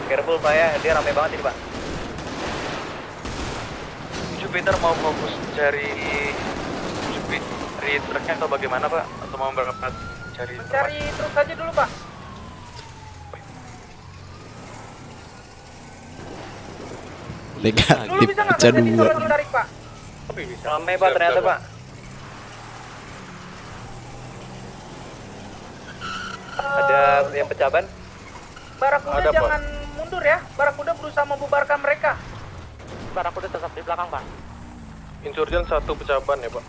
Careful, Pak ya, dia rame banget ini, Pak. Jupiter mau fokus cari truknya atau bagaimana, Pak? Atau mau berangkat cari Cari truk saja dulu, Pak. Negatif Dulu bisa nggak pecah ganti dua. kalau tarik, Pak? Rame, Pak, ternyata, Pak. Ada yang pecah ban? Barakuda Ada, Pak. jangan mundur ya. Barakuda berusaha membubarkan mereka. Barakuda tetap di belakang, Pak. Insurgent 1 pecah ban ya, Pak.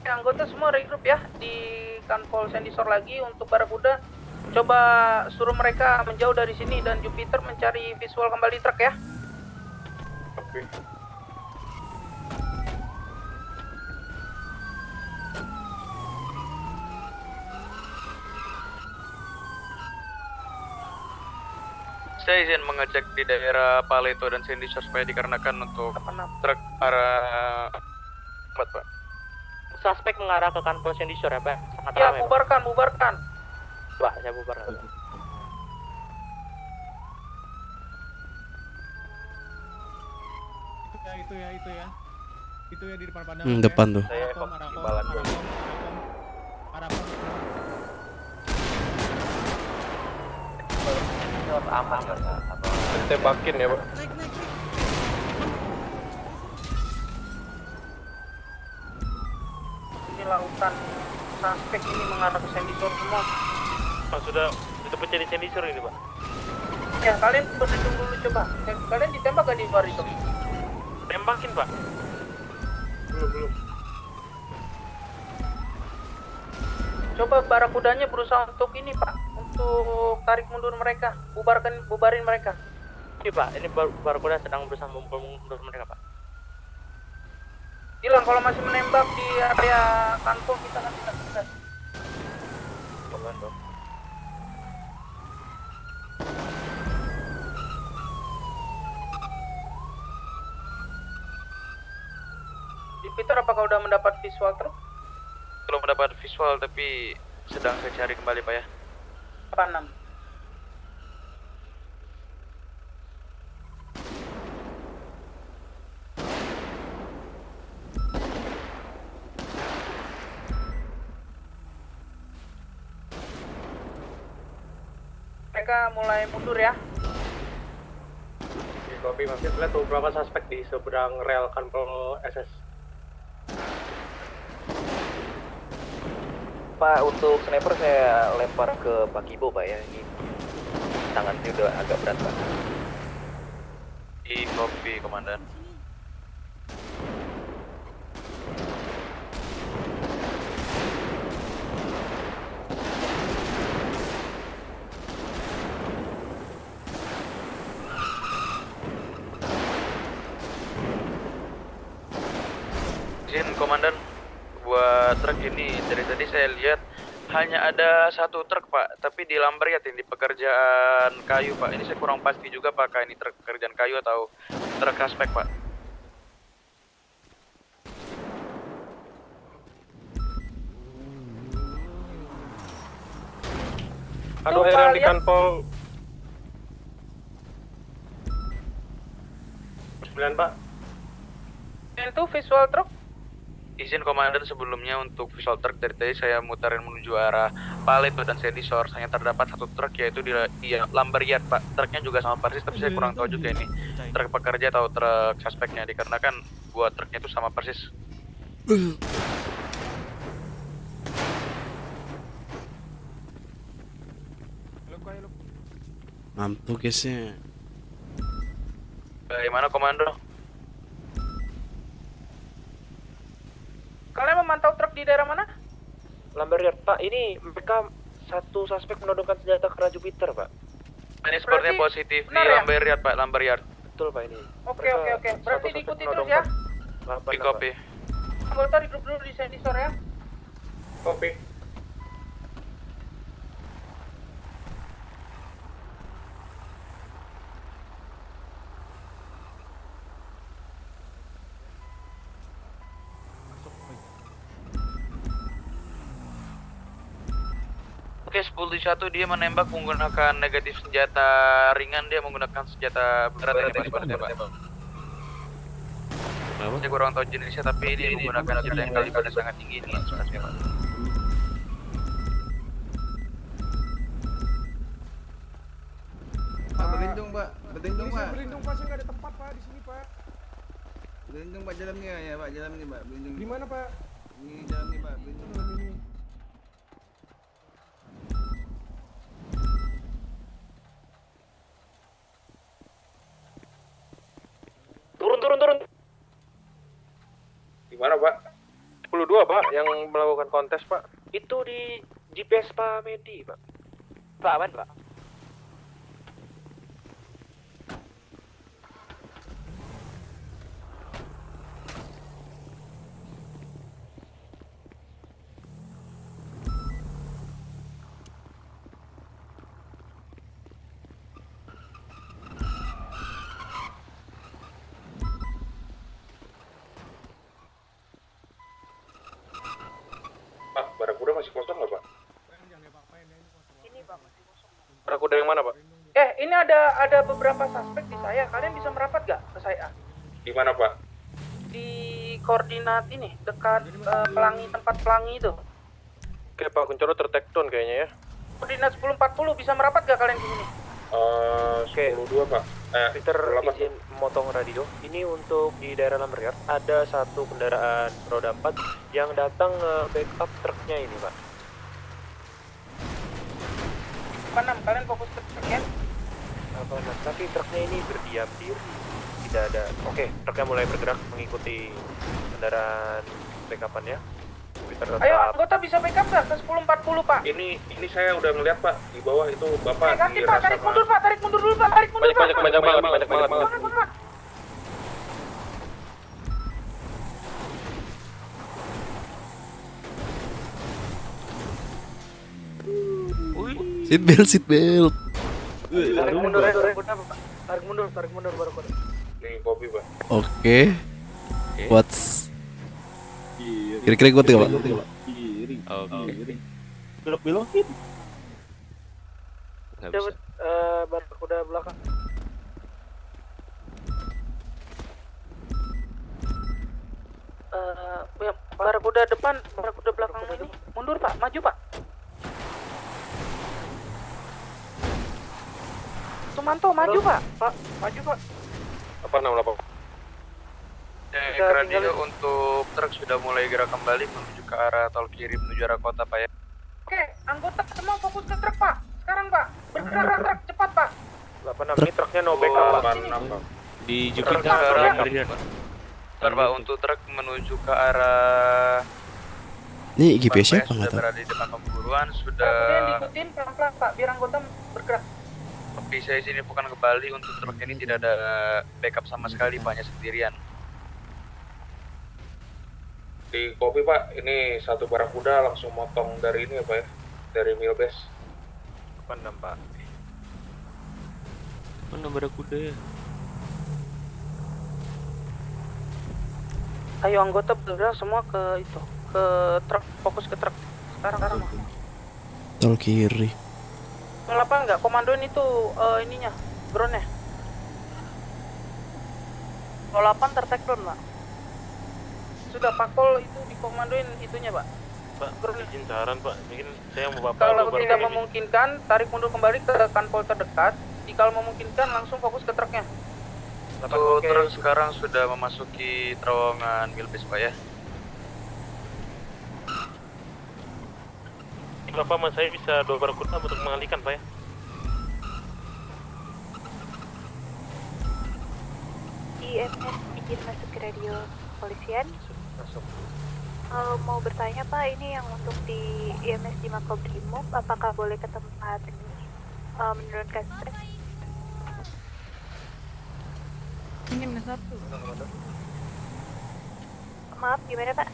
Anggota semua regroup ya di kanpol sensor lagi untuk Barakuda. Coba suruh mereka menjauh dari sini dan Jupiter mencari visual kembali truk ya. Oke. Saya izin mengecek di daerah Paleto dan Sandy Shore supaya dikarenakan untuk truk arah Pak. Suspek mengarah ke kantor Sandy Shore ya, Pak? Sangat Ya, ramai, Pak. bubarkan. Pak, saya bubarkan. Itu ya. Itu ya di depan pandangan. Depan tuh. Saya evakuasi balan dulu. Aman ya, Tembakin ya, Pak. Ini lautan suspek ini mengarah ke Sandy Shore semua. Pak, sudah pecah di Sandy Shore ini, Pak. Ya, kalian berhitung dulu coba. Kalian ditembak gak di luar itu? Tembakin, Pak. Belum. Coba barakudanya berusaha untuk ini, Pak. Untuk tarik mundur mereka. Bubarin mereka. Iya, Pak. Ini barakuda sedang berusaha mundur mereka, Pak. Dilan, kalau masih menembak di area kantor kita kan tidak tegas. Komando. Peter, apakah udah mendapat visual truk? Belum mendapat visual tapi sedang saya cari kembali, Pak ya. 86. Mereka mulai mundur ya. Di kopi masih lihat beberapa suspek di seberang rel kantor SS. Pak, untuk sniper saya lempar ke Pak Kibo, Pak ya. Ini tangannya udah agak berat, Pak. Di kopi, Komandan. Izin, Komandan. Buat truk ini, dari tadi saya lihat hanya ada satu truk, Pak, tapi di Lamberjat ini di pekerjaan kayu, Pak. Ini saya kurang pasti juga, Pak, ini truk pekerjaan kayu atau truk suspek, Pak. Aduh, yang di kanpol 9, Pak. Itu visual truk. Izin Komandan, sebelumnya untuk visual truk dari tadi saya mutarin menuju arah Paleto dan Sandy Shore. Hanya terdapat satu truk yaitu di Lamberjat, Pak. Truknya juga sama persis, tapi saya kurang tahu juga ini truk pekerja atau truk suspeknya, dikarenakan buat truknya itu sama persis. Mampu guysnya. Bagaimana, Komando? Kalian memantau truk di daerah mana? Lamberjat, Pak. Ini mereka satu suspek menodongkan senjata ke arah Jupiter, Pak. Ini sepertinya positif di ya? Lamberjat, Pak. Lamberjat. Betul, Pak, ini. Oke. Berarti diikuti terus ya. Di kopi. Anggota di grup dulu di Sandy Shore ya. Kopi. Oke, 10-1 dia menembak menggunakan negatif senjata ringan, dia menggunakan senjata berat yang seperti Pak. Saya kurang tahu jenisnya, tapi dia menggunakan senjata yang kalibernya sangat tinggi ini sebenarnya, Pak. Pak, berlindung, Pak. Berlindung, Pak. Berlindung, Pak. Saya nggak ada tempat, Pak, di sini, Pak. Berlindung, Pak. Jalan nih ya, Pak. Jalan nih, Pak. Berlindung. Di mana, Pak? Ini jalan nih, Pak. Berlindung. Ini. Turun. Di mana, Pak? 10-2, Pak, yang melakukan kontes, Pak. Itu di GPS Pak Medi, Pak. Pak, aman, Pak. kosong nggak Pak? Ini Pak. Barakuda yang mana, Pak? Ini ada beberapa suspek di saya. Kalian bisa merapat gak ke saya? Di mana Pak? Di koordinat ini, dekat pelangi, tempat pelangi itu. Oke, Pak Kuncoro tertekton kayaknya ya. Koordinat 1040 bisa merapat gak kalian di sini? 10-2 Pak. Peter izin memotong radio. Ini untuk di daerah Lambriard ada satu kendaraan roda 4 yang datang backup truknya ini, Pak. 6, kalian fokus ke truk ya? Tapi truknya ini berdiam diri. Tidak ada. Oke, truknya mulai bergerak mengikuti kendaraan backupannya. Peter tetap. Ayo anggota bisa backup gak ke 1040 Pak? Ini saya udah ngeliat Pak di bawah itu Bapak Ganti Pak, tarik mundur Pak, tarik mundur dulu Pak, tarik mundur Pak. Banyak banget. Seatbelt. Tarik mundur ya, tarik mundur baru. Ini kopi Pak. Oke. What's kira-kira gue tengok Pak. Oke. Belok-belokin. Nggak bisa. Dapat Barakuda belakang. Barakuda depan, Barakuda belakang ini. Mundur Pak, maju Pak. Sumanto maju Pak. Maju Pak. 868. Radio untuk truk sudah mulai gerak kembali menuju ke arah tol kiri menuju arah kota Pak ya. Oke, anggota semua fokus ke truk Pak. Sekarang Pak, bergerak truk cepat Pak. 86 ini truknya no backup, Pak. 86 Pak. Di Jupiter Lambriard. Bentar Pak, untuk truk menuju ke arah Ini GPS-nya apa sudah nggak tahu? berada di depan pemburuan, Kemudian sudah diikutin pelan-pelan Pak, biar anggota bergerak. tapi saya sini bukan kembali untuk truk ini tidak ada backup sama sekali Pak, hanya sendirian. Di kopi Pak, ini satu Barakuda langsung motong dari ini ya Pak ya, dari Milbase. 86 Pak. Mana Barakuda ya? Ayo anggota bergerak semua ke itu, ke truk, fokus ke truk. Sekarang. Tol kiri. 08 nggak komandoin itu ininya, drone-nya. 08 tertekton Pak. Sudah Pakol itu dikomandoin itunya Pak. Pak, izin saran Pak, mungkin saya mau bapak. Kalau tidak memungkinkan, tarik mundur kembali ke kanpol terdekat. Jika memungkinkan, langsung fokus ke truknya. Untuk truk sekarang sudah memasuki terowongan Milbase Pak ya. Bapak mas saya bisa 2 Barakuda untuk mengalihkan Pak ya. IMS izin masuk ke radio kepolisian. Masuk. Mau bertanya Pak, ini yang untuk di IMS di Makobrimob, apakah boleh ke tempat ini menurunkan stres? Ini -1. Maaf, gimana Pak?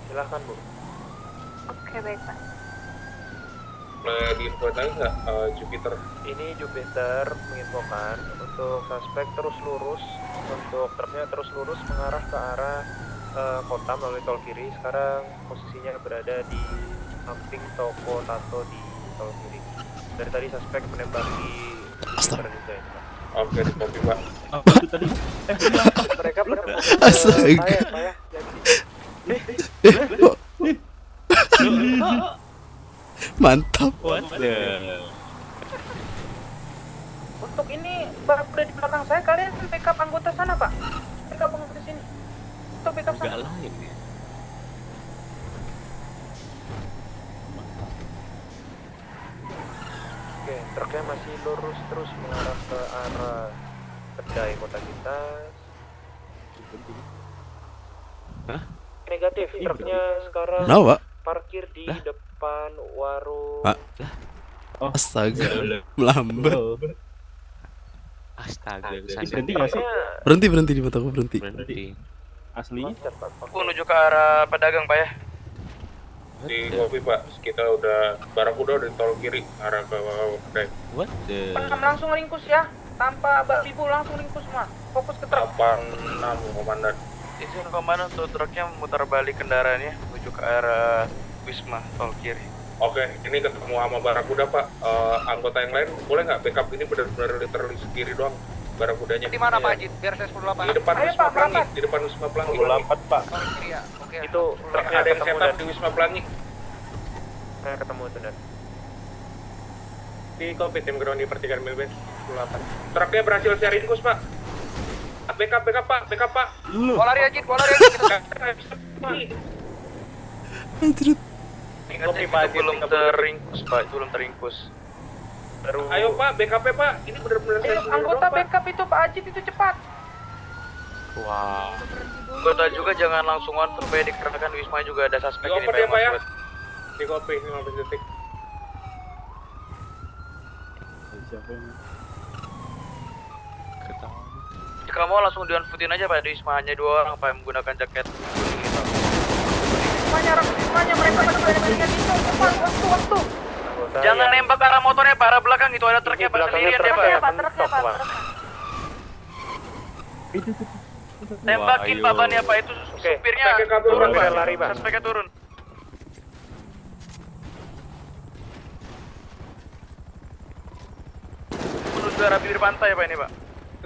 Silahkan Bu. Oke, baik Pak. Boleh diinfoin lagi nggak Jupiter? Ini Jupiter menginfokan untuk suspek terus lurus, untuk truknya terus lurus mengarah ke arah kota melalui tol kiri. Sekarang posisinya berada di samping toko tato di tol kiri. Dari tadi suspek menembaki Jupiter juga ini Pak. Oke, di kopi Pak. Apa itu tadi? Mereka benar-benar Astaga. Pak ya. Mantap. Untuk ini Barakuda di belakang saya, kalian backup anggota sana Pak. Backup anggota sini. Untuk backup sana. Enggak lain ya. Oke, truknya masih lurus terus mengarah ke arah kedai kota kita. Hah? Negatif, truknya sekarang Kenapa? parkir di depan warung. Pak. Astaga, melambat. Astaga, Berhenti nggak sih? Berhenti di mataku, berhenti. Asli? Aku menuju ke arah pedagang Pak ya. Di kopi Pak, kita udah Barakuda udah di tol kiri arah ke kedai. What the? Langsung ringkus ya, tanpa babibu langsung ringkus semua. Fokus ke truk. 86 komandan. Izin komandan untuk truknya memutar balik kendaraannya menuju menuju ke arah Wisma tol kiri. Oke, ini ketemu sama Barakuda Pak. Anggota yang lain boleh nggak backup ini benar-benar literally kiri doang Barakudanya. Di mana Pak Ajit? Biar saya 10-8. Di depan Wisma Pelangi, di depan Wisma Pelangi. 28 Pak. Oh, kiri ya. Oke. Itu truknya ada yang ketemu setup dan di Wisma Pelangi. saya ketemu itu dan di kopi tim ground di pertigaan Milbase 28. Truknya berhasil saya ringkus Pak. Backup Pak, backup Pak. Bola lari Ajit, bola lari Ajit. Anjir. Kopi Pak belum teringkus Pak, belum teringkus. Ayo Pak, backup Pak. Ini benar-benar saya suruh Anggota doang, Pak. backup itu Pak Ajit itu cepat. Wow. Anggota juga jangan langsung on supaya dikarenakan Wisma juga ada suspek Di ini over ya, Pak, ya. Mas. Di kopi 15 detik. Siapa ini? Jika mau langsung di-on-footin aja Pak, di Wisma hanya 2 orang Pak yang menggunakan jaket kuning itu. Semuanya mereka pada dengan itu. Cepat, waktu. Jangan nembak ke arah motornya Pak, arah belakang itu ada truknya Pak sendirian ya Pak. Truknya Pak. Tembakin Pak bannya Pak, itu supirnya turun Pak, lari Pak. suspeknya turun. Menuju arah bibir pantai Pak ini Pak.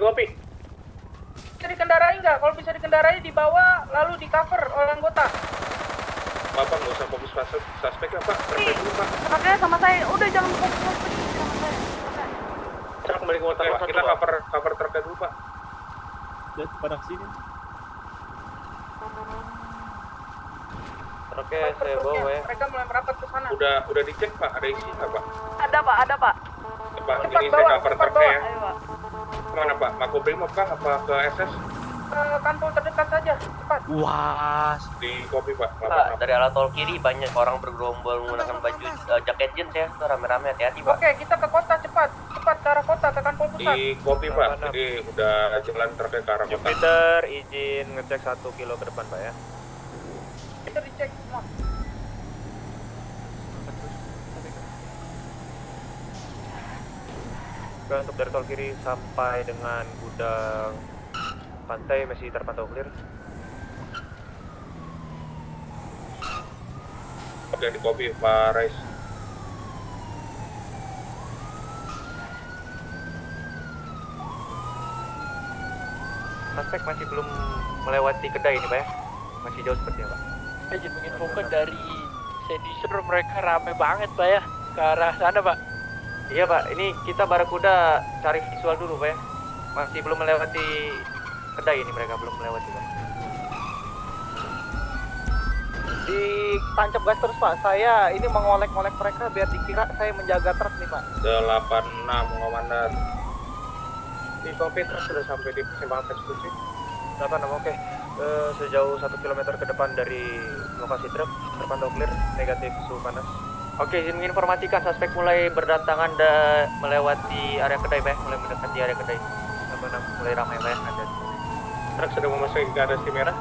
Kopi. Bisa dikendarai nggak? Kalau bisa dikendarai dibawa lalu di cover oleh anggota. Bapak nggak usah fokus suspek ya Pak. Terbaik dulu Pak. Makanya sama saya, udah jangan fokus sama saya. Truk kembali ke motor Oke, Pak. kita cover truknya dulu Pak. Dan pada sini. Oke, saya bawa ya. Mereka mulai merapat ke sana. Udah dicek Pak, ada isi nggak Pak? Ada Pak. Pak, Cepat ini bawa, saya cover cepat truknya ya. Ayo Pak. Kemana Pak? Makobrimob kah? Apa ke SS? Ke kantor terdekat saja, cepat. Wah. Di kopi Pak. Pak, dari arah tol kiri banyak orang bergerombol menggunakan baju jaket jeans ya, tuh rame-rame hati-hati Pak. Oke, kita ke kota cepat ke arah kota, ke kantor pusat. Di kopi Pak, jadi udah jalan truknya ke arah kota. Jupiter izin ngecek 1 kilo ke depan Pak ya. Kita dicek semua. Oke, untuk dari tol kiri sampai dengan gudang pantai masih terpantau clear. Oke, di kopi Pak Rais. Suspek masih belum melewati kedai ini Pak ya. Masih jauh sepertinya Pak. Saya jadi menginfokan dari Sedisur mereka rame banget Pak ya, ke arah sana Pak. Iya Pak, ini kita Barakuda cari visual dulu Pak ya. Masih belum melewati kedai ini, mereka belum melewati Pak. Ditancap gas terus Pak, saya ini mengolek-olek mereka biar dikira saya menjaga truk nih Pak. 86 Komandan. Di kopi truk sudah sampai di persimpangan persekusi. 86 oke. Sejauh 1 km ke depan dari lokasi truk terpantau clear, negatif suhu panas. Oke, izin menginformasikan suspek mulai berdatangan dan melewati area kedai Pak ya, mulai mendekati area kedai. Mulai ramai Pak ya, ada. Truk sudah memasuki garasi merah.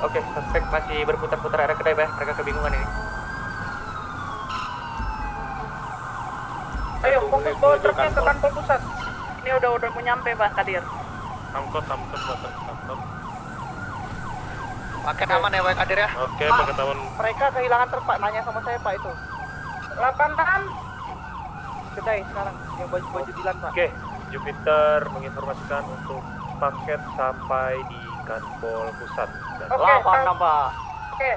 Oke, suspek masih berputar-putar area kedai Pak ya, mereka kebingungan ini. Ayo, fokus bawa truknya ke kantor pusat. Ini udah mau nyampe Pak Kadir. Angkot Pak. Paket aman ya Pak Kadir ya. Oke, pakai tahun. Mereka kehilangan truk Pak, nanya sama saya Pak itu. 86. Kedai sekarang, yang baju-baju Dilan Pak. Oke, Jupiter menginformasikan untuk paket sampai di kantor pusat. Oke, Pak. Oke.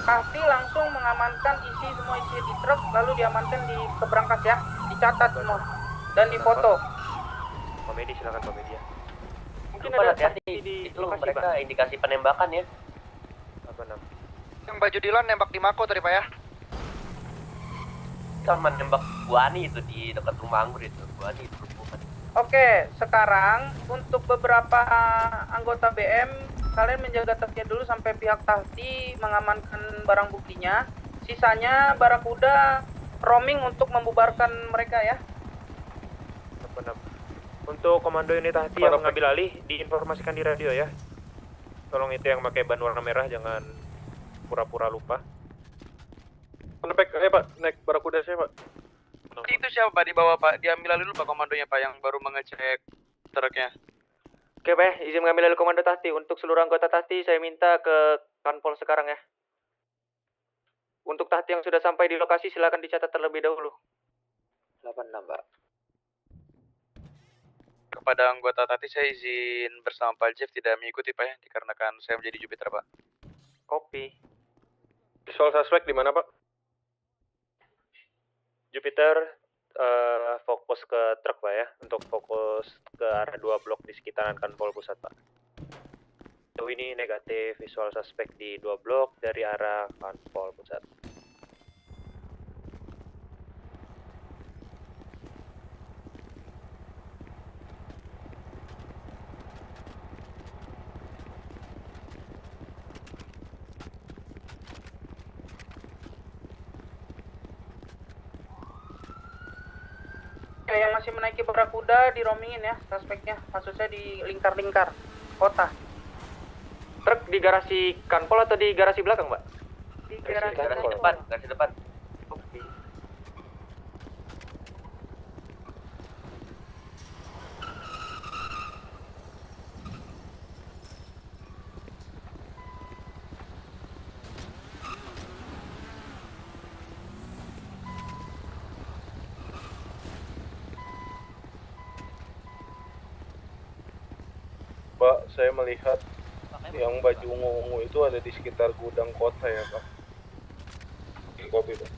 Kasih langsung mengamankan semua isi di truk, lalu diamankan di keberangkas ya, dicatat semua dan difoto. Komedi silakan komedi ya. Mungkin ada hati-hati itu mereka indikasi penembakan ya. Apa nam? Yang baju Dilan nembak di Mako tadi Pak ya. Kita menembak Buani itu di dekat rumah anggur itu, Buani itu. Oke, sekarang untuk beberapa anggota BM, kalian menjaga truknya dulu sampai pihak Tahti mengamankan barang buktinya. Sisanya Barakuda roaming untuk membubarkan mereka ya. Untuk komando unit Tahti yang mengambil alih, diinformasikan di radio ya. Tolong itu yang pakai ban warna merah, jangan pura-pura lupa. Pak, naik Barakuda saya Pak. Itu siapa Pak di bawah Pak? Diambil alih dulu Pak komandonya Pak yang baru mengecek truknya. Oke, Pak. Izin mengambil alih komando Tahti. Untuk seluruh anggota Tahti, saya minta ke Kanpol sekarang ya. Untuk Tahti yang sudah sampai di lokasi, silakan dicatat terlebih dahulu. 86, Pak. Kepada anggota Tahti saya izin bersama Pak Jeff tidak mengikuti Pak ya, dikarenakan saya menjadi Jupiter Pak. Kopi. Visual suspect di mana Pak? Jupiter fokus ke truk Pak ya, untuk fokus ke arah 2 blok di sekitaran Kanpol Pusat Pak. Sejauh ini negatif visual suspect di 2 blok dari arah Kanpol Pusat. Yang masih menaiki Barakuda di roamingin ya suspeknya, maksud saya di lingkar-lingkar kota. Truk di garasi Kanpol atau di garasi belakang, Mbak? Di garasi depan, garasi depan. Pak, saya melihat yang baju ungu-ungu itu ada di sekitar gudang kota ya, Pak. Di kopi, Pak.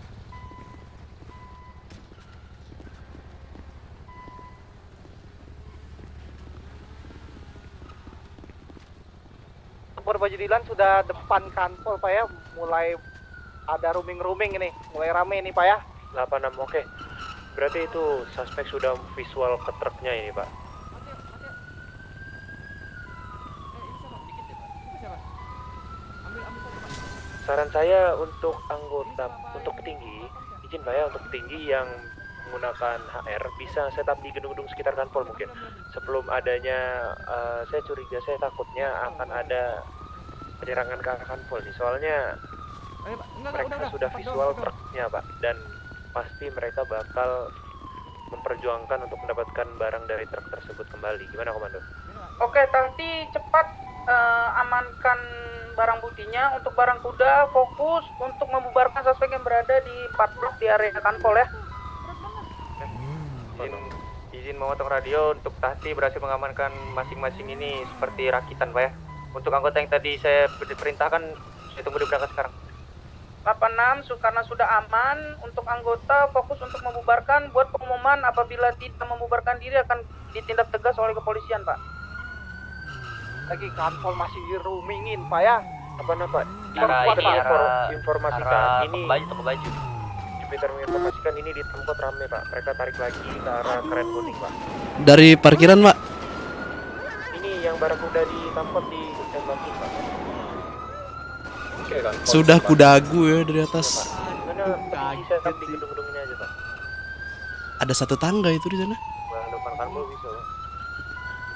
Tempur baju Dilan sudah depan Kanpol Pak ya, mulai ada rooming ini, mulai rame nih Pak ya. 86, oke. Berarti itu suspek sudah visual ke truknya ini Pak. Saran saya untuk anggota, untuk petinggi, izin Pak ya, untuk petinggi yang menggunakan HR bisa setup di gedung-gedung sekitar Kanpol mungkin. Sebelum adanya, saya curiga, saya takutnya akan ada penyerangan ke arah Kanpol nih. Soalnya mereka sudah visual truknya Pak, dan pasti mereka bakal memperjuangkan untuk mendapatkan barang dari truk tersebut kembali. Gimana Komando? Oke, Tahti cepat amankan barang buktinya. Untuk barang kuda fokus untuk membubarkan suspek yang berada di 4 blok di area Kanpol ya. Izin memotong radio. Untuk Tahti berhasil mengamankan masing-masing ini seperti rakitan Pak ya. Untuk anggota yang tadi saya diperintahkan, saya tunggu di belakang sekarang. 86 karena sudah aman. Untuk anggota fokus untuk membubarkan. Buat pengumuman apabila tidak membubarkan diri akan ditindak tegas oleh kepolisian Pak. Lagi Kanpol masih di roomingin Pak ya. Apa-apa? Informasikan ini baju. Jupiter menginformasikan ini di tempat rame Pak. Mereka tarik lagi ke arah keren kuning Pak. Dari parkiran, Pak. Ini yang Barakuda ditampot di tembakin Pak. Sudah kudagu ya dari atas. Gimana bisa di gedung-gedung ini aja Pak? Ada satu tangga itu di sana. Wah, depan Kanpol bisa Pak.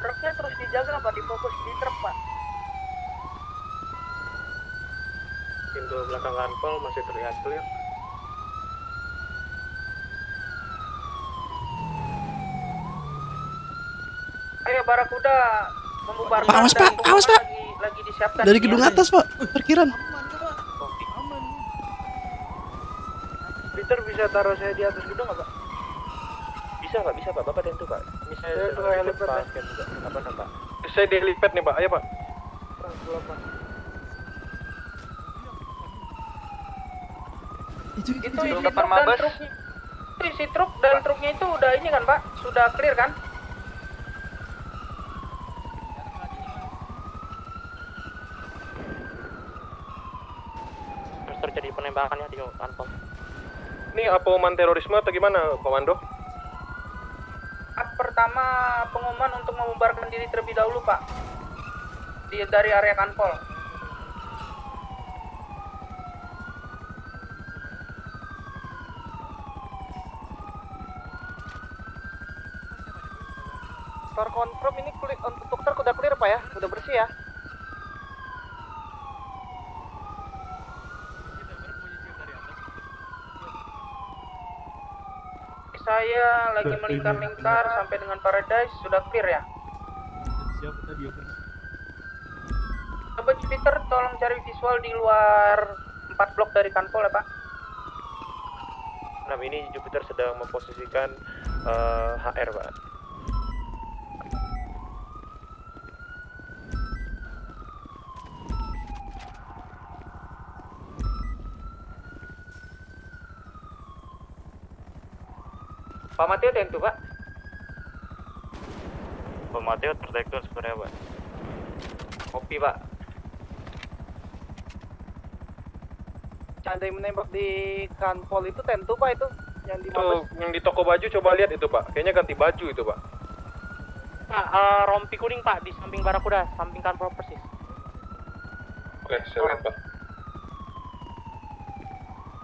Truknya terus dijaga apa difokus di truk Pak? Pintu belakang Kanpol masih terlihat clear. Ayo Barakuda membubarkan. Pak, awas Pak, awas Pak. Lagi disiapkan. Dari gedung atas Pak, parkiran. Peter bisa taruh saya di atas gedung nggak Pak? Bisa Pak, Bapak tentu Pak. Ini saya helipad juga. Apa Pak? Saya di helipad nih Pak, ayo Pak. Itu isi truk dan truknya. Itu isi truk dan truknya itu udah ini kan Pak? Sudah clear kan? Terus terjadi penembakan ya di Kanpol. Ini apa pengumuman terorisme atau gimana, Komando? Pertama pengumuman untuk membubarkan diri terlebih dahulu Pak. Dari area Kanpol. Terkonfirm ini untuk truk udah clear Pak ya, udah bersih ya. Saya lagi melingkar-lingkar sampai dengan Paradise, sudah clear ya? Siapa tadi yang Jupiter tolong cari visual di luar 4 blok dari kanpol ya Pak. 6 ini Jupiter sedang memposisikan HR Pak. Pak Mateo tentu Pak. Pak Mateo terdetektor sebenarnya Pak. Kopi Pak. Candai menembak di kanpol itu tentu Pak itu yang di Itu yang di toko baju coba lihat itu Pak. Kayaknya ganti baju itu Pak. Pak, rompi kuning Pak di samping Barakuda, samping kantor persis. Oke, saya lihat Pak.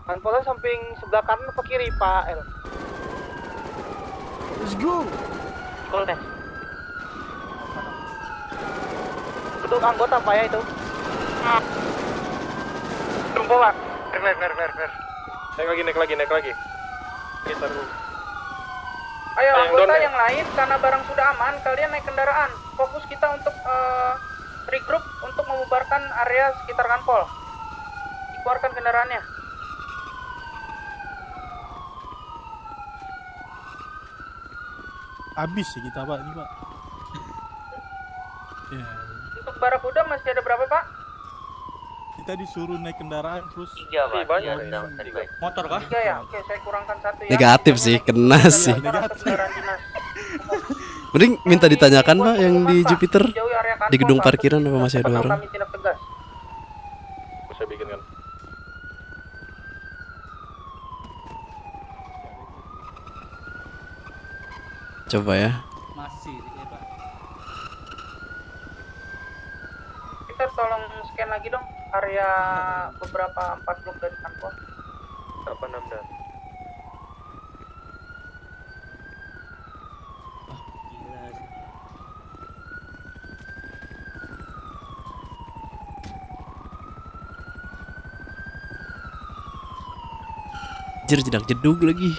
kanpolnya samping sebelah kanan apa kiri Pak El? Let's go. Call test. Untuk anggota Pak ya itu. Tunggu Pak. Clear. Naik lagi. Kita dulu. Ayo anggota yang lain, karena barang sudah aman, kalian naik kendaraan. Fokus kita untuk regroup untuk membubarkan area sekitar kanpol. Dikeluarkan kendaraannya. Habis sih kita Pak ini Pak. Ya, Untuk Barakuda masih ada berapa Pak? kita disuruh naik kendaraan terus. 3 Pak. banyak ya. Motor kah? 3 ya, oke saya kurangkan 1 ya. Negatif sih, kena sih. Kendaraan dinas. Mending minta ditanyakan Pak yang di Jupiter Jauhi area kanpol, di gedung Pak. parkiran apa masih ada Bakal orang? kami tindak tegas. Saya bikin kan. Coba ya. Masih ya Pak. Kita tolong scan lagi dong area beberapa 4 blok dari kanpol. 86 dan. Anjir, jedak jedug lagi.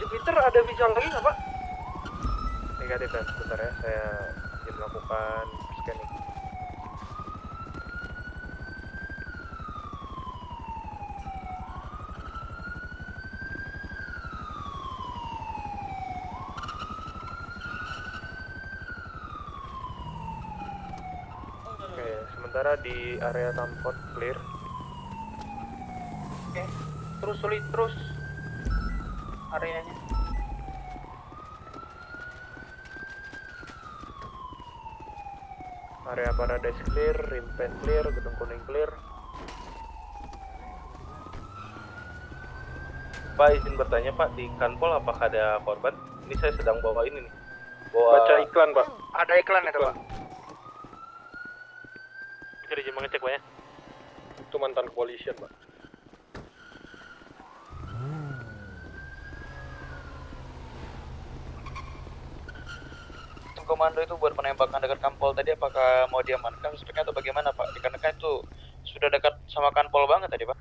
Jupiter ada visual lagi nggak Pak? Negatif dan sebentar ya, saya izin melakukan scanning. Oke, sementara di area tampot clear. Oke, terus sulit terus areanya. Area Paradise clear, Rimpen clear, Gedung Kuning clear. Pak izin bertanya Pak, di kanpol apakah ada korban? Ini saya sedang bawa ini nih. Baca iklan Pak. Ada iklan itu Pak. Bisa izin mengecek Pak ya? Itu mantan kepolisian Pak. Komando itu buat penembakan dekat kanpol tadi apakah mau diamankan suspeknya atau bagaimana Pak? Dikarenakan itu sudah dekat sama kanpol banget tadi Pak.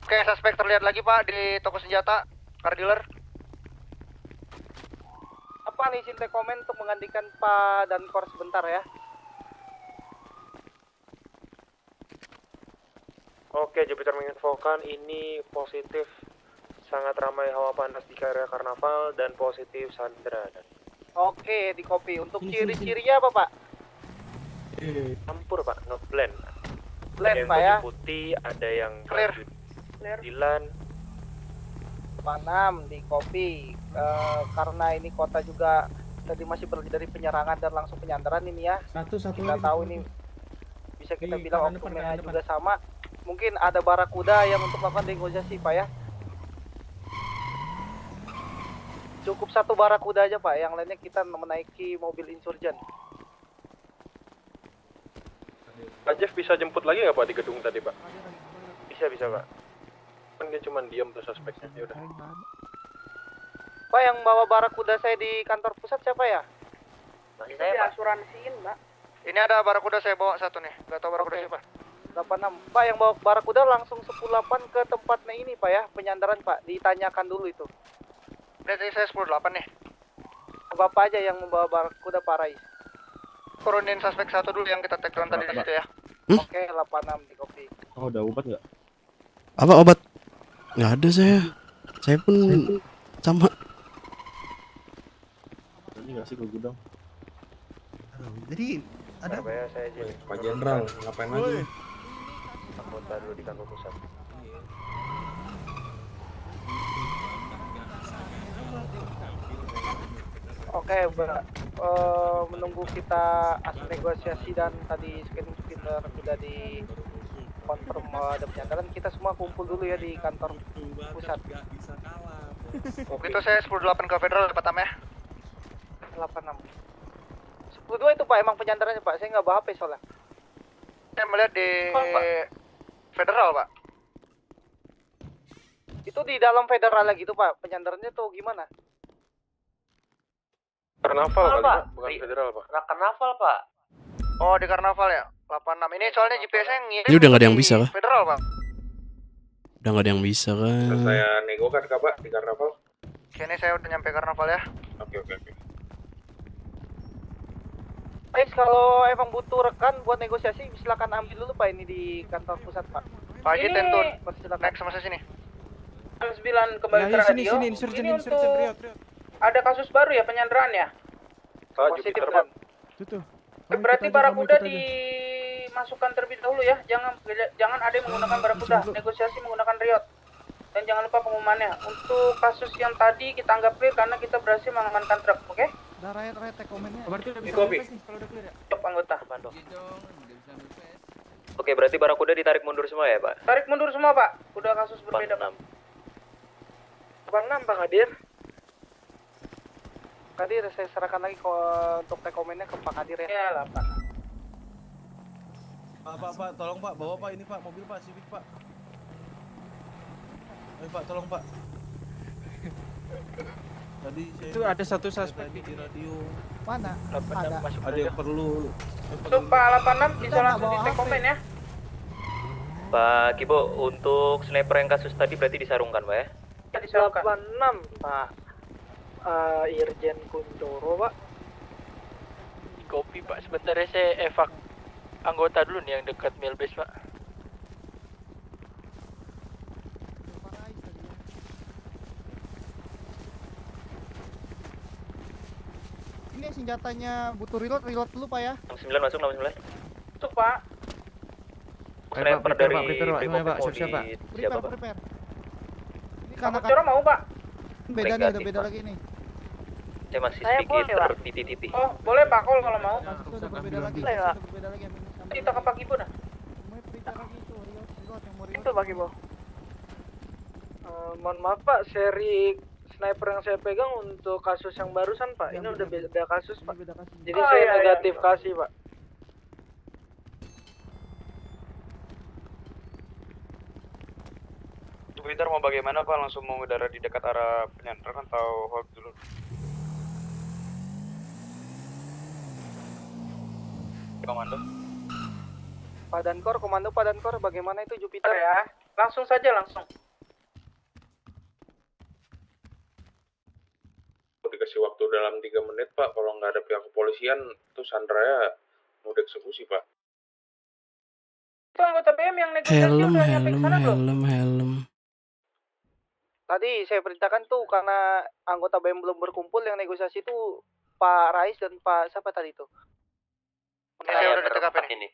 Oke, suspek terlihat lagi Pak di toko senjata, car dealer. Apa nih izin take komen untuk menggantikan Pak dan Kor sebentar ya? Oke, Jupiter menginfokan ini positif sangat ramai hawa panas di area karnaval dan positif Sandra. Oke, di copy. Untuk ciri-cirinya apa Pak? Campur Pak, ngeblend. Blend Ada yang Pak ya? baju putih, ada yang Clear. Dilan. Pak 6 di copy. Karena ini kota juga tadi masih dari penyerangan dan langsung penyandaran ini ya. Satu Kita lagi, tahu satu. ini bisa kita Di bilang kanan oknumnya depan. juga sama. Mungkin ada Barakuda yang untuk melakukan negosiasi Pak ya. Cukup satu Barakuda aja Pak, yang lainnya kita menaiki mobil insurgen. Pak Jeff bisa jemput lagi nggak Pak di gedung tadi Pak? Bisa Pak. Kan dia cuma diam tuh suspeknya. Ya udah. Pak, yang bawa Barakuda saya di kantor pusat siapa ya? Masih Saya asuransiin Mbak. Ini ada Barakuda saya bawa satu nih. Gak tahu Barakuda siapa. 86. Pak, yang bawa Barakuda langsung 108 ke tempatnya ini Pak ya, penyandaran Pak. Ditanyakan dulu itu. Berarti saya 108 nih. Bapak aja yang membawa Barakuda Pak Rais. turunin suspek 1 dulu yang kita take down tadi di situ ya. Oke, 86 di kopi. Oh, udah obat nggak? Apa obat? Nggak ada saya. Saya pun sama. Ini nggak sih ke gudang? Jadi ada Surabaya saya jadi Pak Jenderal, ngapain lagi? anggota dulu di kantor pusat. Oke, menunggu kita hasil negosiasi dan tadi scan Peter sudah di confirm ada penyandaran, kita semua kumpul dulu ya di kantor pusat. Itu saya 10-8 ke Federal Pak Tam ya. 86. 10-2 itu Pak, emang penyandarannya Pak, saya nggak bawa HP soalnya. Saya melihat di Federal Pak. Itu di dalam federal lagi tuh Pak, penyandarannya tuh gimana? Karnaval kali Pak. Pak, bukan federal Pak. Karnaval, Pak. Oh di Karnaval ya, 86. Ini soalnya GPS-nya ngirim. Ini udah nggak ada yang bisa kah? Federal Pak. Udah nggak ada yang bisa kan? Saya nego kan Kak, Pak, di Karnaval. Kini saya udah nyampe Karnaval ya. Oke. Guys, kalau emang butuh rekan buat negosiasi, silakan ambil dulu Pak, ini di kantor pusat Pak. Pak Haji Ini- Tentun, naik sama saya sini. 9 kembali ke Ya, radio. sini, insurgen, Ini insurgen, untuk Riot. ada kasus baru ya penyanderaan ya? Pak, Positif Jupiter kan? Tuh. Berarti Barakuda dimasukkan terlebih dahulu ya. Jangan ada yang menggunakan Barakuda. Negosiasi menggunakan Riot. Dan jangan lupa pengumumannya. Untuk kasus yang tadi kita anggap clear karena kita berhasil mengamankan truk, oke? Udah Riot take komennya. Berarti udah Di bisa kopi. manifest nih kalau udah clear ya. Stop anggota. Oke, berarti Barakuda ditarik mundur semua ya, Pak? Tarik mundur semua Pak. Udah kasus berbeda Pak. 86 Bang Kadir. Kadir, saya serahkan lagi untuk take komennya ke Pak Kadir ya. Ya lah Pak. Pak, tolong Pak, bawa Pak ini Pak, mobil Pak, Civic Pak. Ayo Pak, tolong Pak. Tadi saya Itu ada satu suspek di radio. Mana? Ada. Ada yang perlu. Untuk Pak 86 bisa langsung di take komen ya. Pak Kibo, untuk sniper yang kasus tadi berarti disarungkan, Pak ya? 86 Pak. Irjen Kuncoro Pak. Kopi, Pak. Sebentar ya, saya evak anggota dulu nih yang dekat mailbase, Pak. Ini senjatanya butuh reload dulu Pak ya. 69 masuk, 69. Untuk Pak. Sniper dari Brimob Pak, mau siap-siap, Pak. di siapa, Pak? Prepare. Ini Pak karena Kuncoro mau Pak. beda nih, ada Negatif, beda Pak. lagi nih. Saya masih Saya sedikit boleh, Pak. tertiti-titi. Oh, boleh Pak kalau mau. Itu udah berbeda lagi. Boleh, Pak. Udah berbeda lagi. Kita ke Pak Ibu dah. Mau beda lagi itu reload yang mau reload. Itu Pak Ibu. Mohon maaf Pak, seri sniper yang saya pegang untuk kasus yang barusan Pak. Ini udah beda kasus Pak. Jadi Oh, saya iya, iya. negatif kasih Pak. Jupiter mau bagaimana Pak? Langsung mengudara di dekat arah penyanderaan atau hold dulu? Komando. Komando Pak Dankor, bagaimana itu Jupiter? Ya, langsung saja langsung. Dikasih waktu dalam 3 menit Pak, kalau nggak ada pihak kepolisian, itu Sandraya mau dieksekusi Pak. Itu anggota BM yang negosiasi udah nyampe ke sana belum? Helm. Tadi saya perintahkan tuh karena anggota BM belum berkumpul, yang negosiasi itu Pak Rais dan Pak siapa tadi tuh? Saya udah di TKP nih.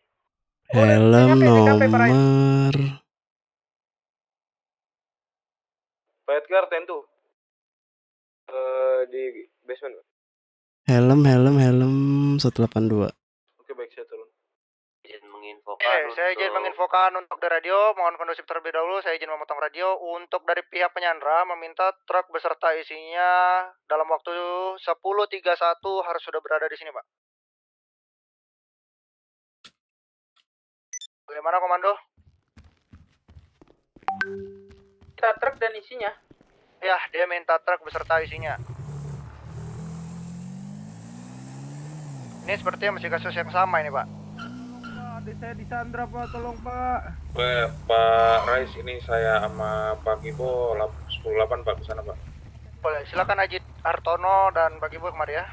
Helm nomor. Pak Edgar, tentu. Di basement. Helm 182. Oke, baik, saya turun. Izin menginfokan Saya izin menginfokan untuk di radio, mohon kondusif terlebih dahulu. Saya izin memotong radio. Untuk dari pihak penyandra meminta truk beserta isinya dalam waktu 10.31 harus sudah berada di sini, Pak. Bagaimana komando? Kita truk dan isinya. Ya, dia minta truk beserta isinya. Ini sepertinya masih kasus yang sama ini, Pak. Adik saya disandra Pak, tolong Pak. Pak Rais, ini saya sama Pak Gibo 10-8 Pak, ke sana Pak. Boleh, silakan Ajit Hartono dan Pak Ibu kemari ya.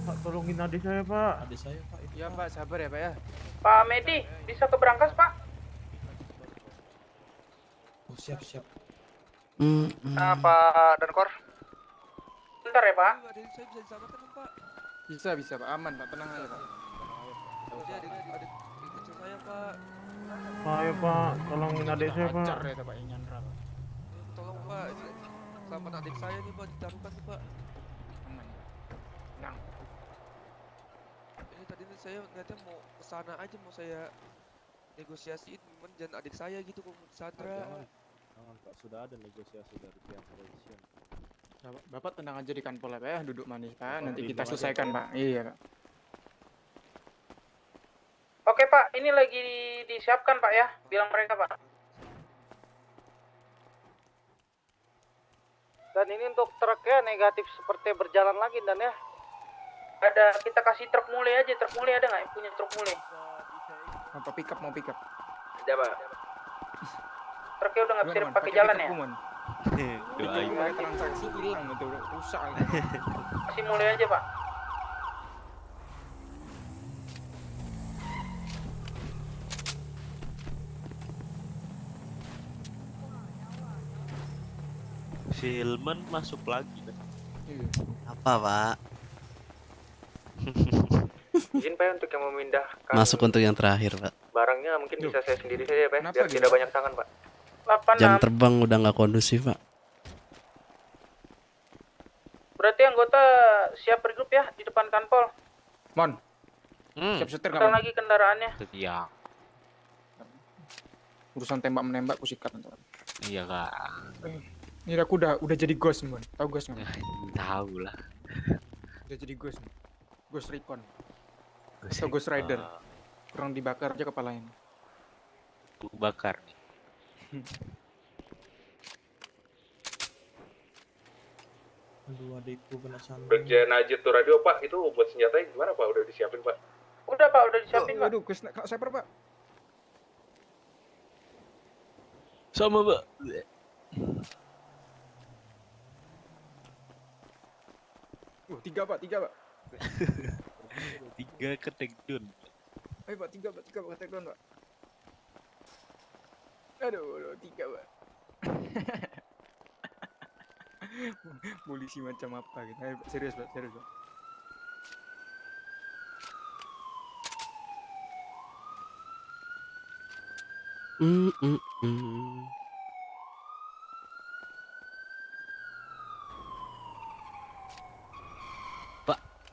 Pak, tolongin adik saya, Pak. Adik saya, Pak. Iya, Pak, sabar ya, Pak ya. Pak Medi, bisa ke Brankas, Pak? Oh, siap. Pak Dankor. Bentar ya, Pak. Adik saya bisa diselamatkan, Pak. Bisa, Pak. Aman, Pak. Tenang aja, Pak. Adik kecil saya, Pak. Pak, ya, Pak. Tolongin adik saya, Pak. Pacar ya, Pak, Nyandra, Pak. Tolong, Pak. Selamat adik saya nih, Pak. Ditaruhkan nih, Pak. Aman. Tenang. Ini tadi saya niatnya mau kesana aja, mau saya negosiasiin, cuman jangan adik saya gitu kok mau disandra. Jangan, Pak. Sudah ada negosiasi dari pihak kepolisian. Bapak tenang aja di kantor lah, Pak ya. Duduk manis, Pak. Nanti kita selesaikan, Pak. Iya, Pak. Oke, Pak. Ini lagi disiapkan, Pak ya. Bilang mereka, Pak. Dan ini untuk truknya negatif seperti berjalan lagi dan ya. Ada, kita kasih truk mulai aja. Truk mulai ada nggak yang punya truk mulai? Apa mau pick up? Ada, Pak. Truknya udah nggak bisa dipakai jalan ya? Doain. Transaksi hilang itu, rusak. Kasih mulai aja, Pak. Si Hilman masuk lagi. Apa, Pak? Izin Pak untuk yang memindahkan Masuk untuk yang terakhir, Pak. barangnya mungkin bisa saya sendiri saja Pak, Kenapa biar gitu? tidak banyak tangan Pak. Jam terbang udah nggak kondusif, Pak. Berarti anggota siap bergrup ya di depan kanpol. Mon. Siap setir Kita nggak? lagi kendaraannya. Iya. Urusan tembak-menembak ku sikat ntar. Iya, Kak. Ini aku udah jadi ghost, Mon. Tahu ghost nggak? Tahu lah. Udah jadi ghost. Ghost Recon. Atau Ghost Rider. Kurang dibakar aja kepalanya. Bakar. Aduh, adikku kena sandra. Brigjen Najib tuh radio, Pak. Itu buat senjatanya gimana, Pak? Udah disiapin, Pak? Udah, Pak. Udah disiapin, Pak. Aduh, kak sniper, Pak. Sama, Pak. Tiga, Pak. 3 ke take down. Ayo, Pak. 3, Pak. Take down, Pak. Aduh, 3, Pak. Polisi macam apa gitu. Ayo, Pak. Serius, Pak.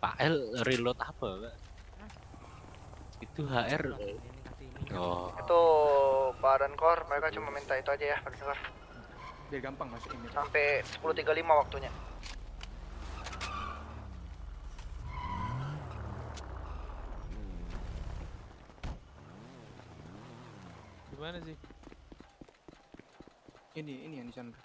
Pak L reload apa, Pak? Itu HR. Oh. Itu Pak Dankor, mereka cuma minta itu aja ya, Pak Dankor. Biar gampang masukin itu. Sampai 10.35 waktunya. Gimana sih? Ini yang disandra.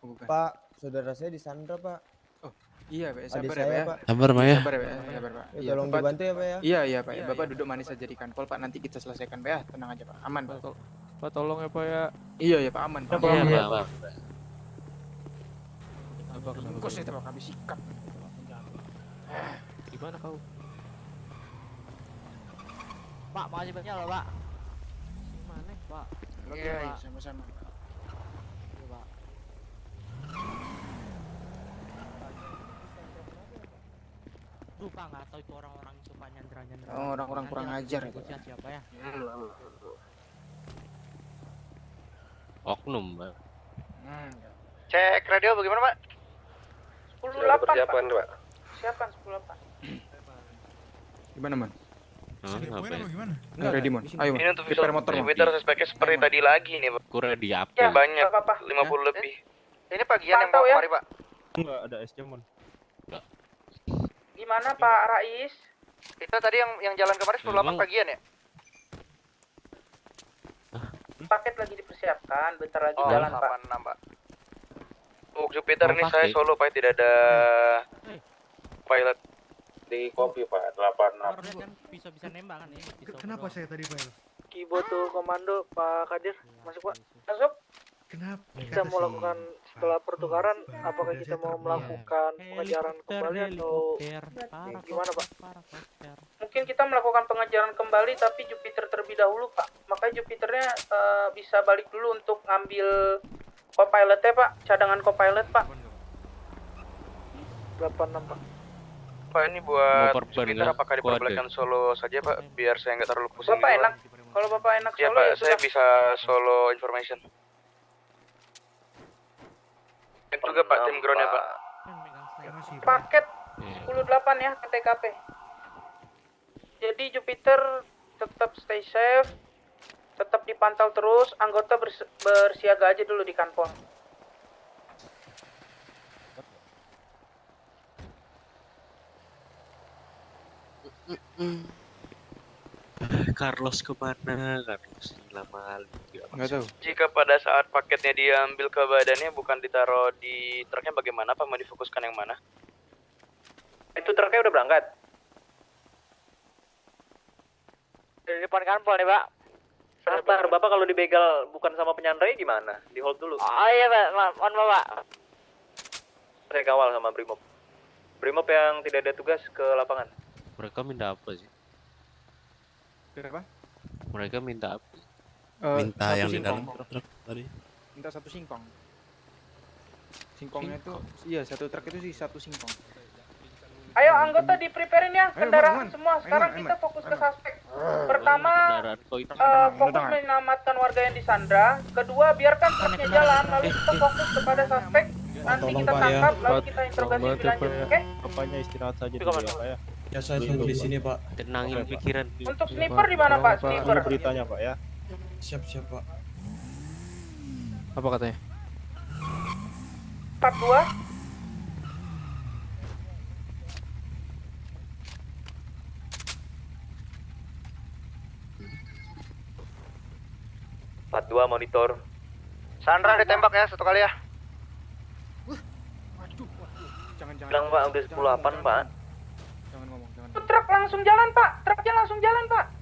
Oh, bukan. Pak, saudara saya disandra, Pak. Oh, iya, Pak. Adik Sabar ya, saya, Pak. Pak. Sabar, Pak, ya. Sabar ya, Pak. Sabar, Pak. Ya, tolong dibantu ya, Pak ya. Iya, Pak. Bapak duduk manis aja di kanpol, Pak. Nanti kita selesaikan, Pak ya. Tenang aja, Pak. Aman, Pak. Pak, tolong ya, Pak ya. Iya, Pak. Aman, Pak. Iya, Pak. Kok saya terlalu habis sikap. Gimana kau? Pak, makasih banyak loh, Pak. Mana, Pak? Oke, sama-sama. Iya, Pak. Duh, Pak, nggak tahu itu orang-orang itu Pak Nyandra. Oh, orang-orang kurang ajar itu. Siapa ya? Oknum, Pak. Cek radio bagaimana, Pak? 10.8, Persiapan, Pak. Pak. Siapkan 10.8. Gimana, Man? Gimana? Nggak ready, Mon. Ayo, Man. Ini untuk Prepare motor, Mon. Jupiter suspeknya seperti tadi lagi nih, Pak. Kurang di apa? Ya, Banyak, nggak apa-apa. 50 lebih. Ini pagian yang Pantau bawa ya. kemari, Pak. Enggak ada es jamon. Gimana, Pak Rais? Itu tadi yang jalan kemarin 10.8 pagian ya? Paket lagi dipersiapkan, bentar lagi Oh, jalan, Pak. 86, Pak. Untuk Jupiter nih saya solo, Pak. Tidak ada pilot. Di kopi, Pak. 86. Kan bisa nembak kan ini. Kenapa saya tadi, Pak? Kibo tuh komando, Pak Kadir. Masuk, Pak. Masuk. Kita mau lakukan setelah pertukaran, apakah kita mau melakukan pengejaran kembali atau gimana Pak? Mungkin kita melakukan pengejaran kembali tapi Jupiter terlebih dahulu Pak. Makanya Jupiternya bisa balik dulu untuk ngambil co-pilotnya Pak, cadangan co-pilot Pak. 86 Pak. Pak ini buat Mau Jupiter apakah diperbolehkan solo saja Pak, biar saya nggak terlalu pusing. Bapak di luar. enak, kalau Bapak enak Ya solo Pak, ya saya sudah. bisa solo information. Dan juga Pak tim ground ya Pak. Paket 10-8 ya ke TKP. Jadi Jupiter tetap stay safe, tetap dipantau terus, anggota bersiaga aja dulu di kanpol. Carlos kemana? Carlos lama kali. Nggak tahu. Jika pada saat paketnya diambil ke badannya bukan ditaruh di truknya, bagaimana Pak? Mau difokuskan yang mana? Itu truknya udah berangkat. Di depan kanpol nih, Pak. Sabar, Bapak kalau dibegal bukan sama penyandrai gimana? Di hold dulu. Oh iya, Pak. Mohon, Bapak. Saya kawal sama Brimob. Brimob yang tidak ada tugas ke lapangan. Mereka minta apa sih? Berapa? Mereka minta apa? Minta satu yang di singkong. dalam truk tadi. Minta 1 singkong. Singkongnya itu, iya satu truk itu sih 1 singkong. Ayo anggota di preparein ya Ayo, kendaraan Bang, semua. Sekarang ayo, kita Bang, fokus ayo, ke Bang. suspek. Pertama, fokus tangan. menyelamatkan warga yang disandra. Kedua, biarkan truknya jalan. Lalu kita fokus kepada suspek. Nanti Tolong kita Pak ya, tangkap, lalu Pak. kita interogasi Tolong lebih bantu, lanjut. Pak, ya. Oke? Bapaknya istirahat saja dulu ya Pak ya. Ya saya tunggu di sini Pak. Tenangin pikiran. Untuk sniper di mana Pak? Sniper. Ini beritanya Pak ya. Siap Pak. Apa katanya? 42. Dua monitor. Sandra ditembak ya 1 kali ya. Jangan. Bilang Pak udah 10-8 Pak. Jangan ngomong, jangan. Truk langsung jalan Pak. Truknya langsung jalan Pak.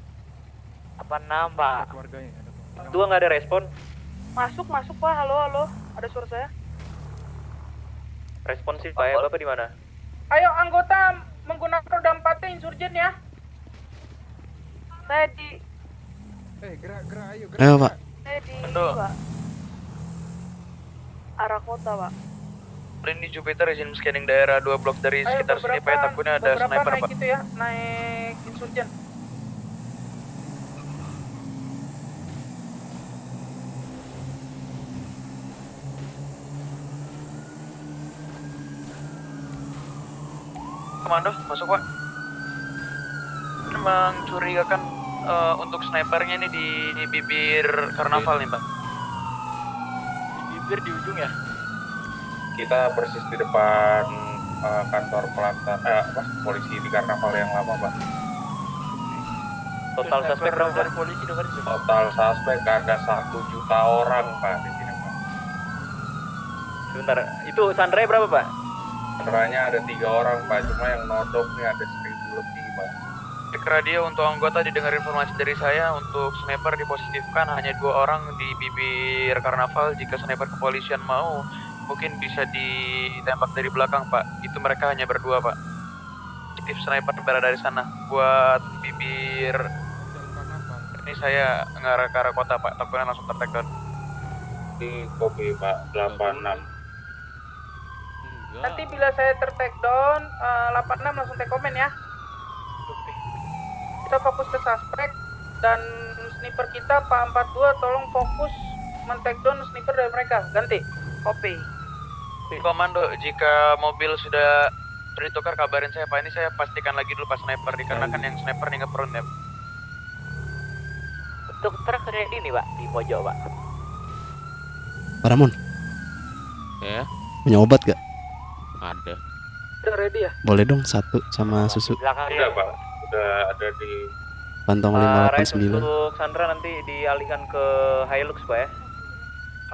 86, Pak. Keluarganya ada. Dua nggak ada respon. Masuk Pak. Halo. Ada suara saya? Responsif Pak ya. Bapak di mana? Ayo anggota menggunakan roda 4 insurgen ya. Saya di Gerak, ayo. Ayo Pak. Saya di Aduh. Pak. Arah kota Pak. Ini Jupiter izin scanning daerah 2 blok dari sekitar sini Pak ya, takutnya ada sniper naik Pak. gitu ya, naik insurgen. Komando, masuk Pak. Ini mencurigakan untuk snipernya ini di bibir karnaval nih Pak. Bibir di ujung ya. Kita persis di depan kantor pelantar polisi di karnaval yang lama Pak. Total suspek berapa? Polisi dengar itu. Total suspek ada 1 juta orang Pak di sini Pak. Sebentar, itu Sandra berapa Pak? Sandranya ada 3 orang Pak, cuma yang nodok nih ada 1000 lebih Pak. Cek radio untuk anggota didengar informasi dari saya untuk sniper dipositifkan hanya 2 orang di bibir karnaval. Jika sniper kepolisian mau mungkin bisa ditembak dari belakang Pak. Itu mereka hanya berdua Pak. Positif sniper berada dari sana. Buat bibir ini saya ngarah ke arah kota Pak. Takutnya langsung ter-take down. Di kopi Pak 86. Nanti bila saya ter-take down, 86 langsung take komen ya. Kita fokus ke suspek dan sniper kita Pak 42 tolong fokus men-take down sniper dari mereka. Ganti. Copy. Komando, jika mobil sudah ditukar kabarin saya Pak. Ini saya pastikan lagi dulu Pak sniper dikarenakan yang sniper nih ngeprone ya. Untuk truk ready nih, Pak, di pojok, Pak. Pak Ramon, Ya, punya obat gak? ada. Udah ready ya? Boleh dong 1 sama susu. Udah Pak, udah ada di Pantong Right 589. untuk Sandra nanti dialihkan ke Hilux Pak ya.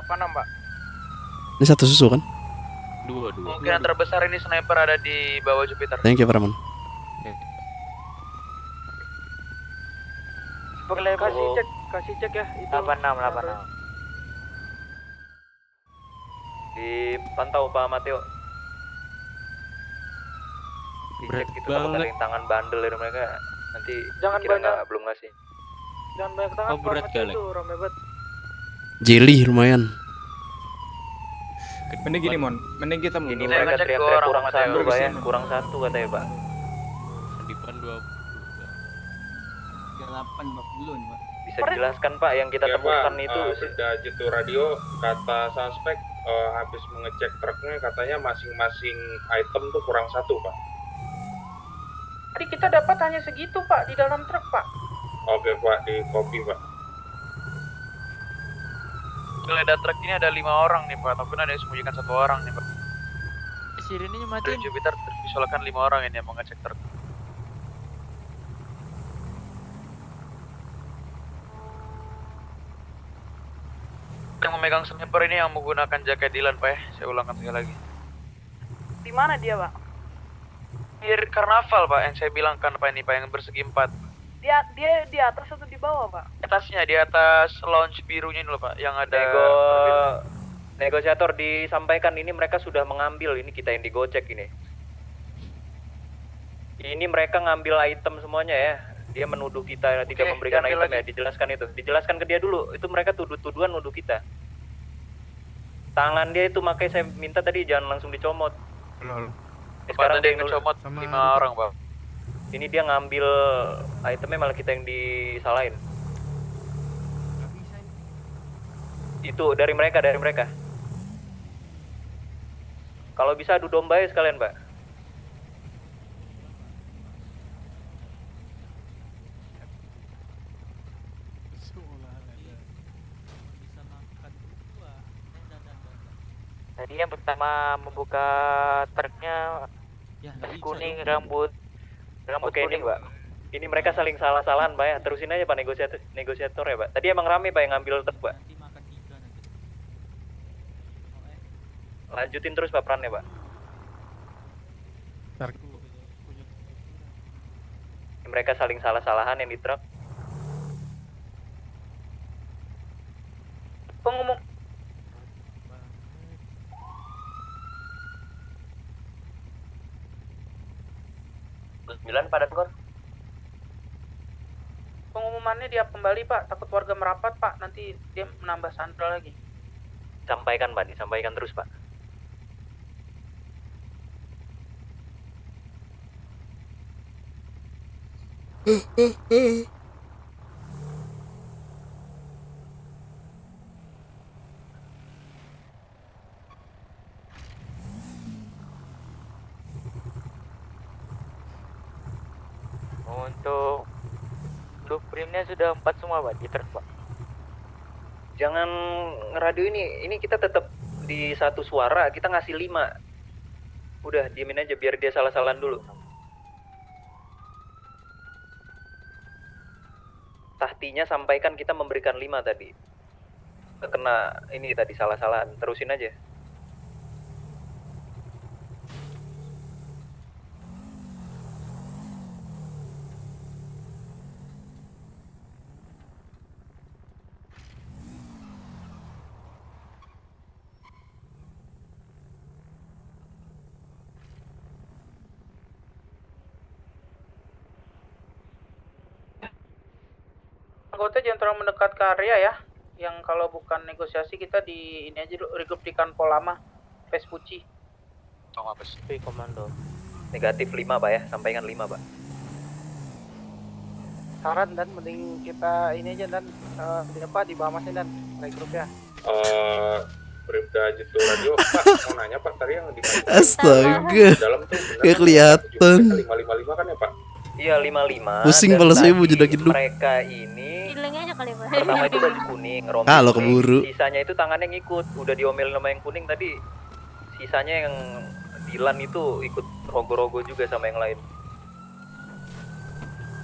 Apa Mbak? Ini 1 susu kan? 2. Kemungkinan terbesar ini sniper ada di bawah Jupiter. Thank you Pak Ramon. Kasih cek ya. Itu 86. Dipantau Pak Mateo. Dicek gitu takut ada yang tangan bandel dari mereka. Nanti Jangan kira banyak. belum ngasih. Jangan banyak tangan, Pak. berat Mati kali. itu rame banget. Jelly lumayan. Mending gini Mon, mending kita Ini mundur. mereka ngecek teriak-teriak orang kurang Mateo. satu Pak ya, Kesini. kurang satu katanya Pak. Di depan 20. 38 Pak belum Pak. Bisa dijelaskan Pak yang kita Ya, temukan Pak, itu Bribda Jitu Radio kata suspek habis mengecek truknya katanya masing-masing item tuh kurang satu, Pak. Tadi kita dapat hanya segitu Pak di dalam truk Pak. Oke, Pak, di copy, Pak. Geledah truk ini ada 5 orang nih Pak, ataupun ada yang sembunyikan 1 orang nih Pak. Sirinenya Dari matiin. Jupiter tervisualkan 5 orang ini yang mau ngecek truk. Yang memegang sniper ini yang menggunakan jaket Dylan Pak ya, saya ulangkan sekali lagi. Di mana dia Pak? Di karnaval Pak, yang saya bilangkan Pak ini Pak, yang bersegi 4. Dia di atas atau di bawah Pak? Atasnya, di atas lounge birunya ini loh Pak, yang ada... Negosiator disampaikan ini mereka sudah mengambil, ini kita yang digocek ini. Ini mereka ngambil item semuanya ya. Dia menuduh kita tidak Oke, memberikan diambil item ya, lagi. dijelaskan itu. Dijelaskan ke dia dulu, itu mereka tuduhan nuduh kita. Tangan dia itu makanya saya minta tadi jangan langsung dicomot. Sekarang dia yang dulu. ngecomot 5 orang Pak. Ini dia ngambil itemnya malah kita yang disalahin. Itu dari mereka. Kalau bisa adu domba ya sekalian, Pak. Tadi yang pertama membuka truknya kuning rambut Oke, ini kuning. Pak. Ini mereka saling salah-salahan, Pak ya. Terusin aja Pak negosiator ya, Pak. Tadi emang rame Pak yang ngambil truk, Pak. Lanjutin terus Pak perannya, Pak. Mereka saling salah-salahan yang di truk. Pengumum Padan Kor. Pengumumannya dia kembali Pak, takut warga merapat Pak, nanti dia menambah sandra lagi. Sampaikan Pak, disampaikan terus Pak. Untuk blueprintnya sudah 4 semua Pak di truk Pak. Jangan ngeradio ini kita tetap di satu suara, kita ngasih 5. Udah diemin aja biar dia salah-salahan dulu. Tahtinya sampaikan kita memberikan 5 tadi. Kena ini tadi salah-salahan, terusin aja. Anggota jangan terlalu mendekat ke area ya. Yang kalau bukan negosiasi kita di ini aja dulu, regroup di Kanpol lama, Vespucci. Tolong apa sih? Komando. Negatif 5 Pak ya, sampaikan 5 Pak. Saran dan mending kita ini aja dan di bawah masnya dan regroup ya. Bribda Jitu Radio, Pak, mau nanya Pak, tadi yang di Astaga. dalam tuh Gak kelihatan. 555 kan ya Pak? Iya 55. Pusing dan kepala saya tadi mau jedakin dulu. Mereka ini Feelingnya aja kali Pak. pertama itu baju kuning, rompi Ah, lo kuning. keburu. Sisanya itu tangannya ngikut. Udah diomelin sama yang kuning tadi. Sisanya yang Dilan itu ikut rogo-rogo juga sama yang lain.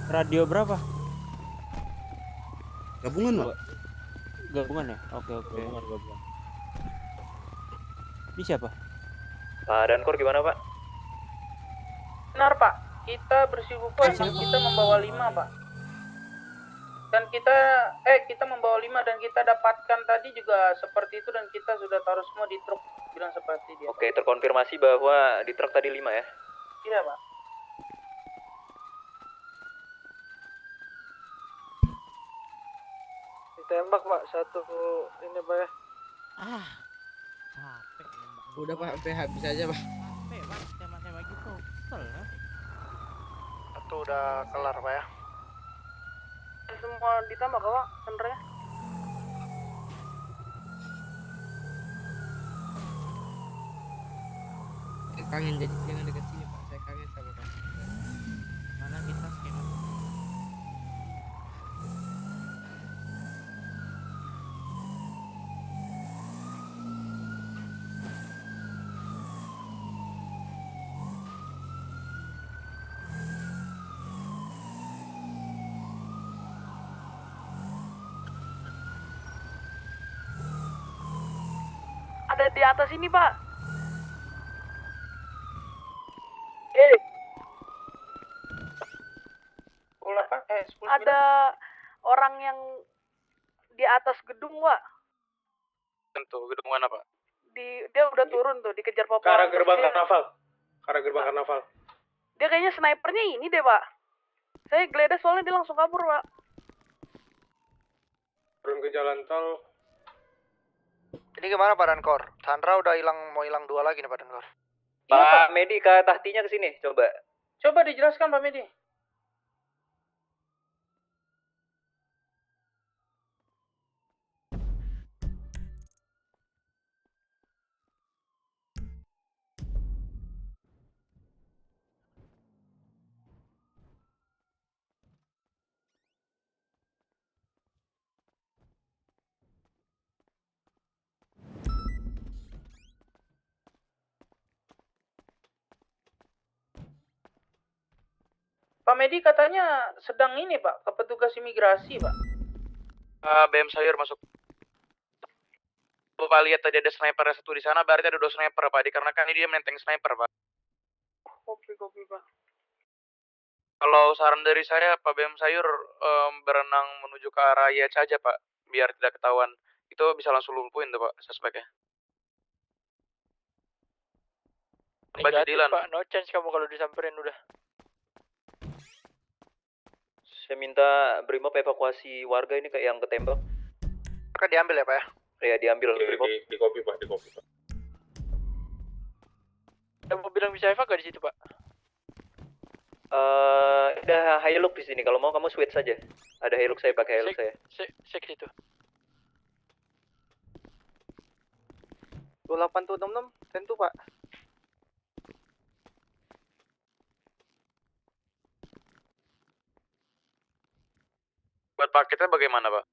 Radio berapa? Gabungan, Pak. Gabungan ya? Oke. Gabungan. Ini siapa? Pak Dankor gimana Pak? Benar Pak, kita bersikukuh kita membawa 5 Pak. Dan kita membawa 5 dan kita dapatkan tadi juga seperti itu dan kita sudah taruh semua di truk bilang seperti dia. Oke, terkonfirmasi bahwa di truk tadi 5 ya? Iya, Pak. Ditembak, Pak. Satu ini, Pak ya. Capek nembak. Udah Pak, sampai habis aja Pak. Capek Pak, tembak-tembak gitu. Kesel ya. Satu udah kelar Pak ya. Semua ditambah Pak, sebenarnya. Kangen jadi jangan dekat sini Pak. Saya kangen sama Pak. Mana kita skema? Ada di atas ini, Pak. Ada orang yang di atas gedung, Pak. Tentu, gedung mana, Pak? Dia udah turun tuh, dikejar Papa. Ke arah gerbang karnaval. Ke arah gerbang karnaval. Dia kayaknya snipernya ini deh, Pak. Saya geledah soalnya dia langsung kabur, Pak. Turun ke jalan tol. Ini gimana Pak Dankor? Sandra udah mau hilang 2 lagi nih Pak Dankor. Pak Medi ke tahtinya ke sini, coba. Coba dijelaskan, Pak Medi. Pak Medi katanya sedang ini, Pak, ke petugas imigrasi, Pak. BM sayur masuk. Bapak lihat tadi ada sniper satu di sana, berarti ada 2 sniper, Pak. Dikarenakan ini dia menteng sniper, Pak. Kopi, Pak. Kalau saran dari saya, Pak BM sayur berenang menuju ke arah IH aja, Pak. Biar tidak ketahuan. Itu bisa langsung lumpuhin tuh, Pak, suspeknya. Baca Dilan. Pak, no chance kamu kalau disamperin udah. Saya minta Brimob evakuasi warga ini kayak yang ketembak. Mereka diambil ya Pak ya? Ya diambil Brimob. Di kopi Pak, di kopi Pak. Ada mobil yang bisa evakuasi di situ Pak? Ada Hilux di sini. Kalau mau kamu switch saja. Ada Hilux saya pakai Hilux saya. Cek situ. 2866 tentu Pak. Buat paketnya bagaimana, Pak?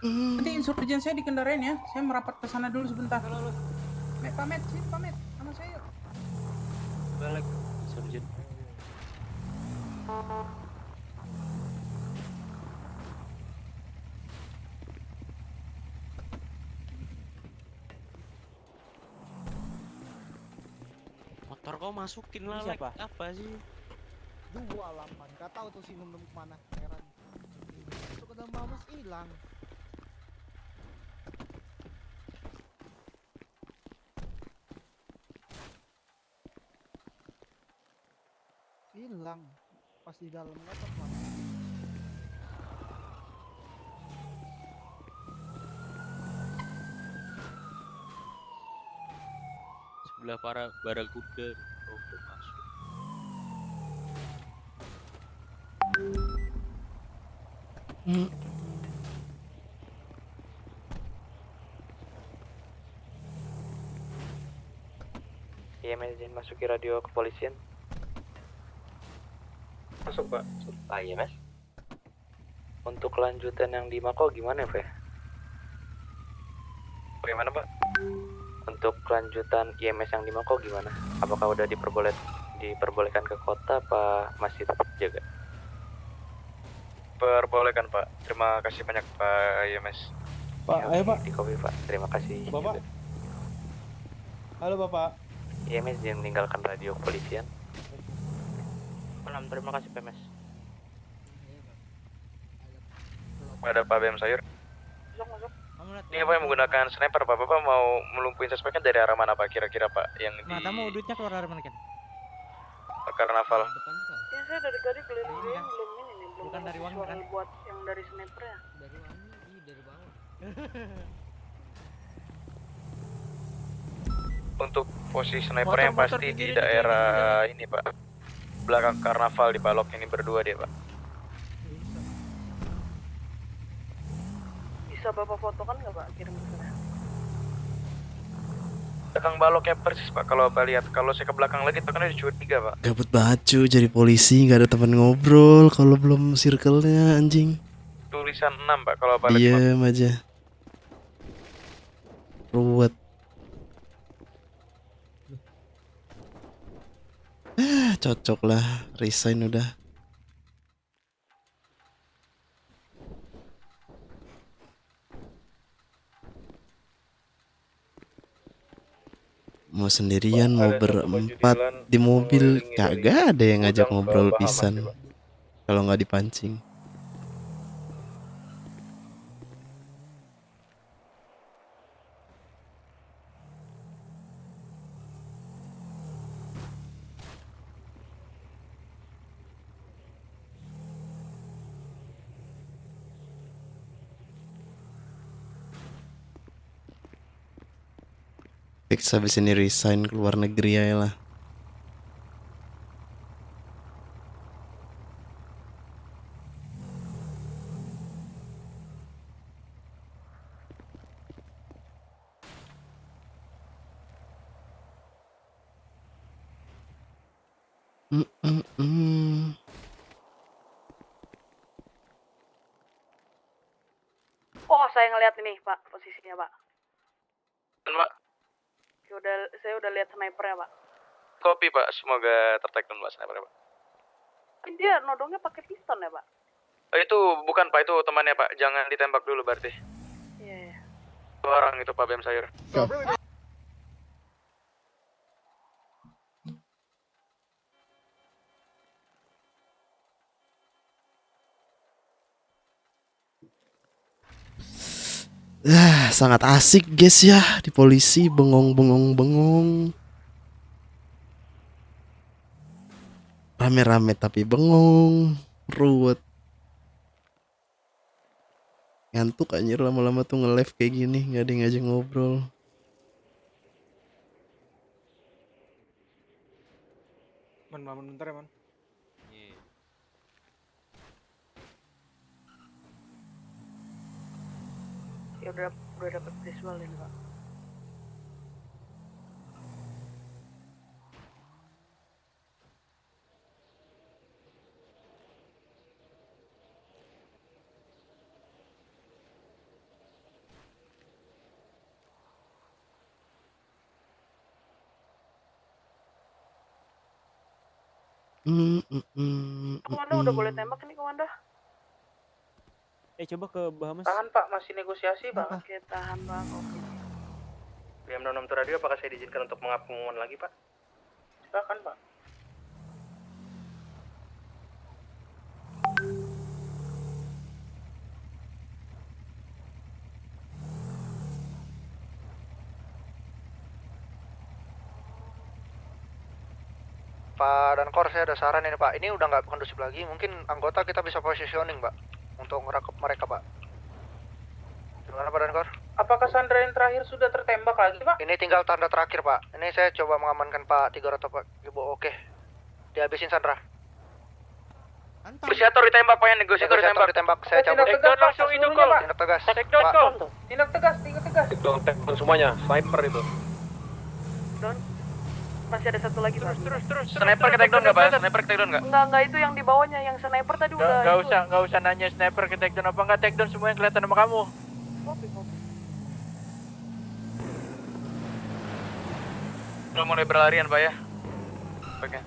Nanti insurgen saya dikendarain ya. Saya merapat ke sana dulu sebentar. Pamit, sini pamit sama saya yuk. Balik insurgen. Motor kau masukin lah, Siapa? like, apa sih? Dua laman, gak tahu tuh si num kemana, heran. Masuk ke dalam Bamas hilang. Hilang. Pas di dalam nggak tahu kemana. Sebelah para Barakuda. Oh, udah masuk. Iya, izin masuki radio kepolisian. Masuk, Pak. Iya, Mas. Untuk kelanjutan yang di Mako gimana, Pak? Bagaimana, Pak? Untuk kelanjutan IMS yang di Mako gimana? Apakah udah diperbolehkan ke kota apa masih tetap jaga? Perbolehkan, Pak. Terima kasih banyak, Pak IMS. Pak, ayo Pak. Di kopi, Pak. Terima kasih. Bapak. Halo Bapak. IMS yang meninggalkan radio kepolisian. Malam, terima kasih PMS. Ada Pak BM Sayur. Ini Pak yang menggunakan sniper, Pak. Bapak mau melumpuhin suspeknya dari arah mana, Pak? Kira-kira, Pak, yang di Mau duitnya keluar dari mana kan? Karnaval. Ya saya dari tadi keliling-keliling belum ini nih, belum Bukan dari Wangi, visual kan? buat yang dari sniper ya. Dari Wangi, dari bawah. Untuk posisi sniper Motor- yang motor pasti di di kiri, daerah ini, Pak. Belakang Karnaval di Balok ini berdua dia, Pak. Bisa Bapak fotokan nggak Pak? Kirim ke saya. Belakang Baloknya persis, Pak. Kalau Bapak lihat, kalau saya ke belakang lagi itu kan ada curiga, Pak. Gabut baju jadi polisi, nggak ada teman ngobrol kalau belum circle-nya anjing. Tulisan 6, Pak. Kalau Bapak lihat. Diam aja. Ruwet. Cocok lah, resign udah. Mau sendirian, mau berempat di mobil, kagak ada yang ngajak ngobrol pisan. Kalau nggak dipancing. Fix habis ini resign keluar negeri aja lah. Oh saya ngeliat ini Pak posisinya Pak. Pak, Saya udah lihat sniper ya Pak. kopi, Pak. Semoga tertekan, Pak, sniper, Pak. Ini dia nodongnya pakai piston ya Pak. Oh, itu bukan, Pak. Itu temannya, Pak. Jangan ditembak dulu berarti. Iya. Dua orang itu, Pak BM Sayur. Sangat asik guys ya di polisi, bengong. Rame-rame tapi bengong, ruwet. Ngantuk anjir lama-lama tuh nge-live kayak gini, nggak ada yang ngajak ngobrol. Man, bentar ya, Man. Ya udah dapat visual ini Pak. Komando udah boleh tembak ini komando. Coba ke Bahamas. Tahan Pak, masih negosiasi Bang. Oke, tahan Bang. Oke. BM66 Radio, apakah saya diizinkan untuk pengumuman lagi Pak? Silakan Pak. Pak Dankor, saya ada saran ini Pak. Ini udah nggak kondusif lagi. Mungkin anggota kita bisa positioning Pak untuk ngerakap mereka Pak. Gimana Pak Dankor? Apakah Sandra yang terakhir sudah tertembak lagi Pak? Ini tinggal tanda terakhir Pak. Ini saya coba mengamankan Pak 300 Pak. Ibu oke. Dihabisin Sandra. Negosiator ditembak Pak, negosiator ditembak. Saya cabut. Tindak tegas langsung itu kol. Tindak tegas. Pak. Tindak tegas. Take semuanya, sniper itu. Don. Masih ada satu lagi Pak. Terus. Sniper ke take down nggak Pak? Sniper ke take down nggak? Enggak itu yang di bawahnya, yang sniper tadi udah. Nggak usah nanya sniper ke take down apa nggak, take down semua yang kelihatan sama kamu. Kopi. Udah mulai berlarian Pak ya. Oke.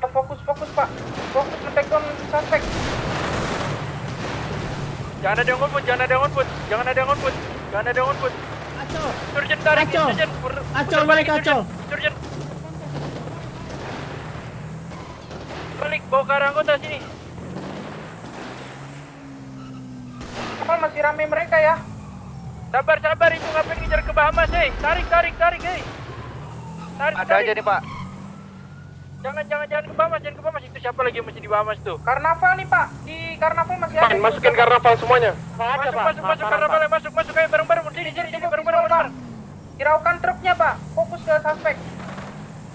Fokus Pak. Fokus nge-take down suspek. Jangan ada yang ngonput. Surgeon tarik, Surgeon. Acol mereka acol. Surgeon. Balik, bawa ke arah anggota sini. Kapal masih ramai mereka ya. Sabar, itu ngapain ngejar ke Bahamas, Tarik, Tarik. Ada aja nih Pak. Jangan ke Bahamas, itu siapa lagi yang masih di Bahamas tuh? Karnaval nih Pak, di Karnaval masih ada. Masukin karnaval semuanya. Masuk karnaval, masuk ayo bareng-bareng. Sini bareng-bareng. Hiraukan truknya Pak, fokus ke suspek.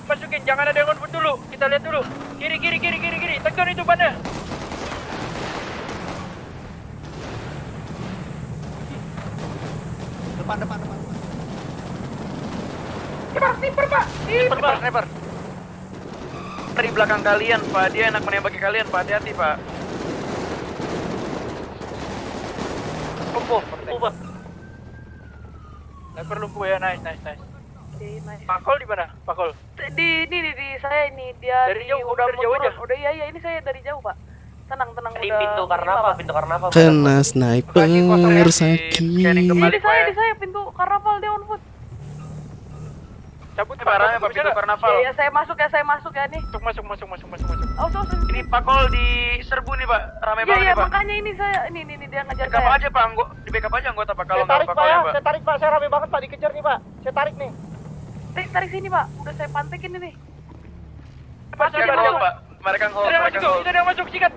Masukin, jangan ada yang ngonput dulu. Kita lihat dulu. Kiri. Tekan itu bannya. Depan. Sniper Pak. Sniper. Di belakang kalian Pak, dia enak menembaki kalian Pak, hati-hati Pak. Lumpuh Pak. Sniper lumpuh ya, nice. Pakol di mana? Pakol? Di saya ini dia dari jauh, udah dari jauh aja. Udah iya ini saya dari jauh Pak. Tenang Di udah. pintu karnaval. Kena sniper sakit. Ini saya pintu karnaval dia on foot. Cabut barangnya Pak, pintu karnaval. Iya, saya masuk ya nih. Masuk. Oh. Ini Pakol di serbu nih Pak, ramai banget Iya, nih Pak. makanya ini saya ini dia ngejar Backup saya. aja Pak, di backup aja anggota Pak kalau Saya tarik nggak Pak Pakol ya, Pak. saya tarik Pak, saya rame banget Pak, dikejar nih Pak. Saya tarik nih. Tarik sini Pak, udah saya pantekin ini. Mereka hold Pak, mereka hold. Sudah ada yang masuk, sikat.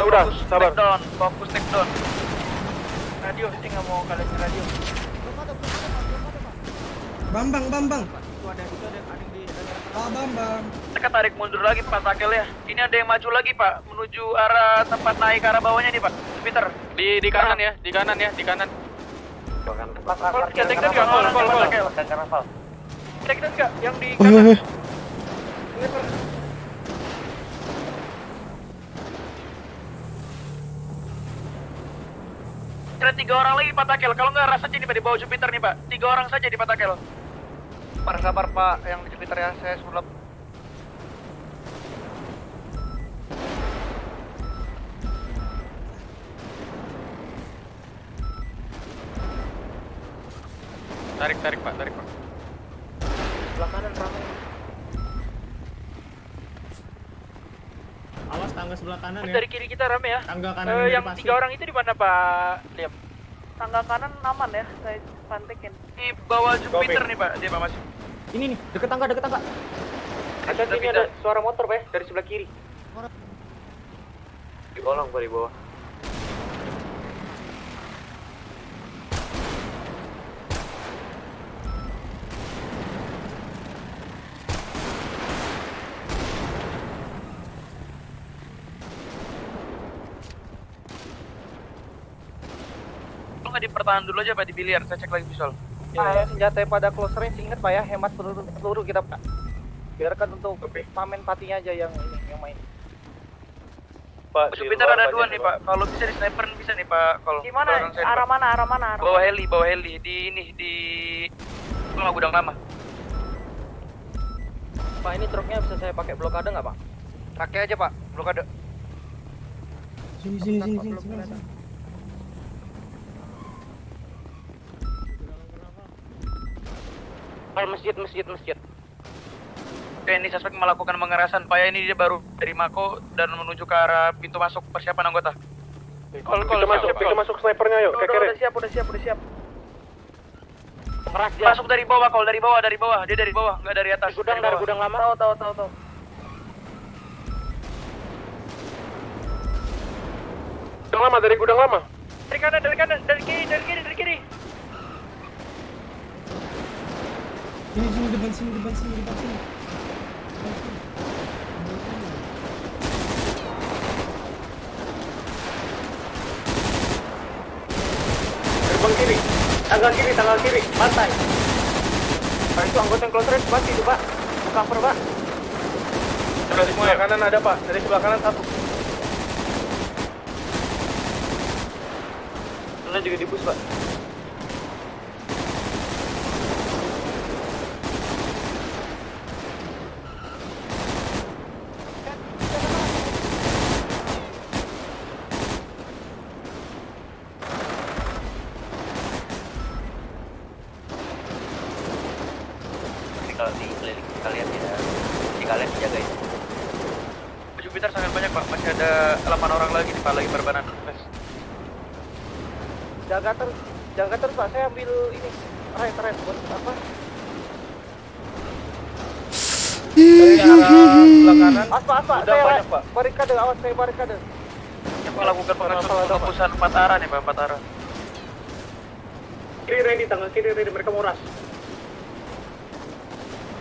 Udah, sabar. Fokus take down. Radio, saya nggak mau kalian radio. Bambang. Itu ada Pak Bambang. Mereka tarik mundur lagi Pak Takel ya. Ini ada yang maju lagi Pak, menuju arah tempat naik arah bawahnya nih Pak. Peter. Di kanan ya, di kanan. Take down nggak? Karnaval. Take down nggak? Yang di kanan. Ada 3 orang lagi Pak Takel, kalau nggak rasa ini Pak di bawah Jupiter nih Pak. 3 orang saja di Pak Takel. Sabar Pak, yang di Jupiter ya, saya sulap. Tarik Pak. Sebelah kanan ramai. Awas tangga sebelah kanan ya. Dari kiri kita rame ya. Tangga kanan yang 3 orang itu di mana Pak Liam? Tangga kanan aman ya, saya pantekin. Di bawah Jupiter nih Pak, dia Pak Mas. Ini nih, deket tangga. Ada sini ada suara motor Pak ya, dari sebelah kiri. Di kolong Pak, di bawah. Nggak dipertahan dulu aja Pak di biliar, saya cek lagi visual. Senjata pada close range ingat Pak ya, hemat peluru kita Pak. Biarkan untuk pamen patinya aja yang ini yang main. Pak, Jupiter ada 2 nih Pak. Kalau bisa di sniper bisa nih Pak. Kalau Gimana? Arah mana? Bawa heli di ini di rumah gudang lama. Pak, ini truknya bisa saya pakai blokade nggak Pak? Pakai aja Pak, blokade. Sini. Masjid. Oke, ini suspek melakukan pengerasan. Pak ya, ini dia baru dari Mako dan menuju ke arah pintu masuk persiapan anggota. Kita masuk snipernya yuk. Udah siap. Masuk dari bawah, kalau dari bawah. Dia dari bawah, nggak dari atas. Dari gudang lama. Tahu. Dari gudang lama. Dari kanan, dari kiri. Sini depan sini. Gerbang kiri. Tanggal kiri. Pantai. Pak itu anggota yang close range Pak itu Pak. Cover Pak. Dari sebelah kanan ada Pak. Dari sebelah kanan 1. Sana juga dibus Pak. Kalau di keliling kalian ya, di kalian jagain. Jupiter sangat banyak Pak, masih ada 8 orang lagi nih Pak, lagi berbanan. Jaga terus Pak, saya ambil ini red buat apa? Dari arah sebelah kanan. Aspa, Udah banyak Pak. Barikade, awas saya barikade. Yang melakukan penghapusan 4 arah nih Pak, 4 arah. Kiri ready, tanggal kiri ready. Mereka mau rush.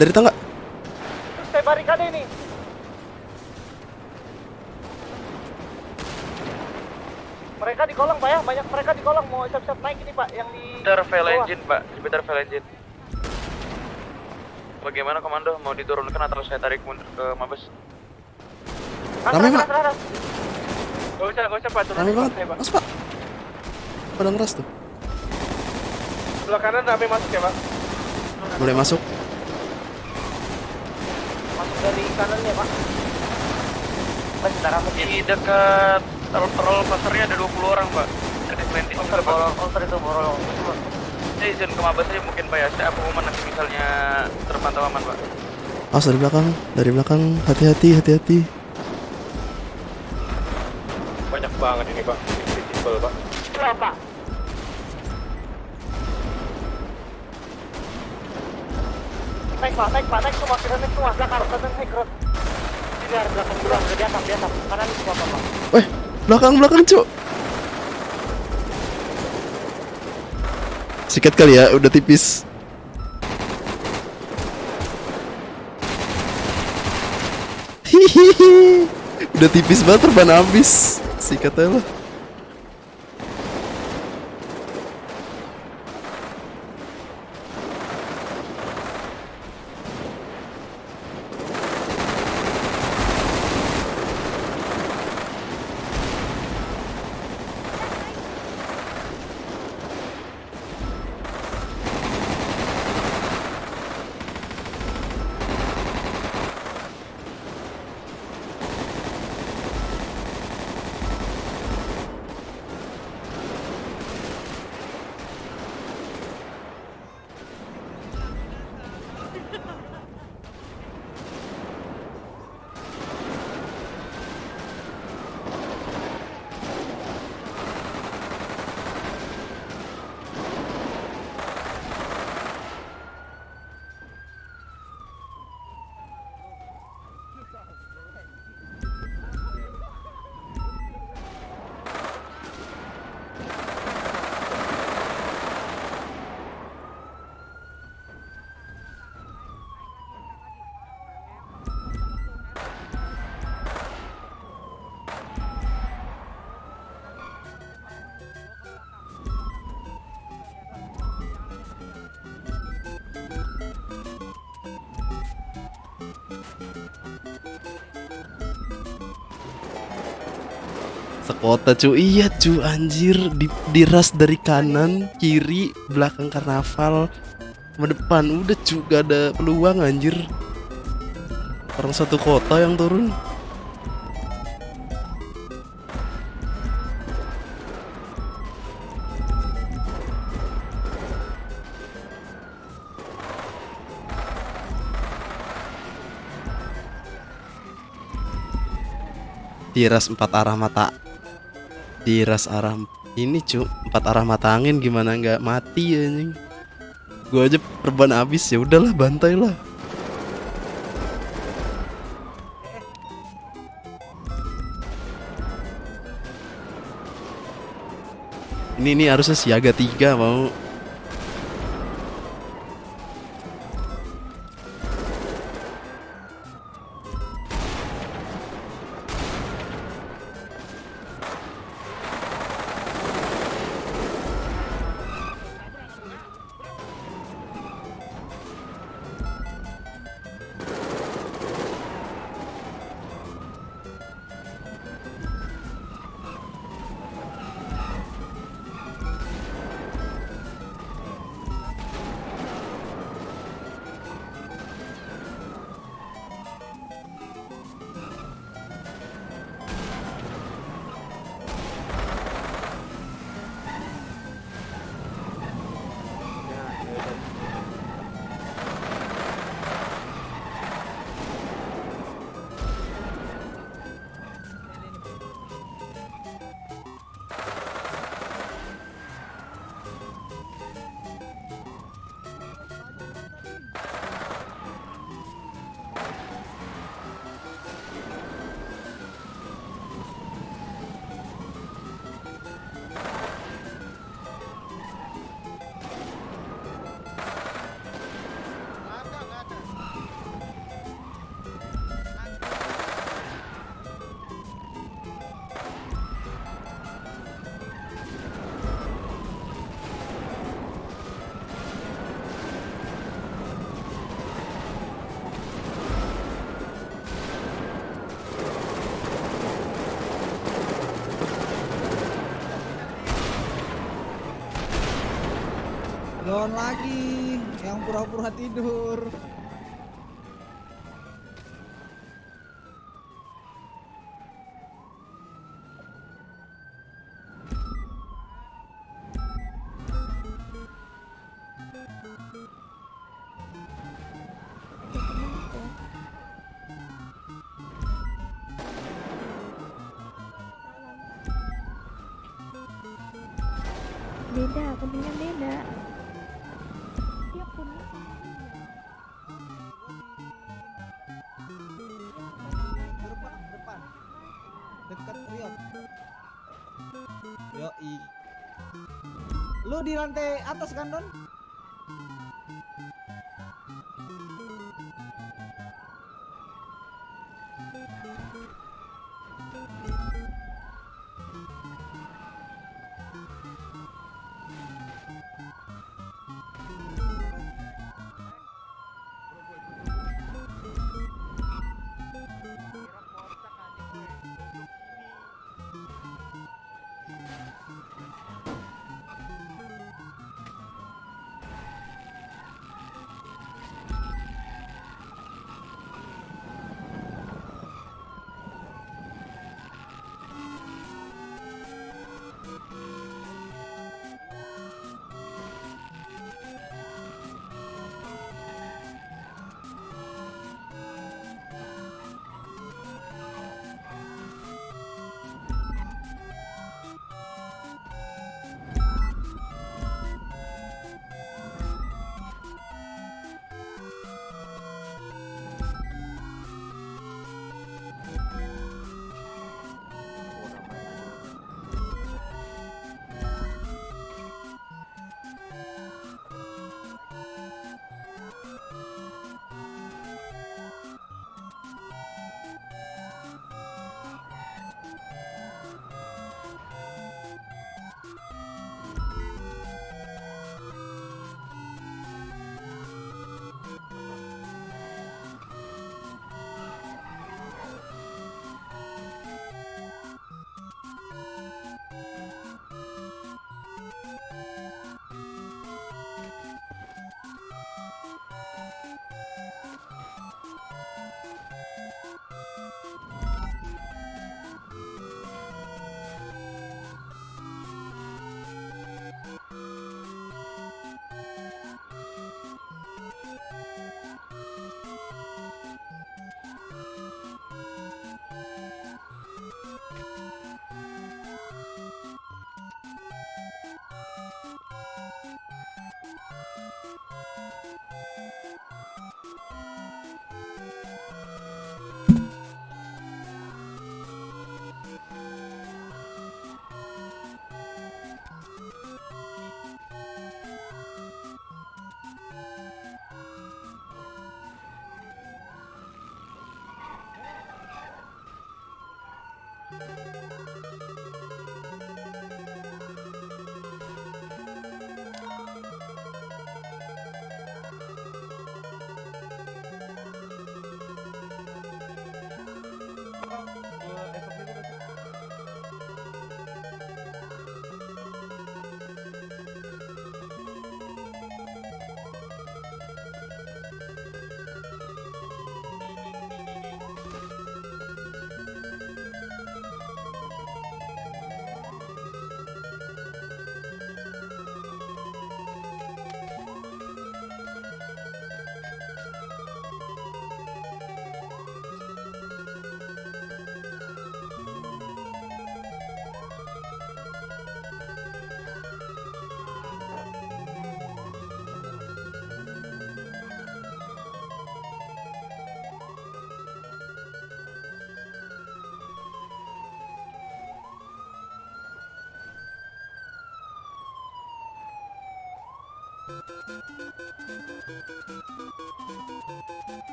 Dari tangga. Terus saya barikade ini. Mereka di kolong Pak ya, banyak mereka di kolong mau siap-siap naik ini Pak, yang di Jupiter fail engine Pak, Jupiter fail engine. Bagaimana komando, mau diturunkan atau saya tarik mundur ke Mabes? Rame Pak. Gak usah Pak, Rame banget. Mas Pak. Pada ngeras tuh. Sebelah kanan rame masuk ya Pak. Mulai masuk. masuk dari kanan ya Pak. Di dekat roll pasarnya ada 20 orang Pak. Dari Atlantis juga Pak. Saya izin ke Mabes aja mungkin Pak ya. Saya pengumuman nanti misalnya terpantau aman Pak. Awas dari belakang, hati-hati. Banyak banget ini Pak. Visible Pak. Berapa? Naik semua, kita naik semua, belakang, naik cross. Biar belakang, di atas, kanan semua Pak. Weh, belakang cuk. Sikat kali ya, udah tipis. Hihihi, udah tipis banget, terban habis. Sikat aja lah. Sekota cu, iya cu, anjir, diras dari kanan, kiri, belakang karnaval, sama depan, udah cu, gak ada peluang anjir. Orang satu kota yang turun. Tiras 4 arah mata. Tiras arah ini cu, 4 arah mata angin, gimana nggak mati ya anjing. Gua aja perban abis, ya udahlah bantai lah. Ini harusnya siaga 3 mau. Down lagi, yang pura-pura tidur. Beda, kuningnya beda. Dia kuning. Depan. Dekat Riot. Yoi. Lu di lantai atas kan, Don?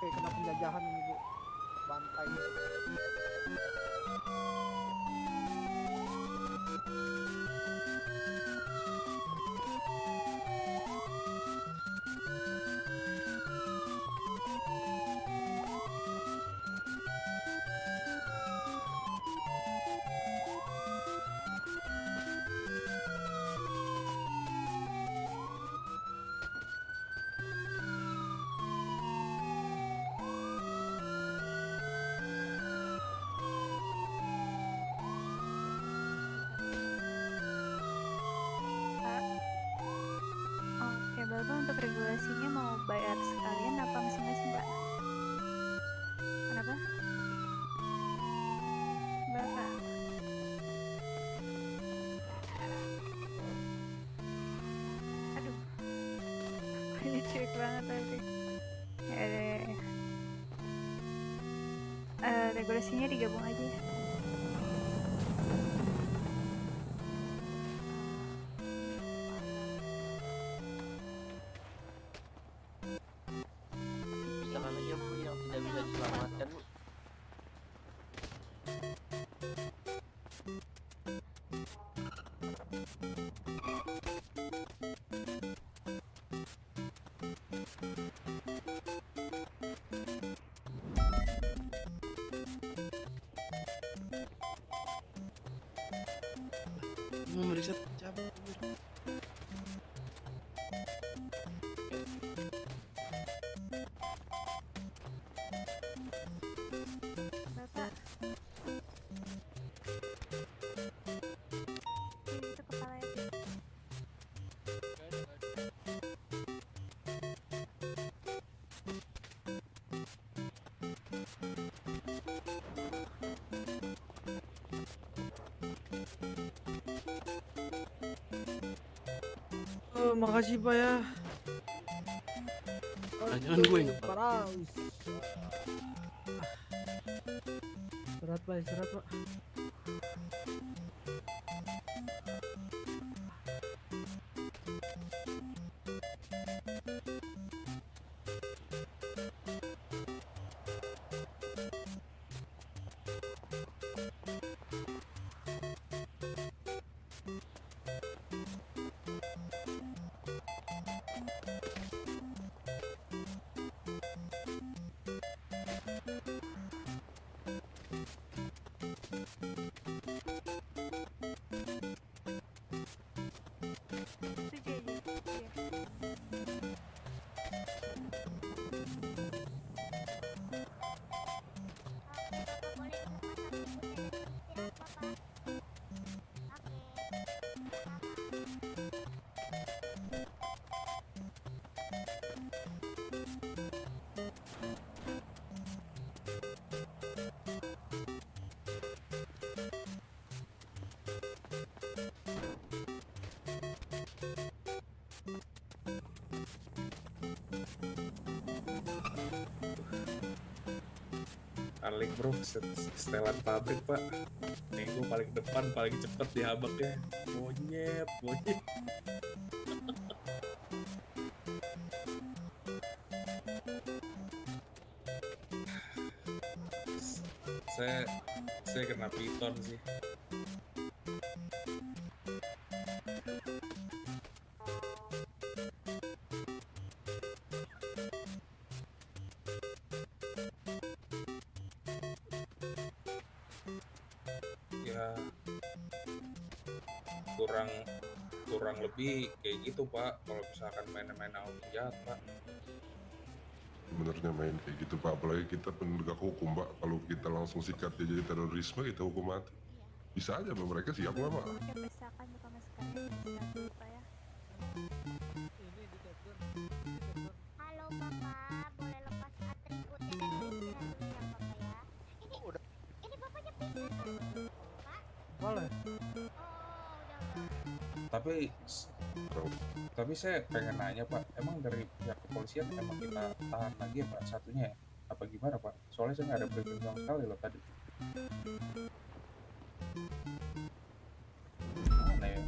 Oke, kena penjajahan ini Bu. Bantai. Oke, Bapak untuk regulasinya mau bayar sekalian apa masing-masing, Pak? Kenapa? Bapak. Aduh. Ini cuek banget tadi. Ya deh. Regulasinya digabung aja ya. Misalkan aja Bu yang tidak bisa diselamatkan Bu. Memeriksa cabut. Bapak. Ini itu kepalanya. Oh, makasih Pak ya. Jangan gue yang kepala. Parah. Istirahat Pak, istirahat Pak. Balik bro, setelan pabrik pak. Nego paling depan, paling cepet di habaknya. Monyet. saya kena piton sih. Ya kurang lebih kayak gitu pak. Kalau misalkan main-main jahat pak. Sebenarnya main kayak gitu pak, apalagi kita penegak hukum pak. Kalau kita langsung sikat dia jadi terorisme, kita hukum mati. Bisa aja pak, mereka siap nggak pak? Misalkan buka maskernya, Pak ya. Halo Bapak, boleh lepas atributnya dan beristirahat dulu ya Bapak ya. Ini Bapaknya pingsan kan? Pak? Boleh. Tapi saya pengen nanya pak, emang dari pihak kepolisian emang kita tahan lagi ya pak satunya ya? Apa gimana pak? Soalnya saya nggak ada briefing sama sekali loh tadi. Mana ya?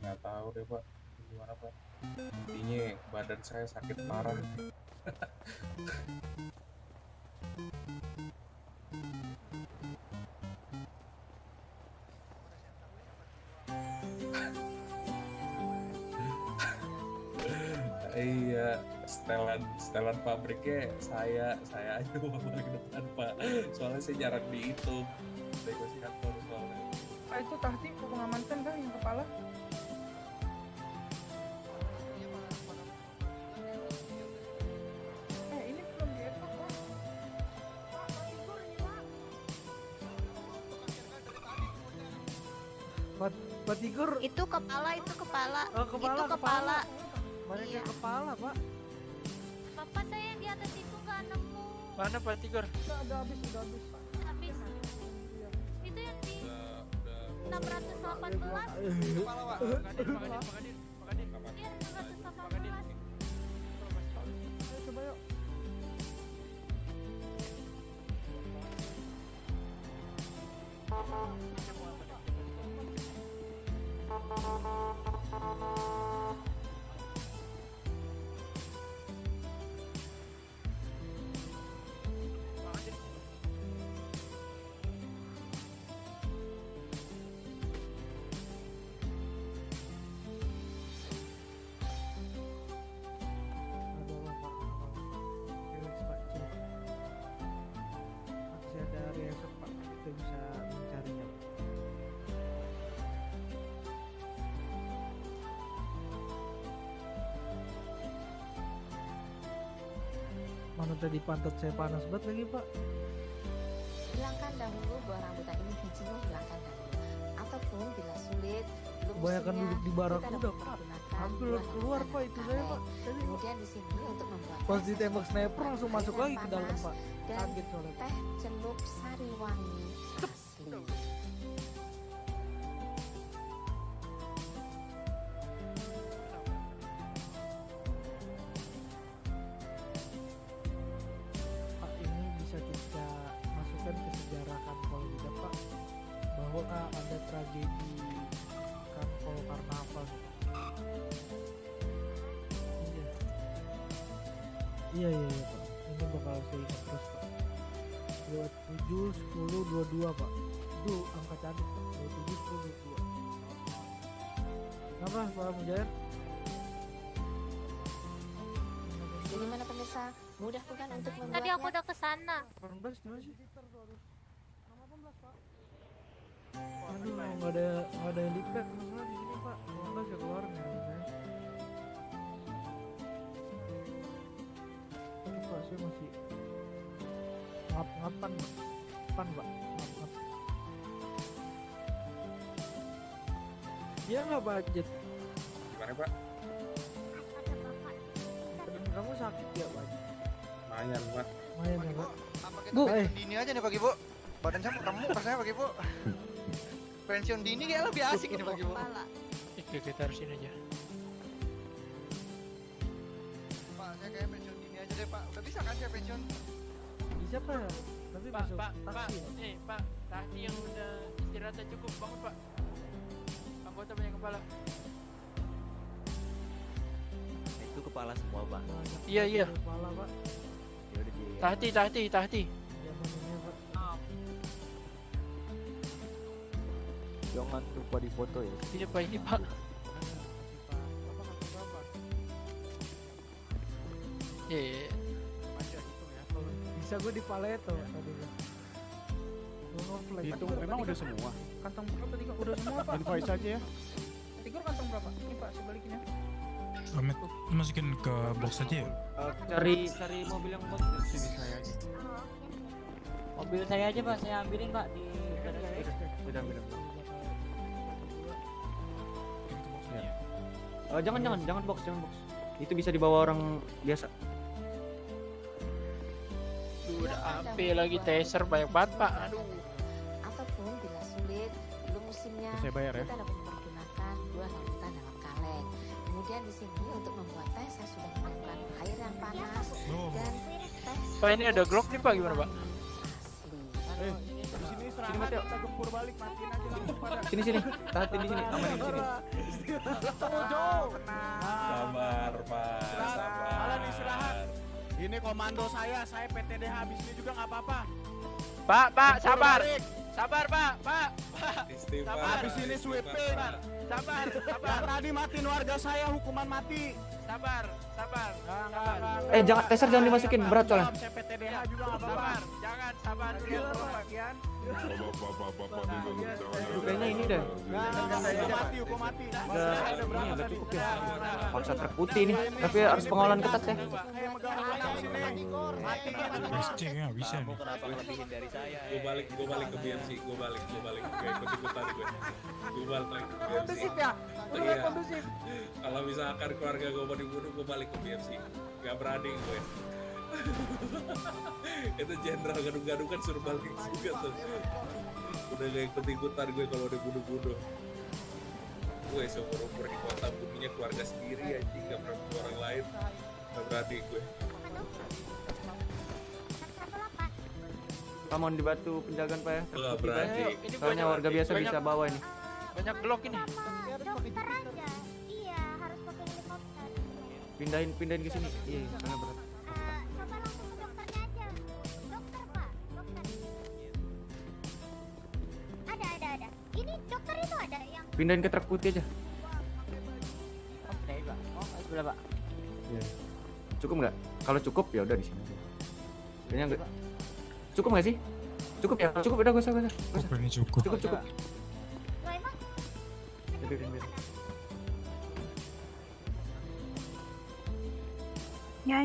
Nggak tahu deh pak, gimana pak? Intinya badan saya sakit parah. Iya, setelan pabriknya saya aja paling depan pak. Soalnya saya jarang dihitung negosiator soalnya. Pak itu Tahti mau mengamankan kan yang kepala? Ini belum dievakuasi. Pak Tigor. Itu kepala. Oh, kepala. Itu kepala. Banyak Iya. yang kepala, Pak. Bapak saya di atas itu nggak nemu. Mana Pak Tigor? Udah habis. Habis. Itu yang di 618. Kepala Pak. Pakadir. Iya, 618. Ayo coba yuk. Masih ada area esok Pak, kita bisa mencarinya. Mana tadi pantat saya panas banget lagi Pak. Hilangkan dahulu buah rambutan ini, bijinya hilangkan dahulu. Ataupun bila sulit, belum Kebanyakan musimnya, duduk di kita barakuda dapat Pak. menggunakan Hampir buah keluar rambutan Pak itu saya aren. Pak. Tadi, Pak. Kemudian di sini untuk membuat Pas ditembak sniper langsung masuk lagi ke dalam panas Pak. dan Kaget soalnya. teh celup sari wangi asli. Pak, ini bisa kita masukkan ke sejarah Kanpol juga Pak, bahwa ada tragedi Kanpol Karnaval. Iya Pak, ini bakal saya ingat terus Pak. 27, 10, 22 Pak. Itu angka cantik Pak, 27, 10, 22. Kenapa Pak Mujair? Bagaimana pemirsa? Mudah bukan untuk membuatnya? Tadi aku udah ke sana. 18 di mana sih? Aduh, nggak ada yang dipet masalah di sini Pak. 18 ya keluarnya saya. Tapi Pak, saya masih ngap-ngapan Pak. Ngap-ngap. Dia nggak budget. Gimana pak? Badan kamu sakit ya Pak? Lumayan pak. Lumayan ya Pak. Apa kita pensiun dini aja nih Pak Ibu? Badan saya kamu rasanya Pak Ibu. Pensiun dini kayak lebih asik ini Pak Ibu. Kita harus ini aja. Pak, saya kayak pensiun dini aja deh Pak, udah bisa kan saya pensiun? Bisa Pak, tapi Pak, masuk Pak, taksi. nih Pak, tadi yang udah istirahatnya cukup bangun Pak. Anggota banyak kepala. Itu kepala semua bang. Iya iya. Kepala Pak. Ya udah Ji. Tahti. Jangan lupa difoto ya. Iya Pak, ini Pak. Iya. Bisa gue di paleto tadi. Hitung memang udah semua. Kantong berapa Tigor? Udah semua Pak. Invoice aja ya. Tigor kantong berapa? Ini Pak sebaliknya. Amit, masukin ke box aja ya. Cari mobil yang box sini saya aja. Mobil saya aja Pak, saya ambilin Pak di Beda. Jangan box. Itu bisa dibawa orang biasa. Udah AP lagi taser banyak banget Pak. Aduh. Ataupun bila sulit, belum musimnya, Saya bayar ya. kita dapat menggunakan 2 lautan dalam kaleng. Kemudian di sini untuk membuat teh saya sudah menyiapkan air yang panas dan teh. Pak ini ada Glock nih Pak, gimana Pak? Di sini serangan kita gempur balik, matiin aja langsung pada. Sini. Tahatin di sini, amanin di sini. Sabar, Pak. Sabar. Kalian istirahat. Ini komando saya PTDH habis ini juga nggak apa-apa. Pak, sabar. Balik. Sabar Pak. Istighfar. Habis ini sweeping. Sabar. Yang tadi matiin warga saya hukuman mati. Sabar. Jangan taser jangan dimasukin, berat soalnya. Saya PTDH juga nggak apa-apa. Jangan sabar dulu. Bagian. Bapak Kayaknya ini dah. Hukum mati. Ini udah cukup ya. Paksa truk putih nih, tapi harus pengawalan ketat ya. SC nggak bisa nih. Kenapa ngelebihin dari saya? Gue balik ke BMC, gue balik. Gue ikut-ikutan gue. Gue balik ke BMC. Kondusif ya? Udah kondusif. Kalau misalkan keluarga gue mau dibunuh, gue balik ke BMC. Gak berani gue. Itu jenderal gadung-gadung kan suruh balik juga tuh. Udah gak ikut-ikutan gue kalau dibunuh-bunuh. Gue seumur-umur di kota bunuhnya keluarga sendiri aja, gak pernah bunuh orang lain. Gak berani gue. Pak mohon dibantu penjagaan Pak ya. Gak berani. Soalnya warga biasa bisa bawa ini. Banyak Glock ini. Dokter aja. Iya, harus pakai helikopter. Pindahin ke sini. Iya, sangat berat. Coba langsung ke dokternya aja. Dokter Pak, dokter. Ada. Ini dokter itu ada yang. Pindahin ke truk putih aja. Oke Pak. Oh, sudah Pak. Iya. Cukup nggak? Kalau cukup ya udah di sini aja. Kayaknya enggak. Cukup nggak sih? Cukup ya? Cukup udah gak usah. Cukup ini cukup. Cukup. Loh emang? Biarin. Ya.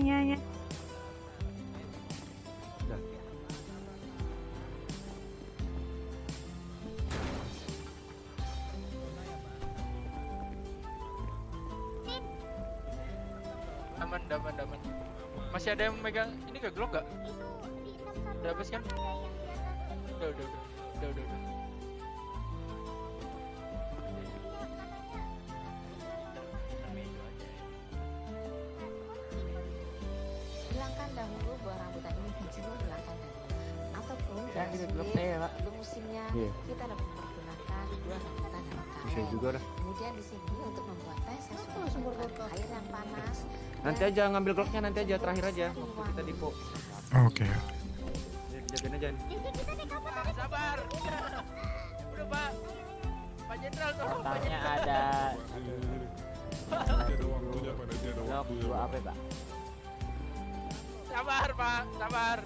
Udah. Aman. Masih ada yang megang ini ke Glock gak? Udah habis kan? Udah. Hilangkan dahulu buah rambutan ini, bijinya hilangkan dahulu. Ataupun Jangan bila di Glock sulit, saya, Pak. belum musimnya, Iya. kita dapat menggunakan 2 rambutan dalam Bisa kaleng. juga dah. Kemudian di sini untuk membuat teh saya sudah menyiapkan air yang panas. Nanti aja ngambil Glocknya nanti aja terakhir aja waktu kita dipo. Oke. Jagain aja nih. Sabar. Udah Pak. Pak Jenderal tolong Pak Totalnya Jenderal. ada Ada waktunya pada dia ada Glock waktunya. 2 AP Pak. Sabar Pak, sabar.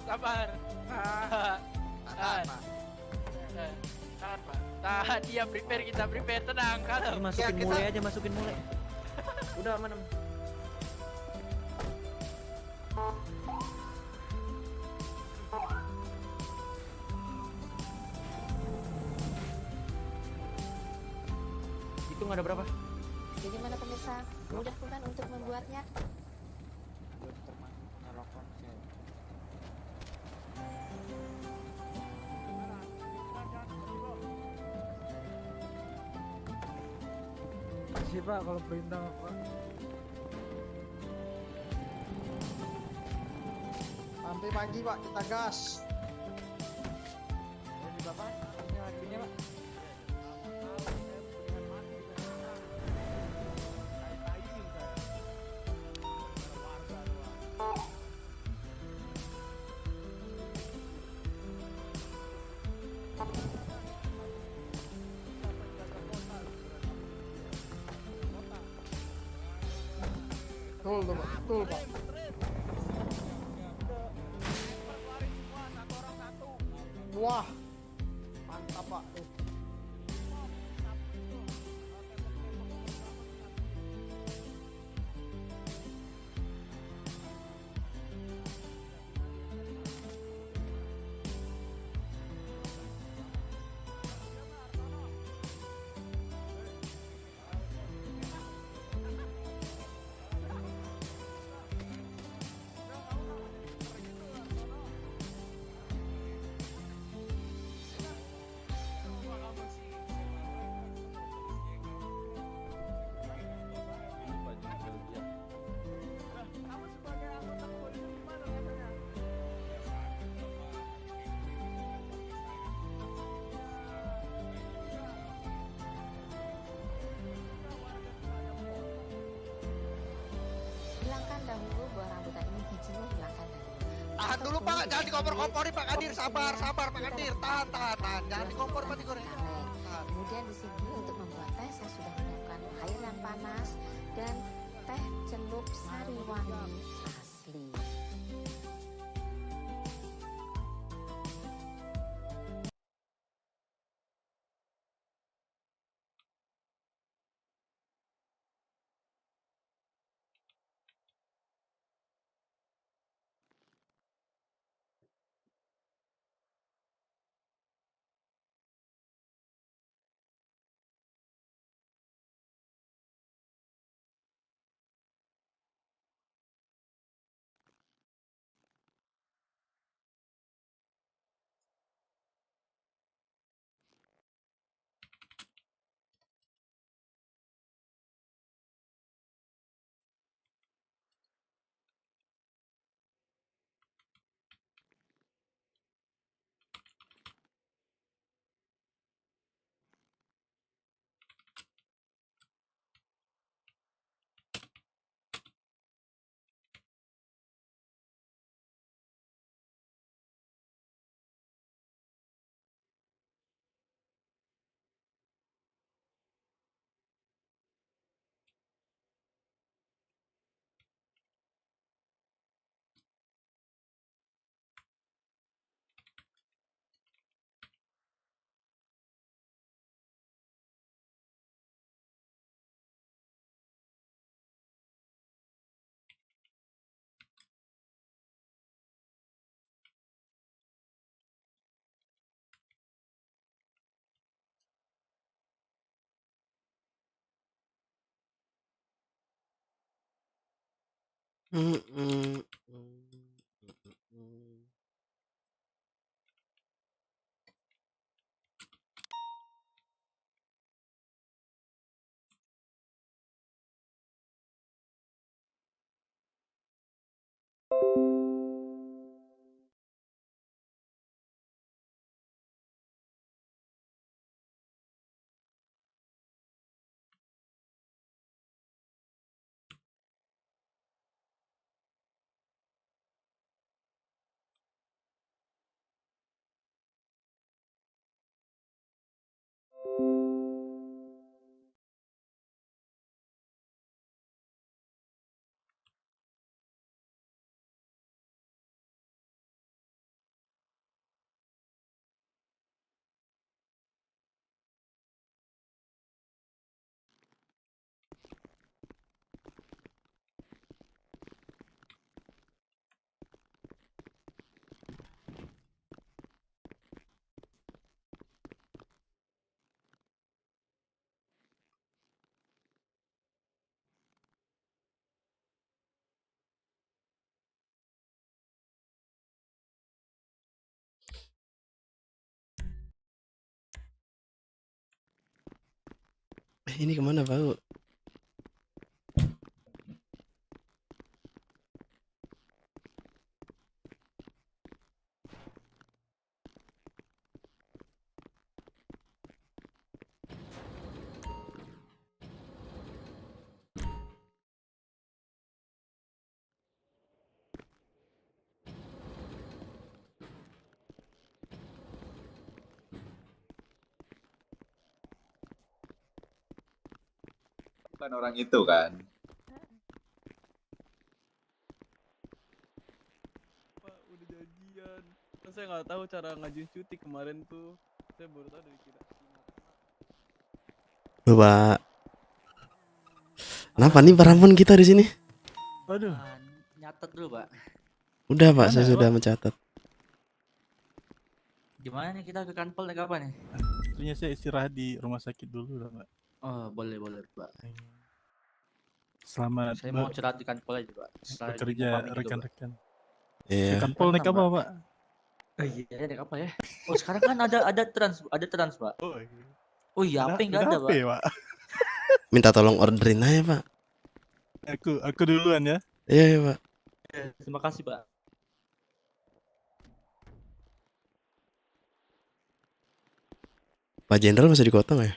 Tahan Pak. Tahan dia prepare, kita prepare, tenang, kalem. Masukin mulai. Udah aman. Hitung ada berapa? Jadi mana pemirsa, mudah bukan untuk membuatnya? Sih Pak kalau perintah Pak. Sampai pagi Pak, kita gas. Ini Bapak, ini harganya Pak. Betul tuh Pak, betul Pak. Wah, mantap Pak tuh. Hilangkan dahulu buah rambutan ini, bijinya hilangkan dahulu. Tahan dulu Pak, jangan dikompor-kompori Pak Kadir, sabar Pak Kadir, tahan, jangan dikompor Pak digoreng. Kemudian di sini untuk membuat teh saya sudah menyiapkan air yang panas dan teh celup sari wangi asli. Ini kemana Pak? bukan orang itu kan? Pak, udah janjian. Kan saya nggak tahu cara ngajuin cuti kemarin tuh. Saya baru tahu dari kita. Bapak. Kenapa nih Paramon kita di sini? Waduh. Nyatet dulu, Pak. Udah Pak, Gimana, saya sudah Pak? mencatat. Gimana nih kita ke kanpol naik apa nih? Tentunya saya istirahat di rumah sakit dulu lah, Pak. Oh, boleh, Pak. Selamat Saya mau curhat di kanpol aja, Pak. Setelah bekerja pamit juga, Pak. rekan-rekan. Iya. Ke kanpol naik apa, Pak? Oh iya, naik apa ya? Oh, sekarang kan ada trans, Pak. Oh iya. Oh iya, apa enggak ada, HP, Pak? Pak. Minta tolong orderin aja Pak. Aku duluan ya. Iya ya Pak. Terima kasih, Pak. Pak Jenderal masih di kota nggak ya?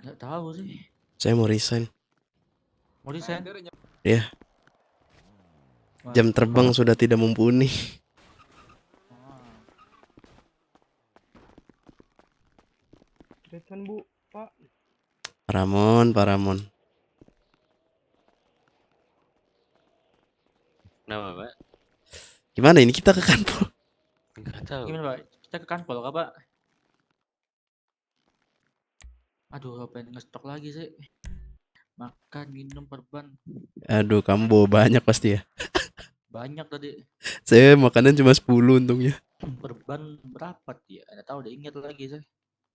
Nggak tahu sih. Saya mau resign. Mau resign? Iya. Jam terbang sudah tidak mumpuni. Resign Bu, Pak. Paramon. Kenapa, Pak? Gimana ini kita ke kantor? Enggak tahu. Gimana, Pak? Kita ke kanpol kah, Pak? Aduh, pengen ngestok lagi sih. Makan, minum, perban. Aduh, kamu bawa banyak pasti ya. Banyak tadi. Saya makanan cuma 10 untungnya. Perban berapa ya? Nggak tahu deh, ingat lagi saya.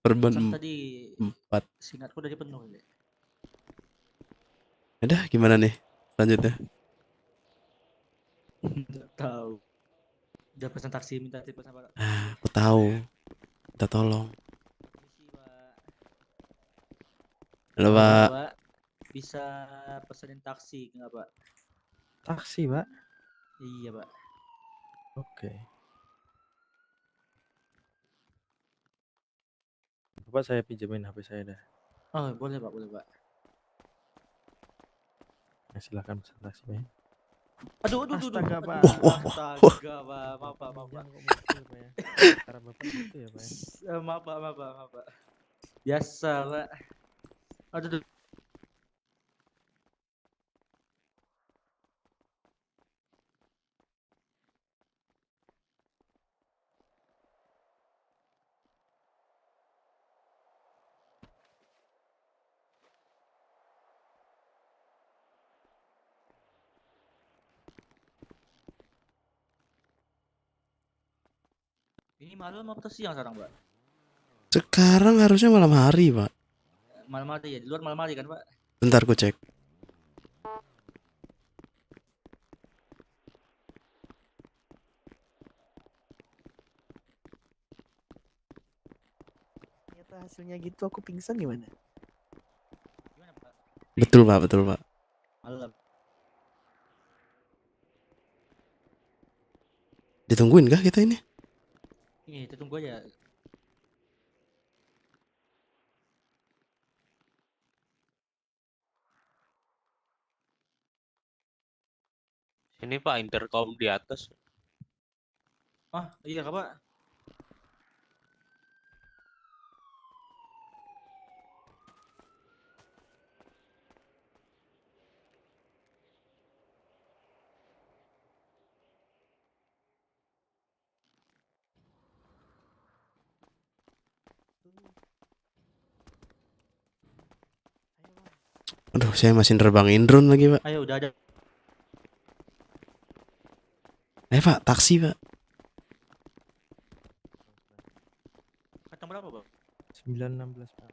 Perban Kan tadi 4. seingatku udah penuh ya. Udah gimana nih selanjutnya? Nggak tahu. Udah pesan taksi minta tip sama Pak. Aku tahu. Minta tolong. Halo Pak. Pak, bisa pesenin taksi nggak, Pak? Taksi, Pak. Iya, Pak. Oke. Bapak saya pinjemin HP saya dah. Oh, boleh, Pak, boleh, Pak. Nah, silakan pesan taksi, Pak. Aduh. Astaga, Pak. Astaga, Pak. Maaf, Pak. Cara Bapak gitu ya, Pak. Maaf, Pak. Biasa, Pak. Aduh. Ini malam apa siang sekarang, Pak? Sekarang harusnya malam hari Pak. Malam hari ya, di luar malam hari kan, Pak? Bentar ku cek. Ternyata hasilnya gitu, aku pingsan gimana? Betul Pak. Malam. Ditungguin kah kita ini? Iya, kita tunggu aja. Ini Pak, intercom di atas. Ah, iya kah, Pak? Aduh, saya masih nerbangin drone lagi Pak. Ayo, udah ada. Pak, taksi Pak. Kata berapa, Pak? 916, Pak.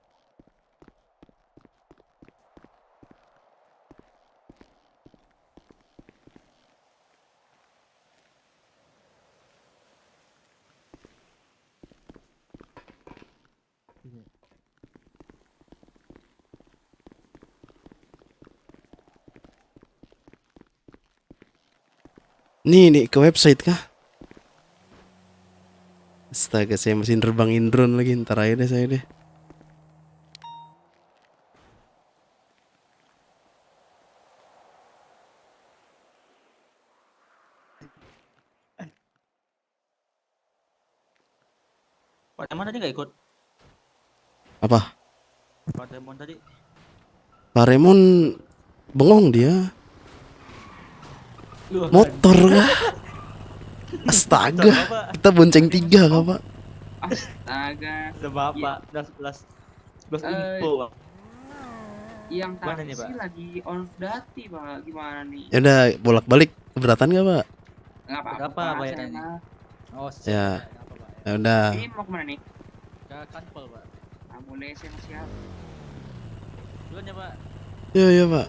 Nih ke website kah? Astaga, saya masih nerbangin drone lagi. Ntar aja deh saya deh. Pak Temon tadi nggak ikut? Apa? Pak Temon tadi. Pak Raymond bengong dia. Motor kah? Astaga, kita bonceng 3 kah Pak? Astaga. Bapak, belas info, Pak. Yang Mana nih, taksi Pak? lagi on dati, Pak. Gimana nih? Ya udah bolak-balik, keberatan gak Pak? Nggak apa-apa, Berapa Pak, bayarannya? saya mah. Oh, Ya, ya udah. Ini mau kemana nih? Ke kanpol, Pak. Nggak boleh, saya masih siap. Duluan ya, Pak. Iya Pak.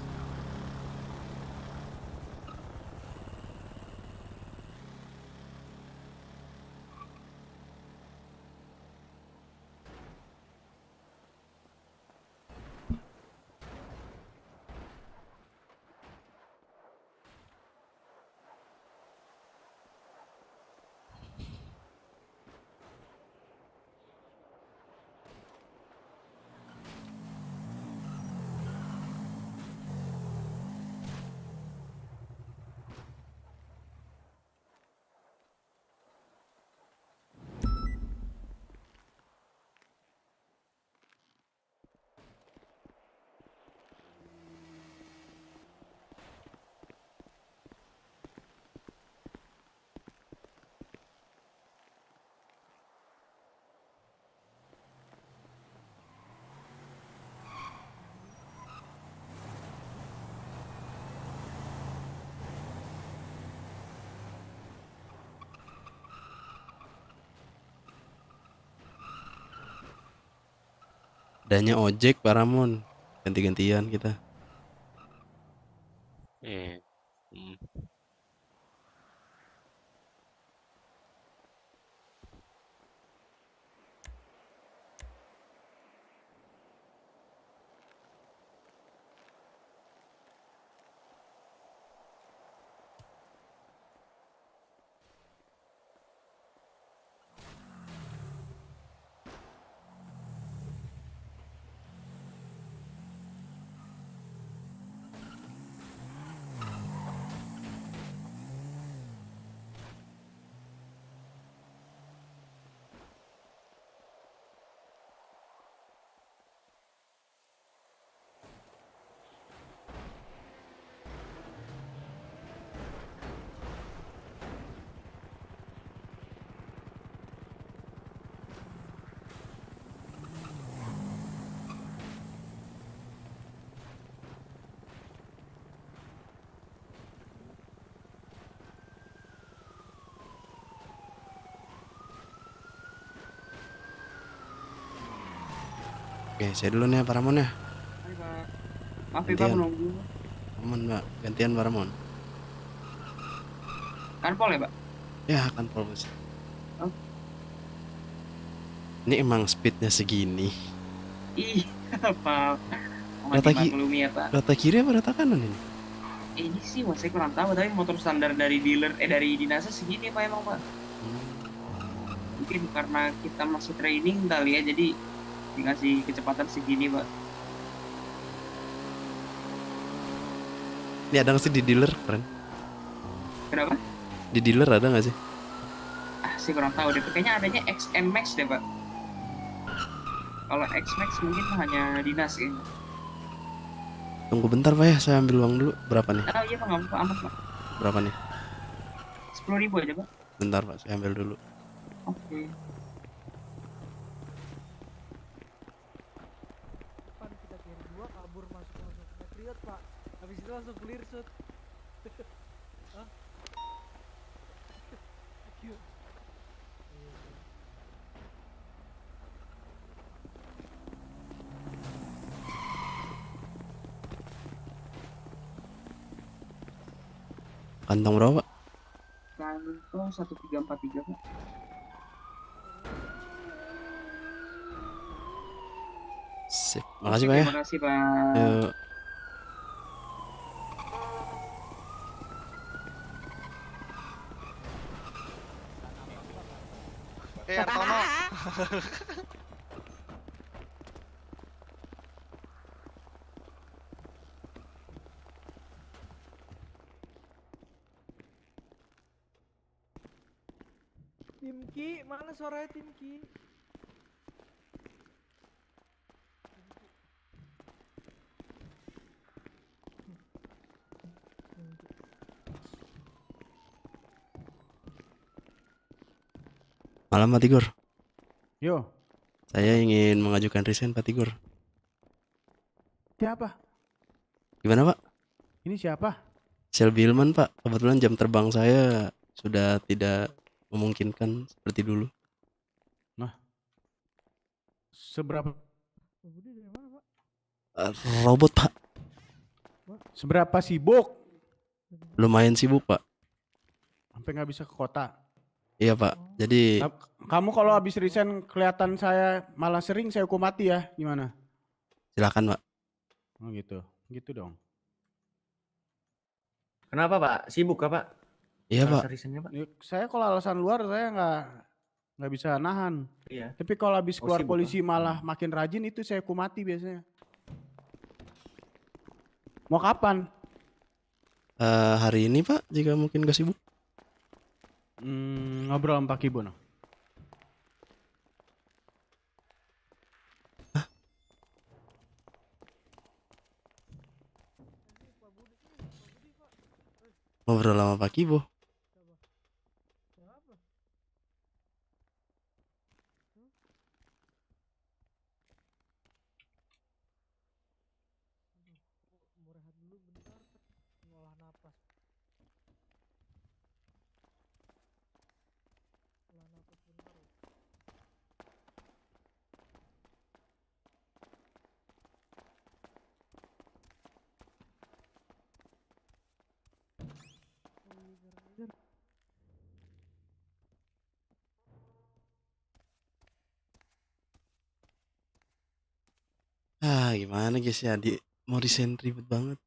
Adanya ojek Pak Ramon, ganti-gantian kita. Oke, saya dulu nih Pak Ramon ya. Hai, Pak. Maaf ya, Pak, Gantian. menunggu. Ramon Pak, gantian Pak Ramon. Kanpol ya, Pak? Ya kanpol Bos. Oh. Ini emang speednya segini. Ih, Pak. Rata, Maklumi ya, Pak. rata kiri apa rata kanan ini? Ini sih, Mas, saya kurang tahu, tapi motor standar dari dealer, dari dinasnya segini, Pak, emang, Pak. Mungkin karena kita masih training kali ya, jadi dikasih kecepatan segini, Pak. Ini ada nggak sih di dealer keren? Kenapa? Di dealer ada nggak sih? Ah, saya kurang tahu deh. Kayaknya adanya XM Max deh, Pak. Kalau X Max mungkin hanya dinas kayaknya. Tunggu bentar Pak ya, saya ambil uang dulu. Berapa nih? Ah, iya, Pak, nggak apa-apa, amat, Pak. Berapa nih? 10.000 aja, Pak. Bentar Pak, saya ambil dulu. Oke. Depan kita kiri 2 kabur masuk Patriot, Pak. Habis itu langsung clear shoot. Hah? Yuk. Kantong berapa Pak? Kantong 1343, Pak. Sip. Makasih Pak ya. Terima kasih, Pak. Yuk. Artono. Tim Ki, mana suaranya Tim Ki? Malam Pak Tigor. Yo, Saya ingin mengajukan resign Pak Tigor. siapa? Gimana Pak? Ini siapa? Shelby Ilman Pak. Kebetulan jam terbang saya sudah tidak memungkinkan seperti dulu. Nah, seberapa? Robot Pak. Seberapa sibuk? Lumayan sibuk Pak. Sampai nggak bisa ke kota. Iya Pak. Jadi Kamu kalau habis resign kelihatan saya malah sering saya hukum mati ya, gimana? silakan Pak. Oh gitu, gitu dong. Kenapa Pak? Sibuk kah Pak? Iya Pak. Alasan resign-nya, Pak? Ya, saya kalau alasan luar saya nggak bisa nahan. Iya. Tapi kalau habis Oh, keluar sibuk, polisi malah makin rajin itu saya hukum mati biasanya. Mau kapan? Hari ini Pak, jika mungkin gak sibuk. Ngobrol sama Pak Kibono. Ngobrol sama Pak Kibo. Gimana guys ya, mau resign ribet banget.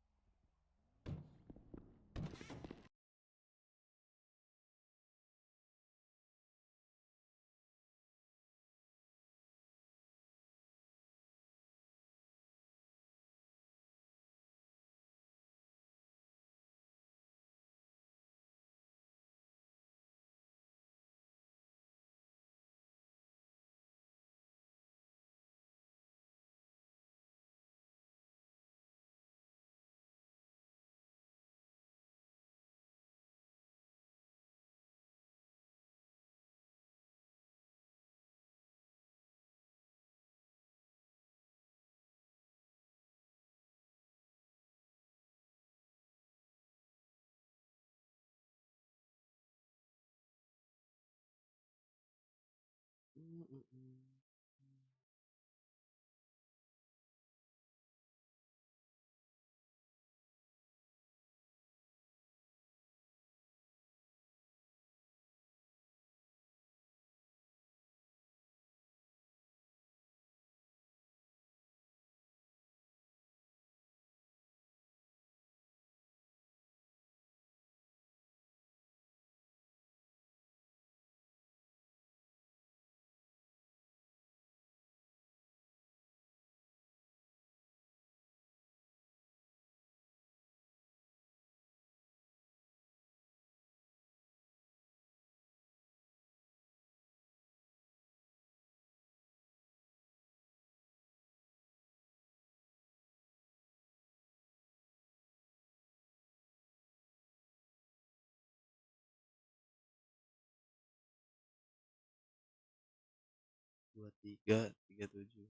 Dua tiga tiga tujuh.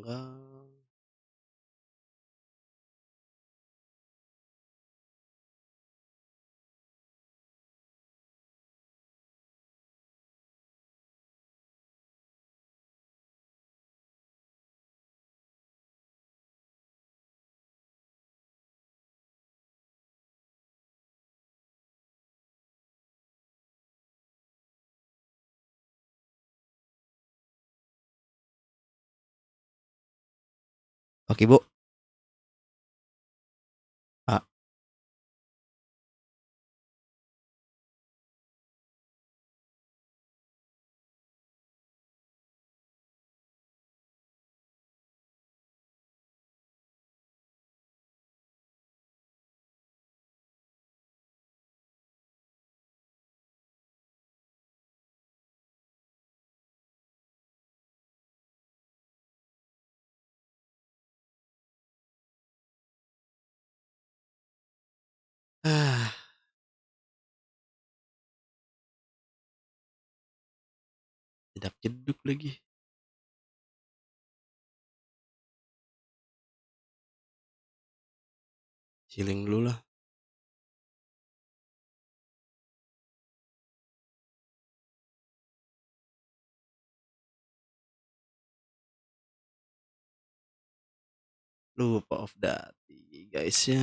tanggal Oke, Bu. Ah. Ah. Jedak jeduk lagi. Healing dulu lah. Lupa off dati guys ya.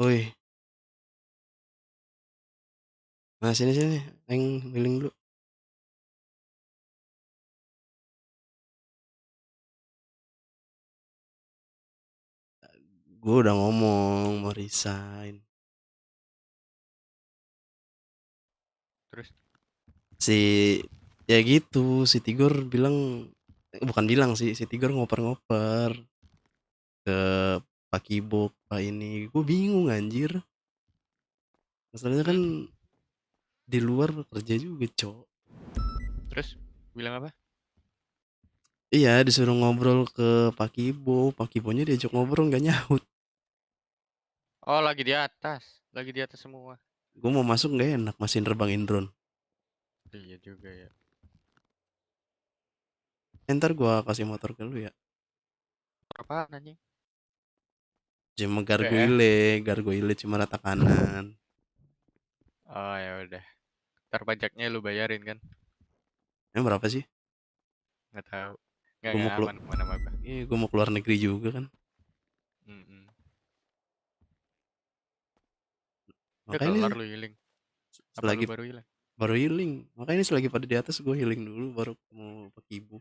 Woi. Nah sini aing healing dulu. Gue udah ngomong mau resign. Terus? Ya gitu, si Tigor bilang, bukan bilang sih, si Tigor ngoper-ngoper ke Pak Kibo, Pak ini. Gue bingung anjir. Masalahnya kan di luar kerja juga, Cok. Terus bilang apa? Iya, disuruh ngobrol ke Pak Kibo. Pak Kibonya diajak ngobrol nggak nyaut. Oh, lagi di atas semua. Gue mau masuk nggak enak, masih nerbangin drone. Iya juga ya. Ntar gue kasih motor ke lu ya. Apaan anjing? Cuma gargoyle cuma rata kanan. Oh ya udah. Ntar pajaknya lu bayarin kan? Berapa sih? Nggak tahu. Nggak, Gue mau keluar. aman apa? Iya, gue mau keluar negeri juga kan. Ya Makanya kelar lu healing. Apa selagi lu baru healing? baru healing. Makanya ini selagi pada di atas gue healing dulu baru mau pakai ibu.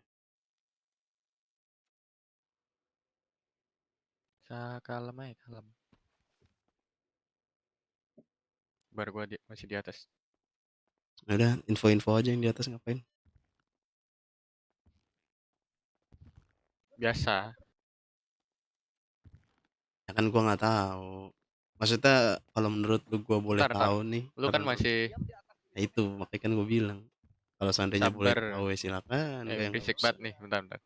Kalem aja, kalem. Baru gua masih di atas. Udah info-info aja yang di atas ngapain. Biasa. Ya kan gua nggak tahu. Maksudnya kalau menurut lu gua boleh Ntar. tahu nih. Lu kan karena- masih Nah itu makanya kan gua bilang. Kalau seandainya boleh sabar. tahu ya silakan. Kayak nggak Berisik usah. banget nih, bentar.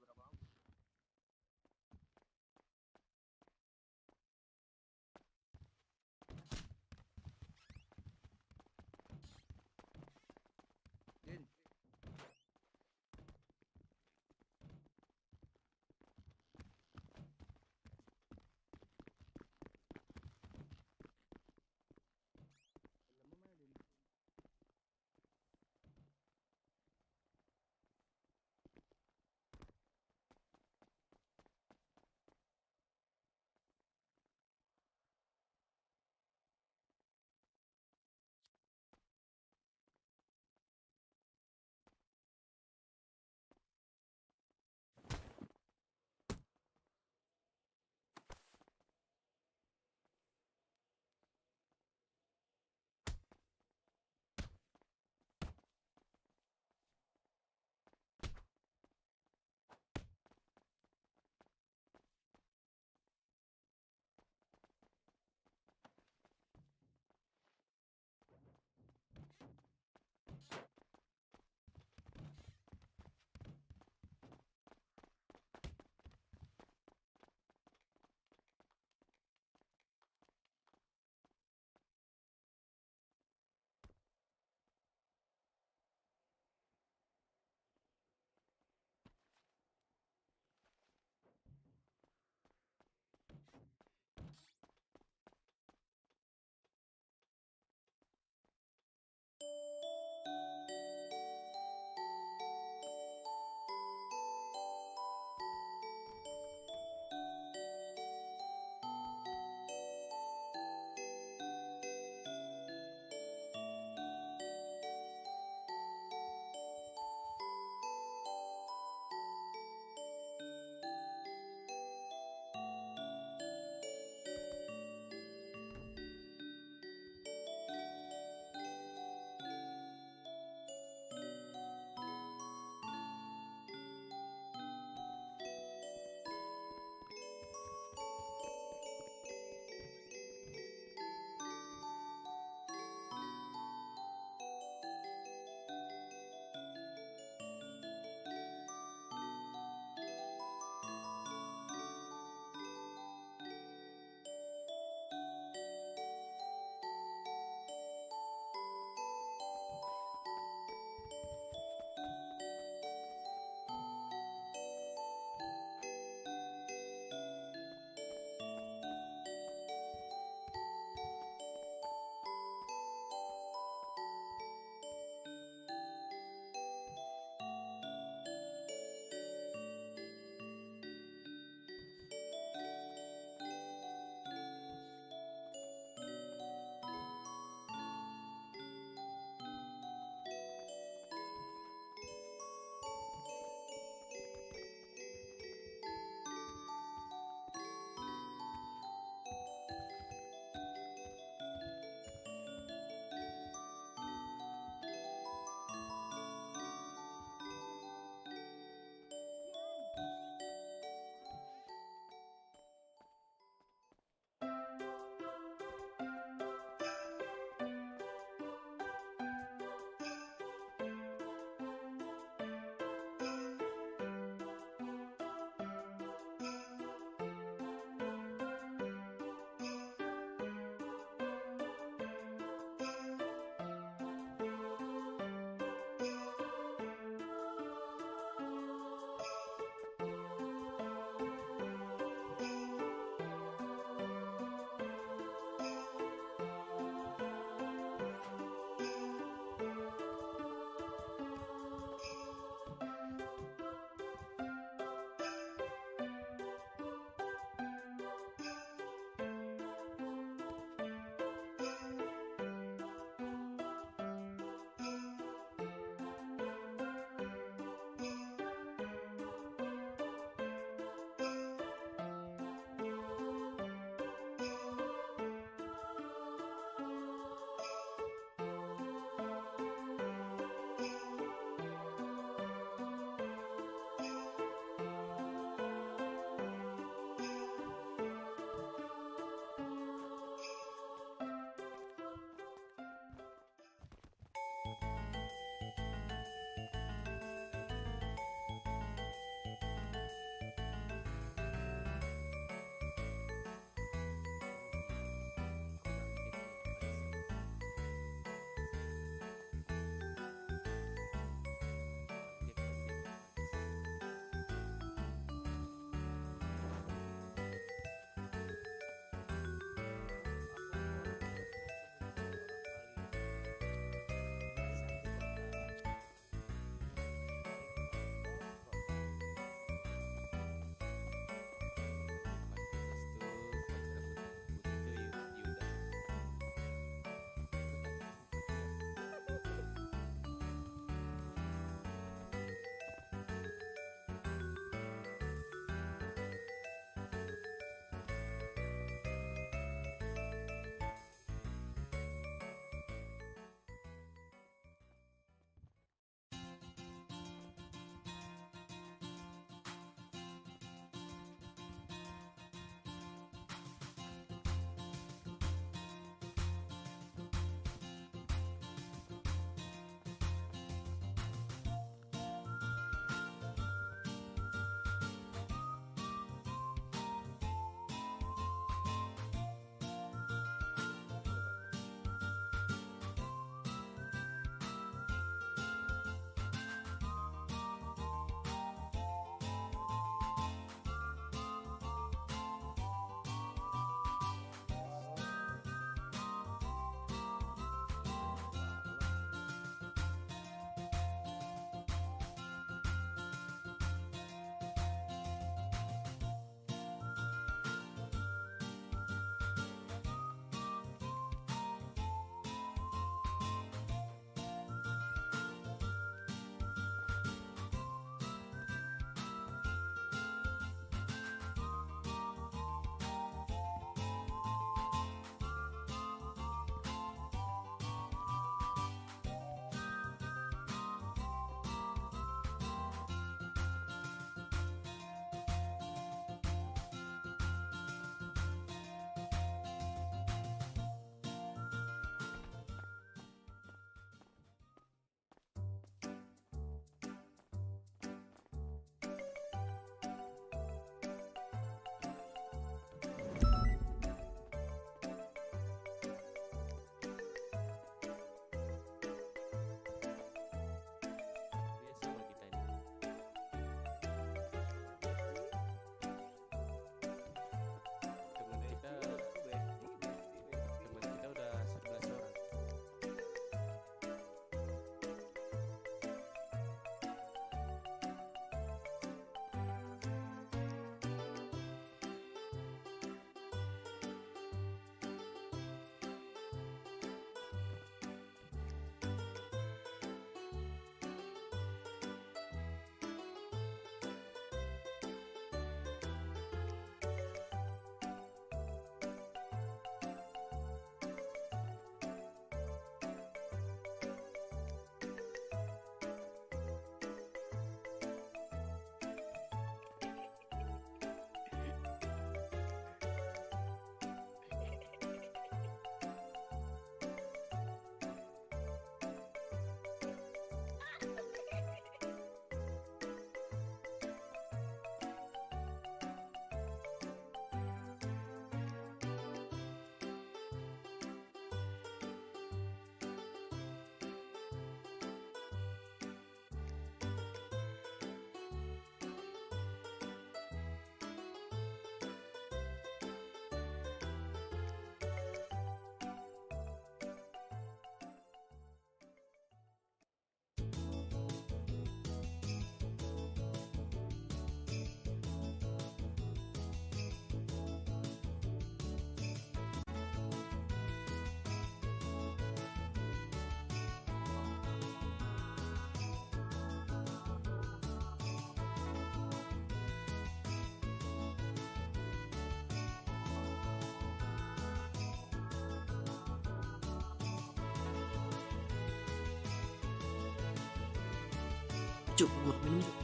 Cuk, gua minum. Cuk.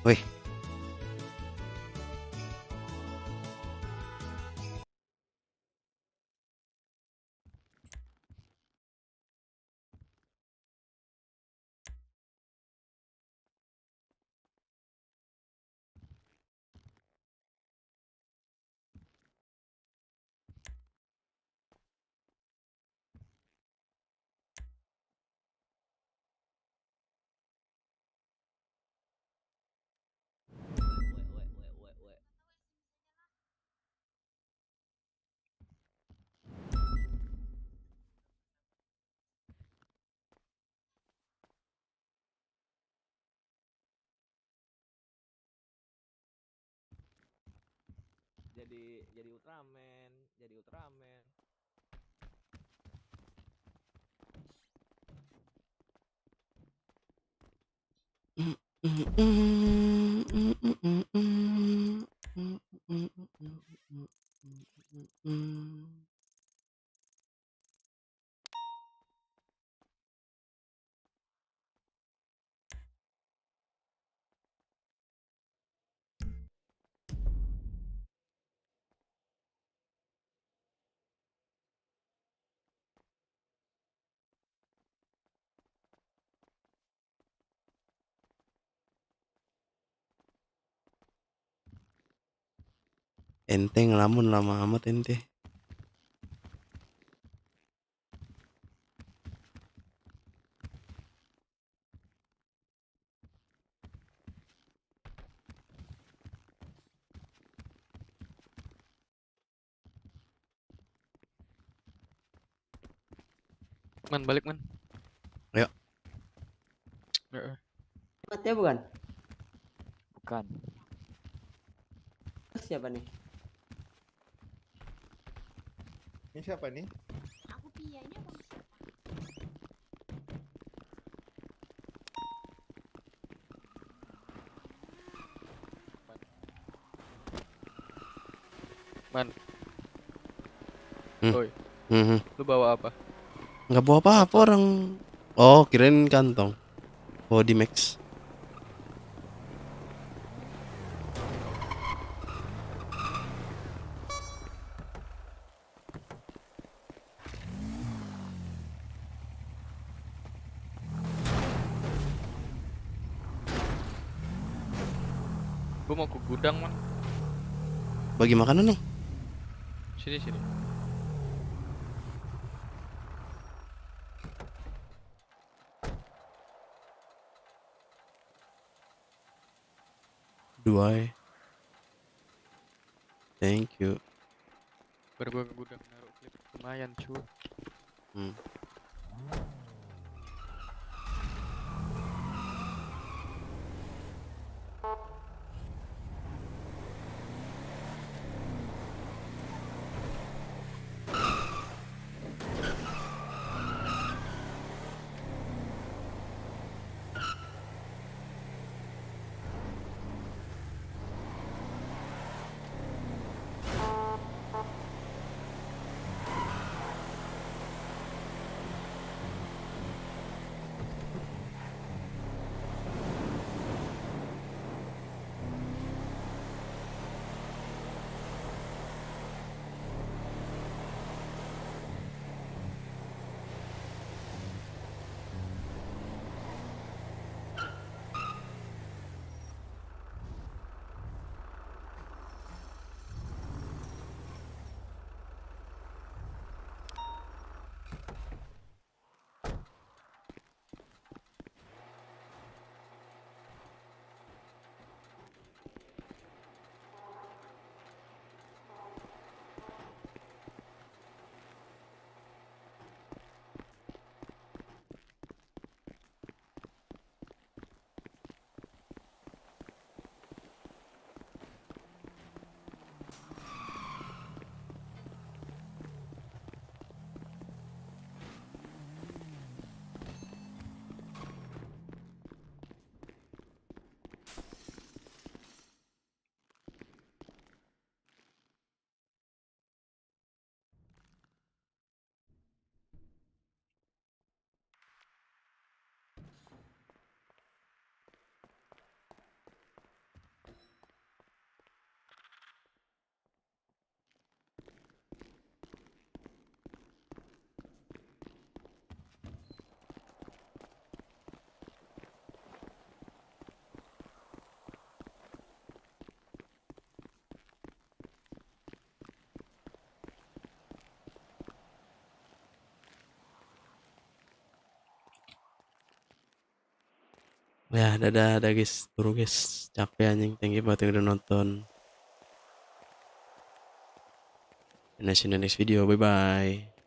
Wih. Jadi Ultraman, jadi Ultraman. Ente ngelamun lama amat ente. Man, balik man. Ayo. Matnya bukan? Bukan. Siapa nih? Ini siapa nih? Aku pianya bang. Man. Hmm. Oi. Mhm. Lu bawa apa? Nggak bawa apa-apa orang. Oh, kirain kantong. Body Max. Gua mau ke gudang man. Bagi makanan nih. Sini sini. Do I? Thank you. Baru gua ke gudang naruh klip lumayan cuy. Hmm. Ya, dadah guys, turu guys. Capek anjing, thank you buat yang udah nonton. See you in the next video, bye bye.